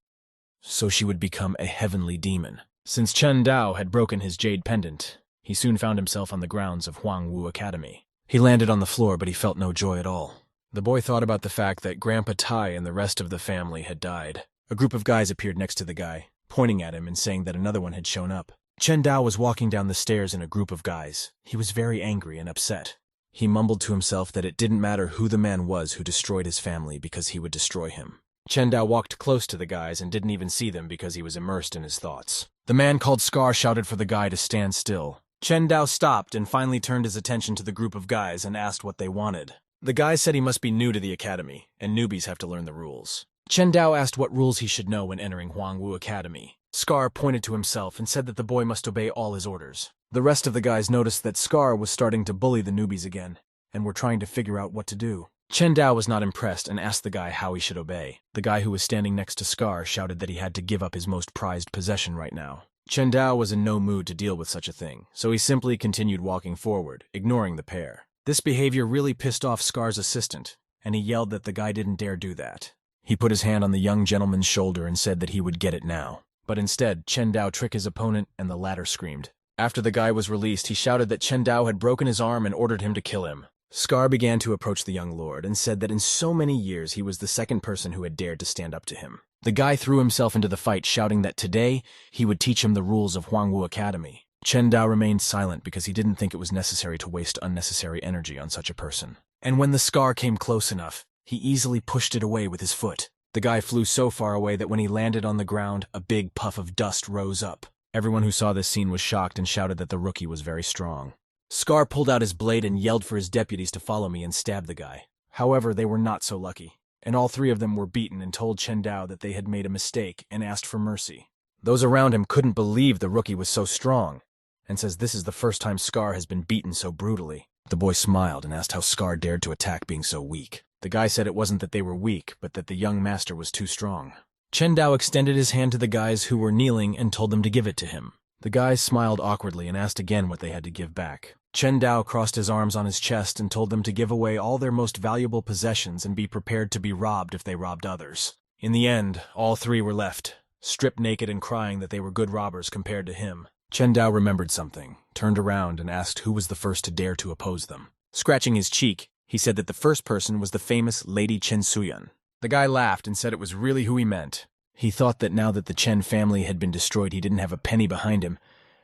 so she would become a heavenly demon. Since Chen Dao had broken his jade pendant, he soon found himself on the grounds of Huangwu Academy. He landed on the floor, but he felt no joy at all. The boy thought about the fact that Grandpa Tai and the rest of the family had died. A group of guys appeared next to the guy, pointing at him and saying that another one had shown up. Chen Dao was walking down the stairs in a group of guys. He was very angry and upset. He mumbled to himself that it didn't matter who the man was who destroyed his family because he would destroy him. Chen Dao walked close to the guys and didn't even see them because he was immersed in his thoughts. The man called Scar shouted for the guy to stand still. Chen Dao stopped and finally turned his attention to the group of guys and asked what they wanted. The guy said he must be new to the academy, and newbies have to learn the rules. Chen Dao asked what rules he should know when entering Huangwu Academy. Scar pointed to himself and said that the boy must obey all his orders. The rest of the guys noticed that Scar was starting to bully the newbies again, and were trying to figure out what to do. Chen Dao was not impressed and asked the guy how he should obey. The guy who was standing next to Scar shouted that he had to give up his most prized possession right now. Chen Dao was in no mood to deal with such a thing, so he simply continued walking forward, ignoring the pair. This behavior really pissed off Scar's assistant, and he yelled that the guy didn't dare do that. He put his hand on the young gentleman's shoulder and said that he would get it now. But instead, Chen Dao tricked his opponent and the latter screamed. After the guy was released, he shouted that Chen Dao had broken his arm and ordered him to kill him. Scar began to approach the young lord and said that in so many years he was the second person who had dared to stand up to him. The guy threw himself into the fight, shouting that today he would teach him the rules of Huangwu Academy. Chen Dao remained silent because he didn't think it was necessary to waste unnecessary energy on such a person. And when the Scar came close enough, he easily pushed it away with his foot. The guy flew so far away that when he landed on the ground, a big puff of dust rose up. Everyone who saw this scene was shocked and shouted that the rookie was very strong. Scar pulled out his blade and yelled for his deputies to follow me and stab the guy. However, they were not so lucky, and all three of them were beaten and told Chen Dao that they had made a mistake and asked for mercy. Those around him couldn't believe the rookie was so strong, and says this is the first time Scar has been beaten so brutally. The boy smiled and asked how Scar dared to attack being so weak. The guy said it wasn't that they were weak, but that the young master was too strong. Chen Dao extended his hand to the guys who were kneeling and told them to give it to him. The guys smiled awkwardly and asked again what they had to give back. Chen Dao crossed his arms on his chest and told them to give away all their most valuable possessions and be prepared to be robbed if they robbed others. In the end, all three were left, stripped naked and crying that they were good robbers compared to him. Chen Dao remembered something, turned around and asked who was the first to dare to oppose them. Scratching his cheek, he said that the first person was the famous Lady Chen Suyan. The guy laughed and said it was really who he meant. He thought that now that the Chen family had been destroyed, he didn't have a penny behind him,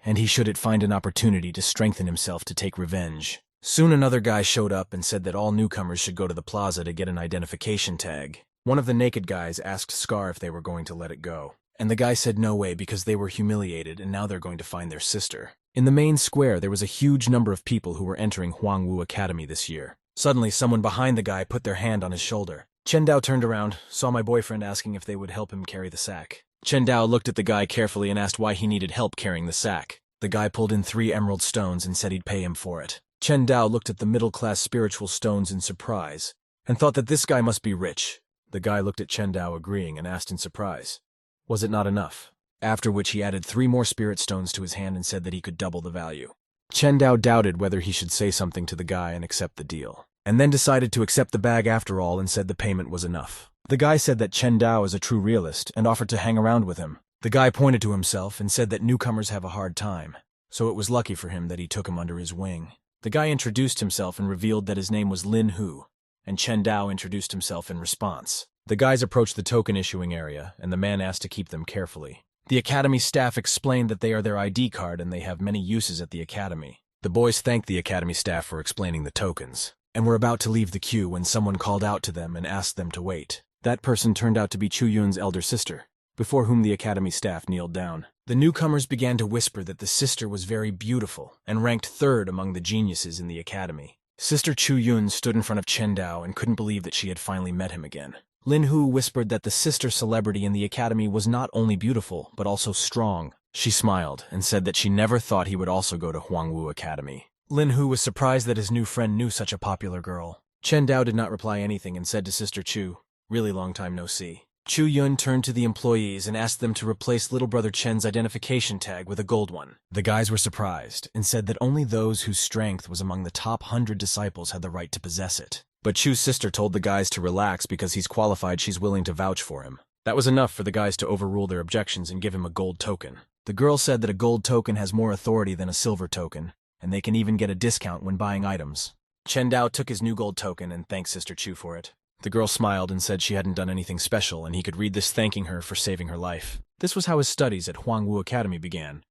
and he should find an opportunity to strengthen himself to take revenge. Soon another guy showed up and said that all newcomers should go to the plaza to get an identification tag. One of the naked guys asked Scar if they were going to let it go, and the guy said no way because they were humiliated and now they're going to find their sister. In the main square, there was a huge number of people who were entering Huangwu Academy this year. Suddenly, someone behind the guy put their hand on his shoulder. Chen Dao turned around, saw my boyfriend asking if they would help him carry the sack. Chen Dao looked at the guy carefully and asked why he needed help carrying the sack. The guy pulled in 3 emerald stones and said he'd pay him for it. Chen Dao looked at the middle-class spiritual stones in surprise and thought that this guy must be rich. The guy looked at Chen Dao agreeing and asked in surprise, was it not enough? After which he added 3 more spirit stones to his hand and said that he could double the value. Chen Dao doubted whether he should say something to the guy and accept the deal, and then decided to accept the bag after all and said the payment was enough. The guy said that Chen Dao is a true realist and offered to hang around with him. The guy pointed to himself and said that newcomers have a hard time, so it was lucky for him that he took him under his wing. The guy introduced himself and revealed that his name was Lin Hu, and Chen Dao introduced himself in response. The guys approached the token issuing area, and the man asked to keep them carefully. The academy staff explained that they are their ID card and they have many uses at the academy. The boys thanked the academy staff for explaining the tokens, and were about to leave the queue when someone called out to them and asked them to wait. That person turned out to be Chu Yun's elder sister, before whom the academy staff kneeled down. The newcomers began to whisper that the sister was very beautiful and ranked 3rd among the geniuses in the academy. Sister Chu Yun stood in front of Chen Dao and couldn't believe that she had finally met him again. Lin Hu whispered that the sister celebrity in the academy was not only beautiful, but also strong. She smiled and said that she never thought he would also go to Huangwu Academy. Lin Hu was surprised that his new friend knew such a popular girl. Chen Dao did not reply anything and said to Sister Chu, really long time no see. Chu Yun turned to the employees and asked them to replace little brother Chen's identification tag with a gold one. The guys were surprised and said that only those whose strength was among the top 100 disciples had the right to possess it. But Chu's sister told the guys to relax because he's qualified, she's willing to vouch for him. That was enough for the guys to overrule their objections and give him a gold token. The girl said that a gold token has more authority than a silver token, and they can even get a discount when buying items. Chen Dao took his new gold token and thanked Sister Chu for it. The girl smiled and said she hadn't done anything special, and he could read this thanking her for saving her life. This was how his studies at Huangwu Academy began.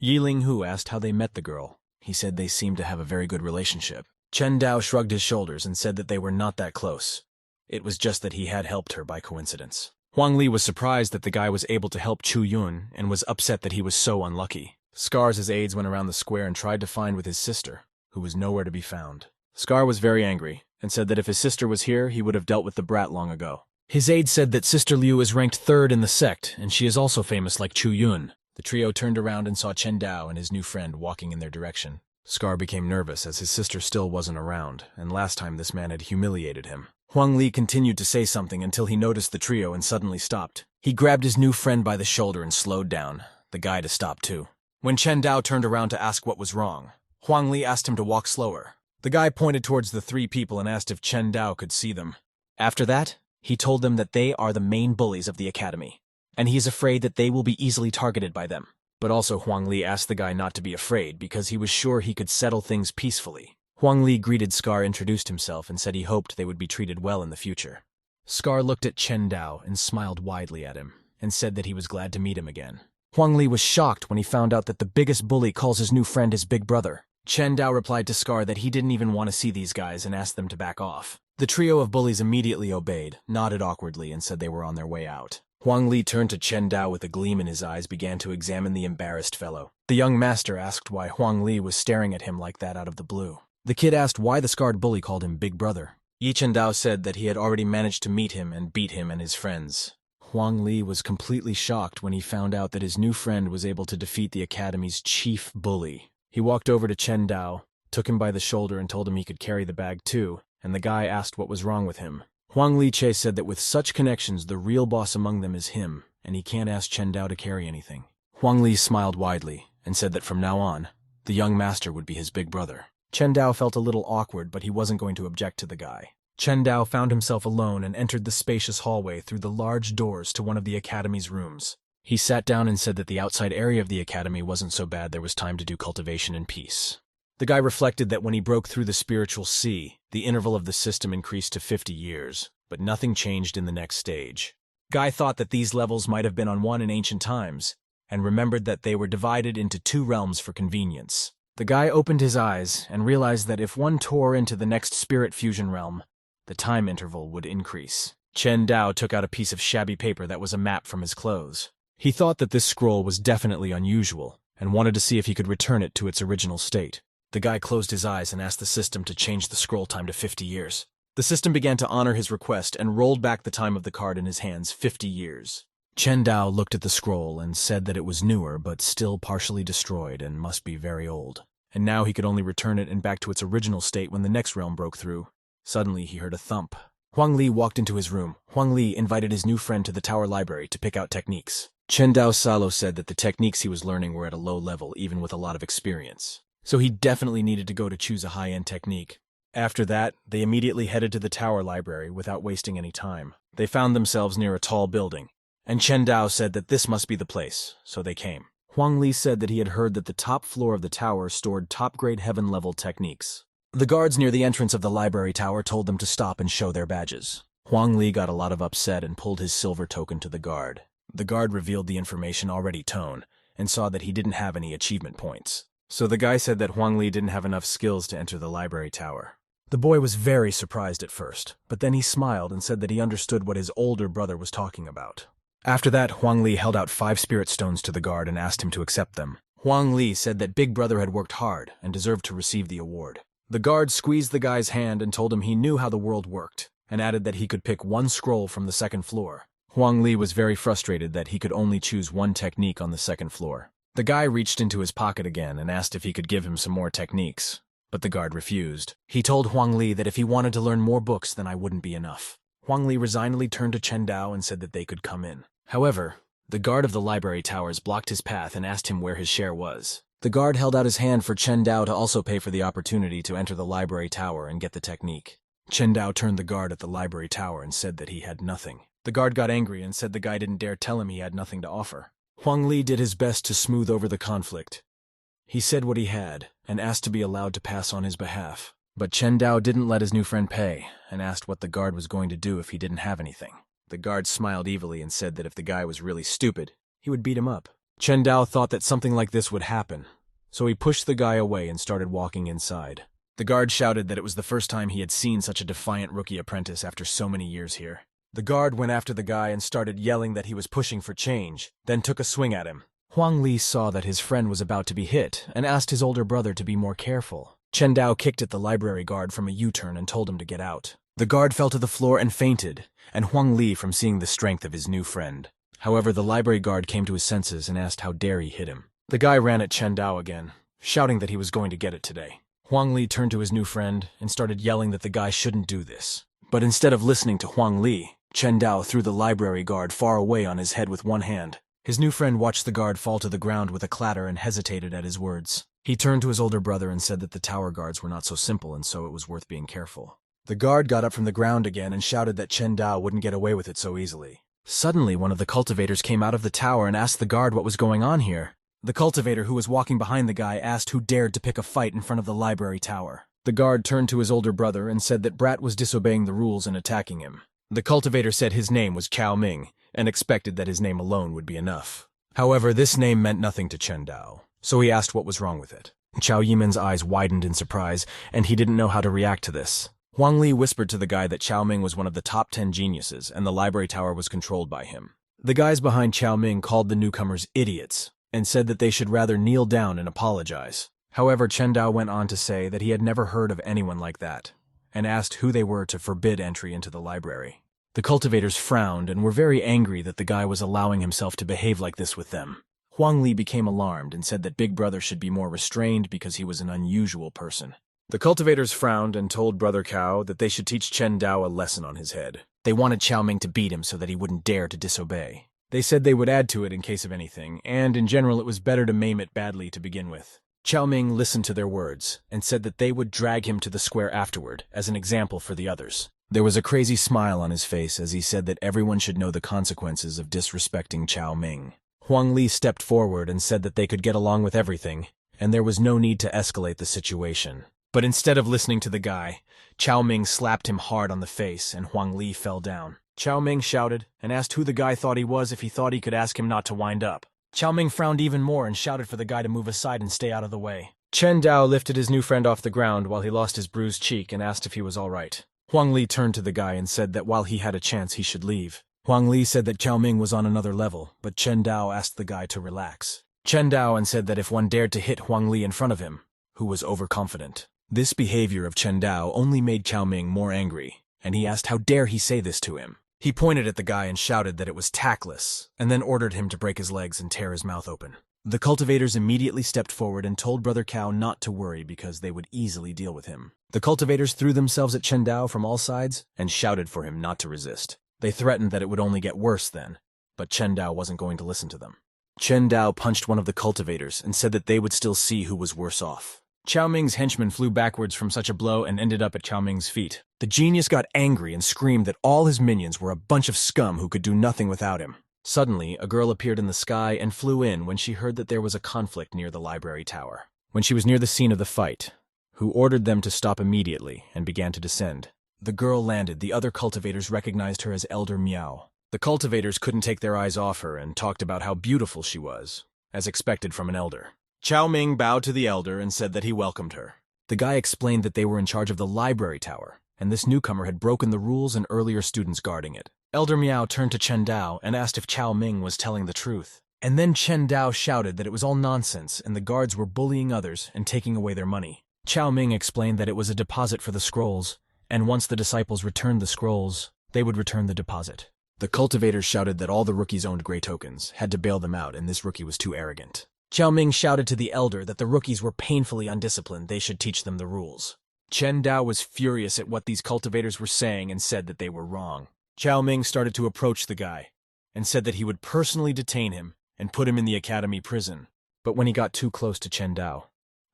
Yiling Hu asked how they met the girl. He said they seemed to have a very good relationship. Chen Dao shrugged his shoulders and said that they were not that close. It was just that he had helped her by coincidence. Huang Li was surprised that the guy was able to help Chu Yun and was upset that he was so unlucky. Scar's aides went around the square and tried to find with his sister, who was nowhere to be found. Scar was very angry and said that if his sister was here, he would have dealt with the brat long ago. His aide said that Sister Liu is ranked 3rd in the sect, and she is also famous like Chu Yun. The trio turned around and saw Chen Dao and his new friend walking in their direction. Scar became nervous as his sister still wasn't around, and last time this man had humiliated him. Huang Li continued to say something until he noticed the trio and suddenly stopped. He grabbed his new friend by the shoulder and slowed down, the guy to stop too. When Chen Dao turned around to ask what was wrong, Huang Li asked him to walk slower. The guy pointed towards the 3 people and asked if Chen Dao could see them. After that, he told them that they are the main bullies of the academy, and he is afraid that they will be easily targeted by them. But also Huang Li asked the guy not to be afraid because he was sure he could settle things peacefully. Huang Li greeted Scar, introduced himself, and said he hoped they would be treated well in the future. Scar looked at Chen Dao and smiled widely at him, and said that he was glad to meet him again. Huang Li was shocked when he found out that the biggest bully calls his new friend his big brother. Chen Dao replied to Scar that he didn't even want to see these guys and asked them to back off. The trio of bullies immediately obeyed, nodded awkwardly, and said they were on their way out. Huang Li turned to Chen Dao with a gleam in his eyes, began to examine the embarrassed fellow. The young master asked why Huang Li was staring at him like that out of the blue. The kid asked why the scarred bully called him Big Brother. Chen Dao said that he had already managed to meet him and beat him and his friends. Huang Li was completely shocked when he found out that his new friend was able to defeat the academy's chief bully. He walked over to Chen Dao, took him by the shoulder and told him he could carry the bag too, and the guy asked what was wrong with him. Huang Li said that with such connections, the real boss among them is him, and he can't ask Chen Dao to carry anything. Huang Li smiled widely and said that from now on, the young master would be his big brother. Chen Dao felt a little awkward, but he wasn't going to object to the guy. Chen Dao found himself alone and entered the spacious hallway through the large doors to one of the academy's rooms. He sat down and said that the outside area of the academy wasn't so bad, there was time to do cultivation and peace. The guy reflected that when he broke through the spiritual sea, the interval of the system increased to 50 years, but nothing changed in the next stage. Guy thought that these levels might have been on one in ancient times, and remembered that they were divided into 2 realms for convenience. The guy opened his eyes and realized that if one tore into the next spirit fusion realm, the time interval would increase. Chen Dao took out a piece of shabby paper that was a map from his clothes. He thought that this scroll was definitely unusual, and wanted to see if he could return it to its original state. The guy closed his eyes and asked the system to change the scroll time to 50 years. The system began to honor his request and rolled back the time of the card in his hands 50 years. Chen Dao looked at the scroll and said that it was newer but still partially destroyed and must be very old. And now he could only return it and back to its original state when the next realm broke through. Suddenly he heard a thump. Huang Li walked into his room. Huang Li invited his new friend to the tower library to pick out techniques. Chen Dao Salo said that the techniques he was learning were at a low level, even with a lot of experience. So he definitely needed to go to choose a high-end technique. After that, they immediately headed to the tower library without wasting any time. They found themselves near a tall building, and Chen Dao said that this must be the place, so they came. Huang Li said that he had heard that the top floor of the tower stored top-grade heaven-level techniques. The guards near the entrance of the library tower told them to stop and show their badges. Huang Li got a lot of upset and pulled his silver token to the guard. The guard revealed the information already tone, and saw that he didn't have any achievement points. So the guy said that Huang Li didn't have enough skills to enter the library tower. The boy was very surprised at first, but then he smiled and said that he understood what his older brother was talking about. After that, Huang Li held out 5 spirit stones to the guard and asked him to accept them. Huang Li said that Big Brother had worked hard and deserved to receive the award. The guard squeezed the guy's hand and told him he knew how the world worked, and added that he could pick 1 scroll from the 2nd floor. Huang Li was very frustrated that he could only choose 1 technique on the 2nd floor. The guy reached into his pocket again and asked if he could give him some more techniques, but the guard refused. He told Huang Li that if he wanted to learn more books, then I wouldn't be enough. Huang Li resignedly turned to Chen Dao and said that they could come in. However, the guard of the library towers blocked his path and asked him where his share was. The guard held out his hand for Chen Dao to also pay for the opportunity to enter the library tower and get the technique. Chen Dao turned the guard at the library tower and said that he had nothing. The guard got angry and said the guy didn't dare tell him he had nothing to offer. Huang Li did his best to smooth over the conflict. He said what he had and asked to be allowed to pass on his behalf. But Chen Dao didn't let his new friend pay and asked what the guard was going to do if he didn't have anything. The guard smiled evilly and said that if the guy was really stupid, he would beat him up. Chen Dao thought that something like this would happen, so he pushed the guy away and started walking inside. The guard shouted that it was the first time he had seen such a defiant rookie apprentice after so many years here. The guard went after the guy and started yelling that he was pushing for change, then took a swing at him. Huang Li saw that his friend was about to be hit and asked his older brother to be more careful. Chen Dao kicked at the library guard from a U-turn and told him to get out. The guard fell to the floor and fainted, and Huang Li from seeing the strength of his new friend. However, the library guard came to his senses and asked how dare he hit him. The guy ran at Chen Dao again, shouting that he was going to get it today. Huang Li turned to his new friend and started yelling that the guy shouldn't do this. But instead of listening to Huang Li, Chen Dao threw the library guard far away on his head with one hand. His new friend watched the guard fall to the ground with a clatter and hesitated at his words. He turned to his older brother and said that the tower guards were not so simple and so it was worth being careful. The guard got up from the ground again and shouted that Chen Dao wouldn't get away with it so easily. Suddenly, one of the cultivators came out of the tower and asked the guard what was going on here. The cultivator who was walking behind the guy asked who dared to pick a fight in front of the library tower. The guard turned to his older brother and said that Brat was disobeying the rules and attacking him. The cultivator said his name was Cao Ming and expected that his name alone would be enough. However, this name meant nothing to Chen Dao, so he asked what was wrong with it. Chao Yimen's eyes widened in surprise, and he didn't know how to react to this. Huang Li whispered to the guy that Cao Ming was one of the top 10 geniuses, and the library tower was controlled by him. The guys behind Cao Ming called the newcomers idiots, and said that they should rather kneel down and apologize. However, Chen Dao went on to say that he had never heard of anyone like that, and asked who they were to forbid entry into the library. The cultivators frowned and were very angry that the guy was allowing himself to behave like this with them. Huang Li became alarmed and said that Big Brother should be more restrained because he was an unusual person. The cultivators frowned and told Brother Cao that they should teach Chen Dao a lesson on his head. They wanted Cao Ming to beat him so that he wouldn't dare to disobey. They said they would add to it in case of anything, and in general it was better to maim it badly to begin with. Cao Ming listened to their words and said that they would drag him to the square afterward as an example for the others. There was a crazy smile on his face as he said that everyone should know the consequences of disrespecting Cao Ming. Huang Li stepped forward and said that they could get along with everything, and there was no need to escalate the situation. But instead of listening to the guy, Cao Ming slapped him hard on the face and Huang Li fell down. Cao Ming shouted and asked who the guy thought he was if he thought he could ask him not to wind up. Cao Ming frowned even more and shouted for the guy to move aside and stay out of the way. Chen Dao lifted his new friend off the ground while he lost his bruised cheek and asked if he was all right. Huang Li turned to the guy and said that while he had a chance he should leave. Huang Li said that Cao Ming was on another level, but Chen Dao asked the guy to relax. Chen Dao said that if one dared to hit Huang Li in front of him, who was overconfident. This behavior of Chen Dao only made Cao Ming more angry, and he asked how dare he say this to him. He pointed at the guy and shouted that it was tactless, and then ordered him to break his legs and tear his mouth open. The cultivators immediately stepped forward and told Brother Cao not to worry because they would easily deal with him. The cultivators threw themselves at Chen Dao from all sides and shouted for him not to resist. They threatened that it would only get worse then, but Chen Dao wasn't going to listen to them. Chen Dao punched one of the cultivators and said that they would still see who was worse off. Cao Ming's henchman flew backwards from such a blow and ended up at Cao Ming's feet. The genius got angry and screamed that all his minions were a bunch of scum who could do nothing without him. Suddenly, a girl appeared in the sky and flew in when she heard that there was a conflict near the library tower. When she was near the scene of the fight, who ordered them to stop immediately and began to descend. The girl landed. The other cultivators recognized her as Elder Miao. The cultivators couldn't take their eyes off her and talked about how beautiful she was, as expected from an elder. Cao Ming bowed to the elder and said that he welcomed her. The guy explained that they were in charge of the library tower, and this newcomer had broken the rules and earlier students guarding it. Elder Miao turned to Chen Dao and asked if Cao Ming was telling the truth. And then Chen Dao shouted that it was all nonsense and the guards were bullying others and taking away their money. Cao Ming explained that it was a deposit for the scrolls, and once the disciples returned the scrolls, they would return the deposit. The cultivators shouted that all the rookies owned gray tokens, had to bail them out, and this rookie was too arrogant. Cao Ming shouted to the elder that the rookies were painfully undisciplined, they should teach them the rules. Chen Dao was furious at what these cultivators were saying and said that they were wrong. Cao Ming started to approach the guy and said that he would personally detain him and put him in the academy prison. But when he got too close to Chen Dao,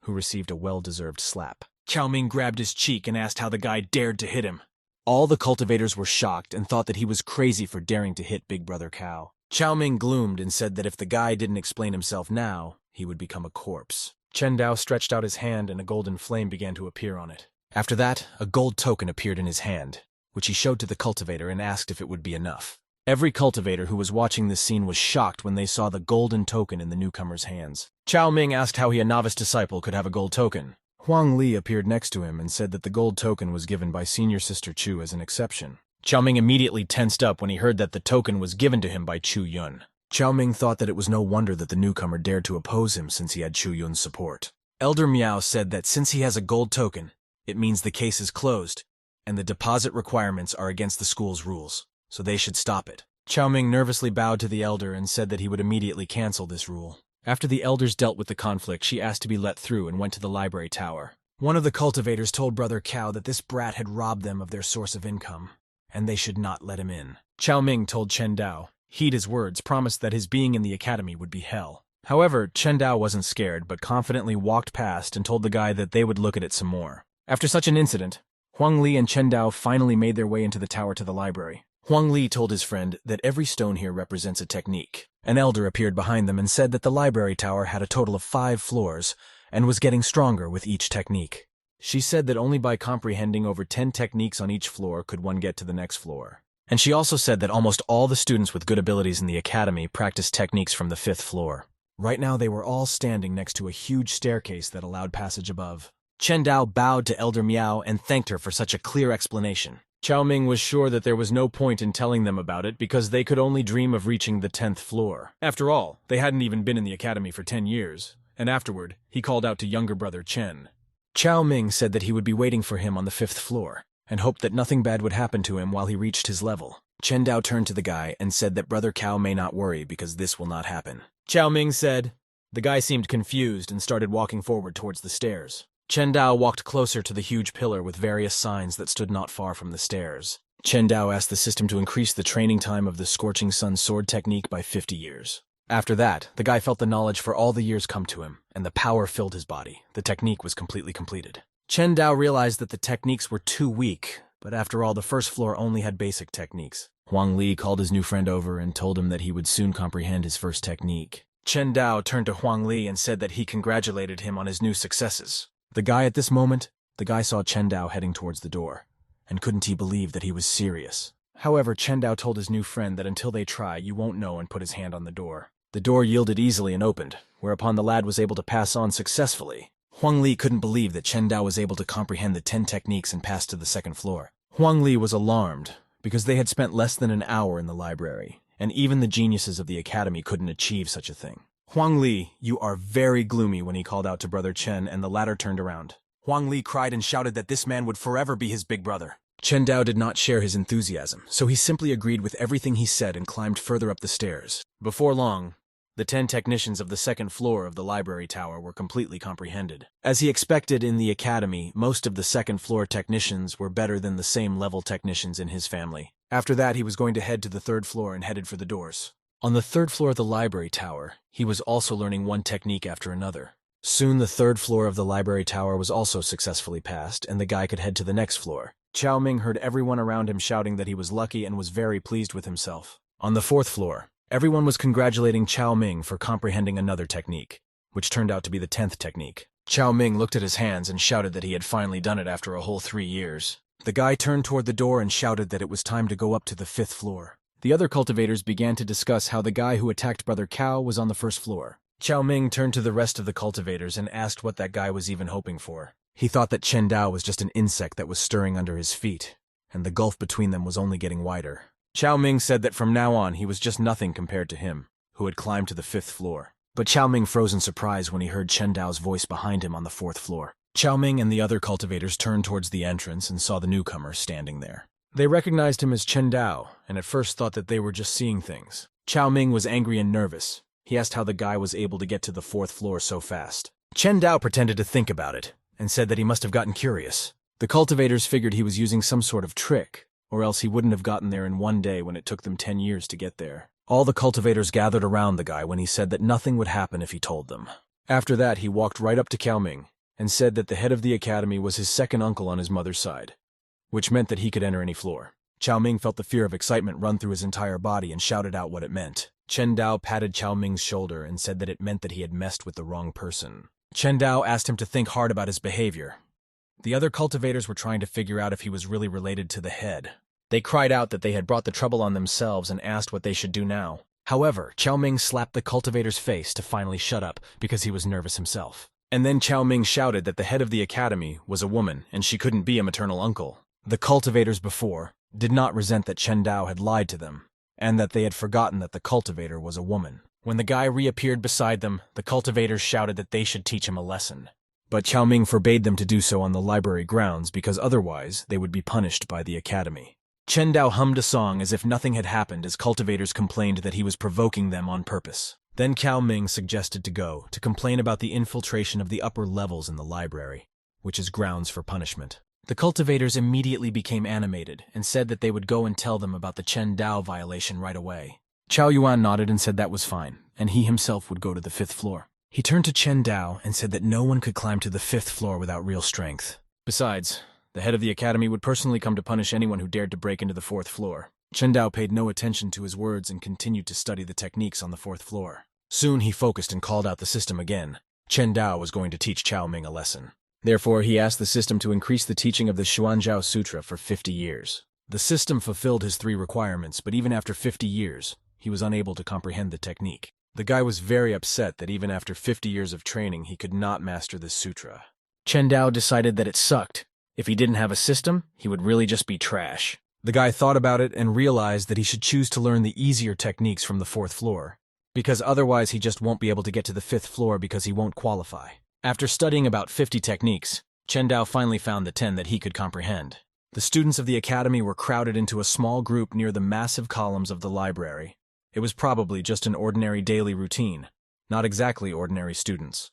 who received a well-deserved slap, Cao Ming grabbed his cheek and asked how the guy dared to hit him. All the cultivators were shocked and thought that he was crazy for daring to hit Big Brother Cow. Chao Ming gloomed and said that if the guy didn't explain himself now, he would become a corpse. Chen Dao stretched out his hand and a golden flame began to appear on it. After that, a gold token appeared in his hand, which he showed to the cultivator and asked if it would be enough. Every cultivator who was watching this scene was shocked when they saw the golden token in the newcomer's hands. Chao Ming asked how he, a novice disciple, could have a gold token. Huang Li appeared next to him and said that the gold token was given by senior sister Chu as an exception. Chao Ming immediately tensed up when he heard that the token was given to him by Chu Yun. Chao Ming thought that it was no wonder that the newcomer dared to oppose him since he had Chu Yun's support. Elder Miao said that since he has a gold token, it means the case is closed, and the deposit requirements are against the school's rules, so they should stop it. Chao Ming nervously bowed to the elder and said that he would immediately cancel this rule. After the elders dealt with the conflict, she asked to be let through and went to the library tower. One of the cultivators told Brother Cow that this brat had robbed them of their source of income, and they should not let him in. Chao Ming told Chen Dao, heed his words, promised that his being in the academy would be hell. However, Chen Dao wasn't scared, but confidently walked past and told the guy that they would look at it some more. After such an incident, Huang Li and Chen Dao finally made their way into the tower to the library. Huang Li told his friend that every stone here represents a technique. An elder appeared behind them and said that the library tower had a total of 5 floors and was getting stronger with each technique. She said that only by comprehending over 10 techniques on each floor could one get to the next floor. And she also said that almost all the students with good abilities in the academy practiced techniques from the 5th floor. Right now they were all standing next to a huge staircase that allowed passage above. Chen Dao bowed to Elder Miao and thanked her for such a clear explanation. Chao Ming was sure that there was no point in telling them about it because they could only dream of reaching the 10th floor. After all, they hadn't even been in the academy for 10 years, and afterward, he called out to younger brother Chen. Chao Ming said that he would be waiting for him on the 5th floor, and hoped that nothing bad would happen to him while he reached his level. Chen Dao turned to the guy and said that Brother Cow may not worry because this will not happen. Chao Ming said. The guy seemed confused and started walking forward towards the stairs. Chen Dao walked closer to the huge pillar with various signs that stood not far from the stairs. Chen Dao asked the system to increase the training time of the Scorching Sun sword technique by 50 years. After that, the guy felt the knowledge for all the years come to him, and the power filled his body. The technique was completely completed. Chen Dao realized that the techniques were too weak, but after all, the first floor only had basic techniques. Huang Li called his new friend over and told him that he would soon comprehend his first technique. Chen Dao turned to Huang Li and said that he congratulated him on his new successes. The guy saw Chen Dao heading towards the door, and couldn't he believe that he was serious. However, Chen Dao told his new friend that until they try, you won't know, and put his hand on the door. The door yielded easily and opened, whereupon the lad was able to pass on successfully. Huang Li couldn't believe that Chen Dao was able to comprehend the 10 techniques and pass to the 2nd floor. Huang Li was alarmed, because they had spent less than an hour in the library, and even the geniuses of the academy couldn't achieve such a thing. Huang Li, you are very gloomy, when he called out to Brother Chen, and the latter turned around. Huang Li cried and shouted that this man would forever be his big brother. Chen Dao did not share his enthusiasm, so he simply agreed with everything he said and climbed further up the stairs. Before long, the 10 technicians of the 2nd floor of the library tower were completely comprehended. As he expected in the academy, most of the 2nd floor technicians were better than the same level technicians in his family. After that, he was going to head to the 3rd floor and headed for the doors. On the 3rd floor of the library tower, he was also learning one technique after another. Soon the 3rd floor of the library tower was also successfully passed, and the guy could head to the next floor. Chao Ming heard everyone around him shouting that he was lucky and was very pleased with himself. On the 4th floor, everyone was congratulating Chao Ming for comprehending another technique, which turned out to be the 10th technique. Chao Ming looked at his hands and shouted that he had finally done it after a whole 3 years. The guy turned toward the door and shouted that it was time to go up to the 5th floor. The other cultivators began to discuss how the guy who attacked Brother Cow was on the 1st floor. Chao Ming turned to the rest of the cultivators and asked what that guy was even hoping for. He thought that Chen Dao was just an insect that was stirring under his feet, and the gulf between them was only getting wider. Chao Ming said that from now on he was just nothing compared to him, who had climbed to the 5th floor. But Chao Ming froze in surprise when he heard Chen Dao's voice behind him on the 4th floor. Chao Ming and the other cultivators turned towards the entrance and saw the newcomer standing there. They recognized him as Chen Dao, and at first thought that they were just seeing things. Chao Ming was angry and nervous. He asked how the guy was able to get to the 4th floor so fast. Chen Dao pretended to think about it, and said that he must have gotten curious. The cultivators figured he was using some sort of trick, or else he wouldn't have gotten there in one day when it took them 10 years to get there. All the cultivators gathered around the guy when he said that nothing would happen if he told them. After that, he walked right up to Chao Ming, and said that the head of the academy was his second uncle on his mother's side. which meant that he could enter any floor. Chao Ming felt the fear of excitement run through his entire body and shouted out what it meant. Chen Dao patted Chao Ming's shoulder and said that it meant that he had messed with the wrong person. Chen Dao asked him to think hard about his behavior. The other cultivators were trying to figure out if he was really related to the head. They cried out that they had brought the trouble on themselves and asked what they should do now. However, Chao Ming slapped the cultivator's face to finally shut up because he was nervous himself. And then Chao Ming shouted that the head of the academy was a woman and she couldn't be a maternal uncle. The cultivators before did not resent that Chen Dao had lied to them, and that they had forgotten that the cultivator was a woman. When the guy reappeared beside them, the cultivators shouted that they should teach him a lesson. But Chao Ming forbade them to do so on the library grounds because otherwise they would be punished by the academy. Chen Dao hummed a song as if nothing had happened as cultivators complained that he was provoking them on purpose. Then Chao Ming suggested to complain about the infiltration of the upper levels in the library, which is grounds for punishment. The cultivators immediately became animated and said that they would go and tell them about the Chen Dao violation right away. Chao Yuan nodded and said that was fine, and he himself would go to the 5th floor. He turned to Chen Dao and said that no one could climb to the 5th floor without real strength. Besides, the head of the academy would personally come to punish anyone who dared to break into the 4th floor. Chen Dao paid no attention to his words and continued to study the techniques on the 4th floor. Soon he focused and called out the system again. Chen Dao was going to teach Chao Ming a lesson. Therefore, he asked the system to increase the teaching of the Xuanzhao Sutra for 50 years. The system fulfilled his 3 requirements, but even after 50 years, he was unable to comprehend the technique. The guy was very upset that even after 50 years of training, he could not master this sutra. Chen Dao decided that it sucked. If he didn't have a system, he would really just be trash. The guy thought about it and realized that he should choose to learn the easier techniques from the 4th floor, because otherwise he just won't be able to get to the 5th floor because he won't qualify. After studying about 50 techniques, Chen Dao finally found the 10 that he could comprehend. The students of the academy were crowded into a small group near the massive columns of the library. It was probably just an ordinary daily routine, not exactly ordinary students.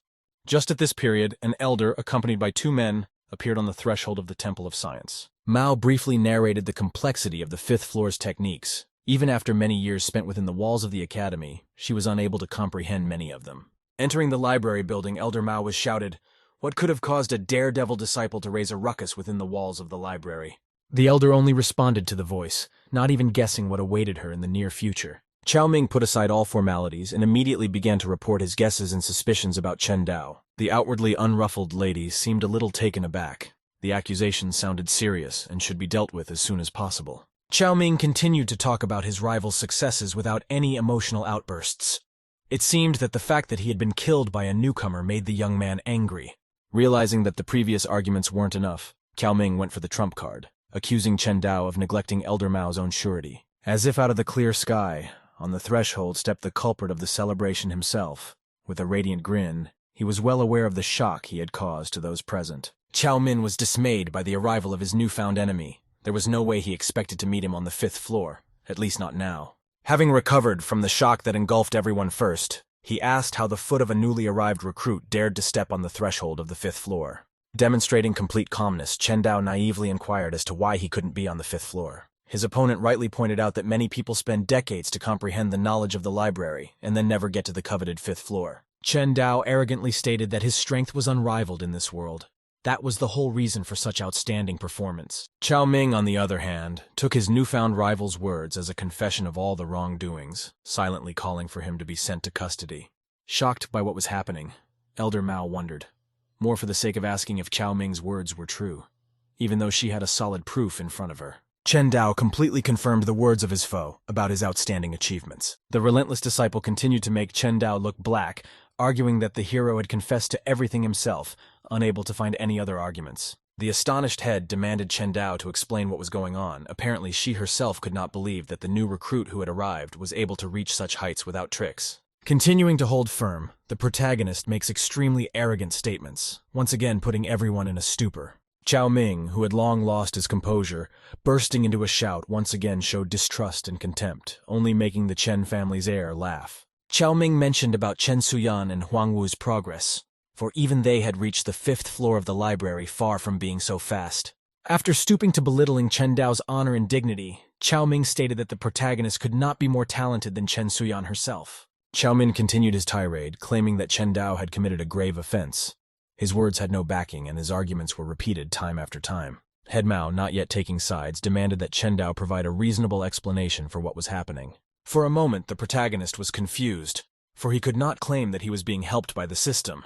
Just at this period, an elder, accompanied by 2 men, appeared on the threshold of the Temple of Science. Mao briefly narrated the complexity of the 5th floor's techniques. Even after many years spent within the walls of the academy, she was unable to comprehend many of them. Entering the library building, Elder Mao was shouted, "What could have caused a daredevil disciple to raise a ruckus within the walls of the library?" The elder only responded to the voice, not even guessing what awaited her in the near future. Chao Ming put aside all formalities and immediately began to report his guesses and suspicions about Chen Dao. The outwardly unruffled lady seemed a little taken aback. The accusations sounded serious and should be dealt with as soon as possible. Chao Ming continued to talk about his rival's successes without any emotional outbursts. It seemed that the fact that he had been killed by a newcomer made the young man angry. Realizing that the previous arguments weren't enough, Chao Ming went for the trump card, accusing Chen Dao of neglecting Elder Mao's own surety. As if out of the clear sky, on the threshold stepped the culprit of the celebration himself. With a radiant grin, he was well aware of the shock he had caused to those present. Chao Ming was dismayed by the arrival of his newfound enemy. There was no way he expected to meet him on the 5th floor, at least not now. Having recovered from the shock that engulfed everyone first, he asked how the foot of a newly arrived recruit dared to step on the threshold of the 5th floor. Demonstrating complete calmness, Chen Dao naively inquired as to why he couldn't be on the 5th floor. His opponent rightly pointed out that many people spend decades to comprehend the knowledge of the library and then never get to the coveted 5th floor. Chen Dao arrogantly stated that his strength was unrivaled in this world. That was the whole reason for such outstanding performance. Chao Ming, on the other hand, took his newfound rival's words as a confession of all the wrongdoings, silently calling for him to be sent to custody. Shocked by what was happening, Elder Mao wondered, more for the sake of asking if Chao Ming's words were true, even though she had a solid proof in front of her. Chen Dao completely confirmed the words of his foe about his outstanding achievements. The relentless disciple continued to make Chen Dao look black, arguing that the hero had confessed to everything himself, unable to find any other arguments. The astonished head demanded Chen Dao to explain what was going on. Apparently, she herself could not believe that the new recruit who had arrived was able to reach such heights without tricks. Continuing to hold firm, the protagonist makes extremely arrogant statements, once again putting everyone in a stupor. Chao Ming, who had long lost his composure, bursting into a shout, once again showed distrust and contempt, only making the Chen family's heir laugh. Chao Ming mentioned about Chen Suyan and Huang Wu's progress, for even they had reached the 5th floor of the library far from being so fast. After stooping to belittling Chen Dao's honor and dignity, Chao Ming stated that the protagonist could not be more talented than Chen Suyan herself. Chao Ming continued his tirade, claiming that Chen Dao had committed a grave offense. His words had no backing, and his arguments were repeated time after time. Head Mao, not yet taking sides, demanded that Chen Dao provide a reasonable explanation for what was happening. For a moment, the protagonist was confused, for he could not claim that he was being helped by the system.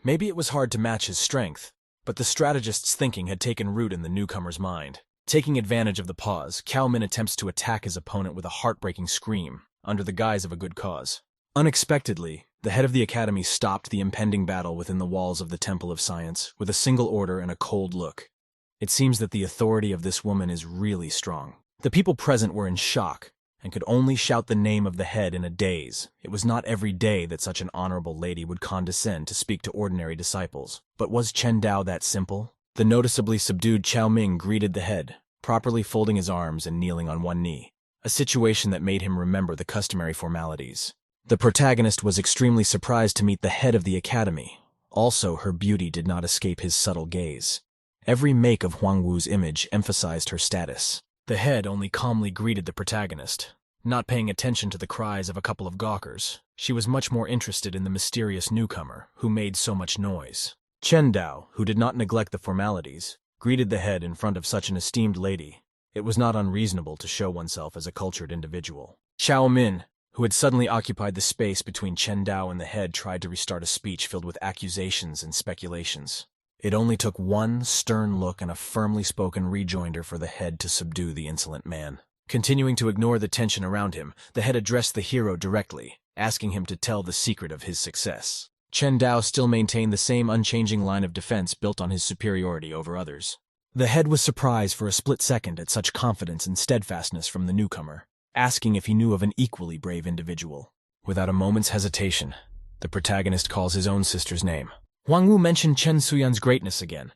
Maybe it was hard to match his strength, but the strategist's thinking had taken root in the newcomer's mind. Taking advantage of the pause, Cao Min attempts to attack his opponent with a heartbreaking scream, under the guise of a good cause. Unexpectedly, the head of the academy stopped the impending battle within the walls of the Temple of Science with a single order and a cold look. It seems that the authority of this woman is really strong. The people present were in shock, and could only shout the name of the head in a daze. It was not every day that such an honorable lady would condescend to speak to ordinary disciples. But was Chen Dao that simple? The noticeably subdued Cao Ming greeted the head, properly folding his arms and kneeling on one knee, a situation that made him remember the customary formalities. The protagonist was extremely surprised to meet the head of the academy. Also, her beauty did not escape his subtle gaze. Every make of Huang Wu's image emphasized her status. The head only calmly greeted the protagonist, not paying attention to the cries of a couple of gawkers. She was much more interested in the mysterious newcomer who made so much noise. Chen Dao, who did not neglect the formalities, greeted the head in front of such an esteemed lady. It was not unreasonable to show oneself as a cultured individual. Cao Min, who had suddenly occupied the space between Chen Dao and the head, tried to restart a speech filled with accusations and speculations. It only took one stern look and a firmly spoken rejoinder for the head to subdue the insolent man. Continuing to ignore the tension around him, the head addressed the hero directly, asking him to tell the secret of his success. Chen Dao still maintained the same unchanging line of defense built on his superiority over others. The head was surprised for a split second at such confidence and steadfastness from the newcomer, asking if he knew of an equally brave individual. Without a moment's hesitation, the protagonist calls his own sister's name. Huang Wu mentioned Chen Suyan's greatness again.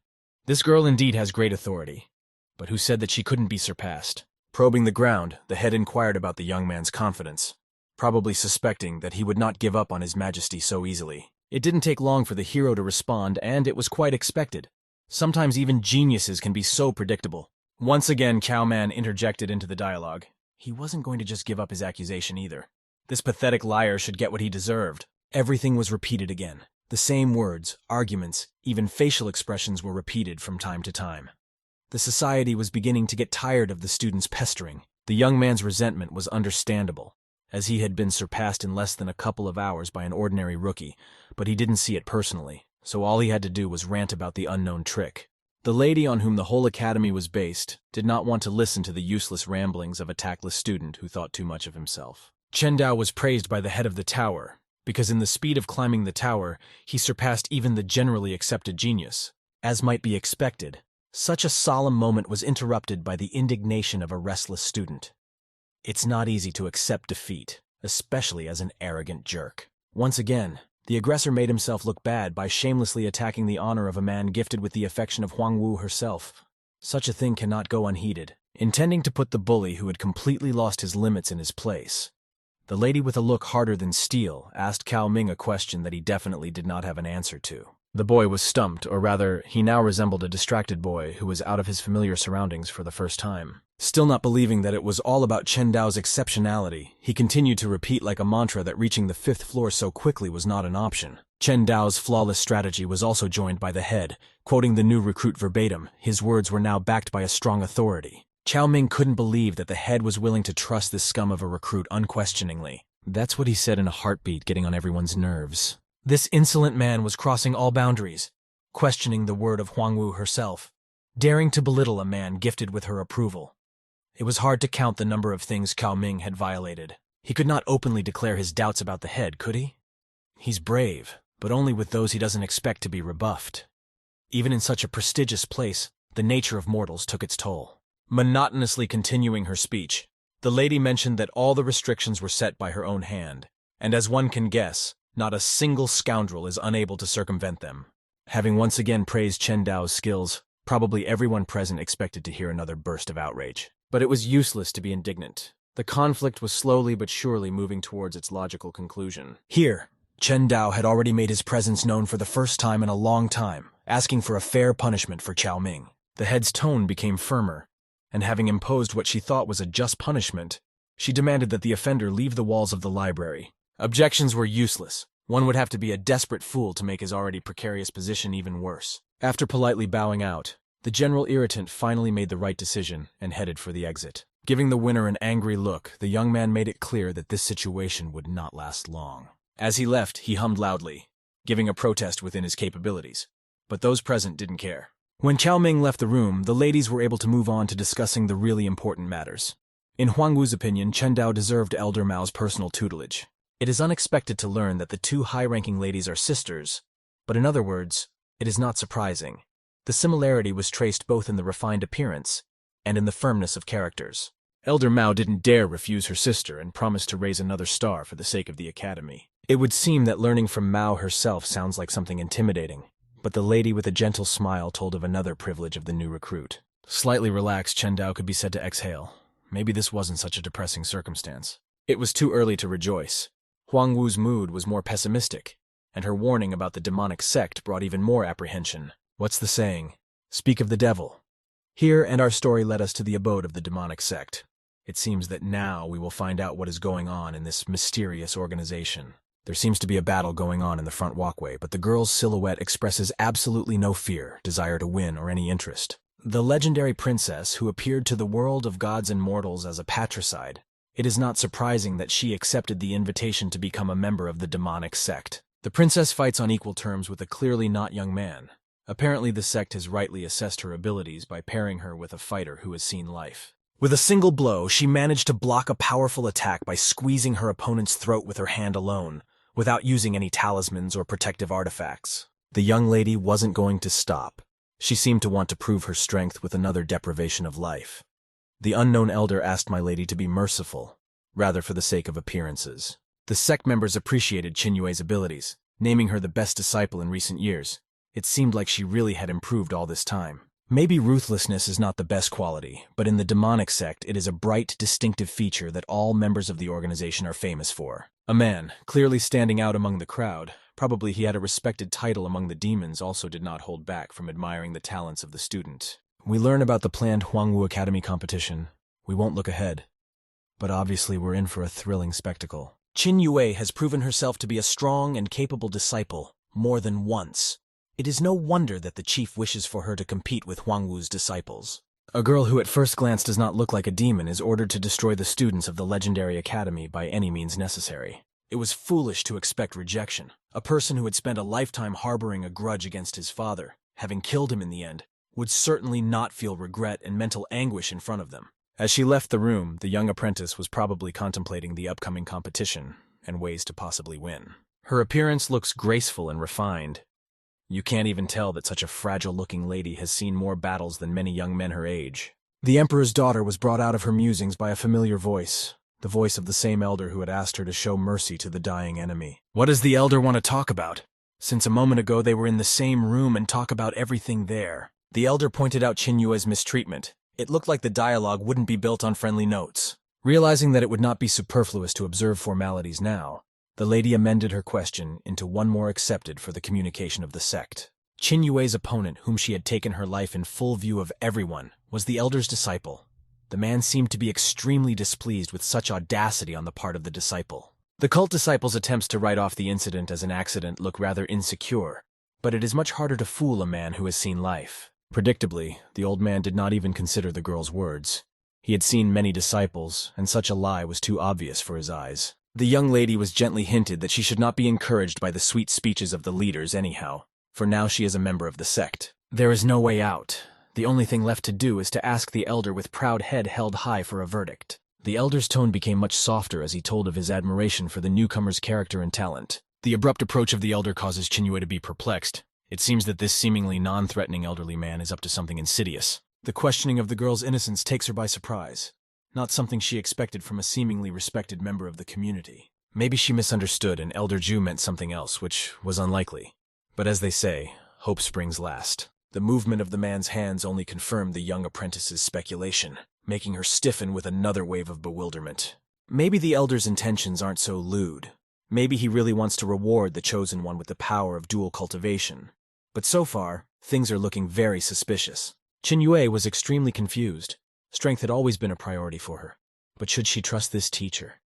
This girl indeed has great authority, but who said that she couldn't be surpassed? Probing the ground, the head inquired about the young man's confidence, probably suspecting that he would not give up on his majesty so easily. It didn't take long for the hero to respond, and it was quite expected. Sometimes even geniuses can be so predictable. Once again, Cao Man interjected into the dialogue. He wasn't going to just give up his accusation either. This pathetic liar should get what he deserved. Everything was repeated again. The same words, arguments, even facial expressions were repeated from time to time. The society was beginning to get tired of the students' pestering. The young man's resentment was understandable, as he had been surpassed in less than a couple of hours by an ordinary rookie, but he didn't see it personally, so all he had to do was rant about the unknown trick. The lady on whom the whole academy was based did not want to listen to the useless ramblings of a tactless student who thought too much of himself. Chen Dao was praised by the head of the tower, because in the speed of climbing the tower, he surpassed even the generally accepted genius. As might be expected, such a solemn moment was interrupted by the indignation of a restless student. It's not easy to accept defeat, especially as an arrogant jerk. Once again, the aggressor made himself look bad by shamelessly attacking the honor of a man gifted with the affection of Huang Wu herself. Such a thing cannot go unheeded. Intending to put the bully who had completely lost his limits in his place, the lady with a look harder than steel asked Cao Ming a question that he definitely did not have an answer to. The boy was stumped, or rather, he now resembled a distracted boy who was out of his familiar surroundings for the first time. Still not believing that it was all about Chen Dao's exceptionality, he continued to repeat like a mantra that reaching the 5th floor so quickly was not an option. Chen Dao's flawless strategy was also joined by the head. Quoting the new recruit verbatim, his words were now backed by a strong authority. Cao Ming couldn't believe that the head was willing to trust this scum of a recruit unquestioningly. That's what he said in a heartbeat, getting on everyone's nerves. This insolent man was crossing all boundaries, questioning the word of Huang Wu herself, daring to belittle a man gifted with her approval. It was hard to count the number of things Cao Ming had violated. He could not openly declare his doubts about the head, could he? He's brave, but only with those he doesn't expect to be rebuffed. Even in such a prestigious place, the nature of mortals took its toll. Monotonously continuing her speech, the lady mentioned that all the restrictions were set by her own hand, and as one can guess, not a single scoundrel is unable to circumvent them. Having once again praised Chen Dao's skills, probably everyone present expected to hear another burst of outrage. But it was useless to be indignant. The conflict was slowly but surely moving towards its logical conclusion. Here, Chen Dao had already made his presence known for the first time in a long time, asking for a fair punishment for Cao Ming. The head's tone became firmer, and having imposed what she thought was a just punishment, she demanded that the offender leave the walls of the library. Objections were useless. One would have to be a desperate fool to make his already precarious position even worse. After politely bowing out, The general irritant finally made the right decision and headed for the exit. Giving the winner an angry look, the young man made it clear that this situation would not last long. As he left, he hummed loudly, giving a protest within his capabilities. But those present didn't care. When Qiao Ming left the room, the ladies were able to move on to discussing the really important matters. In Huang Wu's opinion, Chen Dao deserved Elder Mao's personal tutelage. It is unexpected to learn that the two high-ranking ladies are sisters, but in other words, it is not surprising. The similarity was traced both in the refined appearance and in the firmness of characters. Elder Mao didn't dare refuse her sister and promised to raise another star for the sake of the academy. It would seem that learning from Mao herself sounds like something intimidating, but the lady with a gentle smile told of another privilege of the new recruit. Slightly relaxed, Chen Dao could be said to exhale. Maybe this wasn't such a depressing circumstance. It was too early to rejoice. Huang Wu's mood was more pessimistic, and her warning about the demonic sect brought even more apprehension. What's the saying? Speak of the devil. Here, and our story led us to the abode of the demonic sect. It seems that now we will find out what is going on in this mysterious organization. There seems to be a battle going on in the front walkway, but the girl's silhouette expresses absolutely no fear, desire to win, or any interest. The legendary princess who appeared to the world of gods and mortals as a patricide, it is not surprising that she accepted the invitation to become a member of the demonic sect. The princess fights on equal terms with a clearly not young man. Apparently the sect has rightly assessed her abilities by pairing her with a fighter who has seen life. With a single blow, she managed to block a powerful attack by squeezing her opponent's throat with her hand alone, without using any talismans or protective artifacts. The young lady wasn't going to stop. She seemed to want to prove her strength with another deprivation of life. The unknown elder asked my lady to be merciful, rather for the sake of appearances. The sect members appreciated Qinyue's abilities, naming her the best disciple in recent years. It seemed like she really had improved all this time. Maybe ruthlessness is not the best quality, but in the demonic sect it is a bright, distinctive feature that all members of the organization are famous for. A man, clearly standing out among the crowd, probably he had a respected title among the demons, also did not hold back from admiring the talents of the student. We learn about the planned Huangwu Academy competition. We won't look ahead. But obviously we're in for a thrilling spectacle. Qinyue has proven herself to be a strong and capable disciple, more than once. It is no wonder that the chief wishes for her to compete with Huangwu's disciples. A girl who at first glance does not look like a demon is ordered to destroy the students of the legendary academy by any means necessary. It was foolish to expect rejection. A person who had spent a lifetime harboring a grudge against his father, having killed him in the end, would certainly not feel regret and mental anguish in front of them. As she left the room, the young apprentice was probably contemplating the upcoming competition and ways to possibly win. Her appearance looks graceful and refined. You can't even tell that such a fragile-looking lady has seen more battles than many young men her age. The emperor's daughter was brought out of her musings by a familiar voice, the voice of the same elder who had asked her to show mercy to the dying enemy. What does the elder want to talk about? Since a moment ago they were in the same room and talk about everything there. The elder pointed out Qinyue's mistreatment. It looked like the dialogue wouldn't be built on friendly notes. Realizing that it would not be superfluous to observe formalities now, the lady amended her question into one more accepted for the communication of the sect. Qinyue's opponent, whom she had taken her life in full view of everyone, was the elder's disciple. The man seemed to be extremely displeased with such audacity on the part of the disciple. The cult disciple's attempts to write off the incident as an accident look rather insecure, but it is much harder to fool a man who has seen life. Predictably, the old man did not even consider the girl's words. He had seen many disciples, and such a lie was too obvious for his eyes. The young lady was gently hinted that she should not be encouraged by the sweet speeches of the leaders anyhow, for now she is a member of the sect. There is no way out. The only thing left to do is to ask the elder with proud head held high for a verdict. The elder's tone became much softer as he told of his admiration for the newcomer's character and talent. The abrupt approach of the elder causes Qinyue to be perplexed. It seems that this seemingly non-threatening elderly man is up to something insidious. The questioning of the girl's innocence takes her by surprise. Not something she expected from a seemingly respected member of the community. Maybe she misunderstood and Elder Ju meant something else, which was unlikely. But as they say, hope springs last. The movement of the man's hands only confirmed the young apprentice's speculation, making her stiffen with another wave of bewilderment. Maybe the elder's intentions aren't so lewd. Maybe he really wants to reward the chosen one with the power of dual cultivation. But so far, things are looking very suspicious. Qinyue was extremely confused. Strength had always been a priority for her. But should she trust this teacher?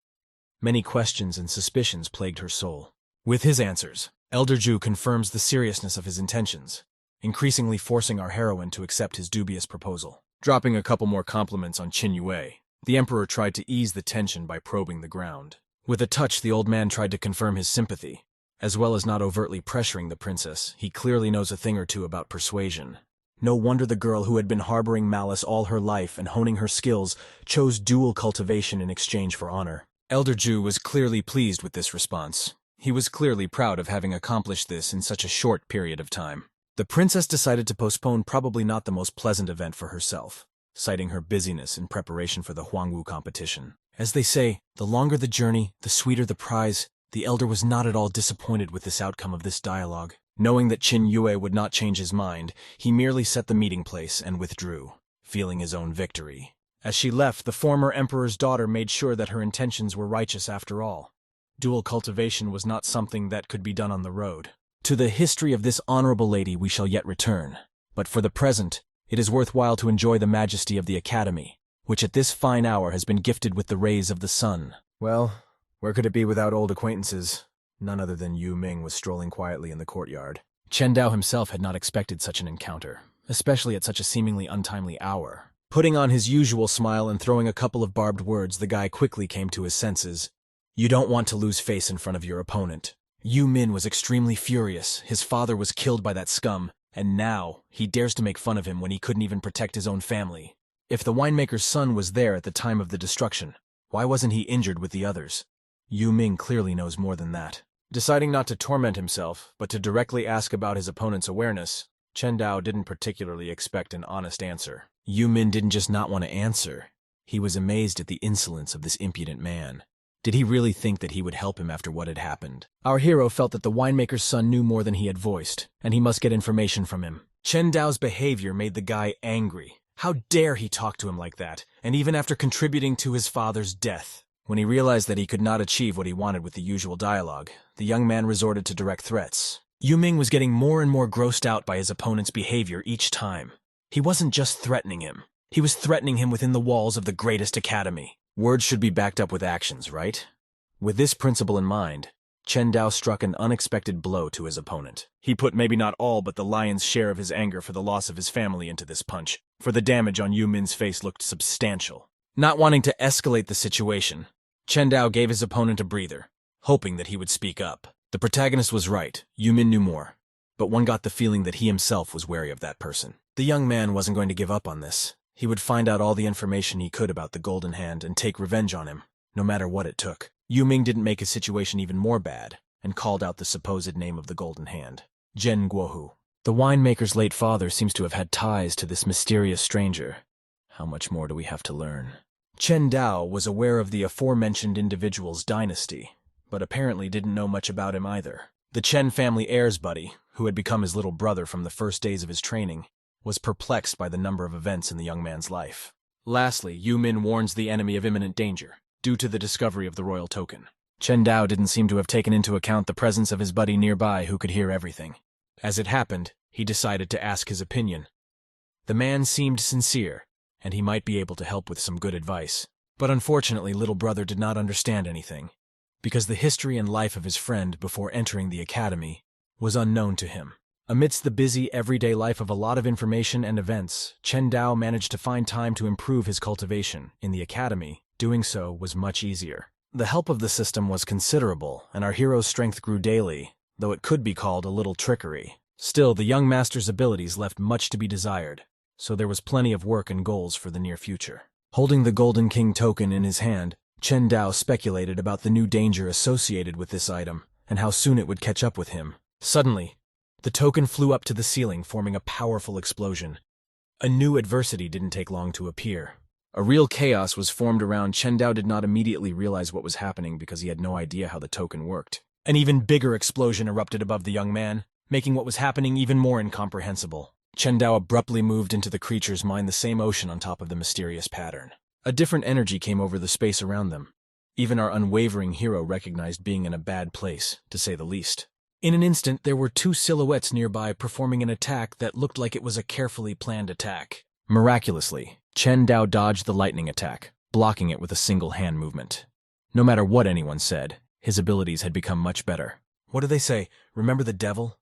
Many questions and suspicions plagued her soul. With his answers, Elder Ju confirms the seriousness of his intentions. increasingly forcing our heroine to accept his dubious proposal. Dropping a couple more compliments on Qin Yue, the emperor tried to ease the tension by probing the ground. With a touch, the old man tried to confirm his sympathy. As well as not overtly pressuring the princess, he clearly knows a thing or two about persuasion. No wonder the girl who had been harboring malice all her life and honing her skills chose dual cultivation in exchange for honor. Elder Ju was clearly pleased with this response. He was clearly proud of having accomplished this in such a short period of time. The princess decided to postpone probably not the most pleasant event for herself, citing her busyness in preparation for the Huangwu competition. As they say, the longer the journey, the sweeter the prize. The elder was not at all disappointed with this outcome of this dialogue. Knowing that Qin Yue would not change his mind, he merely set the meeting place and withdrew, feeling his own victory. As she left, the former emperor's daughter made sure that her intentions were righteous after all. Dual cultivation was not something that could be done on the road. To the history of this honorable lady we shall yet return, but for the present, it is worthwhile to enjoy the majesty of the academy, which at this fine hour has been gifted with the rays of the sun. Well, where could it be without old acquaintances? None other than Yu Ming was strolling quietly in the courtyard. Chen Dao himself had not expected such an encounter, especially at such a seemingly untimely hour. Putting on his usual smile and throwing a couple of barbed words, the guy quickly came to his senses. You don't want to lose face in front of your opponent. Yu Min was extremely furious. His father was killed by that scum, and now he dares to make fun of him when he couldn't even protect his own family. If the winemaker's son was there at the time of the destruction, why wasn't he injured with the others? Yu Ming clearly knows more than that. Deciding not to torment himself, but to directly ask about his opponent's awareness, Chen Dao didn't particularly expect an honest answer. Yu Min didn't just not want to answer. He was amazed at the insolence of this impudent man. Did he really think that he would help him after what had happened? Our hero felt that the winemaker's son knew more than he had voiced, and he must get information from him. Chen Dao's behavior made the guy angry. How dare he talk to him like that, and even after contributing to his father's death? When he realized that he could not achieve what he wanted with the usual dialogue, the young man resorted to direct threats. Yu Ming was getting more and more grossed out by his opponent's behavior each time. He wasn't just threatening him. He was threatening him within the walls of the greatest academy. Words should be backed up with actions, right? With this principle in mind, Chen Dao struck an unexpected blow to his opponent. He put maybe not all but the lion's share of his anger for the loss of his family into this punch, for the damage on Yu Min's face looked substantial. Not wanting to escalate the situation, Chen Dao gave his opponent a breather, hoping that he would speak up. The protagonist was right. Yu Min knew more, but one got the feeling that he himself was wary of that person. The young man wasn't going to give up on this. He would find out all the information he could about the Golden Hand and take revenge on him, no matter what it took. Yu Ming didn't make his situation even more bad, and called out the supposed name of the Golden Hand, Zhen Guohu. The winemaker's late father seems to have had ties to this mysterious stranger. How much more do we have to learn? Chen Dao was aware of the aforementioned individual's dynasty, but apparently didn't know much about him either. The Chen family heir's buddy, who had become his little brother from the first days of his training, was perplexed by the number of events in the young man's life. Lastly, Yu Min warns the enemy of imminent danger, due to the discovery of the royal token. Chen Dao didn't seem to have taken into account the presence of his buddy nearby who could hear everything. As it happened, he decided to ask his opinion. The man seemed sincere, and he might be able to help with some good advice. But unfortunately, little brother did not understand anything, because the history and life of his friend before entering the academy was unknown to him. Amidst the busy, everyday life of a lot of information and events, Chen Dao managed to find time to improve his cultivation. In the academy, doing so was much easier. The help of the system was considerable, and our hero's strength grew daily, though it could be called a little trickery. Still, the young master's abilities left much to be desired, so there was plenty of work and goals for the near future. Holding the Golden King token in his hand, Chen Dao speculated about the new danger associated with this item, and how soon it would catch up with him. Suddenly, the token flew up to the ceiling, forming a powerful explosion. A new adversity didn't take long to appear. A real chaos was formed around. Chen Dao did not immediately realize what was happening because he had no idea how the token worked. An even bigger explosion erupted above the young man, making what was happening even more incomprehensible. Chen Dao abruptly moved into the creature's mind, the same ocean on top of the mysterious pattern. A different energy came over the space around them. Even our unwavering hero recognized being in a bad place, to say the least. In an instant, there were two silhouettes nearby performing an attack that looked like it was a carefully planned attack. Miraculously, Chen Dao dodged the lightning attack, blocking it with a single hand movement. No matter what anyone said, his abilities had become much better. What do they say? Remember the devil?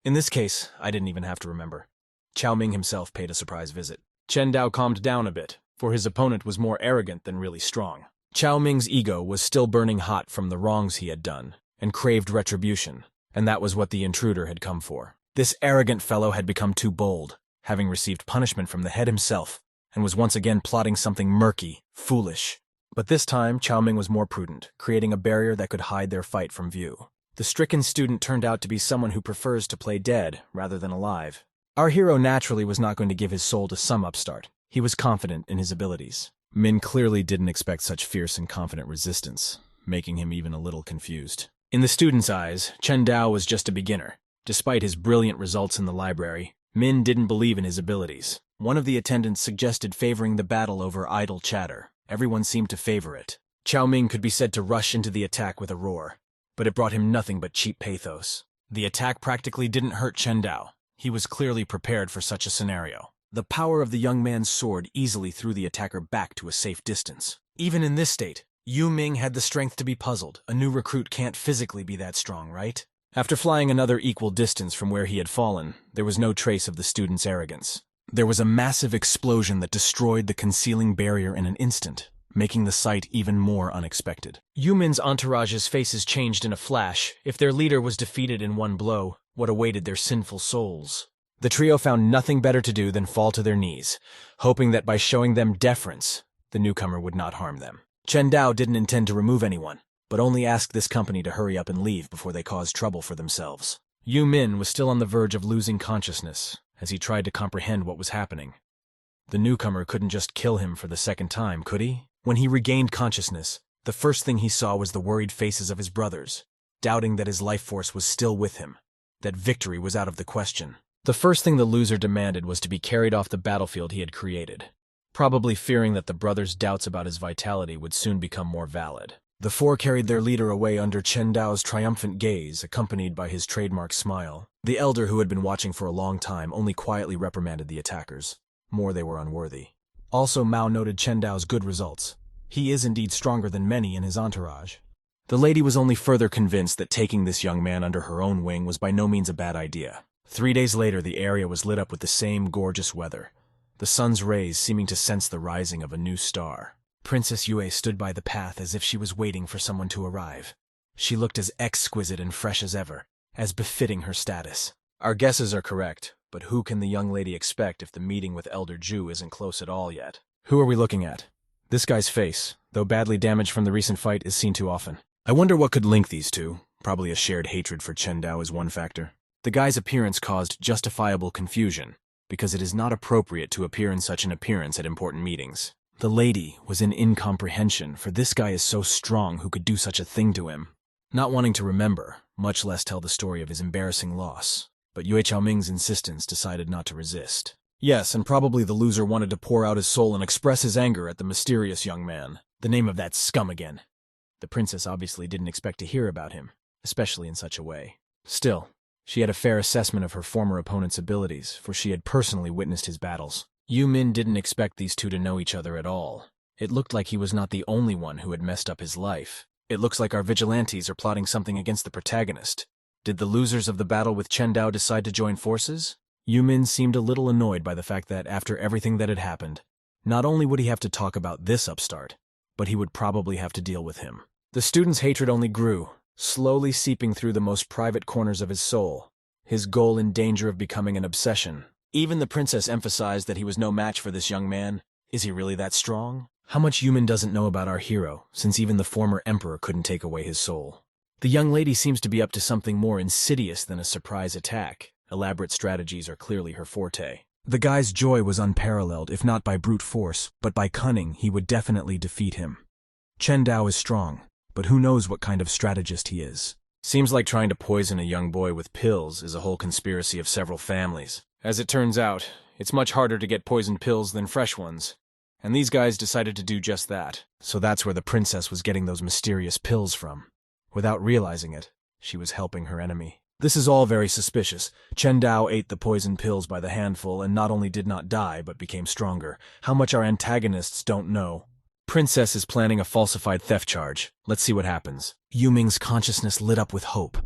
In this case, I didn't even have to remember. Chao Ming himself paid a surprise visit. Chen Dao calmed down a bit, for his opponent was more arrogant than really strong. Chao Ming's ego was still burning hot from the wrongs he had done, and craved retribution, and that was what the intruder had come for. This arrogant fellow had become too bold, having received punishment from the head himself, and was once again plotting something murky, foolish. But this time, Chao Ming was more prudent, creating a barrier that could hide their fight from view. The stricken student turned out to be someone who prefers to play dead rather than alive. Our hero naturally was not going to give his soul to some upstart. He was confident in his abilities. Min clearly didn't expect such fierce and confident resistance, making him even a little confused. In the student's eyes, Chen Dao was just a beginner. Despite his brilliant results in the library, Min didn't believe in his abilities. One of the attendants suggested favoring the battle over idle chatter. Everyone seemed to favor it. Chao Ming could be said to rush into the attack with a roar, but it brought him nothing but cheap pathos. The attack practically didn't hurt Chen Dao. He was clearly prepared for such a scenario. The power of the young man's sword easily threw the attacker back to a safe distance. Even in this state, Yu Ming had the strength to be puzzled. A new recruit can't physically be that strong, right? After flying another equal distance from where he had fallen, there was no trace of the student's arrogance. There was a massive explosion that destroyed the concealing barrier in an instant, making the sight even more unexpected. Yu Min's entourage's faces changed in a flash. If their leader was defeated in one blow, what awaited their sinful souls? The trio found nothing better to do than fall to their knees, hoping that by showing them deference, the newcomer would not harm them. Chen Dao didn't intend to remove anyone, but only asked this company to hurry up and leave before they caused trouble for themselves. Yu Min was still on the verge of losing consciousness as he tried to comprehend what was happening. The newcomer couldn't just kill him for the second time, could he? When he regained consciousness, the first thing he saw was the worried faces of his brothers, doubting that his life force was still with him, that victory was out of the question. The first thing the loser demanded was to be carried off the battlefield he had created, probably fearing that the brothers' doubts about his vitality would soon become more valid. The four carried their leader away under Chen Dao's triumphant gaze, accompanied by his trademark smile. The elder, who had been watching for a long time, only quietly reprimanded the attackers. More they were unworthy. Also, Mao noted Chen Dao's good results. He is indeed stronger than many in his entourage. The lady was only further convinced that taking this young man under her own wing was by no means a bad idea. 3 days later, the area was lit up with the same gorgeous weather, the sun's rays seeming to sense the rising of a new star. Princess Yue stood by the path as if she was waiting for someone to arrive. She looked as exquisite and fresh as ever, as befitting her status. Our guesses are correct, but who can the young lady expect if the meeting with Elder Zhu isn't close at all yet? Who are we looking at? This guy's face, though badly damaged from the recent fight, is seen too often. I wonder what could link these two. Probably a shared hatred for Chen Dao is one factor. The guy's appearance caused justifiable confusion, because it is not appropriate to appear in such an appearance at important meetings. The lady was in incomprehension, for this guy is so strong who could do such a thing to him. Not wanting to remember, much less tell the story of his embarrassing loss, but Yue Chaoming's insistence decided not to resist. Yes, and probably the loser wanted to pour out his soul and express his anger at the mysterious young man. The name of that scum again. The princess obviously didn't expect to hear about him, especially in such a way. Still, she had a fair assessment of her former opponent's abilities, for she had personally witnessed his battles. Yu Min didn't expect these two to know each other at all. It looked like he was not the only one who had messed up his life. It looks like our vigilantes are plotting something against the protagonist. Did the losers of the battle with Chen Dao decide to join forces? Yu Min seemed a little annoyed by the fact that after everything that had happened, not only would he have to talk about this upstart, but he would probably have to deal with him. The student's hatred only grew, slowly seeping through the most private corners of his soul, his goal in danger of becoming an obsession. Even the princess emphasized that he was no match for this young man. Is he really that strong? How much Yu Min doesn't know about our hero, since even the former emperor couldn't take away his soul. The young lady seems to be up to something more insidious than a surprise attack. Elaborate strategies are clearly her forte. The guy's joy was unparalleled, if not by brute force, but by cunning. He would definitely defeat him. Chen Dao is strong, but who knows what kind of strategist he is. Seems like trying to poison a young boy with pills is a whole conspiracy of several families. As it turns out, it's much harder to get poisoned pills than fresh ones. And these guys decided to do just that. So that's where the princess was getting those mysterious pills from. Without realizing it, she was helping her enemy. This is all very suspicious. Chen Dao ate the poison pills by the handful and not only did not die, but became stronger. How much our antagonists don't know. Princess is planning a falsified theft charge. Let's see what happens. Yu Ming's consciousness lit up with hope.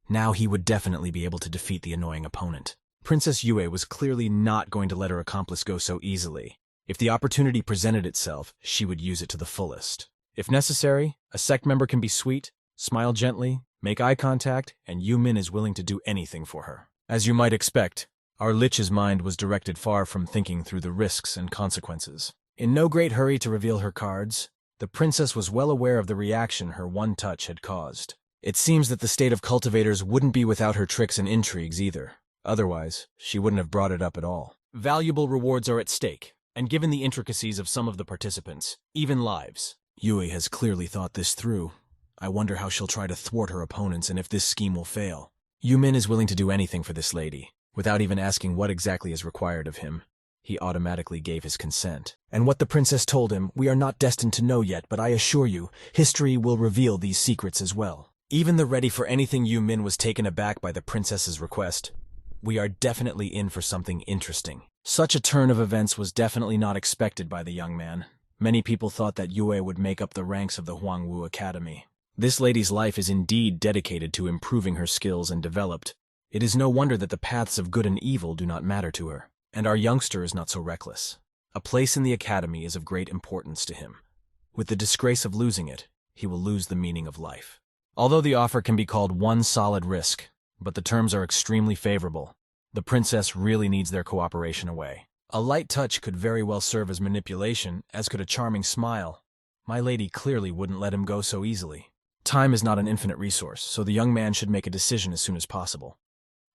Now he would definitely be able to defeat the annoying opponent. Princess Yue was clearly not going to let her accomplice go so easily. If the opportunity presented itself, she would use it to the fullest. If necessary, a sect member can be sweet, smile gently, make eye contact, and Yu Min is willing to do anything for her. As you might expect, our Lich's mind was directed far from thinking through the risks and consequences. In no great hurry to reveal her cards, the princess was well aware of the reaction her one touch had caused. It seems that the state of cultivators wouldn't be without her tricks and intrigues either. Otherwise, she wouldn't have brought it up at all. Valuable rewards are at stake, and given the intricacies of some of the participants, even lives. Yui has clearly thought this through. I wonder how she'll try to thwart her opponents and if this scheme will fail. Yu Min is willing to do anything for this lady. Without even asking what exactly is required of him, he automatically gave his consent. And what the princess told him, we are not destined to know yet, but I assure you, history will reveal these secrets as well. Even the ready for anything Yu Min was taken aback by the princess's request. We are definitely in for something interesting. Such a turn of events was definitely not expected by the young man. Many people thought that Yue would make up the ranks of the Huangwu Academy. This lady's life is indeed dedicated to improving her skills and developed. It is no wonder that the paths of good and evil do not matter to her. And our youngster is not so reckless. A place in the academy is of great importance to him. With the disgrace of losing it, he will lose the meaning of life. Although the offer can be called one solid risk, but the terms are extremely favorable, the princess really needs their cooperation away. A light touch could very well serve as manipulation, as could a charming smile. My lady clearly wouldn't let him go so easily. Time is not an infinite resource, so the young man should make a decision as soon as possible.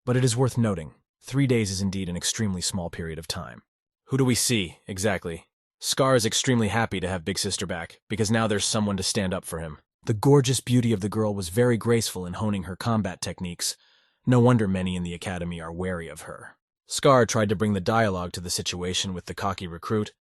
But it is worth noting, 3 days is indeed an extremely small period of time. Who do we see, exactly? Scar is extremely happy to have Big Sister back, because now there's someone to stand up for him. The gorgeous beauty of the girl was very graceful in honing her combat techniques. No wonder many in the academy are wary of her. Scar tried to bring the dialogue to the situation with the cocky recruit.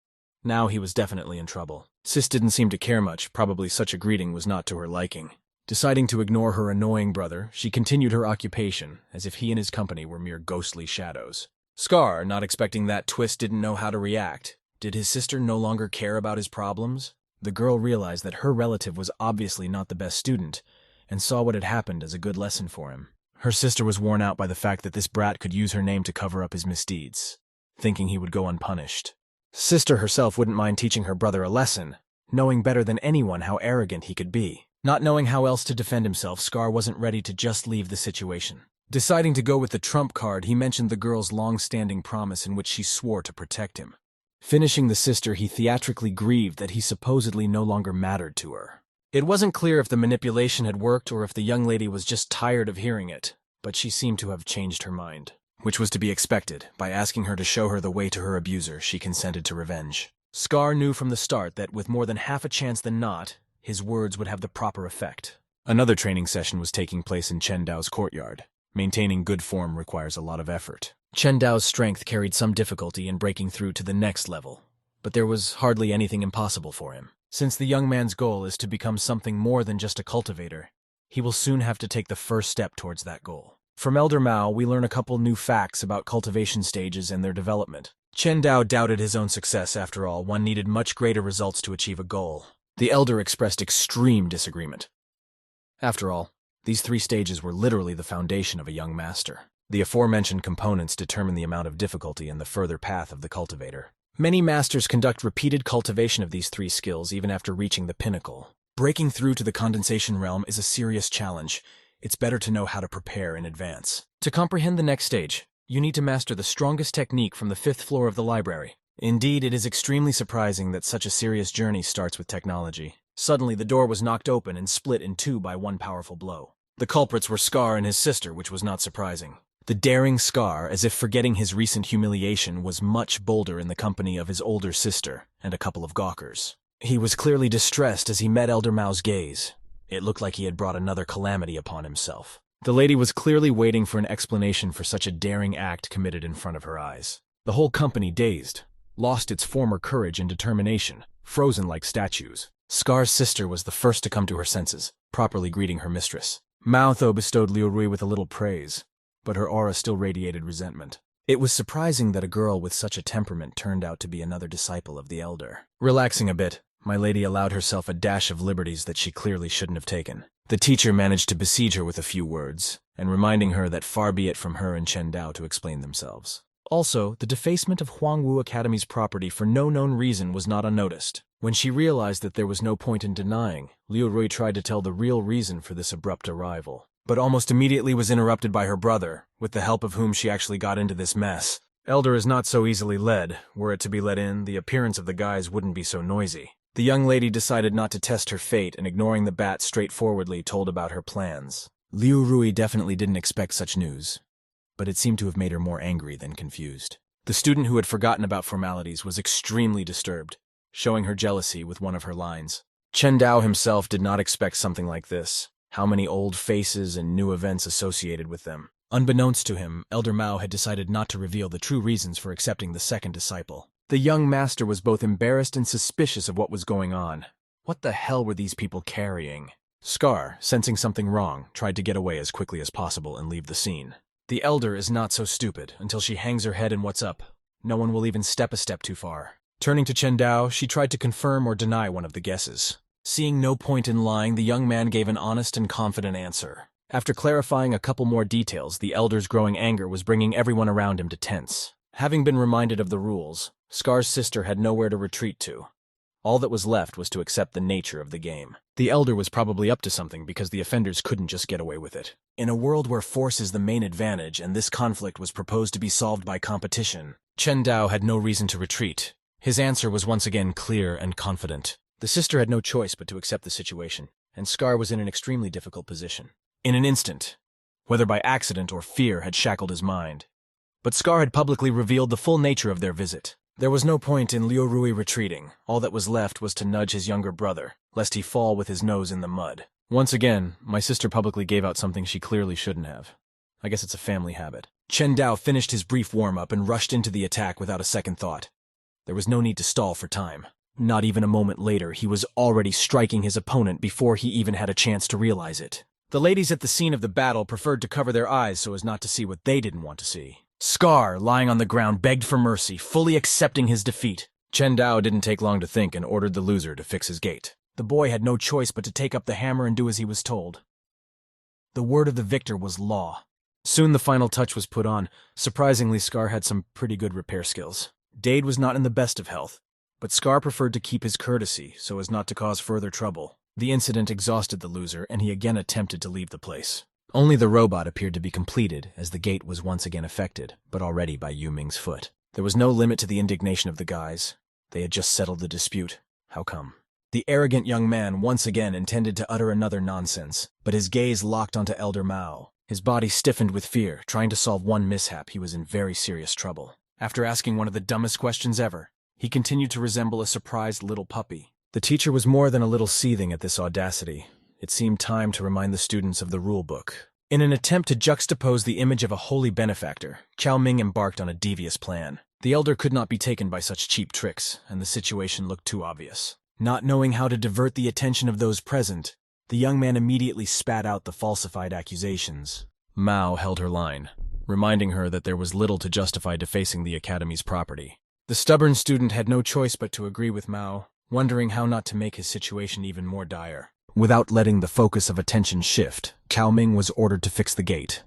Now he was definitely in trouble. Sis didn't seem to care much, probably such a greeting was not to her liking. Deciding to ignore her annoying brother, she continued her occupation, as if he and his company were mere ghostly shadows. Scar, not expecting that twist, didn't know how to react. Did his sister no longer care about his problems? The girl realized that her relative was obviously not the best student, and saw what had happened as a good lesson for him. Her sister was worn out by the fact that this brat could use her name to cover up his misdeeds, thinking he would go unpunished. Sister herself wouldn't mind teaching her brother a lesson, knowing better than anyone how arrogant he could be. Not knowing how else to defend himself, Scar wasn't ready to just leave the situation. Deciding to go with the trump card, he mentioned the girl's long-standing promise in which she swore to protect him. Finishing the sister, he theatrically grieved that he supposedly no longer mattered to her. It wasn't clear if the manipulation had worked or if the young lady was just tired of hearing it, but she seemed to have changed her mind. Which was to be expected. By asking her to show her the way to her abuser, she consented to revenge. Scar knew from the start that with more than half a chance than not, his words would have the proper effect. Another training session was taking place in Chen Dao's courtyard. Maintaining good form requires a lot of effort. Chen Dao's strength carried some difficulty in breaking through to the next level, but there was hardly anything impossible for him. Since the young man's goal is to become something more than just a cultivator, he will soon have to take the first step towards that goal. From Elder Mao, we learn a couple new facts about cultivation stages and their development. Chen Dao doubted his own success. After all, one needed much greater results to achieve a goal. The elder expressed extreme disagreement. After all, these 3 stages were literally the foundation of a young master. The aforementioned components determine the amount of difficulty and the further path of the cultivator. Many masters conduct repeated cultivation of these 3 skills even after reaching the pinnacle. Breaking through to the condensation realm is a serious challenge. It's better to know how to prepare in advance. To comprehend the next stage, you need to master the strongest technique from the 5th floor of the library. Indeed, it is extremely surprising that such a serious journey starts with technology. Suddenly, the door was knocked open and split in 2 by one powerful blow. The culprits were Scar and his sister, which was not surprising. The daring Scar, as if forgetting his recent humiliation, was much bolder in the company of his older sister and a couple of gawkers. He was clearly distressed as he met Elder Mao's gaze. It looked like he had brought another calamity upon himself. The lady was clearly waiting for an explanation for such a daring act committed in front of her eyes. The whole company, dazed, lost its former courage and determination, frozen like statues. Scar's sister was the first to come to her senses, properly greeting her mistress. Mao Tho bestowed Liu Rui with a little praise, but her aura still radiated resentment. It was surprising that a girl with such a temperament turned out to be another disciple of the elder. Relaxing a bit, my lady allowed herself a dash of liberties that she clearly shouldn't have taken. The teacher managed to besiege her with a few words, and reminding her that far be it from her and Chen Dao to explain themselves. Also, the defacement of Huangwu Academy's property for no known reason was not unnoticed. When she realized that there was no point in denying, Liu Rui tried to tell the real reason for this abrupt arrival, but almost immediately was interrupted by her brother, with the help of whom she actually got into this mess. Elder is not so easily led. Were it to be let in, the appearance of the guys wouldn't be so noisy. The young lady decided not to test her fate and, ignoring the bat, straightforwardly told about her plans. Liu Rui definitely didn't expect such news, but it seemed to have made her more angry than confused. The student who had forgotten about formalities was extremely disturbed, showing her jealousy with one of her lines. Chen Dao himself did not expect something like this. How many old faces and new events associated with them. Unbeknownst to him, Elder Mao had decided not to reveal the true reasons for accepting the second disciple. The young master was both embarrassed and suspicious of what was going on. What the hell were these people carrying? Scar, sensing something wrong, tried to get away as quickly as possible and leave the scene. The elder is not so stupid until she hangs her head in what's up. No one will even step a step too far. Turning to Chen Dao, she tried to confirm or deny one of the guesses. Seeing no point in lying, the young man gave an honest and confident answer. After clarifying a couple more details, the elder's growing anger was bringing everyone around him to tense. Having been reminded of the rules, Scar's sister had nowhere to retreat to. All that was left was to accept the nature of the game. The elder was probably up to something because the offenders couldn't just get away with it. In a world where force is the main advantage and this conflict was proposed to be solved by competition, Chen Dao had no reason to retreat. His answer was once again clear and confident. The sister had no choice but to accept the situation, and Scar was in an extremely difficult position. In an instant, whether by accident or fear had shackled his mind. But Scar had publicly revealed the full nature of their visit. There was no point in Liu Rui retreating. All that was left was to nudge his younger brother, lest he fall with his nose in the mud. Once again, my sister publicly gave out something she clearly shouldn't have. I guess it's a family habit. Chen Dao finished his brief warm-up and rushed into the attack without a second thought. There was no need to stall for time. Not even a moment later, he was already striking his opponent before he even had a chance to realize it. The ladies at the scene of the battle preferred to cover their eyes so as not to see what they didn't want to see. Scar, lying on the ground, begged for mercy, fully accepting his defeat. Chen Dao didn't take long to think and ordered the loser to fix his gait. The boy had no choice but to take up the hammer and do as he was told. The word of the victor was law. Soon the final touch was put on. Surprisingly, Scar had some pretty good repair skills. Dade was not in the best of health, but Scar preferred to keep his courtesy so as not to cause further trouble. The incident exhausted the loser, and he again attempted to leave the place. Only the robot appeared to be completed, as the gate was once again affected, but already by Yu Ming's foot. There was no limit to the indignation of the guys. They had just settled the dispute. How come? The arrogant young man once again intended to utter another nonsense, but his gaze locked onto Elder Mao. His body stiffened with fear. Trying to solve one mishap, he was in very serious trouble. After asking one of the dumbest questions ever, he continued to resemble a surprised little puppy. The teacher was more than a little seething at this audacity. It seemed time to remind the students of the rule book. In an attempt to juxtapose the image of a holy benefactor, Qiao Ming embarked on a devious plan. The elder could not be taken by such cheap tricks, and the situation looked too obvious. Not knowing how to divert the attention of those present, the young man immediately spat out the falsified accusations. Mao held her line, reminding her that there was little to justify defacing the academy's property. The stubborn student had no choice but to agree with Mao, wondering how not to make his situation even more dire. Without letting the focus of attention shift, Qiao Ming was ordered to fix the gate.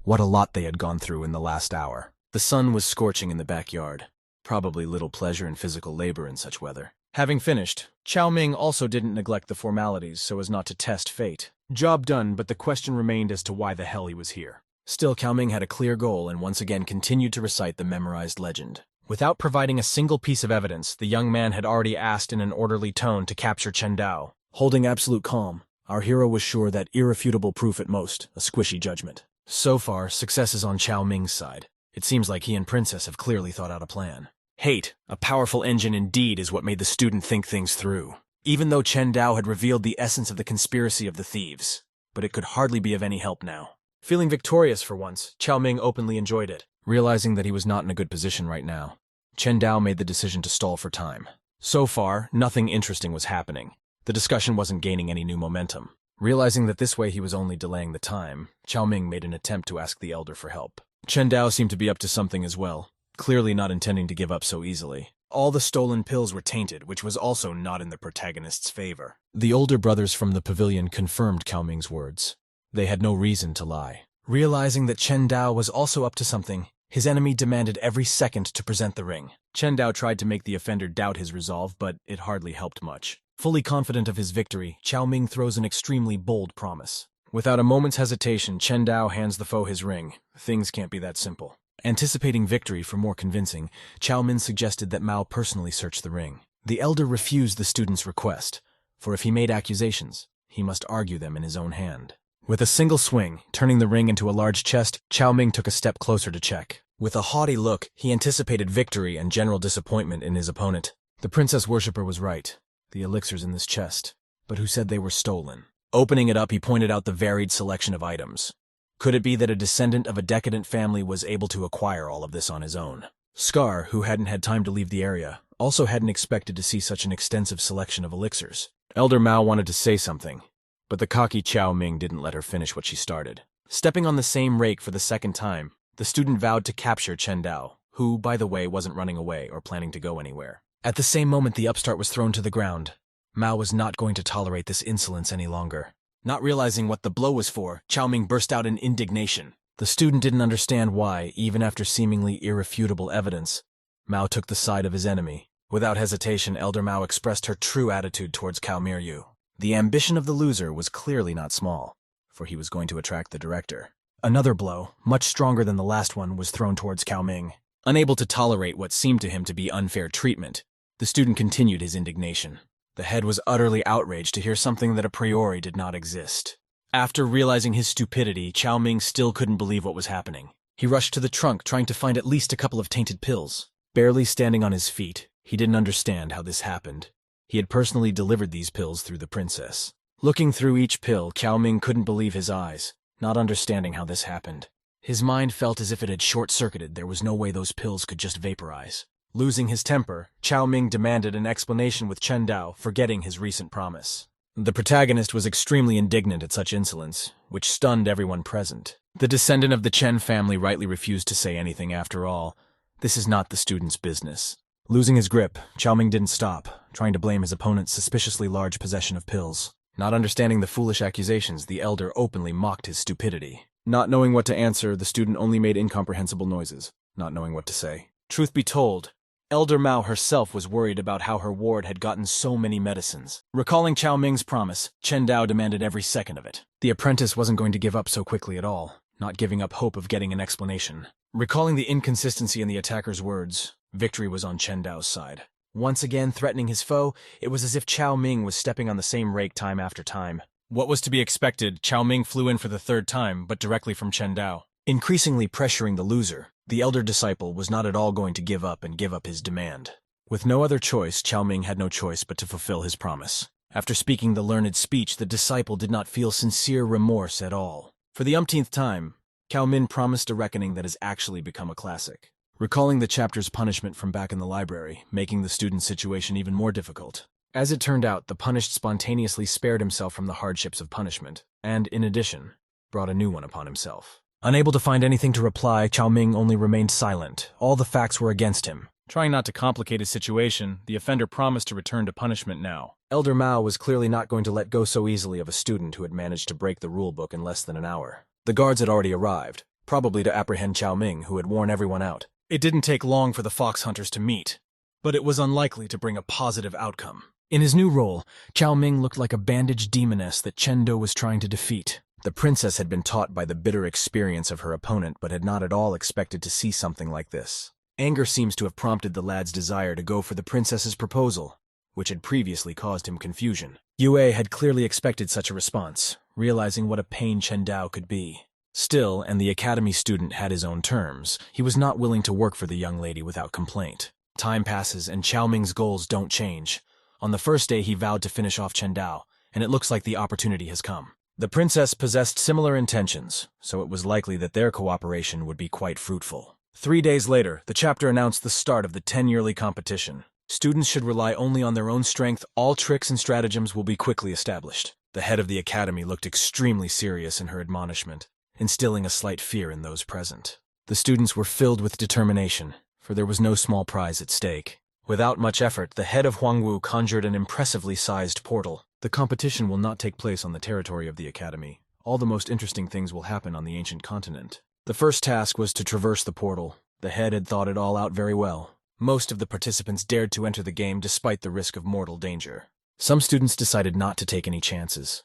What a lot they had gone through in the last hour. The sun was scorching in the backyard. Probably little pleasure in physical labor in such weather. Having finished, Qiao Ming also didn't neglect the formalities so as not to test fate. Job done, but the question remained as to why the hell he was here. Still, Qiao Ming had a clear goal and once again continued to recite the memorized legend. Without providing a single piece of evidence, the young man had already asked in an orderly tone to capture Chen Dao. Holding absolute calm, our hero was sure that irrefutable proof at most, a squishy judgment. So far, success is on Qiao Ming's side. It seems like he and Princess have clearly thought out a plan. Hate, a powerful engine indeed, is what made the student think things through. Even though Chen Dao had revealed the essence of the conspiracy of the thieves, but it could hardly be of any help now. Feeling victorious for once, Qiao Ming openly enjoyed it. Realizing that he was not in a good position right now, Chen Dao made the decision to stall for time. So far, nothing interesting was happening. The discussion wasn't gaining any new momentum. Realizing that this way he was only delaying the time, Qiao Ming made an attempt to ask the elder for help. Chen Dao seemed to be up to something as well, clearly not intending to give up so easily. all the stolen pills were tainted, which was also not in the protagonist's favor. The older brothers from the pavilion confirmed Cao Ming's words. They had no reason to lie. Realizing that Chen Dao was also up to something, his enemy demanded every second to present the ring. Chen Dao tried to make the offender doubt his resolve, but it hardly helped much. Fully confident of his victory, Cao Ming throws an extremely bold promise. Without a moment's hesitation, Chen Dao hands the foe his ring. Things can't be that simple. Anticipating victory for more convincing, Cao Ming suggested that Mao personally search the ring. The elder refused the student's request, for if he made accusations, he must argue them in his own hand. With a single swing, turning the ring into a large chest, Cao Ming took a step closer to check. With a haughty look, he anticipated victory and general disappointment in his opponent. The princess worshipper was right. The elixirs in this chest. But who said they were stolen? Opening it up, he pointed out the varied selection of items. Could it be that a descendant of a decadent family was able to acquire all of this on his own? Scar, who hadn't had time to leave the area, also hadn't expected to see such an extensive selection of elixirs. Elder Mao wanted to say something, but the cocky Cao Ming didn't let her finish what she started. Stepping on the same rake for the second time, the student vowed to capture Chen Dao, who, by the way, wasn't running away or planning to go anywhere. At the same moment the upstart was thrown to the ground, Mao was not going to tolerate this insolence any longer. Not realizing what the blow was for, Cao Ming burst out in indignation. The student didn't understand why, even after seemingly irrefutable evidence, Mao took the side of his enemy. Without hesitation, Elder Mao expressed her true attitude towards Cao Miryu. The ambition of the loser was clearly not small, for he was going to attract the director. Another blow, much stronger than the last one, was thrown towards Cao Ming. Unable to tolerate what seemed to him to be unfair treatment, the student continued his indignation. The head was utterly outraged to hear something that a priori did not exist. After realizing his stupidity, Cao Ming still couldn't believe what was happening. He rushed to the trunk, trying to find at least a couple of tainted pills. Barely standing on his feet, he didn't understand how this happened. He had personally delivered these pills through the princess. Looking through each pill, Cao Ming couldn't believe his eyes, not understanding how this happened. His mind felt as if it had short-circuited. There was no way those pills could just vaporize. Losing his temper, Cao Ming demanded an explanation with Chen Dao, forgetting his recent promise. The protagonist was extremely indignant at such insolence, which stunned everyone present. The descendant of the Chen family rightly refused to say anything after all. This is not the student's business. Losing his grip, Cao Ming didn't stop, trying to blame his opponent's suspiciously large possession of pills. Not understanding the foolish accusations, the elder openly mocked his stupidity. Not knowing what to answer, the student only made incomprehensible noises, not knowing what to say. Truth be told, Elder Mao herself was worried about how her ward had gotten so many medicines. Recalling Cao Ming's promise, Chen Dao demanded every second of it. The apprentice wasn't going to give up so quickly at all, not giving up hope of getting an explanation. Recalling the inconsistency in the attacker's words, victory was on Chen Dao's side. Once again threatening his foe, it was as if Cao Ming was stepping on the same rake time after time. What was to be expected, Cao Ming flew in for the third time, but directly from Chen Dao. Increasingly pressuring the loser, the elder disciple was not at all going to give up his demand. With no other choice, Cao Ming had no choice but to fulfill his promise. After speaking the learned speech, the disciple did not feel sincere remorse at all. For the umpteenth time, Cao Ming promised a reckoning that has actually become a classic. Recalling the chapter's punishment from back in the library, making the student's situation even more difficult. As it turned out, the punished spontaneously spared himself from the hardships of punishment, and, in addition, brought a new one upon himself. Unable to find anything to reply, Cao Ming only remained silent. All the facts were against him. Trying not to complicate his situation, the offender promised to return to punishment now. Elder Mao was clearly not going to let go so easily of a student who had managed to break the rulebook in less than an hour. The guards had already arrived, probably to apprehend Cao Ming, who had worn everyone out. It didn't take long for the fox hunters to meet, but it was unlikely to bring a positive outcome. In his new role, Cao Ming looked like a bandaged demoness that Chen Dao was trying to defeat. The princess had been taught by the bitter experience of her opponent, but had not at all expected to see something like this. Anger seems to have prompted the lad's desire to go for the princess's proposal, which had previously caused him confusion. Yue had clearly expected such a response, realizing what a pain Chen Dao could be. Still, and the academy student had his own terms, he was not willing to work for the young lady without complaint. Time passes, and Cao Ming's goals don't change. On the first day, he vowed to finish off Chen Dao, and it looks like the opportunity has come. The princess possessed similar intentions, so it was likely that their cooperation would be quite fruitful. 3 days later, the chapter announced the start of the 10-yearly competition. Students should rely only on their own strength. All tricks and stratagems will be quickly established. The head of the academy looked extremely serious in her admonishment, instilling a slight fear in those present. The students were filled with determination, for there was no small prize at stake. Without much effort, the head of Huangwu conjured an impressively sized portal. The competition will not take place on the territory of the academy. All the most interesting things will happen on the ancient continent. The first task was to traverse the portal. The head had thought it all out very well. Most of the participants dared to enter the game despite the risk of mortal danger. Some students decided not to take any chances.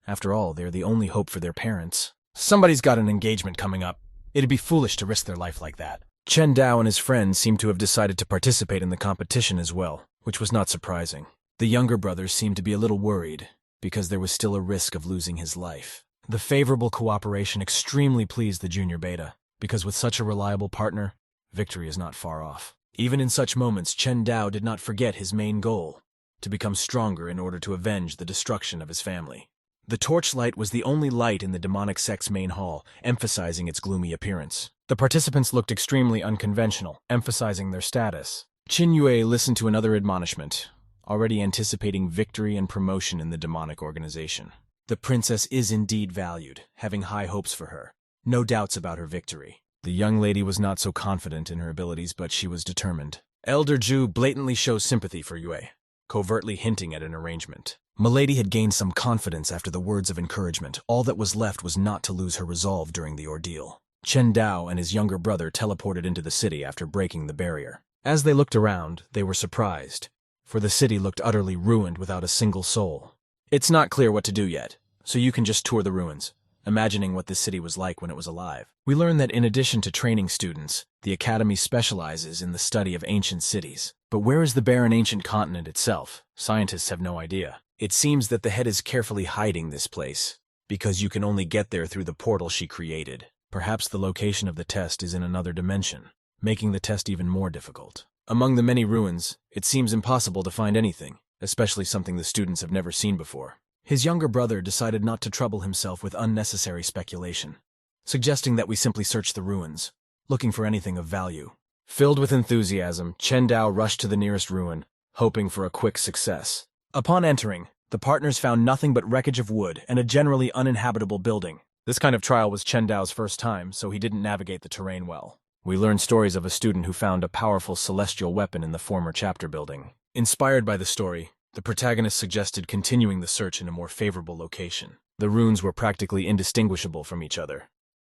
After all, they're the only hope for their parents. Somebody's got an engagement coming up. It'd be foolish to risk their life like that. Chen Dao and his friends seemed to have decided to participate in the competition as well, which was not surprising. The younger brothers seemed to be a little worried, because there was still a risk of losing his life. The favorable cooperation extremely pleased the junior beta, because with such a reliable partner, victory is not far off. Even in such moments, Chen Dao did not forget his main goal, to become stronger in order to avenge the destruction of his family. The torchlight was the only light in the demonic sect's main hall, emphasizing its gloomy appearance. The participants looked extremely unconventional, emphasizing their status. Qin Yue listened to another admonishment, already anticipating victory and promotion in the demonic organization. The princess is indeed valued, having high hopes for her. No doubts about her victory. The young lady was not so confident in her abilities, but she was determined. Elder Zhu blatantly shows sympathy for Yue, covertly hinting at an arrangement. Milady had gained some confidence after the words of encouragement. All that was left was not to lose her resolve during the ordeal. Chen Dao and his younger brother teleported into the city after breaking the barrier. As they looked around, they were surprised, for the city looked utterly ruined without a single soul. It's not clear what to do yet, so you can just tour the ruins, imagining what this city was like when it was alive. We learn that in addition to training students, the academy specializes in the study of ancient cities. But where is the barren ancient continent itself? Scientists have no idea. It seems that the head is carefully hiding this place, because you can only get there through the portal she created. Perhaps the location of the test is in another dimension, making the test even more difficult. Among the many ruins, it seems impossible to find anything, especially something the students have never seen before. His younger brother decided not to trouble himself with unnecessary speculation, suggesting that we simply search the ruins, looking for anything of value. Filled with enthusiasm, Chen Dao rushed to the nearest ruin, hoping for a quick success. Upon entering, the partners found nothing but wreckage of wood and a generally uninhabitable building. This kind of trial was Chen Dao's first time, so he didn't navigate the terrain well. We learned stories of a student who found a powerful celestial weapon in the former chapter building. Inspired by the story, the protagonist suggested continuing the search in a more favorable location. The ruins were practically indistinguishable from each other.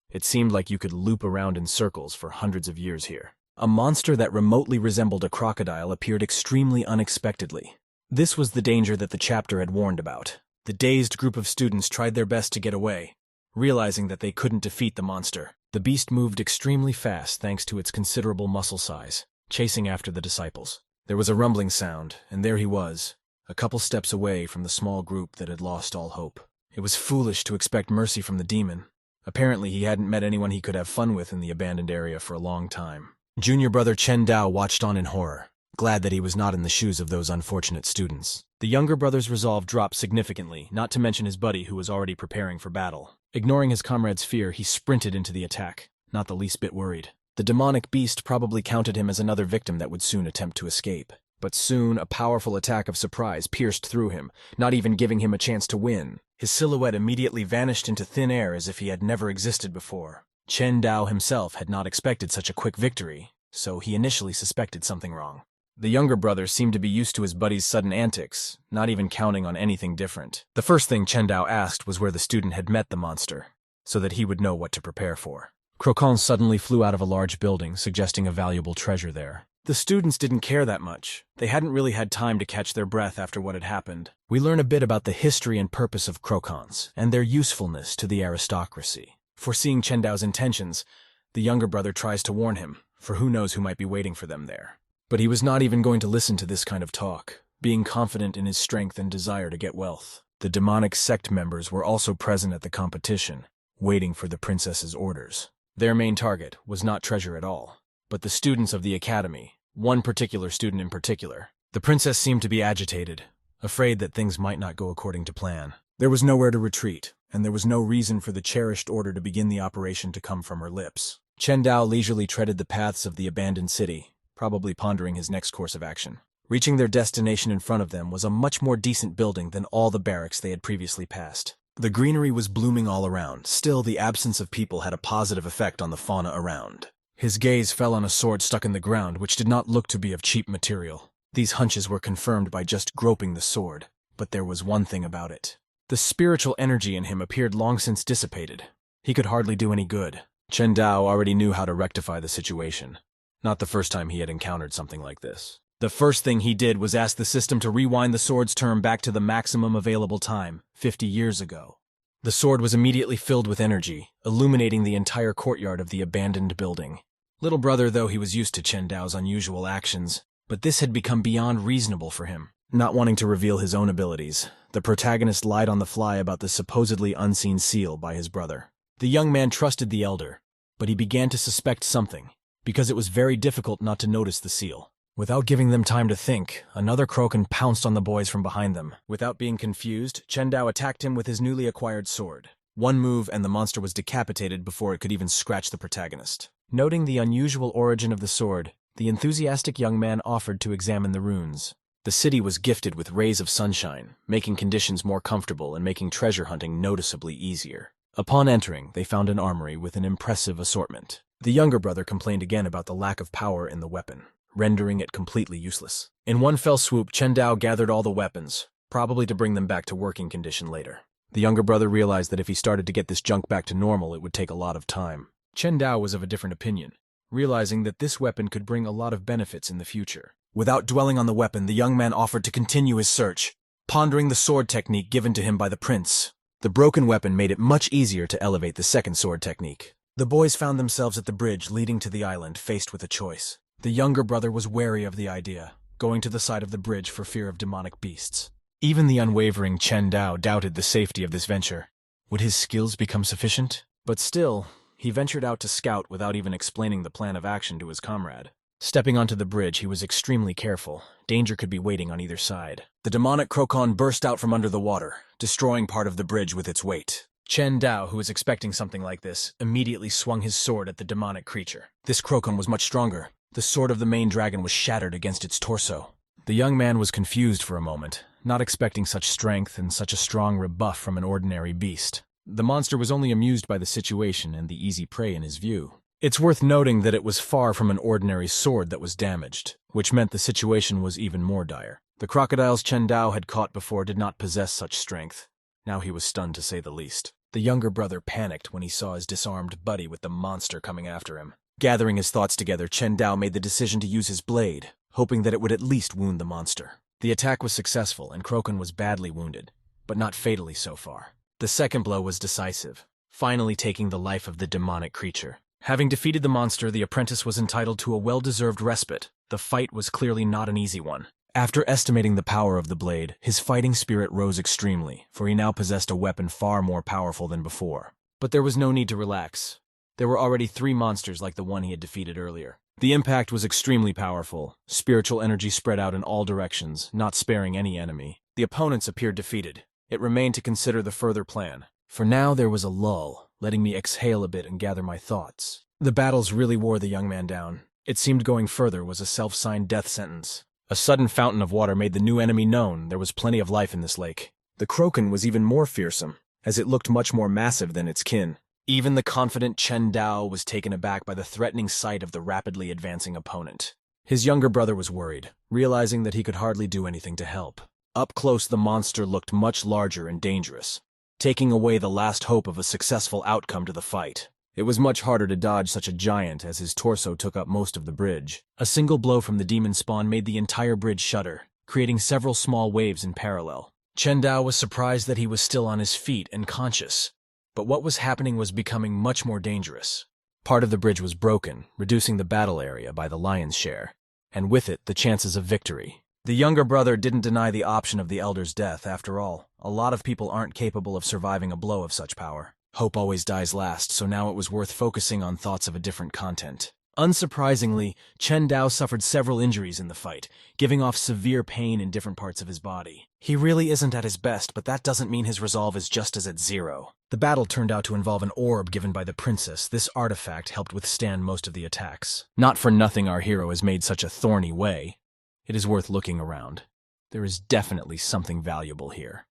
It seemed like you could loop around in circles for hundreds of years here. A monster that remotely resembled a crocodile appeared extremely unexpectedly. This was the danger that the chapter had warned about. The dazed group of students tried their best to get away, realizing that they couldn't defeat the monster. The beast moved extremely fast thanks to its considerable muscle size, chasing after the disciples. There was a rumbling sound, and there he was, a couple steps away from the small group that had lost all hope. It was foolish to expect mercy from the demon. Apparently he hadn't met anyone he could have fun with in the abandoned area for a long time. Junior brother Chen Dao watched on in horror, glad that he was not in the shoes of those unfortunate students. The younger brother's resolve dropped significantly, not to mention his buddy who was already preparing for battle. Ignoring his comrade's fear, he sprinted into the attack, not the least bit worried. The demonic beast probably counted him as another victim that would soon attempt to escape. But soon, a powerful attack of surprise pierced through him, not even giving him a chance to win. His silhouette immediately vanished into thin air as if he had never existed before. Chen Dao himself had not expected such a quick victory, so he initially suspected something wrong. The younger brother seemed to be used to his buddy's sudden antics, not even counting on anything different. The first thing Chen Dao asked was where the student had met the monster, so that he would know what to prepare for. Croquant suddenly flew out of a large building, suggesting a valuable treasure there. The students didn't care that much. They hadn't really had time to catch their breath after what had happened. We learn a bit about the history and purpose of croquants, and their usefulness to the aristocracy. Foreseeing Chen Dao's intentions, the younger brother tries to warn him, for who knows who might be waiting for them there. But he was not even going to listen to this kind of talk, being confident in his strength and desire to get wealth. The demonic sect members were also present at the competition, waiting for the princess's orders. Their main target was not treasure at all, but the students of the academy, one particular student in particular. The princess seemed to be agitated, afraid that things might not go according to plan. There was nowhere to retreat, and there was no reason for the cherished order to begin the operation to come from her lips. Chen Dao leisurely treaded the paths of the abandoned city, probably pondering his next course of action. Reaching their destination in front of them was a much more decent building than all the barracks they had previously passed. The greenery was blooming all around. Still, the absence of people had a positive effect on the fauna around. His gaze fell on a sword stuck in the ground, which did not look to be of cheap material. These hunches were confirmed by just groping the sword, but there was one thing about it. The spiritual energy in him appeared long since dissipated. He could hardly do any good. Chen Dao already knew how to rectify the situation. Not the first time he had encountered something like this. The first thing he did was ask the system to rewind the sword's term back to the maximum available time, 50 years ago. The sword was immediately filled with energy, illuminating the entire courtyard of the abandoned building. Little brother, though, he was used to Chen Dao's unusual actions, but this had become beyond reasonable for him. Not wanting to reveal his own abilities, the protagonist lied on the fly about the supposedly unseen seal by his brother. The young man trusted the elder, but he began to suspect something, because it was very difficult not to notice the seal. Without giving them time to think, another Kroken pounced on the boys from behind them. Without being confused, Chen Dao attacked him with his newly acquired sword. One move and the monster was decapitated before it could even scratch the protagonist. Noting the unusual origin of the sword, the enthusiastic young man offered to examine the runes. The city was gifted with rays of sunshine, making conditions more comfortable and making treasure hunting noticeably easier. Upon entering, they found an armory with an impressive assortment. The younger brother complained again about the lack of power in the weapon, rendering it completely useless. In one fell swoop, Chen Dao gathered all the weapons, probably to bring them back to working condition later. The younger brother realized that if he started to get this junk back to normal, it would take a lot of time. Chen Dao was of a different opinion, realizing that this weapon could bring a lot of benefits in the future. Without dwelling on the weapon, the young man offered to continue his search, pondering the sword technique given to him by the prince. The broken weapon made it much easier to elevate the second sword technique. The boys found themselves at the bridge leading to the island, faced with a choice. The younger brother was wary of the idea, going to the side of the bridge for fear of demonic beasts. Even the unwavering Chen Dao doubted the safety of this venture. Would his skills become sufficient? But still, he ventured out to scout without even explaining the plan of action to his comrade. Stepping onto the bridge, he was extremely careful. Danger could be waiting on either side. The demonic Krokan burst out from under the water, destroying part of the bridge with its weight. Chen Dao, who was expecting something like this, immediately swung his sword at the demonic creature. This Krokan was much stronger. The sword of the main dragon was shattered against its torso. The young man was confused for a moment, not expecting such strength and such a strong rebuff from an ordinary beast. The monster was only amused by the situation and the easy prey in his view. It's worth noting that it was far from an ordinary sword that was damaged, which meant the situation was even more dire. The crocodiles Chen Dao had caught before did not possess such strength. Now he was stunned to say the least. The younger brother panicked when he saw his disarmed buddy with the monster coming after him. Gathering his thoughts together, Chen Dao made the decision to use his blade, hoping that it would at least wound the monster. The attack was successful, and Krokan was badly wounded, but not fatally so far. The second blow was decisive, finally taking the life of the demonic creature. Having defeated the monster, the apprentice was entitled to a well-deserved respite. The fight was clearly not an easy one. After estimating the power of the blade, his fighting spirit rose extremely, for he now possessed a weapon far more powerful than before. But there was no need to relax. There were already 3 monsters like the one he had defeated earlier. The impact was extremely powerful. Spiritual energy spread out in all directions, not sparing any enemy. The opponents appeared defeated. It remained to consider the further plan. For now, there was a lull, letting me exhale a bit and gather my thoughts. The battles really wore the young man down. It seemed going further was a self-signed death sentence. A sudden fountain of water made the new enemy known. There was plenty of life in this lake. The Krokan was even more fearsome, as it looked much more massive than its kin. Even the confident Chen Dao was taken aback by the threatening sight of the rapidly advancing opponent. His younger brother was worried, realizing that he could hardly do anything to help. Up close, the monster looked much larger and dangerous, taking away the last hope of a successful outcome to the fight. It was much harder to dodge such a giant as his torso took up most of the bridge. A single blow from the demon spawn made the entire bridge shudder, creating several small waves in parallel. Chen Dao was surprised that he was still on his feet and conscious. But what was happening was becoming much more dangerous. Part of the bridge was broken, reducing the battle area by the lion's share, and with it, the chances of victory. The younger brother didn't deny the option of the elder's death. After all, a lot of people aren't capable of surviving a blow of such power. Hope always dies last, so now it was worth focusing on thoughts of a different content. Unsurprisingly, Chen Dao suffered several injuries in the fight, giving off severe pain in different parts of his body. He really isn't at his best, but that doesn't mean his resolve is just as at zero. The battle turned out to involve an orb given by the princess. This artifact helped withstand most of the attacks. Not for nothing our hero has made such a thorny way. It is worth looking around. There is definitely something valuable here.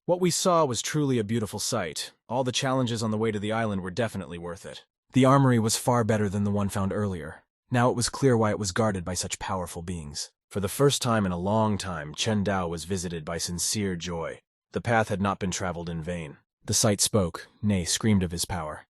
What we saw was truly a beautiful sight. All the challenges on the way to the island were definitely worth it. The armory was far better than the one found earlier. Now it was clear why it was guarded by such powerful beings. For the first time in a long time, Chen Dao was visited by sincere joy. The path had not been traveled in vain. The sight spoke, nay, screamed of his power.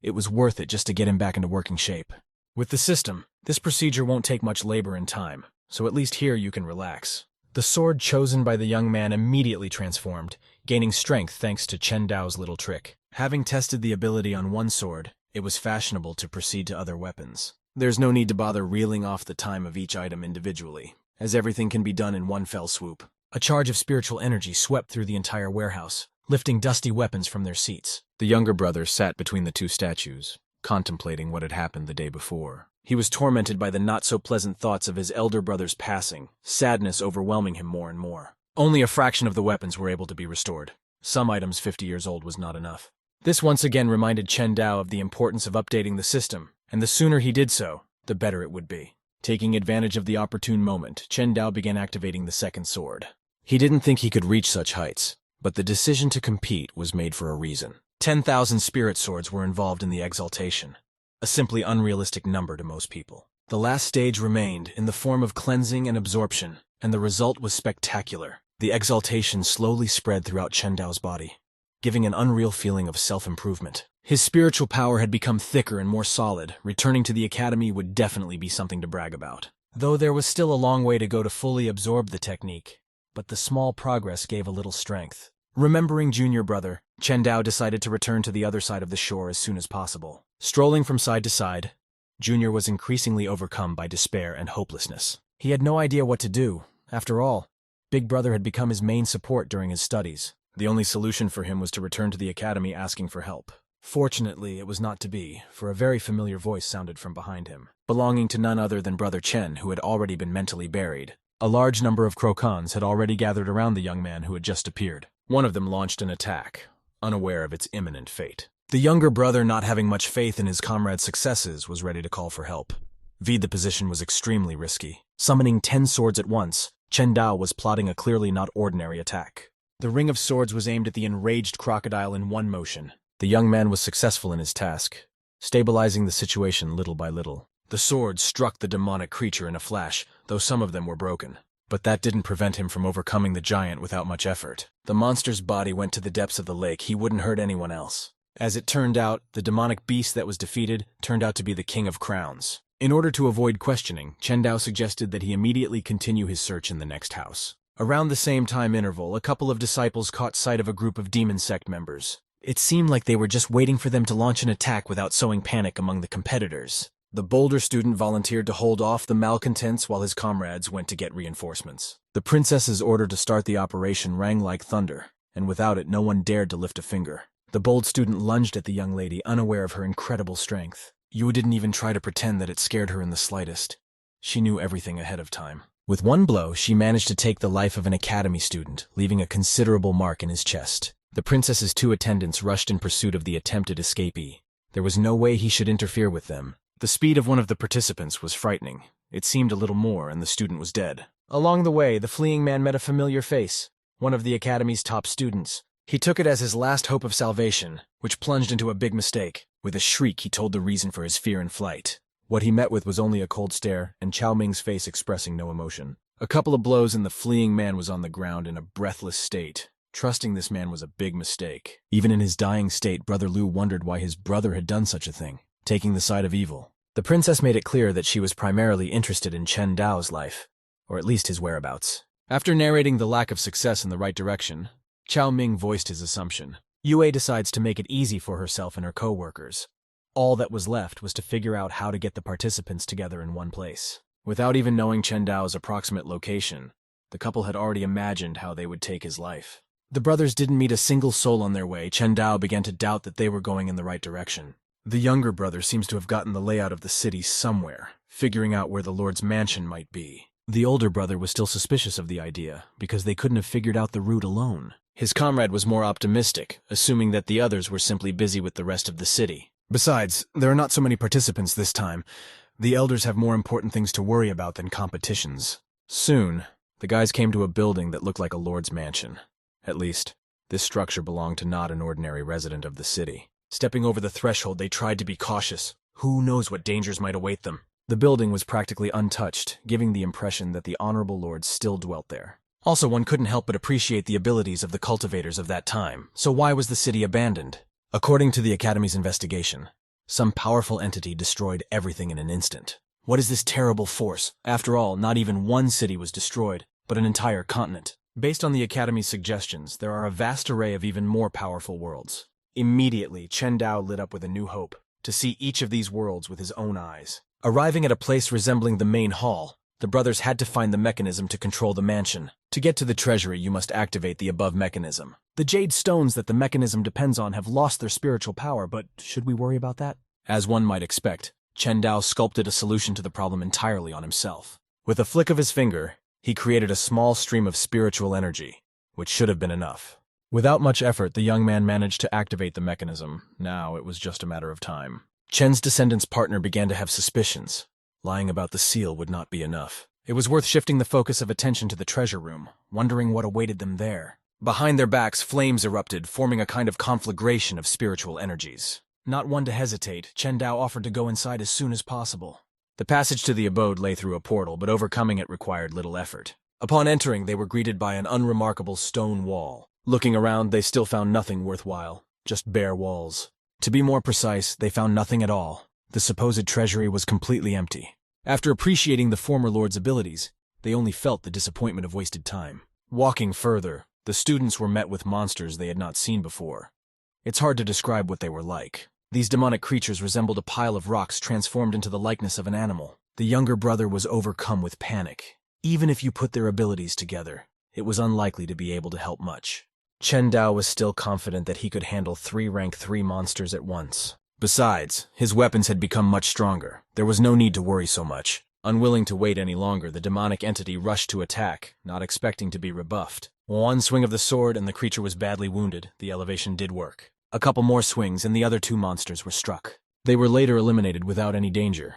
It was worth it just to get him back into working shape. With the system, this procedure won't take much labor and time, so at least here you can relax. The sword chosen by the young man immediately transformed, gaining strength thanks to Chen Dao's little trick. Having tested the ability on one sword, it was fashionable to proceed to other weapons. There's no need to bother reeling off the time of each item individually, as everything can be done in one fell swoop. A charge of spiritual energy swept through the entire warehouse, lifting dusty weapons from their seats. The younger brother sat between the two statues, contemplating what had happened the day before. He was tormented by the not-so-pleasant thoughts of his elder brother's passing, sadness overwhelming him more and more. Only a fraction of the weapons were able to be restored. Some items 50 years old was not enough. This once again reminded Chen Dao of the importance of updating the system, and the sooner he did so, the better it would be. Taking advantage of the opportune moment, Chen Dao began activating the second sword. He didn't think he could reach such heights, but the decision to compete was made for a reason. 10,000 spirit swords were involved in the exaltation, a simply unrealistic number to most people. The last stage remained in the form of cleansing and absorption, and the result was spectacular. The exaltation slowly spread throughout Chen Dao's body, giving an unreal feeling of self-improvement. His spiritual power had become thicker and more solid. Returning to the academy would definitely be something to brag about. Though there was still a long way to go to fully absorb the technique, but the small progress gave a little strength. Remembering junior brother, Chen Dao decided to return to the other side of the shore as soon as possible. Strolling from side to side, Junior was increasingly overcome by despair and hopelessness. He had no idea what to do. After all, Big Brother had become his main support during his studies. The only solution for him was to return to the academy asking for help. Fortunately, it was not to be, for a very familiar voice sounded from behind him, belonging to none other than Brother Chen, who had already been mentally buried. A large number of Krokans had already gathered around the young man who had just appeared. One of them launched an attack, unaware of its imminent fate. The younger brother, not having much faith in his comrade's successes, was ready to call for help. The position was extremely risky. Summoning 10 swords at once, Chen Dao was plotting a clearly not ordinary attack. The ring of swords was aimed at the enraged crocodile in one motion. The young man was successful in his task, stabilizing the situation little by little. The swords struck the demonic creature in a flash, though some of them were broken. But that didn't prevent him from overcoming the giant without much effort. The monster's body went to the depths of the lake. He wouldn't hurt anyone else. As it turned out, the demonic beast that was defeated turned out to be the King of Crowns. In order to avoid questioning, Chen Dao suggested that he immediately continue his search in the next house. Around the same time interval, a couple of disciples caught sight of a group of demon sect members. It seemed like they were just waiting for them to launch an attack without sowing panic among the competitors. The bolder student volunteered to hold off the malcontents while his comrades went to get reinforcements. The princess's order to start the operation rang like thunder, and without it no one dared to lift a finger. The bold student lunged at the young lady, unaware of her incredible strength. Yu didn't even try to pretend that it scared her in the slightest. She knew everything ahead of time. With one blow, she managed to take the life of an academy student, leaving a considerable mark in his chest. The princess's 2 attendants rushed in pursuit of the attempted escapee. There was no way he should interfere with them. The speed of one of the participants was frightening. It seemed a little more, and the student was dead. Along the way, the fleeing man met a familiar face, one of the academy's top students. He took it as his last hope of salvation, which plunged into a big mistake. With a shriek, he told the reason for his fear and flight. What he met with was only a cold stare, and Chao Ming's face expressing no emotion. A couple of blows and the fleeing man was on the ground in a breathless state. Trusting this man was a big mistake. Even in his dying state, Brother Liu wondered why his brother had done such a thing, taking the side of evil. The princess made it clear that she was primarily interested in Chen Dao's life, or at least his whereabouts. After narrating the lack of success in the right direction, Chao Ming voiced his assumption. Yue decides to make it easy for herself and her co-workers. All that was left was to figure out how to get the participants together in one place. Without even knowing Chen Dao's approximate location, the couple had already imagined how they would take his life. The brothers didn't meet a single soul on their way. Chen Dao began to doubt that they were going in the right direction. The younger brother seems to have gotten the layout of the city somewhere, figuring out where the Lord's mansion might be. The older brother was still suspicious of the idea, because they couldn't have figured out the route alone. His comrade was more optimistic, assuming that the others were simply busy with the rest of the city. Besides, there are not so many participants this time. The elders have more important things to worry about than competitions. Soon, the guys came to a building that looked like a lord's mansion. At least, this structure belonged to not an ordinary resident of the city. Stepping over the threshold, they tried to be cautious. Who knows what dangers might await them? The building was practically untouched, giving the impression that the honorable lords still dwelt there. Also, one couldn't help but appreciate the abilities of the cultivators of that time, so why was the city abandoned? According to the Academy's investigation, some powerful entity destroyed everything in an instant. What is this terrible force? After all, not even one city was destroyed, but an entire continent. Based on the Academy's suggestions, there are a vast array of even more powerful worlds. Immediately, Chen Dao lit up with a new hope, to see each of these worlds with his own eyes. Arriving at a place resembling the main hall, the brothers had to find the mechanism to control the mansion. To get to the treasury, you must activate the above mechanism. The jade stones that the mechanism depends on have lost their spiritual power, but should we worry about that? As one might expect, Chen Dao sculpted a solution to the problem entirely on himself. With a flick of his finger, he created a small stream of spiritual energy, which should have been enough. Without much effort, the young man managed to activate the mechanism. Now it was just a matter of time. Chen's descendant's partner began to have suspicions. Lying about the seal would not be enough. It was worth shifting the focus of attention to the treasure room, wondering what awaited them there. Behind their backs, flames erupted, forming a kind of conflagration of spiritual energies. Not one to hesitate, Chen Dao offered to go inside as soon as possible. The passage to the abode lay through a portal, but overcoming it required little effort. Upon entering, they were greeted by an unremarkable stone wall. Looking around, they still found nothing worthwhile, just bare walls. To be more precise, they found nothing at all. The supposed treasury was completely empty. After appreciating the former lord's abilities, they only felt the disappointment of wasted time. Walking further, the students were met with monsters they had not seen before. It's hard to describe what they were like. These demonic creatures resembled a pile of rocks transformed into the likeness of an animal. The younger brother was overcome with panic. Even if you put their abilities together, it was unlikely to be able to help much. Chen Dao was still confident that he could handle 3 rank 3 monsters at once. Besides, his weapons had become much stronger. There was no need to worry so much. Unwilling to wait any longer, the demonic entity rushed to attack, not expecting to be rebuffed. One swing of the sword and the creature was badly wounded. The elevation did work. A couple more swings and the other 2 monsters were struck. They were later eliminated without any danger.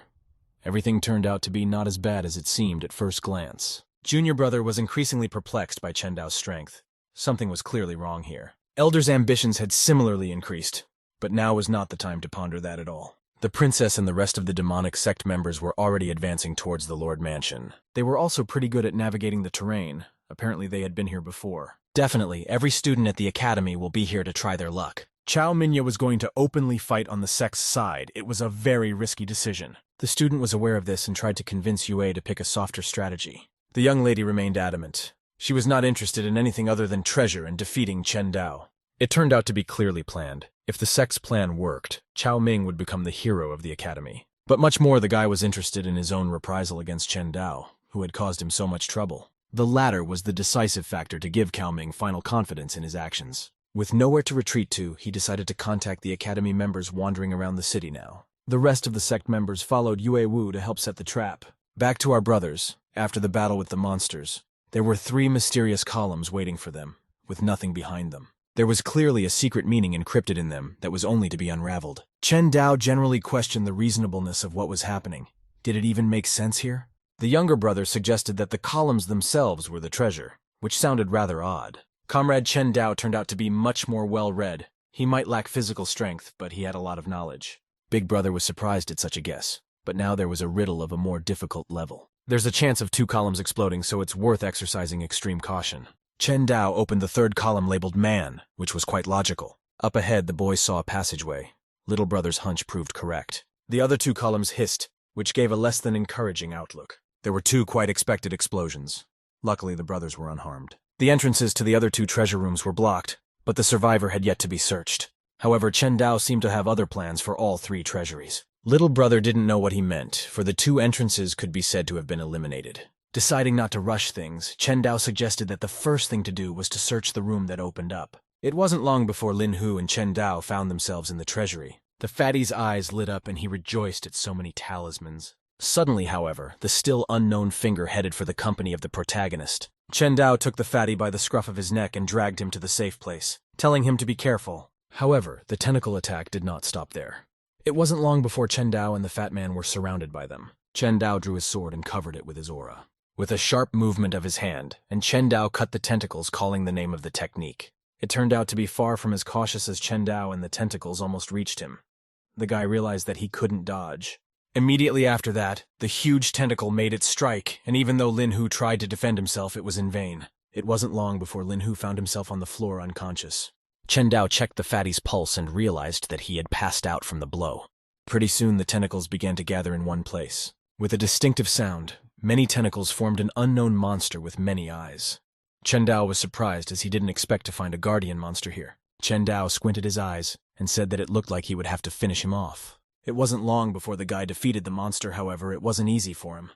Everything turned out to be not as bad as it seemed at first glance. Junior brother was increasingly perplexed by Chen Dao's strength. Something was clearly wrong here. Elder's ambitions had similarly increased, but now was not the time to ponder that at all. The princess and the rest of the demonic sect members were already advancing towards the Lord Mansion. They were also pretty good at navigating the terrain. Apparently they had been here before. Definitely, every student at the academy will be here to try their luck. Chao Minya was going to openly fight on the sect's side. It was a very risky decision. The student was aware of this and tried to convince Yue to pick a softer strategy. The young lady remained adamant. She was not interested in anything other than treasure and defeating Chen Dao. It turned out to be clearly planned. If the sect's plan worked, Chao Ming would become the hero of the academy. But much more, the guy was interested in his own reprisal against Chen Dao, who had caused him so much trouble. The latter was the decisive factor to give Cao Ming final confidence in his actions. With nowhere to retreat to, he decided to contact the academy members wandering around the city now. The rest of the sect members followed Yue Wu to help set the trap. Back to our brothers, after the battle with the monsters. There were 3 mysterious columns waiting for them, with nothing behind them. There was clearly a secret meaning encrypted in them that was only to be unraveled. Chen Dao generally questioned the reasonableness of what was happening. Did it even make sense here? The younger brother suggested that the columns themselves were the treasure, which sounded rather odd. Comrade Chen Dao turned out to be much more well-read. He might lack physical strength, but he had a lot of knowledge. Big brother was surprised at such a guess, but now there was a riddle of a more difficult level. There's a chance of 2 columns exploding, so it's worth exercising extreme caution. Chen Dao opened the 3rd column labeled Man, which was quite logical. Up ahead, the boys saw a passageway. Little brother's hunch proved correct. The other 2 columns hissed, which gave a less than encouraging outlook. There were 2 quite expected explosions. Luckily, the brothers were unharmed. The entrances to the other 2 treasure rooms were blocked, but the survivor had yet to be searched. However, Chen Dao seemed to have other plans for all 3 treasuries. Little brother didn't know what he meant, for the 2 entrances could be said to have been eliminated. Deciding not to rush things, Chen Dao suggested that the first thing to do was to search the room that opened up. It wasn't long before Lin Hu and Chen Dao found themselves in the treasury. The fatty's eyes lit up and he rejoiced at so many talismans. Suddenly, however, the still unknown finger headed for the company of the protagonist. Chen Dao took the fatty by the scruff of his neck and dragged him to the safe place, telling him to be careful. However, the tentacle attack did not stop there. It wasn't long before Chen Dao and the fat man were surrounded by them. Chen Dao drew his sword and covered it with his aura. With a sharp movement of his hand, and Chen Dao cut the tentacles, calling the name of the technique. It turned out to be far from as cautious as Chen Dao, and the tentacles almost reached him. The guy realized that he couldn't dodge. Immediately after that, the huge tentacle made its strike, and even though Lin Hu tried to defend himself, it was in vain. It wasn't long before Lin Hu found himself on the floor unconscious. Chen Dao checked the fatty's pulse and realized that he had passed out from the blow. Pretty soon the tentacles began to gather in one place. With a distinctive sound, many tentacles formed an unknown monster with many eyes. Chen Dao was surprised as he didn't expect to find a guardian monster here. Chen Dao squinted his eyes and said that it looked like he would have to finish him off. It wasn't long before the guy defeated the monster, however, it wasn't easy for him.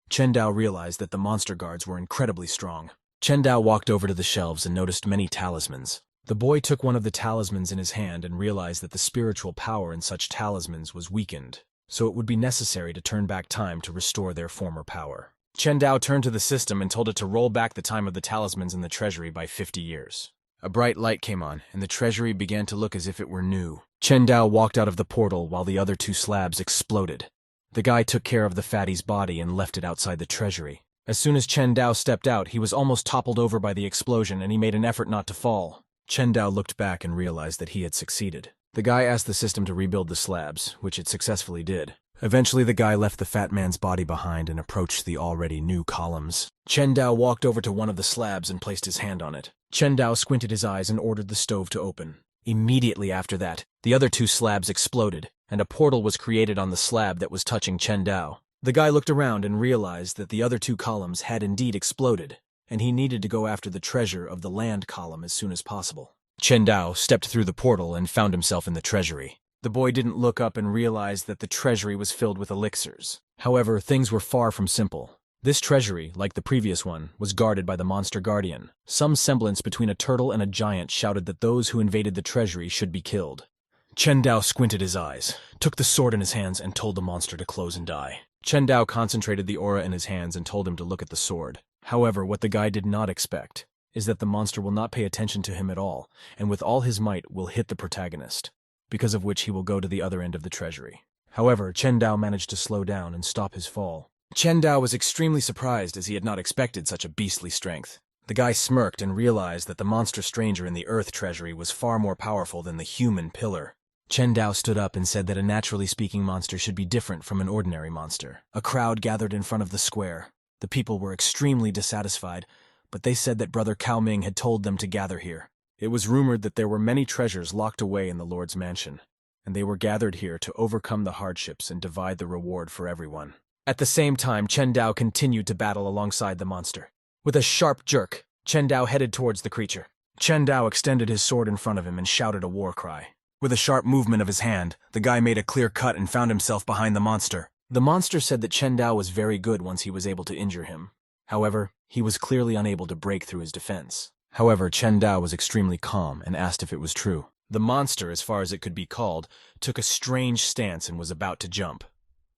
Chen Dao realized that the monster guards were incredibly strong. Chen Dao walked over to the shelves and noticed many talismans. The boy took one of the talismans in his hand and realized that the spiritual power in such talismans was weakened, so it would be necessary to turn back time to restore their former power. Chen Dao turned to the system and told it to roll back the time of the talismans in the treasury by 50 years. A bright light came on, and the treasury began to look as if it were new. Chen Dao walked out of the portal while the other two slabs exploded. The guy took care of the fatty's body and left it outside the treasury. As soon as Chen Dao stepped out, he was almost toppled over by the explosion, and he made an effort not to fall. Chen Dao looked back and realized that he had succeeded. The guy asked the system to rebuild the slabs, which it successfully did. Eventually, the guy left the fat man's body behind and approached the already new columns. Chen Dao walked over to one of the slabs and placed his hand on it. Chen Dao squinted his eyes and ordered the stove to open. Immediately after that, the other two slabs exploded, and a portal was created on the slab that was touching Chen Dao. The guy looked around and realized that the other two columns had indeed exploded, and he needed to go after the treasure of the land column as soon as possible. Chen Dao stepped through the portal and found himself in the treasury. The boy didn't look up and realized that the treasury was filled with elixirs. However, things were far from simple. This treasury, like the previous one, was guarded by the monster guardian. Some semblance between a turtle and a giant shouted that those who invaded the treasury should be killed. Chen Dao squinted his eyes, took the sword in his hands, and told the monster to close and die. Chen Dao concentrated the aura in his hands and told him to look at the sword. However, what the guy did not expect is that the monster will not pay attention to him at all, and with all his might will hit the protagonist, because of which he will go to the other end of the treasury. However, Chen Dao managed to slow down and stop his fall. Chen Dao was extremely surprised as he had not expected such a beastly strength. The guy smirked and realized that the monster stranger in the Earth treasury was far more powerful than the human pillar. Chen Dao stood up and said that a naturally speaking monster should be different from an ordinary monster. A crowd gathered in front of the square. The people were extremely dissatisfied, but they said that Brother Cao Ming had told them to gather here. It was rumored that there were many treasures locked away in the Lord's mansion, and they were gathered here to overcome the hardships and divide the reward for everyone. At the same time, Chen Dao continued to battle alongside the monster. With a sharp jerk, Chen Dao headed towards the creature. Chen Dao extended his sword in front of him and shouted a war cry. With a sharp movement of his hand, the guy made a clear cut and found himself behind the monster. The monster said that Chen Dao was very good once he was able to injure him. However, he was clearly unable to break through his defense. However, Chen Dao was extremely calm and asked if it was true. The monster, as far as it could be called, took a strange stance and was about to jump.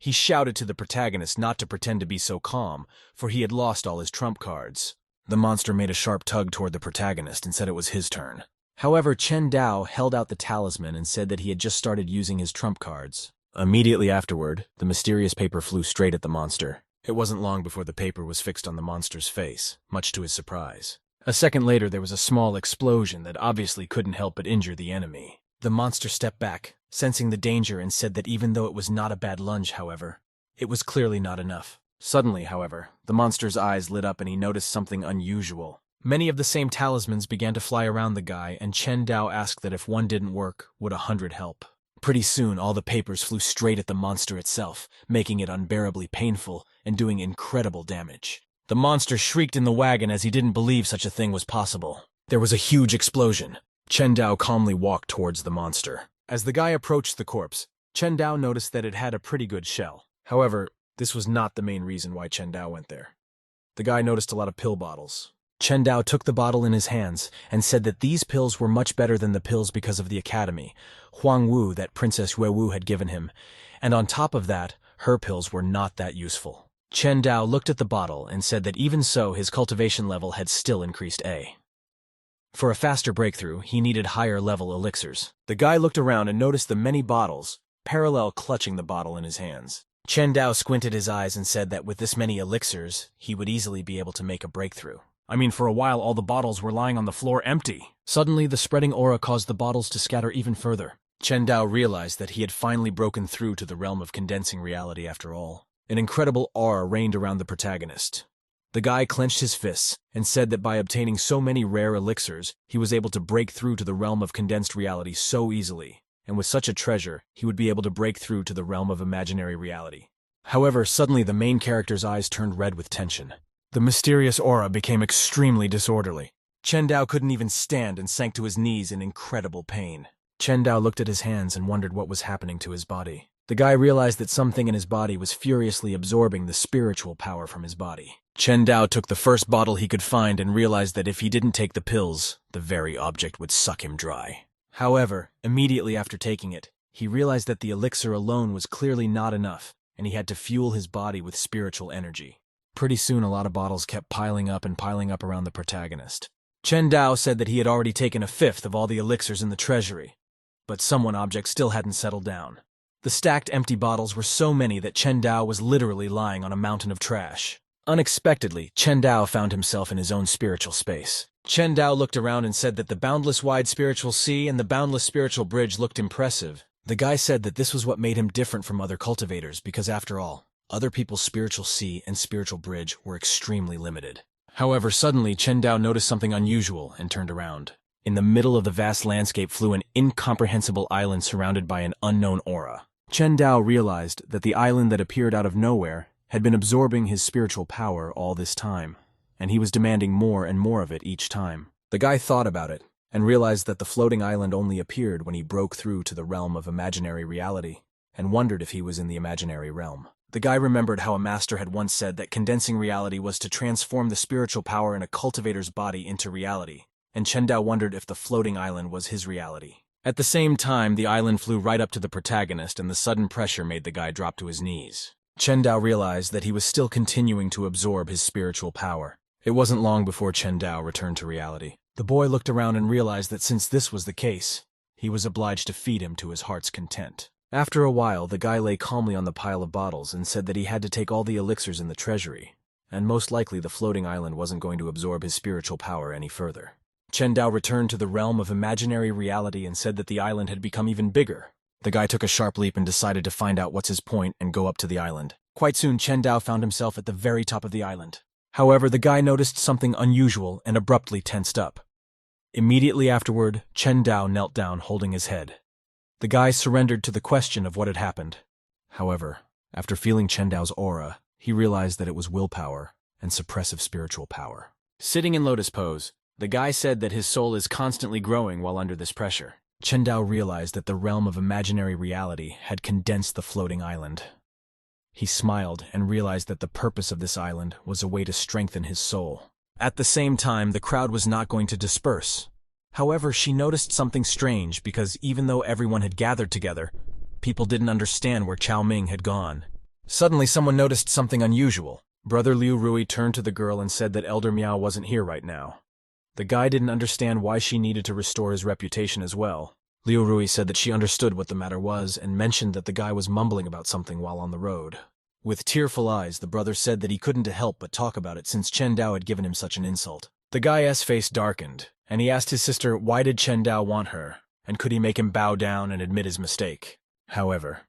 He shouted to the protagonist not to pretend to be so calm, for he had lost all his trump cards. The monster made a sharp tug toward the protagonist and said it was his turn. However, Chen Dao held out the talisman and said that he had just started using his trump cards. Immediately afterward, the mysterious paper flew straight at the monster. It wasn't long before the paper was fixed on the monster's face, much to his surprise. A second later, there was a small explosion that obviously couldn't help but injure the enemy. The monster stepped back, sensing the danger, and said that even though it was not a bad lunge, however, it was clearly not enough. Suddenly, however, the monster's eyes lit up and he noticed something unusual. Many of the same talismans began to fly around the guy, and Chen Dao asked that if one didn't work, would 100 help? Pretty soon, all the papers flew straight at the monster itself, making it unbearably painful and doing incredible damage. The monster shrieked in the wagon as he didn't believe such a thing was possible. There was a huge explosion. Chen Dao calmly walked towards the monster. As the guy approached the corpse, Chen Dao noticed that it had a pretty good shell. However, this was not the main reason why Chen Dao went there. The guy noticed a lot of pill bottles. Chen Dao took the bottle in his hands and said that these pills were much better than the pills because of the academy, Huang Wu, that Princess Yue Wu had given him, and on top of that, her pills were not that useful. Chen Dao looked at the bottle and said that even so, his cultivation level had still increased A. For a faster breakthrough, he needed higher level elixirs. The guy looked around and noticed the many bottles, parallel clutching the bottle in his hands. Chen Dao squinted his eyes and said that with this many elixirs, he would easily be able to make a breakthrough. I mean, for a while all the bottles were lying on the floor empty. Suddenly, the spreading aura caused the bottles to scatter even further. Chen Dao realized that he had finally broken through to the realm of condensing reality after all. An incredible aura reigned around the protagonist. The guy clenched his fists and said that by obtaining so many rare elixirs, he was able to break through to the realm of condensed reality so easily, and with such a treasure, he would be able to break through to the realm of imaginary reality. However, suddenly the main character's eyes turned red with tension. The mysterious aura became extremely disorderly. Chen Dao couldn't even stand and sank to his knees in incredible pain. Chen Dao looked at his hands and wondered what was happening to his body. The guy realized that something in his body was furiously absorbing the spiritual power from his body. Chen Dao took the first bottle he could find and realized that if he didn't take the pills, the very object would suck him dry. However, immediately after taking it, he realized that the elixir alone was clearly not enough, and he had to fuel his body with spiritual energy. Pretty soon a lot of bottles kept piling up around the protagonist. Chen Dao said that he had already taken a fifth of all the elixirs in the treasury, but one object still hadn't settled down. The stacked empty bottles were so many that Chen Dao was literally lying on a mountain of trash. Unexpectedly, Chen Dao found himself in his own spiritual space. Chen Dao looked around and said that the boundless wide spiritual sea and the boundless spiritual bridge looked impressive. The guy said that this was what made him different from other cultivators because after all, other people's spiritual sea and spiritual bridge were extremely limited. However, suddenly Chen Dao noticed something unusual and turned around. In the middle of the vast landscape flew an incomprehensible island surrounded by an unknown aura. Chen Dao realized that the island that appeared out of nowhere had been absorbing his spiritual power all this time, and he was demanding more and more of it each time. The guy thought about it, and realized that the floating island only appeared when he broke through to the realm of imaginary reality, and wondered if he was in the imaginary realm. The guy remembered how a master had once said that condensing reality was to transform the spiritual power in a cultivator's body into reality, and Chen Dao wondered if the floating island was his reality. At the same time, the island flew right up to the protagonist, and the sudden pressure made the guy drop to his knees. Chen Dao realized that he was still continuing to absorb his spiritual power. It wasn't long before Chen Dao returned to reality. The boy looked around and realized that since this was the case, he was obliged to feed him to his heart's content. After a while, the guy lay calmly on the pile of bottles and said that he had to take all the elixirs in the treasury, and most likely the floating island wasn't going to absorb his spiritual power any further. Chen Dao returned to the realm of imaginary reality and said that the island had become even bigger. The guy took a sharp leap and decided to find out what's his point and go up to the island. Quite soon, Chen Dao found himself at the very top of the island. However, the guy noticed something unusual and abruptly tensed up. Immediately afterward, Chen Dao knelt down holding his head. The guy surrendered to the question of what had happened. However, after feeling Chen Dao's aura, he realized that it was willpower and suppressive spiritual power. Sitting in lotus pose, the guy said that his soul is constantly growing while under this pressure. Chen Dao realized that the realm of imaginary reality had condensed the floating island. He smiled and realized that the purpose of this island was a way to strengthen his soul. At the same time, the crowd was not going to disperse. However, she noticed something strange because even though everyone had gathered together, people didn't understand where Chao Ming had gone. Suddenly, someone noticed something unusual. Brother Liu Rui turned to the girl and said that Elder Miao wasn't here right now. The guy didn't understand why she needed to restore his reputation as well. Liu Rui said that she understood what the matter was and mentioned that the guy was mumbling about something while on the road. With tearful eyes, the brother said that he couldn't help but talk about it since Chen Dao had given him such an insult. The guy's face darkened, and he asked his sister why did Chen Dao want her, and could he make him bow down and admit his mistake. However,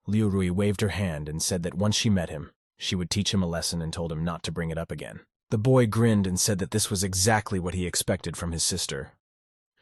Liu Rui waved her hand and said that once she met him, she would teach him a lesson and told him not to bring it up again. The boy grinned and said that this was exactly what he expected from his sister.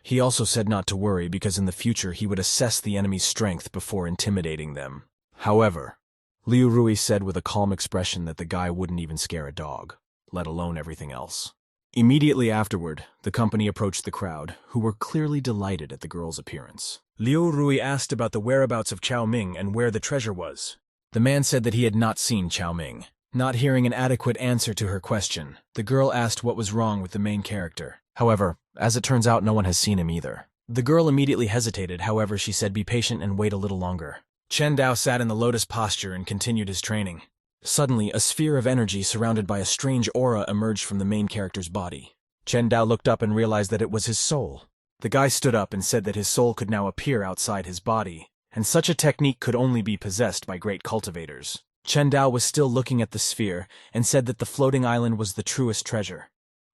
He also said not to worry because in the future he would assess the enemy's strength before intimidating them. However, Liu Rui said with a calm expression that the guy wouldn't even scare a dog, let alone everything else. Immediately afterward, the company approached the crowd, who were clearly delighted at the girl's appearance. Liu Rui asked about the whereabouts of Chao Ming and where the treasure was. The man said that he had not seen Chao Ming. Not hearing an adequate answer to her question, the girl asked what was wrong with the main character. However, as it turns out, no one has seen him either. The girl immediately hesitated, however she said be patient and wait a little longer. Chen Dao sat in the lotus posture and continued his training. Suddenly, a sphere of energy surrounded by a strange aura emerged from the main character's body. Chen Dao looked up and realized that it was his soul. The guy stood up and said that his soul could now appear outside his body, and such a technique could only be possessed by great cultivators. Chen Dao was still looking at the sphere and said that the floating island was the truest treasure.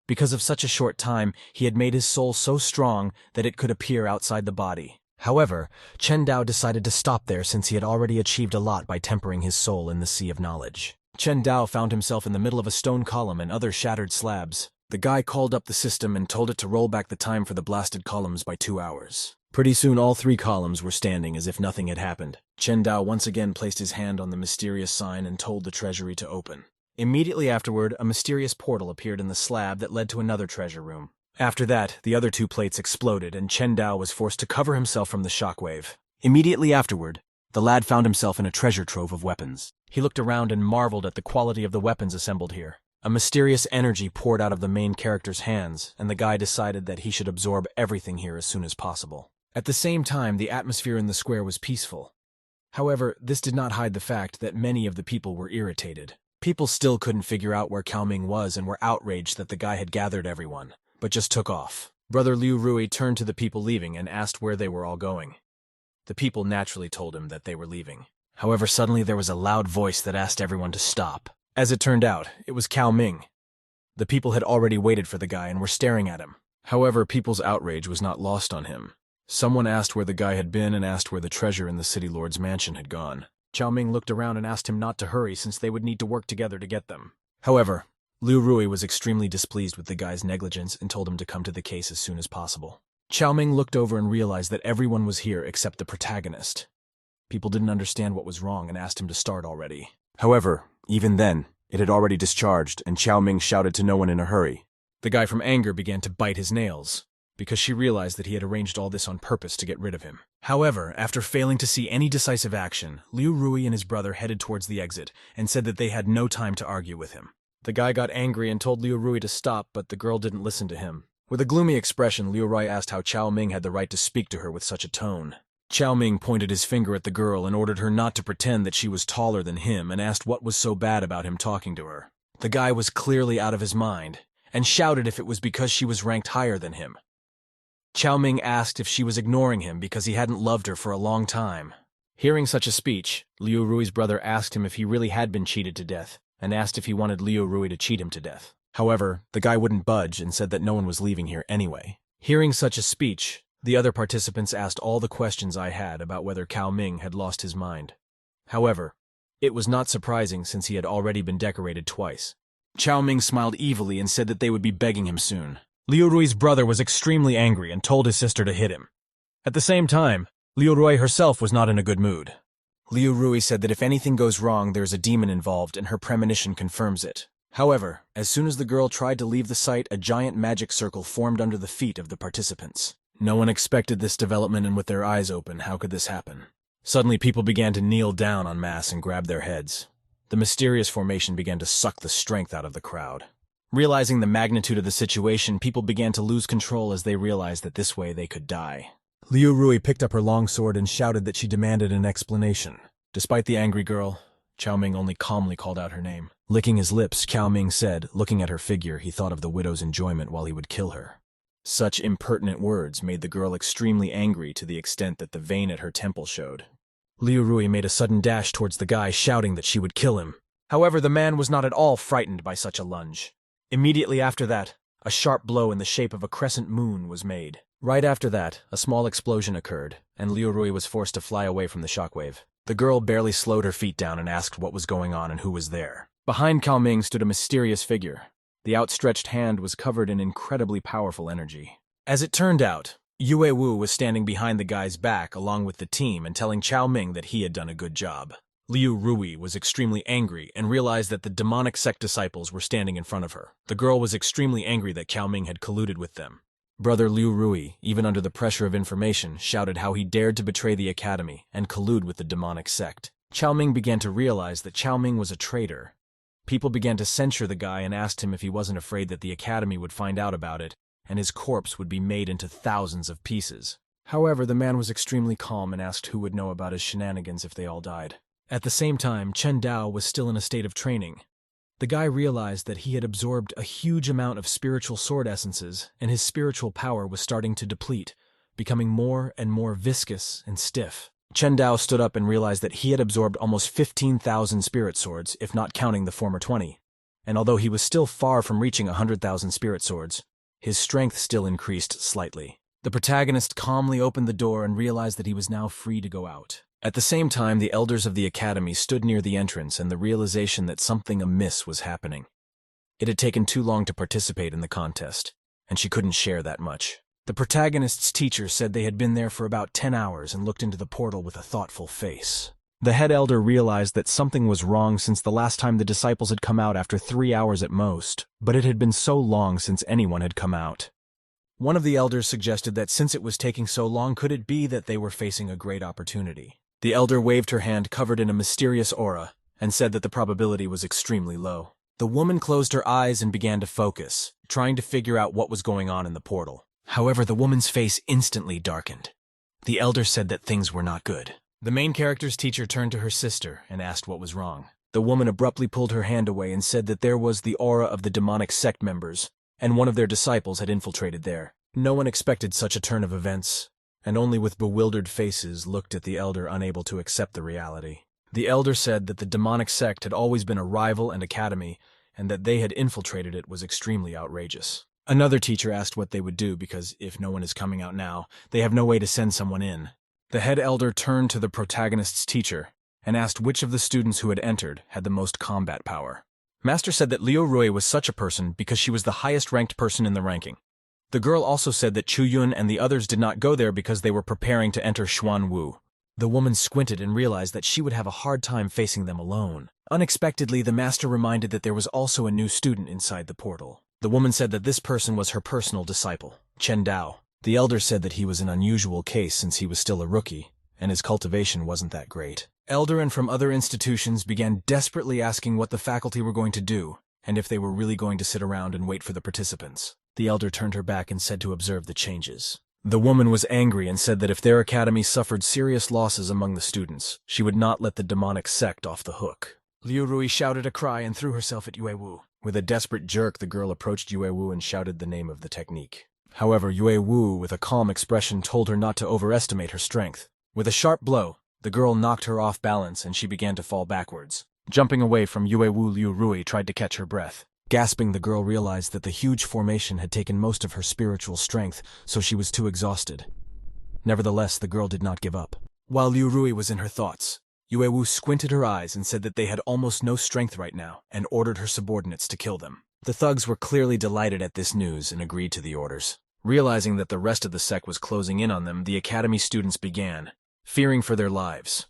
Because of such a short time, he had made his soul so strong that it could appear outside the body. However, Chen Dao decided to stop there since he had already achieved a lot by tempering his soul in the sea of knowledge. Chen Dao found himself in the middle of a stone column and other shattered slabs. The guy called up the system and told it to roll back the time for the blasted columns by 2 hours. Pretty soon all 3 columns were standing as if nothing had happened. Chen Dao once again placed his hand on the mysterious sign and told the treasury to open. Immediately afterward, a mysterious portal appeared in the slab that led to another treasure room. After that, the other 2 plates exploded and Chen Dao was forced to cover himself from the shockwave. Immediately afterward, the lad found himself in a treasure trove of weapons. He looked around and marveled at the quality of the weapons assembled here. A mysterious energy poured out of the main character's hands, and the guy decided that he should absorb everything here as soon as possible. At the same time, the atmosphere in the square was peaceful. However, this did not hide the fact that many of the people were irritated. People still couldn't figure out where Cao Ming was and were outraged that the guy had gathered everyone, but just took off. Brother Liu Rui turned to the people leaving and asked where they were all going. The people naturally told him that they were leaving. However, suddenly there was a loud voice that asked everyone to stop. As it turned out, it was Cao Ming. The people had already waited for the guy and were staring at him. However, people's outrage was not lost on him. Someone asked where the guy had been and asked where the treasure in the city lord's mansion had gone. Cao Ming looked around and asked him not to hurry since they would need to work together to get them. However, Liu Rui was extremely displeased with the guy's negligence and told him to come to the case as soon as possible. Cao Ming looked over and realized that everyone was here except the protagonist. People didn't understand what was wrong and asked him to start already. However, even then, it had already discharged and Cao Ming shouted to no one in a hurry. The guy from anger began to bite his nails, because she realized that he had arranged all this on purpose to get rid of him. However, after failing to see any decisive action, Liu Rui and his brother headed towards the exit and said that they had no time to argue with him. The guy got angry and told Liu Rui to stop, but the girl didn't listen to him. With a gloomy expression, Liu Rui asked how Cao Ming had the right to speak to her with such a tone. Cao Ming pointed his finger at the girl and ordered her not to pretend that she was taller than him and asked what was so bad about him talking to her. The guy was clearly out of his mind and shouted if it was because she was ranked higher than him. Cao Ming asked if she was ignoring him because he hadn't loved her for a long time. Hearing such a speech, Liu Rui's brother asked him if he really had been cheated to death and asked if he wanted Liu Rui to cheat him to death. However, the guy wouldn't budge and said that no one was leaving here anyway. Hearing such a speech, the other participants asked all the questions I had about whether Cao Ming had lost his mind. However, it was not surprising since he had already been decorated twice. Cao Ming smiled evilly and said that they would be begging him soon. Liu Rui's brother was extremely angry and told his sister to hit him. At the same time, Liu Rui herself was not in a good mood. Liu Rui said that if anything goes wrong, there is a demon involved and her premonition confirms it. However, as soon as the girl tried to leave the site, a giant magic circle formed under the feet of the participants. No one expected this development, and with their eyes open, how could this happen? Suddenly people began to kneel down en masse and grab their heads. The mysterious formation began to suck the strength out of the crowd. Realizing the magnitude of the situation, people began to lose control as they realized that this way they could die. Liu Rui picked up her long sword and shouted that she demanded an explanation. Despite the angry girl, Cao Ming only calmly called out her name. Licking his lips, Cao Ming said, looking at her figure, he thought of the widow's enjoyment while he would kill her. Such impertinent words made the girl extremely angry to the extent that the vein at her temple showed. Liu Rui made a sudden dash towards the guy, shouting that she would kill him. However, the man was not at all frightened by such a lunge. Immediately after that, a sharp blow in the shape of a crescent moon was made. Right after that, a small explosion occurred, and Liu Rui was forced to fly away from the shockwave. The girl barely slowed her feet down and asked what was going on and who was there. Behind Cao Ming stood a mysterious figure. The outstretched hand was covered in incredibly powerful energy. As it turned out, Yue Wu was standing behind the guy's back along with the team and telling Cao Ming that he had done a good job. Liu Rui was extremely angry and realized that the demonic sect disciples were standing in front of her. The girl was extremely angry that Cao Ming had colluded with them. Brother Liu Rui, even under the pressure of information, shouted how he dared to betray the academy and collude with the demonic sect. Cao Ming began to realize that Cao Ming was a traitor. People began to censure the guy and asked him if he wasn't afraid that the academy would find out about it and his corpse would be made into thousands of pieces. However, the man was extremely calm and asked who would know about his shenanigans if they all died. At the same time, Chen Dao was still in a state of training. The guy realized that he had absorbed a huge amount of spiritual sword essences, and his spiritual power was starting to deplete, becoming more and more viscous and stiff. Chen Dao stood up and realized that he had absorbed almost 15,000 spirit swords, if not counting the former 20. And although he was still far from reaching 100,000 spirit swords, his strength still increased slightly. The protagonist calmly opened the door and realized that he was now free to go out. At the same time, the elders of the academy stood near the entrance and the realization that something amiss was happening. It had taken too long to participate in the contest, and she couldn't share that much. The protagonist's teacher said they had been there for about 10 hours and looked into the portal with a thoughtful face. The head elder realized that something was wrong since the last time the disciples had come out after 3 hours at most, but it had been so long since anyone had come out. One of the elders suggested that since it was taking so long, could it be that they were facing a great opportunity? The elder waved her hand covered in a mysterious aura and said that the probability was extremely low. The woman closed her eyes and began to focus, trying to figure out what was going on in the portal. However, the woman's face instantly darkened. The elder said that things were not good. The main character's teacher turned to her sister and asked what was wrong. The woman abruptly pulled her hand away and said that there was the aura of the demonic sect members, and one of their disciples had infiltrated there. No one expected such a turn of events, and only with bewildered faces looked at the elder, unable to accept the reality. The elder said that the demonic sect had always been a rival and academy, and that they had infiltrated it was extremely outrageous. Another teacher asked what they would do because, if no one is coming out now, they have no way to send someone in. The head elder turned to the protagonist's teacher and asked which of the students who had entered had the most combat power. Master said that Liu Rui was such a person because she was the highest-ranked person in the ranking. The girl also said that Chu Yun and the others did not go there because they were preparing to enter Xuan Wu. The woman squinted and realized that she would have a hard time facing them alone. Unexpectedly, the master reminded that there was also a new student inside the portal. The woman said that this person was her personal disciple, Chen Dao. The elder said that he was an unusual case since he was still a rookie, and his cultivation wasn't that great. Elder and from other institutions began desperately asking what the faculty were going to do, and if they were really going to sit around and wait for the participants. The elder turned her back and said to observe the changes. The woman was angry and said that if their academy suffered serious losses among the students, she would not let the demonic sect off the hook. Liu Rui shouted a cry and threw herself at Yue Wu. With a desperate jerk, the girl approached Yue Wu and shouted the name of the technique. However, Yue Wu, with a calm expression, told her not to overestimate her strength. With a sharp blow, the girl knocked her off balance and she began to fall backwards. Jumping away from Yue Wu, Liu Rui tried to catch her breath. Gasping, the girl realized that the huge formation had taken most of her spiritual strength, so she was too exhausted. Nevertheless, the girl did not give up. While Liu Rui was in her thoughts, Yue Wu squinted her eyes and said that they had almost no strength right now, and ordered her subordinates to kill them. The thugs were clearly delighted at this news and agreed to the orders. Realizing that the rest of the sect was closing in on them, the academy students began, fearing for their lives.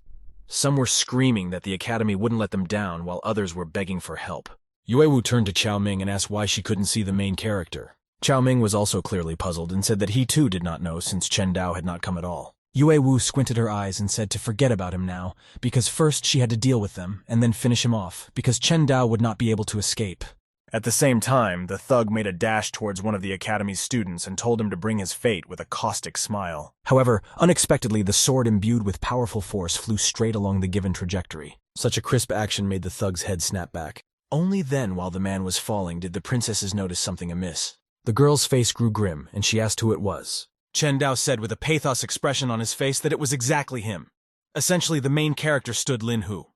Some were screaming that the academy wouldn't let them down, while others were begging for help. Yue Wu turned to Chao Ming and asked why she couldn't see the main character. Chao Ming was also clearly puzzled and said that he too did not know since Chen Dao had not come at all. Yue Wu squinted her eyes and said to forget about him now, because first she had to deal with them and then finish him off, because Chen Dao would not be able to escape. At the same time, the thug made a dash towards one of the academy's students and told him to bring his fate with a caustic smile. However, unexpectedly, the sword imbued with powerful force flew straight along the given trajectory. Such a crisp action made the thug's head snap back. Only then, while the man was falling, did the princesses notice something amiss. The girl's face grew grim, and she asked who it was. Chen Dao said with a pathos expression on his face that it was exactly him. Essentially, the main character stood Lin Hu.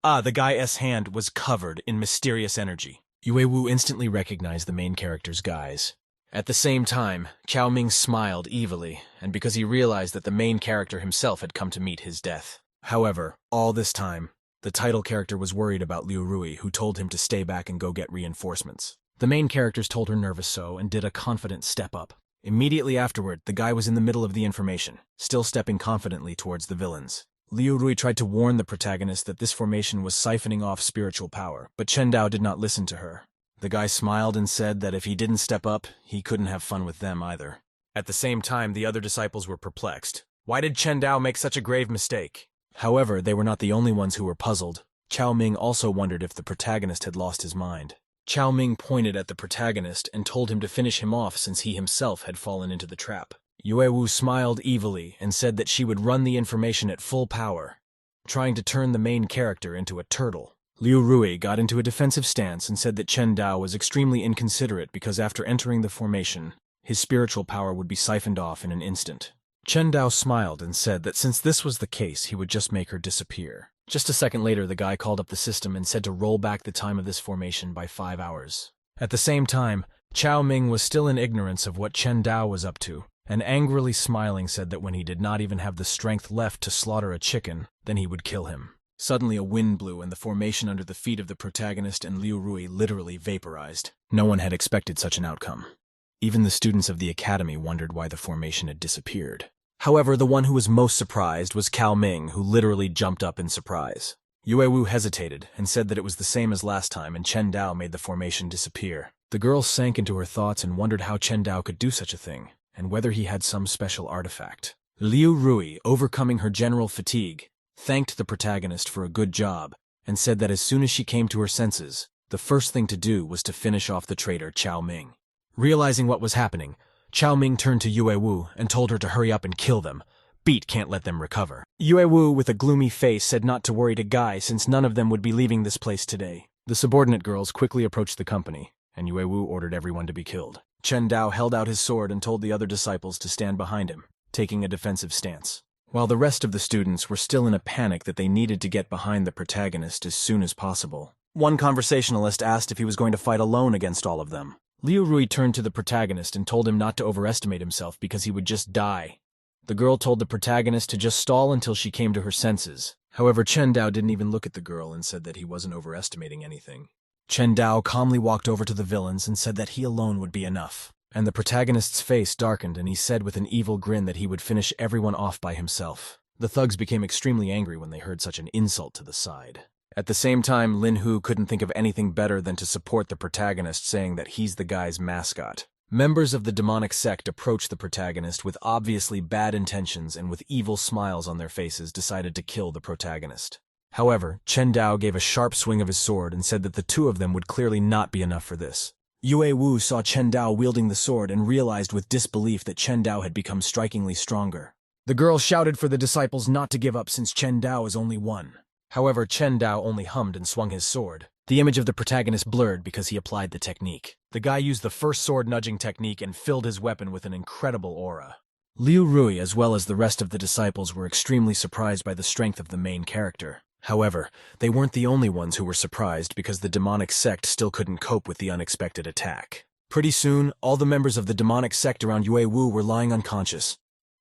The guy's hand was covered in mysterious energy. Yue Wu instantly recognized the main character's guise. At the same time, Chao Ming smiled evilly, and because he realized that the main character himself had come to meet his death. However, all this time, the title character was worried about Liu Rui, who told him to stay back and go get reinforcements. The main characters told her nervous so and did a confident step up. Immediately afterward, the guy was in the middle of the information, still stepping confidently towards the villains. Liu Rui tried to warn the protagonist that this formation was siphoning off spiritual power, but Chen Dao did not listen to her. The guy smiled and said that if he didn't step up, he couldn't have fun with them either. At the same time, the other disciples were perplexed. Why did Chen Dao make such a grave mistake? However, they were not the only ones who were puzzled. Chao Ming also wondered if the protagonist had lost his mind. Chao Ming pointed at the protagonist and told him to finish him off since he himself had fallen into the trap. Yue Wu smiled evilly and said that she would run the information at full power, trying to turn the main character into a turtle. Liu Rui got into a defensive stance and said that Chen Dao was extremely inconsiderate because after entering the formation, his spiritual power would be siphoned off in an instant. Chen Dao smiled and said that since this was the case, he would just make her disappear. Just a second later, the guy called up the system and said to roll back the time of this formation by 5 hours. At the same time, Chao Ming was still in ignorance of what Chen Dao was up to, and angrily smiling said that when he did not even have the strength left to slaughter a chicken, then he would kill him. Suddenly a wind blew and the formation under the feet of the protagonist and Liu Rui literally vaporized. No one had expected such an outcome. Even the students of the academy wondered why the formation had disappeared. However, the one who was most surprised was Cao Ming, who literally jumped up in surprise. Yue Wu hesitated and said that it was the same as last time and Chen Dao made the formation disappear. The girl sank into her thoughts and wondered how Chen Dao could do such a thing, and whether he had some special artifact. Liu Rui, overcoming her general fatigue, thanked the protagonist for a good job and said that as soon as she came to her senses, the first thing to do was to finish off the traitor Cao Ming. Realizing what was happening, Cao Ming turned to Yue Wu and told her to hurry up and kill them. Beat can't let them recover. Yue Wu, with a gloomy face, said not to worry to Guy since none of them would be leaving this place today. The subordinate girls quickly approached the company, and Yue Wu ordered everyone to be killed. Chen Dao held out his sword and told the other disciples to stand behind him, taking a defensive stance. While the rest of the students were still in a panic that they needed to get behind the protagonist as soon as possible. One conversationalist asked if he was going to fight alone against all of them. Liu Rui turned to the protagonist and told him not to overestimate himself because he would just die. The girl told the protagonist to just stall until she came to her senses. However, Chen Dao didn't even look at the girl and said that he wasn't overestimating anything. Chen Dao calmly walked over to the villains and said that he alone would be enough. And the protagonist's face darkened and he said with an evil grin that he would finish everyone off by himself. The thugs became extremely angry when they heard such an insult to the side. At the same time, Lin Hu couldn't think of anything better than to support the protagonist, saying that he's the guy's mascot. Members of the demonic sect approached the protagonist with obviously bad intentions and with evil smiles on their faces decided to kill the protagonist. However, Chen Dao gave a sharp swing of his sword and said that the two of them would clearly not be enough for this. Yue Wu saw Chen Dao wielding the sword and realized with disbelief that Chen Dao had become strikingly stronger. The girl shouted for the disciples not to give up since Chen Dao is only one. However, Chen Dao only hummed and swung his sword. The image of the protagonist blurred because he applied the technique. The guy used the first sword nudging technique and filled his weapon with an incredible aura. Liu Rui, as well as the rest of the disciples, were extremely surprised by the strength of the main character. However, they weren't the only ones who were surprised because the demonic sect still couldn't cope with the unexpected attack. Pretty soon, all the members of the demonic sect around Yue Wu were lying unconscious.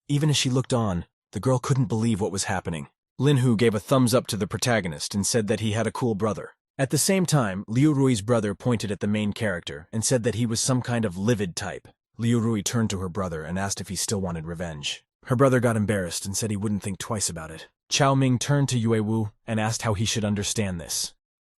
Even as she looked on, the girl couldn't believe what was happening. Lin Hu gave a thumbs up to the protagonist and said that he had a cool brother. At the same time, Liu Rui's brother pointed at the main character and said that he was some kind of livid type. Liu Rui turned to her brother and asked if he still wanted revenge. Her brother got embarrassed and said he wouldn't think twice about it. Cao Ming turned to Yue Wu and asked how he should understand this.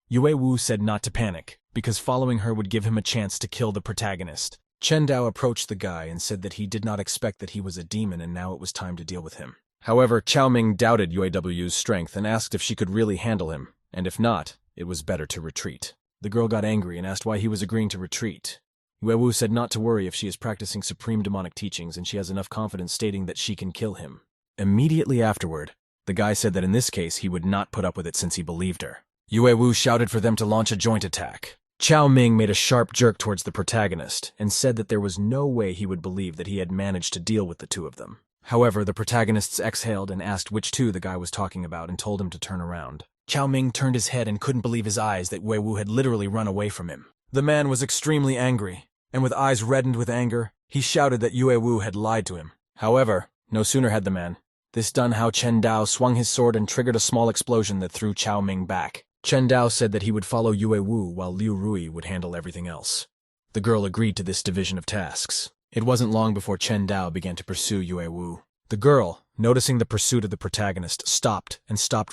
Yue Wu said not to panic, because following her would give him a chance to kill the protagonist. Chen Dao approached the guy and said that he did not expect that he was a demon and now it was time to deal with him. However, Cao Ming doubted Yue Wu's strength and asked if she could really handle him, and if not, it was better to retreat. The girl got angry and asked why he was agreeing to retreat. Yue Wu said not to worry if she is practicing supreme demonic teachings and she has enough confidence stating that she can kill him. Immediately afterward, the guy said that in this case he would not put up with it since he believed her. Yue Wu shouted for them to launch a joint attack. Cao Ming made a sharp jerk towards the protagonist and said that there was no way he would believe that he had managed to deal with the two of them. However, the protagonists exhaled and asked which two the guy was talking about and told him to turn around. Cao Ming turned his head and couldn't believe his eyes that Yue Wu had literally run away from him. The man was extremely angry, and with eyes reddened with anger, he shouted that Yue Wu had lied to him. However, no sooner had the man this done how Chen Dao swung his sword and triggered a small explosion that threw Cao Ming back. Chen Dao said that he would follow Yue Wu while Liu Rui would handle everything else. The girl agreed to this division of tasks. It wasn't long before Chen Dao began to pursue Yue Wu. The girl, noticing the pursuit of the protagonist, stopped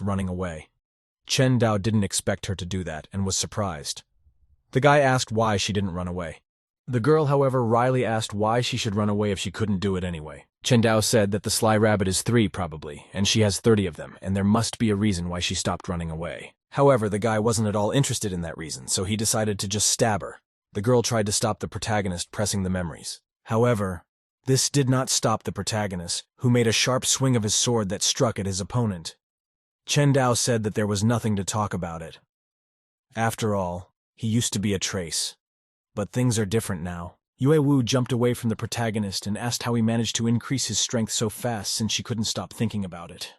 running away. Chen Dao didn't expect her to do that and was surprised. The guy asked why she didn't run away. The girl, however, wryly asked why she should run away if she couldn't do it anyway. Chen Dao said that the sly rabbit is 3 probably, and she has 30 of them, and there must be a reason why she stopped running away. However, the guy wasn't at all interested in that reason, so he decided to just stab her. The girl tried to stop the protagonist pressing the memories. However, this did not stop the protagonist, who made a sharp swing of his sword that struck at his opponent. Chen Dao said that there was nothing to talk about it. After all, he used to be a trace. But things are different now. Yue Wu jumped away from the protagonist and asked how he managed to increase his strength so fast since she couldn't stop thinking about it.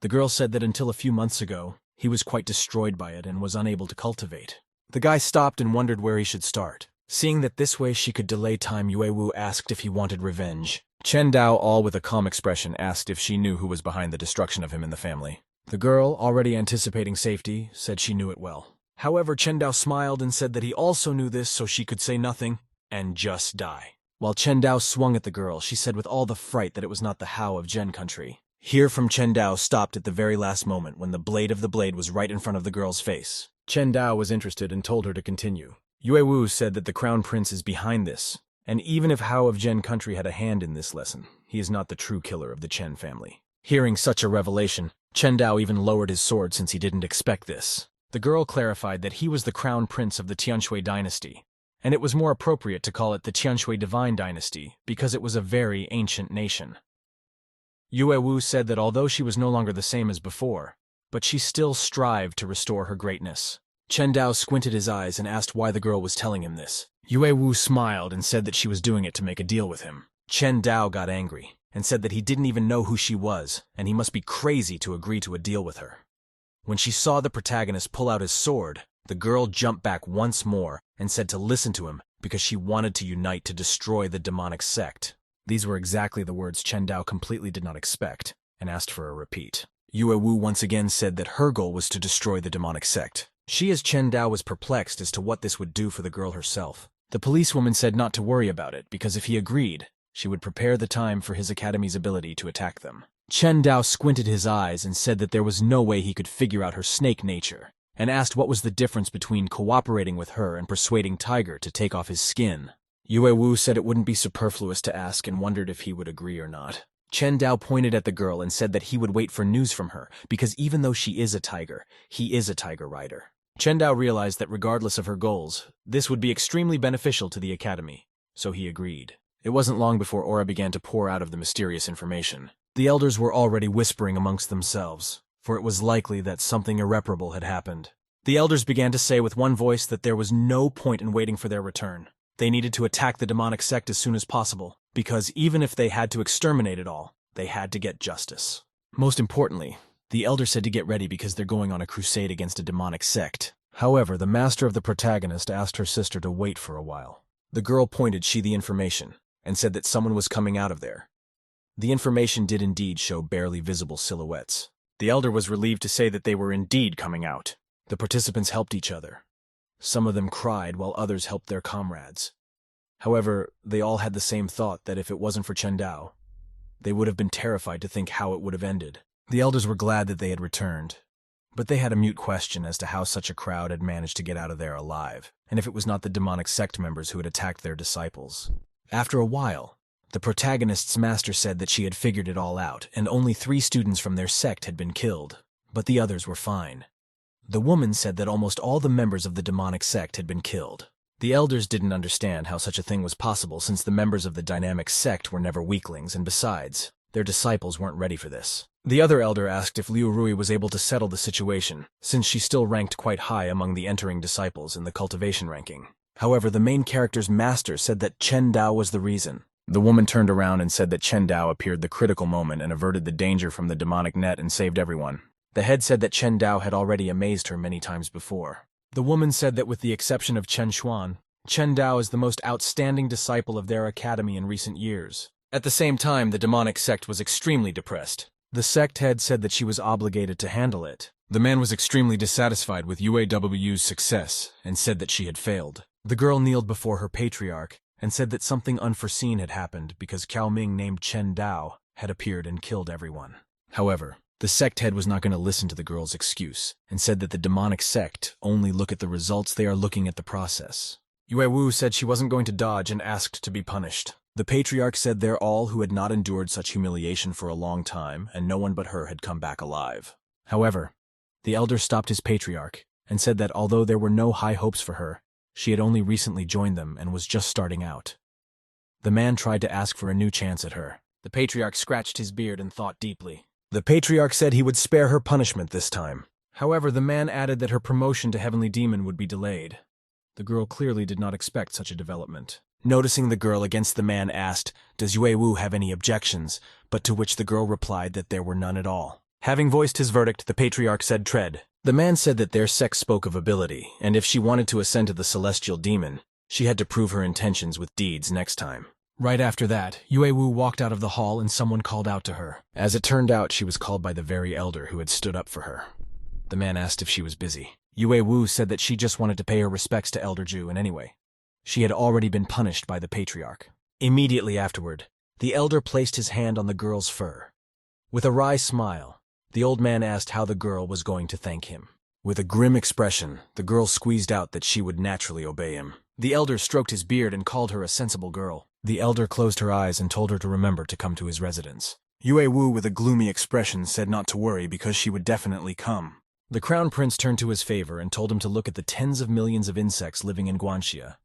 The girl said that until a few months ago, he was quite destroyed by it and was unable to cultivate. The guy stopped and wondered where he should start. Seeing that this way she could delay time, Yue asked if he wanted revenge. Chen Dao, all with a calm expression, asked if she knew who was behind the destruction of him and the family. The girl, already anticipating safety, said she knew it well. However, Chen Dao smiled and said that he also knew this, so she could say nothing and just die. While Chen Dao swung at the girl, she said with all the fright that it was not the Hao of Gen country. Here from Chen Dao stopped at the very last moment when the blade of the blade was right in front of the girl's face. Chen Dao was interested and told her to continue. Yue said that the crown prince is behind this, and even if Hao of Gen country had a hand in this lesson, he is not the true killer of the Chen family. Hearing such a revelation, Chen Dao even lowered his sword since he didn't expect this. The girl clarified that he was the crown prince of the Tianshui dynasty, and it was more appropriate to call it the Tianshui divine dynasty because it was a very ancient nation. Yue said that although she was no longer the same as before, but she still strived to restore her greatness. Chen Dao squinted his eyes and asked why the girl was telling him this. Yue smiled and said that she was doing it to make a deal with him. Chen Dao got angry and said that he didn't even know who she was, and he must be crazy to agree to a deal with her. When she saw the protagonist pull out his sword, the girl jumped back once more and said to listen to him because she wanted to unite to destroy the demonic sect. These were exactly the words Chen Dao completely did not expect and asked for a repeat. Yue once again said that her goal was to destroy the demonic sect. She, as Chen Dao, was perplexed as to what this would do for the girl herself. The policewoman said not to worry about it because if he agreed, she would prepare the time for his academy's ability to attack them. Chen Dao squinted his eyes and said that there was no way he could figure out her snake nature, and asked what was the difference between cooperating with her and persuading Tiger to take off his skin. Yue said it wouldn't be superfluous to ask and wondered if he would agree or not. Chen Dao pointed at the girl and said that he would wait for news from her because even though she is a tiger, he is a tiger rider. Chen Dao realized that regardless of her goals, this would be extremely beneficial to the academy, so he agreed. It wasn't long before aura began to pour out of the mysterious information. The elders were already whispering amongst themselves, for it was likely that something irreparable had happened. The elders began to say with one voice that there was no point in waiting for their return. They needed to attack the demonic sect as soon as possible, because even if they had to exterminate it all, they had to get justice. Most importantly, the elder said to get ready because they're going on a crusade against a demonic sect. However, the master of the protagonist asked her sister to wait for a while. The girl pointed she the information and said that someone was coming out of there. The information did indeed show barely visible silhouettes. The elder was relieved to say that they were indeed coming out. The participants helped each other. Some of them cried while others helped their comrades. However, they all had the same thought that if it wasn't for Chen Dao, they would have been terrified to think how it would have ended. The elders were glad that they had returned, but they had a mute question as to how such a crowd had managed to get out of there alive, and if it was not the demonic sect members who had attacked their disciples. After a while, the protagonist's master said that she had figured it all out, and only 3 students from their sect had been killed, but the others were fine. The woman said that almost all the members of the demonic sect had been killed. The elders didn't understand how such a thing was possible since the members of the dynamic sect were never weaklings, and besides, their disciples weren't ready for this. The other elder asked if Liu Rui was able to settle the situation, since she still ranked quite high among the entering disciples in the cultivation ranking. However, the main character's master said that Chen Dao was the reason. The woman turned around and said that Chen Dao appeared the critical moment and averted the danger from the demonic net and saved everyone. The head said that Chen Dao had already amazed her many times before. The woman said that with the exception of Chen Xuan, Chen Dao is the most outstanding disciple of their academy in recent years. At the same time, the demonic sect was extremely depressed. The sect head said that she was obligated to handle it. The man was extremely dissatisfied with UAW's success and said that she had failed. The girl kneeled before her patriarch and said that something unforeseen had happened because Cao Ming named Chen Dao had appeared and killed everyone. However, the sect head was not going to listen to the girl's excuse and said that the demonic sect only look at the results, they are looking at the process. Yue said she wasn't going to dodge and asked to be punished. The patriarch said they're all who had not endured such humiliation for a long time, and no one but her had come back alive. However, the elder stopped his patriarch and said that although there were no high hopes for her, she had only recently joined them and was just starting out. The man tried to ask for a new chance at her. The patriarch scratched his beard and thought deeply. The patriarch said he would spare her punishment this time. However, the man added that her promotion to Heavenly Demon would be delayed. The girl clearly did not expect such a development. Noticing the girl against the man asked, "Does Yue have any objections?" But to which the girl replied that there were none at all. Having voiced his verdict, the patriarch said tread. The man said that their sect spoke of ability, and if she wanted to ascend to the celestial demon, She had to prove her intentions with deeds next time. Right after that, Yue-woo walked out of the hall and someone called out to her. As it turned out, she was called by the very elder who had stood up for her. The man asked if she was busy. Yue-woo said that she just wanted to pay her respects to Elder Ju, and anyway, she had already been punished by the patriarch. Immediately afterward, the elder placed his hand on the girl's fur. With a wry smile, the old man asked how the girl was going to thank him. With a grim expression, the girl squeezed out that she would naturally obey him. The elder stroked his beard and called her a sensible girl. The elder closed her eyes and told her to remember to come to his residence. Yue-woo, with a gloomy expression, said not to worry because she would definitely come. The crown prince turned to his favor and told him to look at the tens of millions of insects living in Guanxia.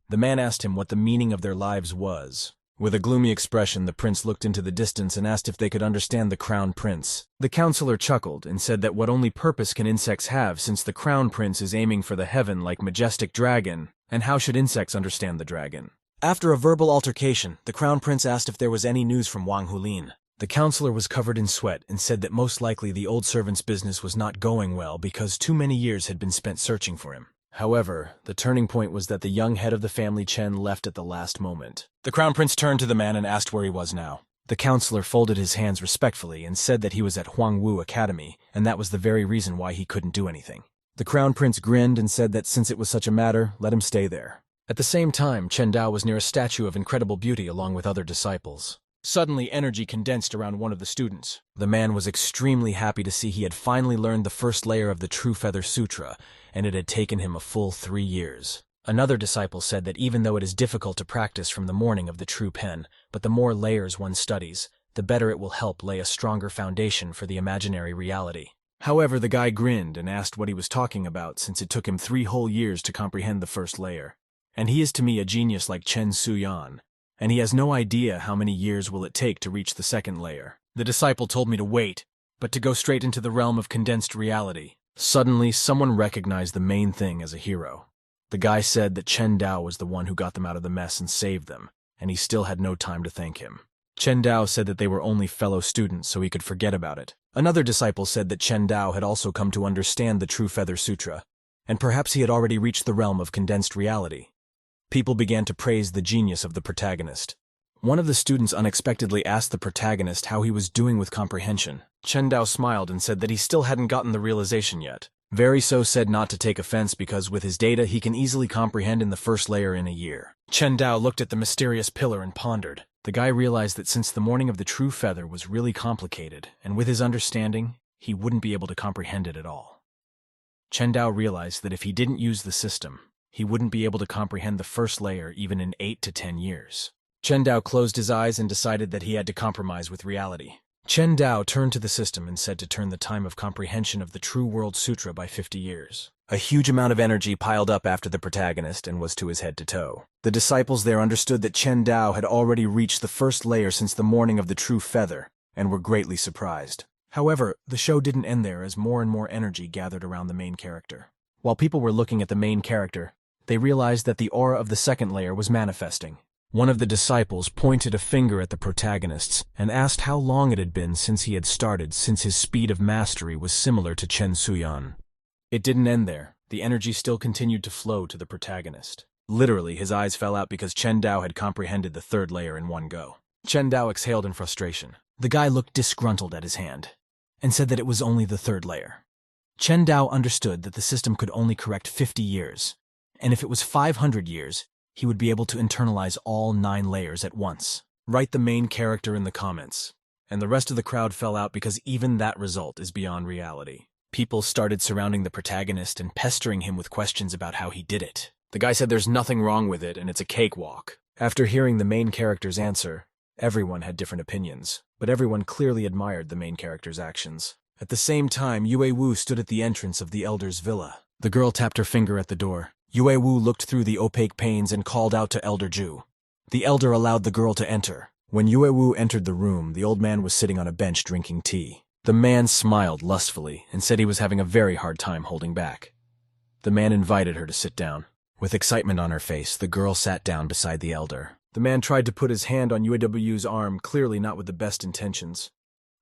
The man asked him what the meaning of their lives was. With a gloomy expression, the prince looked into the distance and asked if they could understand the crown prince. The counselor chuckled and said that what only purpose can insects have since the crown prince is aiming for the heaven like majestic dragon, and how should insects understand the dragon? After a verbal altercation, the crown prince asked if there was any news from Wang Hulin. The counselor was covered in sweat and said that most likely the old servant's business was not going well because too many years had been spent searching for him. However, the turning point was that the young head of the family Chen left at the last moment. The crown prince turned to the man and asked where he was now. The counselor folded his hands respectfully and said that he was at Huangwu Academy, and that was the very reason why he couldn't do anything. The crown prince grinned and said that since it was such a matter, let him stay there. At the same time, Chen Dao was near a statue of incredible beauty along with other disciples. Suddenly, energy condensed around one of the students. The man was extremely happy to see he had finally learned the first layer of the True Feather Sutra, and it had taken him a full 3 years. Another disciple said that even though it is difficult to practice from the morning of the true pen, but the more layers one studies, the better it will help lay a stronger foundation for the imaginary reality. However, the guy grinned and asked what he was talking about since it took him 3 whole years to comprehend the first layer. And he is to me a genius like Chen Suyan, and he has no idea how many years will it take to reach the second layer. The disciple told me to wait, but to go straight into the realm of condensed reality. Suddenly, someone recognized the main thing as a hero. The guy said that Chen Dao was the one who got them out of the mess and saved them, and he still had no time to thank him. Chen Dao said that they were only fellow students, so he could forget about it. Another disciple said that Chen Dao had also come to understand the True Feather Sutra, and perhaps he had already reached the realm of condensed reality. People began to praise the genius of the protagonist. One of the students unexpectedly asked the protagonist how he was doing with comprehension. Chen Dao smiled and said that he still hadn't gotten the realization yet. Very So said not to take offense because with his data he can easily comprehend in the first layer in a year. Chen Dao looked at the mysterious pillar and pondered. The guy realized that since the morning of the true feather was really complicated, and with his understanding, he wouldn't be able to comprehend it at all. Chen Dao realized that if he didn't use the system, he wouldn't be able to comprehend the first layer even in 8 to 10 years. Chen Dao closed his eyes and decided that he had to compromise with reality. Chen Dao turned to the system and said to turn the time of comprehension of the True World Sutra by 50 years. A huge amount of energy piled up after the protagonist and was to his head to toe. The disciples there understood that Chen Dao had already reached the first layer since the morning of the true feather, and were greatly surprised. However, the show didn't end there as more and more energy gathered around the main character. While people were looking at the main character, they realized that the aura of the second layer was manifesting. One of the disciples pointed a finger at the protagonists and asked how long it had been since he had started, since his speed of mastery was similar to Chen Suyan. It didn't end there. The energy still continued to flow to the protagonist. Literally, his eyes fell out because Chen Dao had comprehended the third layer in one go. Chen Dao exhaled in frustration. The guy looked disgruntled at his hand and said that it was only the third layer. Chen Dao understood that the system could only correct 50 years, and if it was 500 years, he would be able to internalize all 9 layers at once. Write the main character in the comments. And the rest of the crowd fell out because even that result is beyond reality. People started surrounding the protagonist and pestering him with questions about how he did it. The guy said there's nothing wrong with it and it's a cakewalk. After hearing the main character's answer, everyone had different opinions, but everyone clearly admired the main character's actions. At the same time, Yue Wu stood at the entrance of the elder's villa. The girl tapped her finger at the door. Yue Wu looked through the opaque panes and called out to Elder Ju. The elder allowed the girl to enter. When Yue Wu entered the room, the old man was sitting on a bench drinking tea. The man smiled lustfully and said he was having a very hard time holding back. The man invited her to sit down. With excitement on her face, the girl sat down beside the elder. The man tried to put his hand on Yue Wu's arm, clearly not with the best intentions.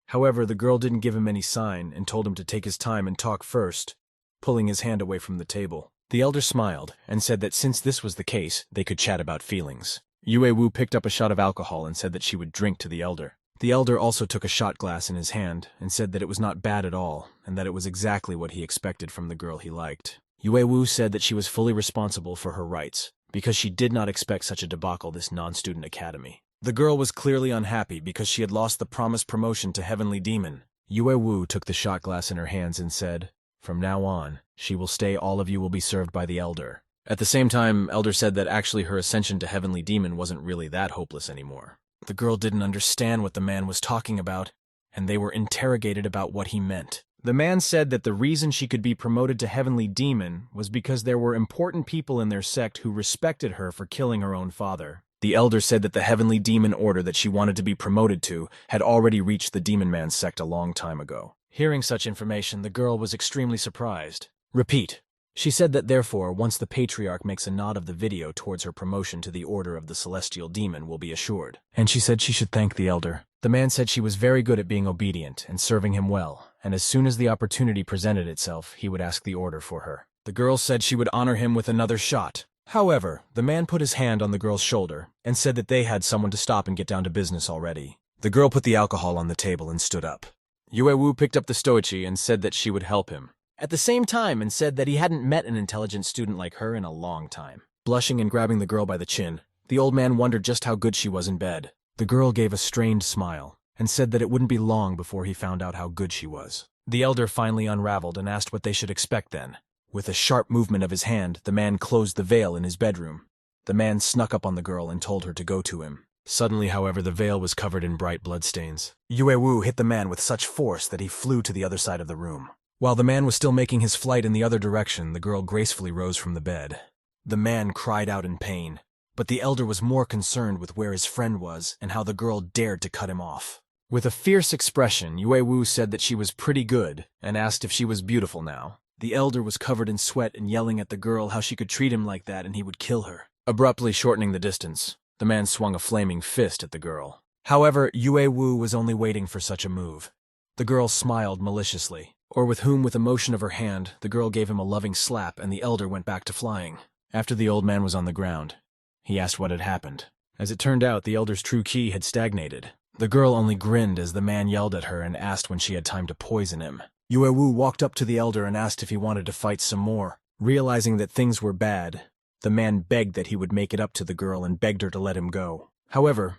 However, the girl didn't give him any sign and told him to take his time and talk first, pulling his hand away from the table. The elder smiled and said that since this was the case, they could chat about feelings. Yue Wu picked up a shot of alcohol and said that she would drink to the elder. The elder also took a shot glass in his hand and said that it was not bad at all and that it was exactly what he expected from the girl he liked. Yue Wu said that she was fully responsible for her rights because she did not expect such a debacle this non-student academy. The girl was clearly unhappy because she had lost the promised promotion to Heavenly Demon. Yue Wu took the shot glass in her hands and said, "From now on, she will stay. All of you will be served by the elder." At the same time, Elder said that actually her ascension to Heavenly Demon wasn't really that hopeless anymore. The girl didn't understand what the man was talking about, and they were interrogated about what he meant. The man said that the reason she could be promoted to Heavenly Demon was because there were important people in their sect who respected her for killing her own father. The elder said that the Heavenly Demon order that she wanted to be promoted to had already reached the Demon Man sect a long time ago. Hearing such information, the girl was extremely surprised. Repeat. She said that therefore, once the Patriarch makes a nod of the video towards her promotion to the Order of the Celestial Demon will be assured. And she said she should thank the elder. The man said she was very good at being obedient and serving him well, and as soon as the opportunity presented itself, he would ask the order for her. The girl said she would honor him with another shot. However, the man put his hand on the girl's shoulder and said that they had someone to stop and get down to business already. The girl put the alcohol on the table and stood up. Yue Wu picked up the stoichi and said that she would help him. At the same time, and said that he hadn't met an intelligent student like her in a long time. Blushing and grabbing the girl by the chin, the old man wondered just how good she was in bed. The girl gave a strained smile and said that it wouldn't be long before he found out how good she was. The elder finally unraveled and asked what they should expect then. With a sharp movement of his hand, the man closed the veil in his bedroom. The man snuck up on the girl and told her to go to him. Suddenly, however, the veil was covered in bright bloodstains. Yue Wu hit the man with such force that he flew to the other side of the room. While the man was still making his flight in the other direction, the girl gracefully rose from the bed. The man cried out in pain, but the elder was more concerned with where his friend was and how the girl dared to cut him off. With a fierce expression, Yue Wu said that she was pretty good and asked if she was beautiful now. The elder was covered in sweat and yelling at the girl how she could treat him like that and he would kill her. Abruptly shortening the distance, the man swung a flaming fist at the girl. However, Yue Wu was only waiting for such a move. The girl smiled maliciously, with a motion of her hand, the girl gave him a loving slap and the elder went back to flying. After the old man was on the ground, he asked what had happened. As it turned out, the elder's true ki had stagnated. The girl only grinned as the man yelled at her and asked when she had time to poison him. Yue Wu walked up to the elder and asked if he wanted to fight some more. Realizing that things were bad, the man begged that he would make it up to the girl and begged her to let him go. However,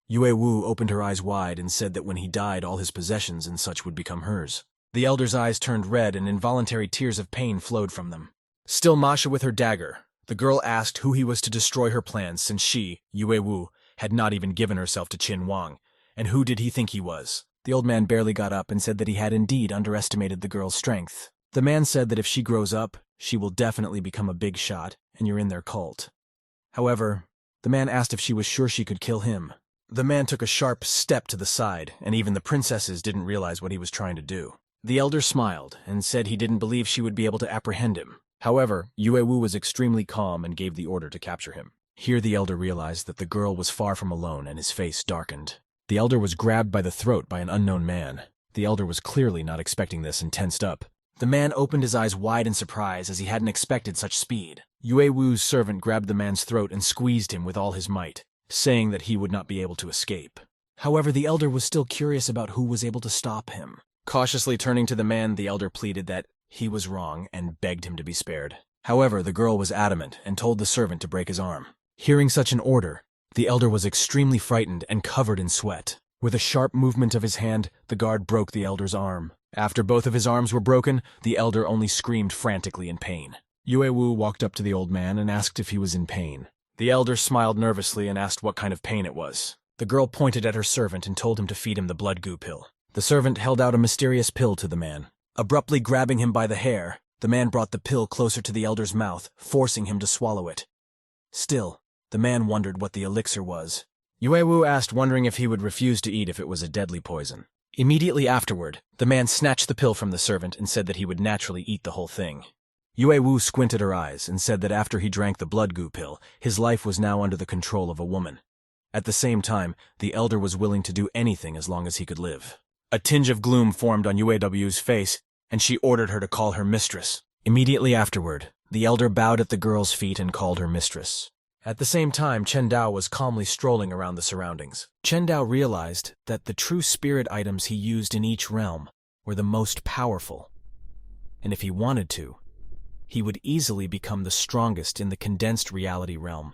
Yue Wu opened her eyes wide and said that when he died, all his possessions and such would become hers. The elder's eyes turned red and involuntary tears of pain flowed from them. Still Masha with her dagger, the girl asked who he was to destroy her plans since she, Yue Wu, had not even given herself to Qin Wang, and who did he think he was? The old man barely got up and said that he had indeed underestimated the girl's strength. The man said that if she grows up, she will definitely become a big shot, and you're in their cult. However, the man asked if she was sure she could kill him. The man took a sharp step to the side, and even the princesses didn't realize what he was trying to do. The elder smiled and said he didn't believe she would be able to apprehend him. However, Yue Wu was extremely calm and gave the order to capture him. Here the elder realized that the girl was far from alone and his face darkened. The elder was grabbed by the throat by an unknown man. The elder was clearly not expecting this and tensed up. The man opened his eyes wide in surprise as he hadn't expected such speed. Yue Wu's servant grabbed the man's throat and squeezed him with all his might, saying that he would not be able to escape. However, the elder was still curious about who was able to stop him. Cautiously turning to the man, the elder pleaded that he was wrong and begged him to be spared. However, the girl was adamant and told the servant to break his arm. Hearing such an order, the elder was extremely frightened and covered in sweat. With a sharp movement of his hand, the guard broke the elder's arm. After both of his arms were broken, the elder only screamed frantically in pain. Yue Wu walked up to the old man and asked if he was in pain. The elder smiled nervously and asked what kind of pain it was. The girl pointed at her servant and told him to feed him the blood goo pill. The servant held out a mysterious pill to the man. Abruptly grabbing him by the hair, the man brought the pill closer to the elder's mouth, forcing him to swallow it. Still, the man wondered what the elixir was. Yue Wu asked, wondering if he would refuse to eat if it was a deadly poison. Immediately afterward, the man snatched the pill from the servant and said that he would naturally eat the whole thing. Yue Wu squinted her eyes and said that after he drank the blood goo pill, his life was now under the control of a woman. At the same time, the elder was willing to do anything as long as he could live. A tinge of gloom formed on Yue Wu's face, and she ordered her to call her mistress. Immediately afterward, The elder bowed at the girl's feet and called her mistress. At the same time, Chen Dao was calmly strolling around the surroundings. Chen Dao realized that the true spirit items he used in each realm were the most powerful. And if he wanted to, he would easily become the strongest in the condensed reality realm,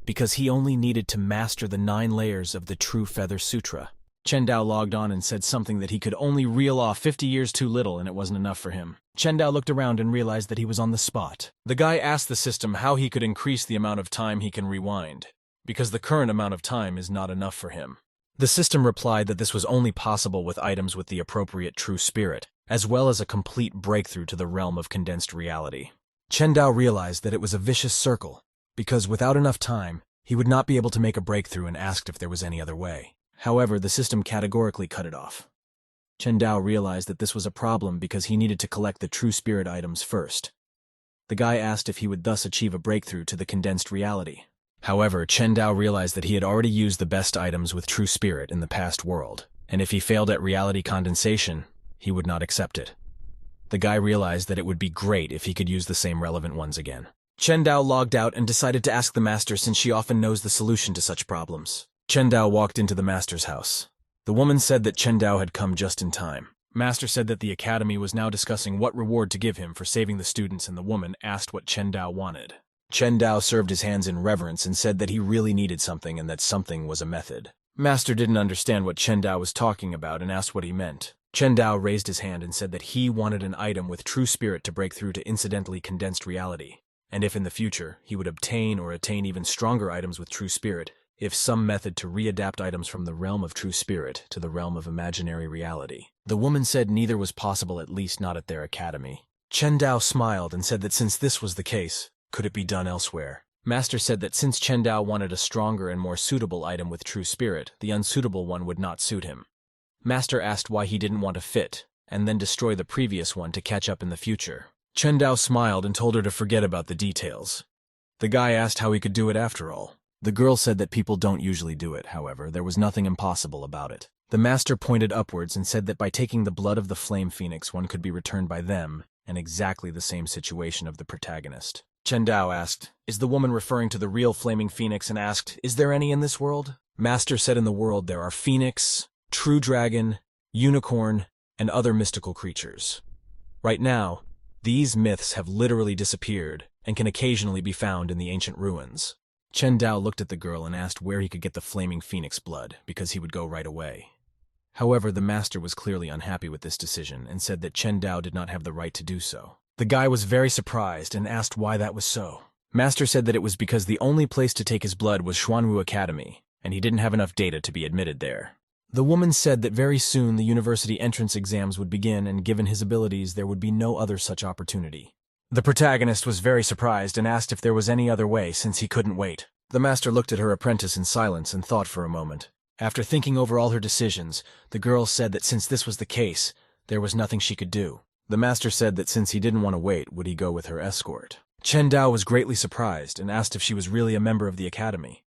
because he only needed to master the 9 layers of the True Feather Sutra. Chen Dao logged on and said something that he could only reel off 50 years too little, and it wasn't enough for him. Chen Dao looked around and realized that he was on the spot. The guy asked the system how he could increase the amount of time he can rewind, because the current amount of time is not enough for him. The system replied that this was only possible with items with the appropriate true spirit, as well as a complete breakthrough to the realm of condensed reality. Chen Dao realized that it was a vicious circle, because without enough time, he would not be able to make a breakthrough and asked if there was any other way. However, the system categorically cut it off. Chen Dao realized that this was a problem because he needed to collect the true spirit items first. The guy asked if he would thus achieve a breakthrough to the condensed reality. However, Chen Dao realized that he had already used the best items with true spirit in the past world, and if he failed at reality condensation, he would not accept it. The guy realized that it would be great if he could use the same relevant ones again. Chen Dao logged out and decided to ask the master since she often knows the solution to such problems. Chen Dao walked into the master's house. The woman said that Chen Dao had come just in time. Master said that the academy was now discussing what reward to give him for saving the students, and the woman asked what Chen Dao wanted. Chen Dao served his hands in reverence and said that he really needed something and that something was a method. Master didn't understand what Chen Dao was talking about and asked what he meant. Chen Dao raised his hand and said that he wanted an item with true spirit to break through to incidentally condensed reality, and if in the future he would obtain or attain even stronger items with true spirit, if some method to readapt items from the realm of true spirit to the realm of imaginary reality. The woman said neither was possible, at least not at their academy. Chen Dao smiled and said that since this was the case, could it be done elsewhere? Master said that since Chen Dao wanted a stronger and more suitable item with true spirit, the unsuitable one would not suit him. Master asked why he didn't want to fit, and then destroy the previous one to catch up in the future. Chen Dao smiled and told her to forget about the details. The guy asked how he could do it after all. The girl said that people don't usually do it, however, there was nothing impossible about it. The master pointed upwards and said that by taking the blood of the flame phoenix one could be returned by them, and exactly the same situation of the protagonist. Chen Dao asked, "Is the woman referring to the real flaming phoenix?" and asked, "Is there any in this world?" Master said in the world there are phoenix, true dragon, unicorn, and other mystical creatures. Right now, these myths have literally disappeared and can occasionally be found in the ancient ruins. Chen Dao looked at the girl and asked where he could get the flaming phoenix blood, because he would go right away. However, the master was clearly unhappy with this decision and said that Chen Dao did not have the right to do so. The guy was very surprised and asked why that was so. Master said that it was because the only place to take his blood was Xuanwu Academy, and he didn't have enough data to be admitted there. The woman said that very soon the university entrance exams would begin, and given his abilities, there would be no other such opportunity. The protagonist was very surprised and asked if there was any other way since he couldn't wait. The master looked at her apprentice in silence and thought for a moment. After thinking over all her decisions, the girl said that since this was the case, there was nothing she could do. The master said that since he didn't want to wait, would he go with her escort? Chen Dao was greatly surprised and asked if she was really a member of the academy.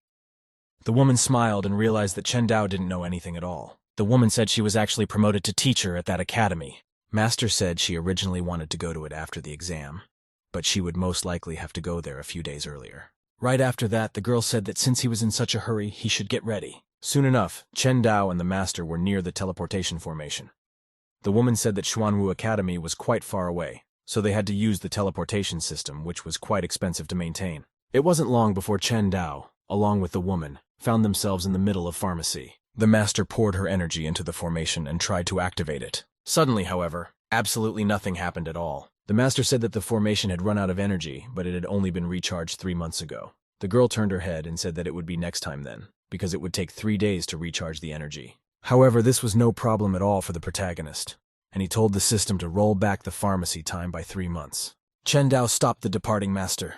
The woman smiled and realized that Chen Dao didn't know anything at all. The woman said she was actually promoted to teacher at that academy. Master said she originally wanted to go to it after the exam, but she would most likely have to go there a few days earlier. Right after that, the girl said that since he was in such a hurry, he should get ready. Soon enough, Chen Dao and the master were near the teleportation formation. The woman said that Xuanwu Academy was quite far away, so they had to use the teleportation system, which was quite expensive to maintain. It wasn't long before Chen Dao, along with the woman, found themselves in the middle of pharmacy. The master poured her energy into the formation and tried to activate it. Suddenly, however, absolutely nothing happened at all. The master said that the formation had run out of energy, but it had only been recharged 3 months ago. The girl turned her head and said that it would be next time then, because it would take 3 days to recharge the energy. However, this was no problem at all for the protagonist, and he told the system to roll back the pharmacy time by 3 months. Chen Dao stopped the departing master.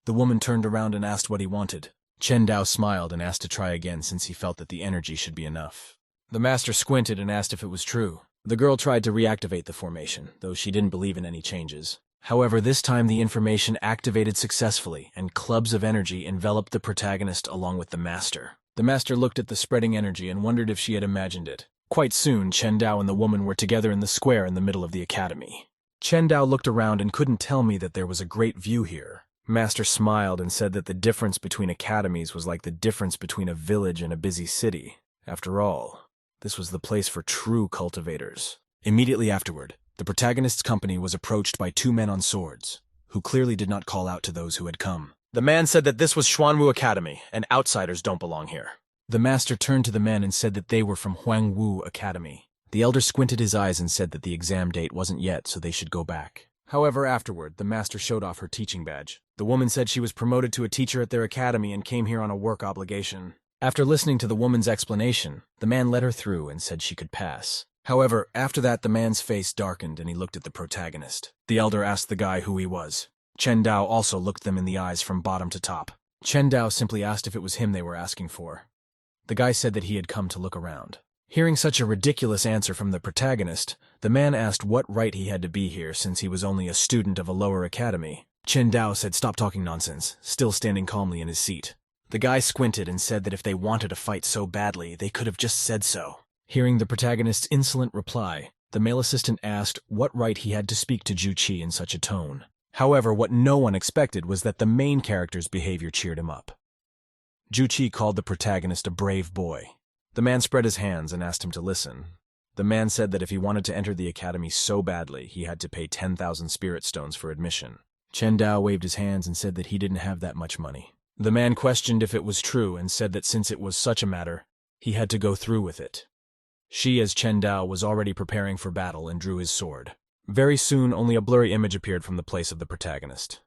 The woman turned around and asked what he wanted. Chen Dao smiled and asked to try again since he felt that the energy should be enough. The master squinted and asked if it was true. The girl tried to reactivate the formation, though she didn't believe in any changes. However, this time the information activated successfully, and clubs of energy enveloped the protagonist along with the master. The master looked at the spreading energy and wondered if she had imagined it. Quite soon, Chen Dao and the woman were together in the square in the middle of the academy. Chen Dao looked around and couldn't tell me that there was a great view here. Master smiled and said that the difference between academies was like the difference between a village and a busy city. After all, this was the place for true cultivators. Immediately afterward, the protagonist's company was approached by two men on swords, who clearly did not call out to those who had come. The man said that this was Xuanwu Academy, and outsiders don't belong here. The master turned to the men and said that they were from Huangwu Academy. The elder squinted his eyes and said that the exam date wasn't yet, so they should go back. However, afterward, the master showed off her teaching badge. The woman said she was promoted to a teacher at their academy and came here on a work obligation. After listening to the woman's explanation, the man let her through and said she could pass. However, after that, the man's face darkened and he looked at the protagonist. The elder asked the guy who he was. Chen Dao also looked them in the eyes from bottom to top. Chen Dao simply asked if it was him they were asking for. The guy said that he had come to look around. Hearing such a ridiculous answer from the protagonist, the man asked what right he had to be here since he was only a student of a lower academy. Chen Dao said stop talking nonsense, still standing calmly in his seat. The guy squinted and said that if they wanted to fight so badly, they could have just said so. Hearing the protagonist's insolent reply, the male assistant asked what right he had to speak to Ju Qi in such a tone. However, what no one expected was that the main character's behavior cheered him up. Ju Qi called the protagonist a brave boy. The man spread his hands and asked him to listen. The man said that if he wanted to enter the academy so badly, he had to pay 10,000 spirit stones for admission. Chen Dao waved his hands and said that he didn't have that much money. The man questioned if it was true and said that since it was such a matter, he had to go through with it. She, as Chen Dao, was already preparing for battle and drew his sword. Very soon, only a blurry image appeared from the place of the protagonist.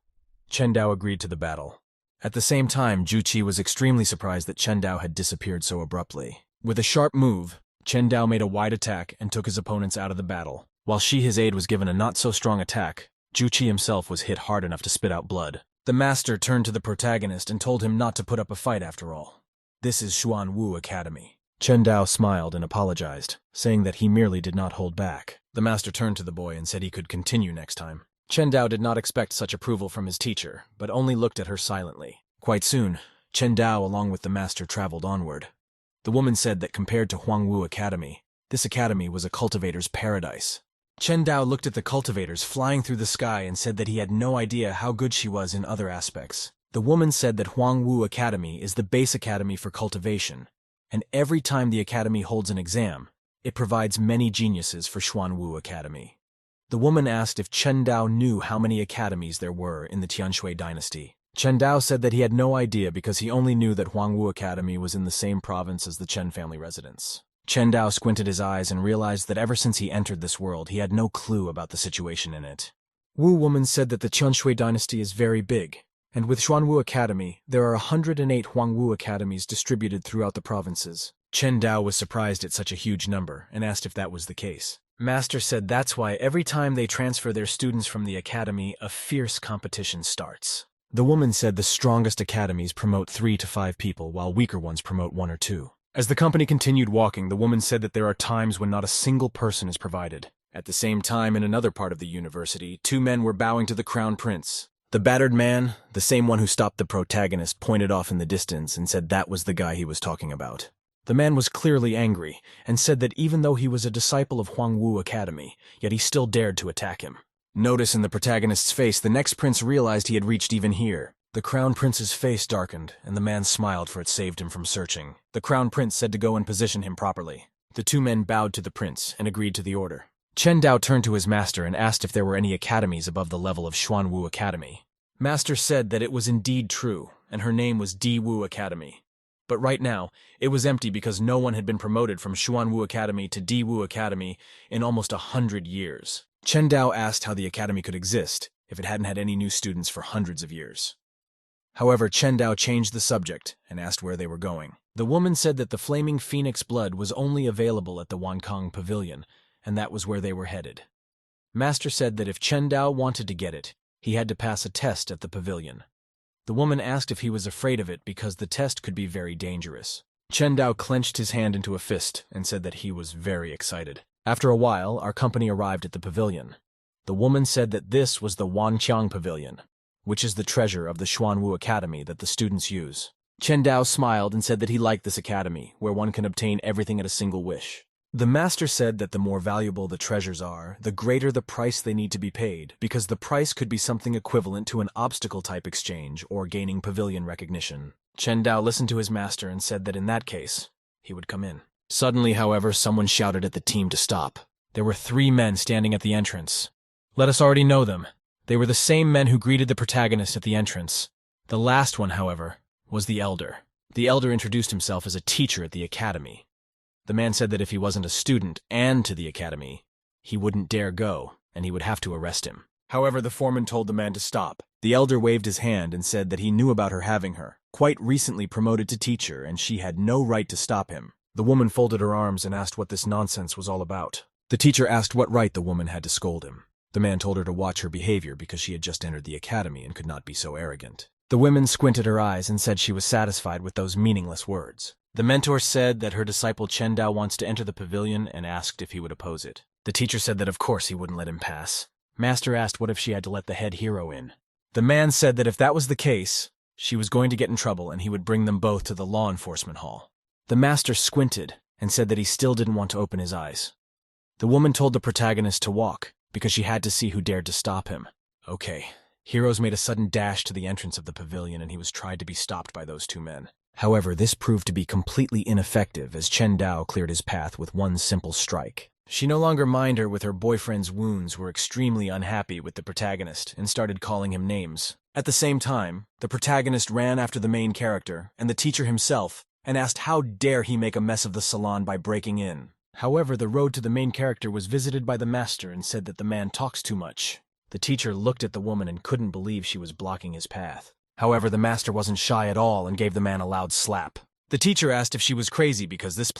Chen Dao agreed to the battle. At the same time, Ju Qi was extremely surprised that Chen Dao had disappeared so abruptly. With a sharp move, Chen Dao made a wide attack and took his opponents out of the battle. While she, his aide, was given a not-so-strong attack, Ju Qi himself was hit hard enough to spit out blood. The master turned to the protagonist and told him not to put up a fight after all. This is Xuanwu Academy. Chen Dao smiled and apologized, saying that he merely did not hold back. The master turned to the boy and said he could continue next time. Chen Dao did not expect such approval from his teacher, but only looked at her silently. Quite soon, Chen Dao along with the master traveled onward. The woman said that compared to Huangwu Academy, this academy was a cultivator's paradise. Chen Dao looked at the cultivators flying through the sky and said that he had no idea how good she was in other aspects. The woman said that Huangwu Academy is the base academy for cultivation, and every time the academy holds an exam, it provides many geniuses for Xuanwu Academy. The woman asked if Chen Dao knew how many academies there were in the Tianshui dynasty. Chen Dao said that he had no idea because he only knew that Huangwu Academy was in the same province as the Chen family residence. Chen Dao squinted his eyes and realized that ever since he entered this world, he had no clue about the situation in it. Wu woman said that the Tianshui dynasty is very big, and with Xuanwu Academy, there are 108 Huangwu academies distributed throughout the provinces. Chen Dao was surprised at such a huge number and asked if that was the case. Master said that's why every time they transfer their students from the academy, a fierce competition starts. The woman said the strongest academies promote 3 to 5 people, while weaker ones promote 1 or 2. As the company continued walking, the woman said that there are times when not a single person is provided. At the same time, in another part of the university, 2 men were bowing to the crown prince. The battered man, the same one who stopped the protagonist, pointed off in the distance and said that was the guy he was talking about. The man was clearly angry and said that even though he was a disciple of Huangwu Academy, yet he still dared to attack him. Notice in the protagonist's face, the next prince realized he had reached even here. The crown prince's face darkened, and the man smiled for it saved him from searching. The crown prince said to go and position him properly. The 2 men bowed to the prince and agreed to the order. Chen Dao turned to his master and asked if there were any academies above the level of Xuanwu Academy. Master said that it was indeed true, and her name was Diwu Academy. But right now, it was empty because no one had been promoted from Xuanwu Academy to Diwu Academy in almost 100 years. Chen Dao asked how the academy could exist if it hadn't had any new students for hundreds of years. However, Chen Dao changed the subject and asked where they were going. The woman said that the flaming phoenix blood was only available at the Wankang Pavilion, and that was where they were headed. Master said that if Chen Dao wanted to get it, he had to pass a test at the pavilion. The woman asked if he was afraid of it because the test could be very dangerous. Chen Dao clenched his hand into a fist and said that he was very excited. After a while, our company arrived at the pavilion. The woman said that this was the Wanqiang Pavilion, which is the treasure of the Xuanwu Academy that the students use. Chen Dao smiled and said that he liked this academy, where one can obtain everything at a single wish. The master said that the more valuable the treasures are, the greater the price they need to be paid, because the price could be something equivalent to an obstacle-type exchange or gaining pavilion recognition. Chen Dao listened to his master and said that in that case, he would come in. Suddenly, however, someone shouted at the team to stop. There were 3 men standing at the entrance. Let us already know them. They were the same men who greeted the protagonist at the entrance. The last one, however, was the elder. The elder introduced himself as a teacher at the academy. The man said that if he wasn't a student and to the academy, he wouldn't dare go, and he would have to arrest him. However, the foreman told the man to stop. The elder waved his hand and said that he knew about her having her, quite recently promoted to teacher, and she had no right to stop him. The woman folded her arms and asked what this nonsense was all about. The teacher asked what right the woman had to scold him. The man told her to watch her behavior because she had just entered the academy and could not be so arrogant. The woman squinted her eyes and said she was satisfied with those meaningless words. The mentor said that her disciple Chen Dao wants to enter the pavilion and asked if he would oppose it. The teacher said that of course he wouldn't let him pass. Master asked what if she had to let the head hero in. The man said that if that was the case, she was going to get in trouble and he would bring them both to the law enforcement hall. The master squinted and said that he still didn't want to open his eyes. The woman told the protagonist to walk because she had to see who dared to stop him. Okay. Heroes made a sudden dash to the entrance of the pavilion and he was tried to be stopped by those 2 men. However, this proved to be completely ineffective as Chen Dao cleared his path with one simple strike. She no longer minded her with her boyfriend's wounds, were extremely unhappy with the protagonist and started calling him names. At the same time, the protagonist ran after the main character and the teacher himself and asked how dare he make a mess of the salon by breaking in. However, the road to the main character was visited by the master and said that the man talks too much. The teacher looked at the woman and couldn't believe she was blocking his path. However, the master wasn't shy at all and gave the man a loud slap. The teacher asked if she was crazy because this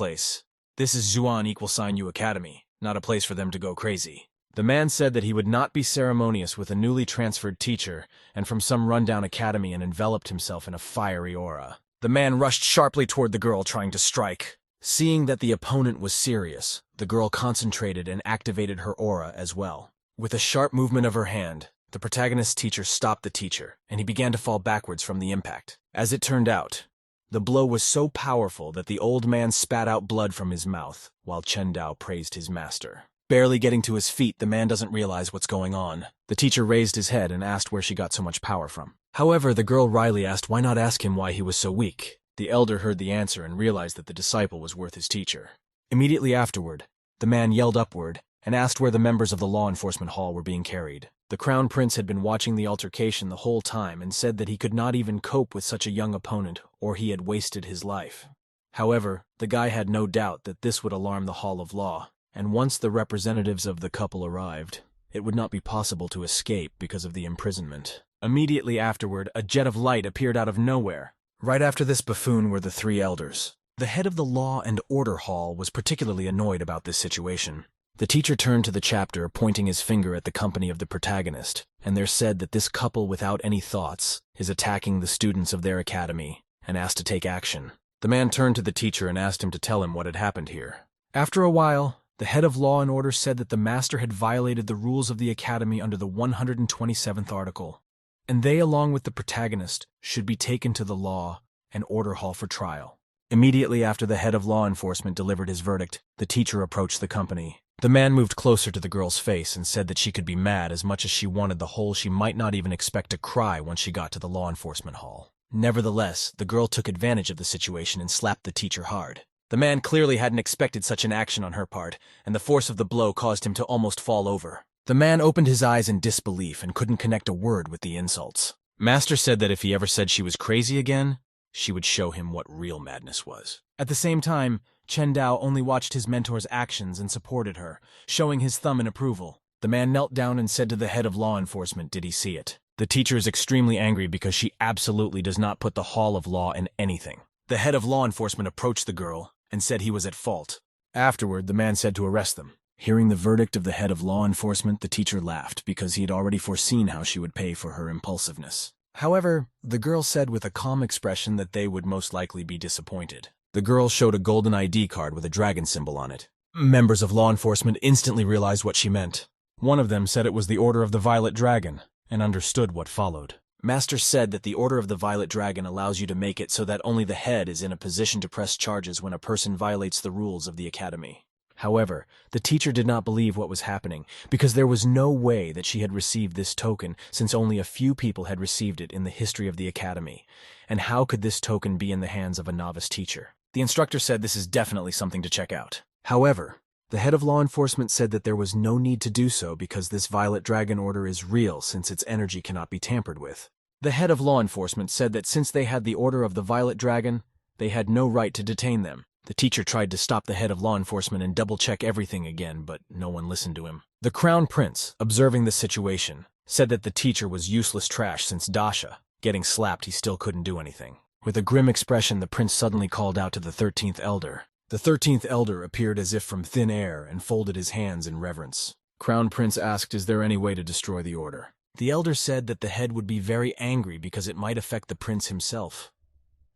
is Zuan=U Academy, not a place for them to go crazy. The man said that he would not be ceremonious with a newly transferred teacher and from some rundown academy and enveloped himself in a fiery aura. The man rushed sharply toward the girl trying to strike. Seeing that the opponent was serious, the girl concentrated and activated her aura as well. With a sharp movement of her hand, the protagonist's teacher stopped the teacher, and he began to fall backwards from the impact. As it turned out, the blow was so powerful that the old man spat out blood from his mouth, while Chen Dao praised his master. Barely getting to his feet, the man doesn't realize what's going on. The teacher raised his head and asked where she got so much power from. However, the girl wryly asked why not ask him why he was so weak. The elder heard the answer and realized that the disciple was worth his teacher. Immediately afterward, the man yelled upward and asked where the members of the law enforcement hall were being carried. The crown prince had been watching the altercation the whole time and said that he could not even cope with such a young opponent or he had wasted his life. However, the guy had no doubt that this would alarm the Hall of Law, and once the representatives of the couple arrived, it would not be possible to escape because of the imprisonment. Immediately afterward, a jet of light appeared out of nowhere. Right after this buffoon were the 3 elders. The head of the Law and Order Hall was particularly annoyed about this situation. The teacher turned to the chapter, pointing his finger at the company of the protagonist, and there said that this couple without any thoughts is attacking the students of their academy, and asked to take action. The man turned to the teacher and asked him to tell him what had happened here. After a while, the head of Law and Order said that the master had violated the rules of the academy under the 127th article, and they, along with the protagonist, should be taken to the Law and Order Hall for trial. Immediately after the head of law enforcement delivered his verdict, the teacher approached the company. The man moved closer to the girl's face and said that she could be mad as much as she wanted the whole. She might not even expect to cry once she got to the law enforcement hall. Nevertheless, the girl took advantage of the situation and slapped the teacher hard. The man clearly hadn't expected such an action on her part, and the force of the blow caused him to almost fall over. The man opened his eyes in disbelief and couldn't connect a word with the insults. Master said that if he ever said she was crazy again, she would show him what real madness was. At the same time, Chen Dao only watched his mentor's actions and supported her, showing his thumb in approval. The man knelt down and said to the head of law enforcement, "Did he see it?" The teacher is extremely angry because she absolutely does not put the Hall of Law in anything. The head of law enforcement approached the girl and said he was at fault. Afterward, the man said to arrest them. Hearing the verdict of the head of law enforcement, the teacher laughed because he had already foreseen how she would pay for her impulsiveness. However, the girl said with a calm expression that they would most likely be disappointed. The girl showed a golden ID card with a dragon symbol on it. Members of law enforcement instantly realized what she meant. One of them said it was the Order of the Violet Dragon, and understood what followed. Master said that the Order of the Violet Dragon allows you to make it so that only the head is in a position to press charges when a person violates the rules of the academy. However, the teacher did not believe what was happening, because there was no way that she had received this token since only a few people had received it in the history of the academy. And how could this token be in the hands of a novice teacher? The instructor said this is definitely something to check out. However, the head of law enforcement said that there was no need to do so because this Violet Dragon order is real since its energy cannot be tampered with. The head of law enforcement said that since they had the order of the Violet Dragon, they had no right to detain them. The teacher tried to stop the head of law enforcement and double-check everything again, but no one listened to him. The Crown Prince, observing the situation, said that the teacher was useless trash since Dasha. Getting slapped, he still couldn't do anything. With a grim expression, the prince suddenly called out to the 13th Elder. The 13th Elder appeared as if from thin air and folded his hands in reverence. Crown Prince asked, "Is there any way to destroy the order?" The Elder said that the head would be very angry because it might affect the prince himself,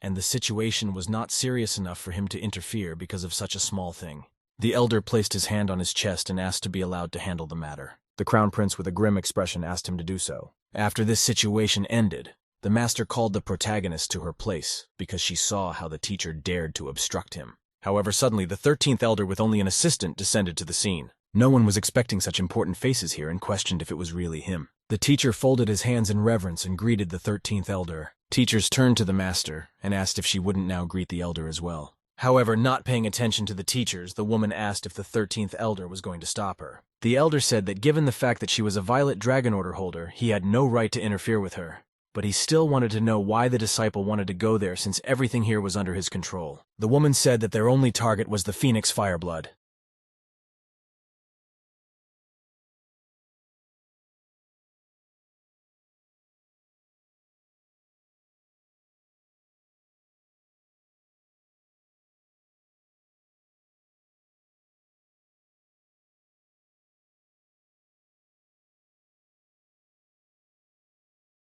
and the situation was not serious enough for him to interfere because of such a small thing. The Elder placed his hand on his chest and asked to be allowed to handle the matter. The Crown Prince, with a grim expression, asked him to do so. After this situation ended, the master called the protagonist to her place because she saw how the teacher dared to obstruct him. However, suddenly the 13th Elder with only an assistant descended to the scene. No one was expecting such important faces here and questioned if it was really him. The teacher folded his hands in reverence and greeted the 13th Elder. Teachers turned to the master and asked if she wouldn't now greet the Elder as well. However, not paying attention to the teachers, the woman asked if the 13th Elder was going to stop her. The Elder said that given the fact that she was a Violet Dragon Order holder, he had no right to interfere with her. But he still wanted to know why the disciple wanted to go there since everything here was under his control. The woman said that their only target was the Phoenix Fireblood,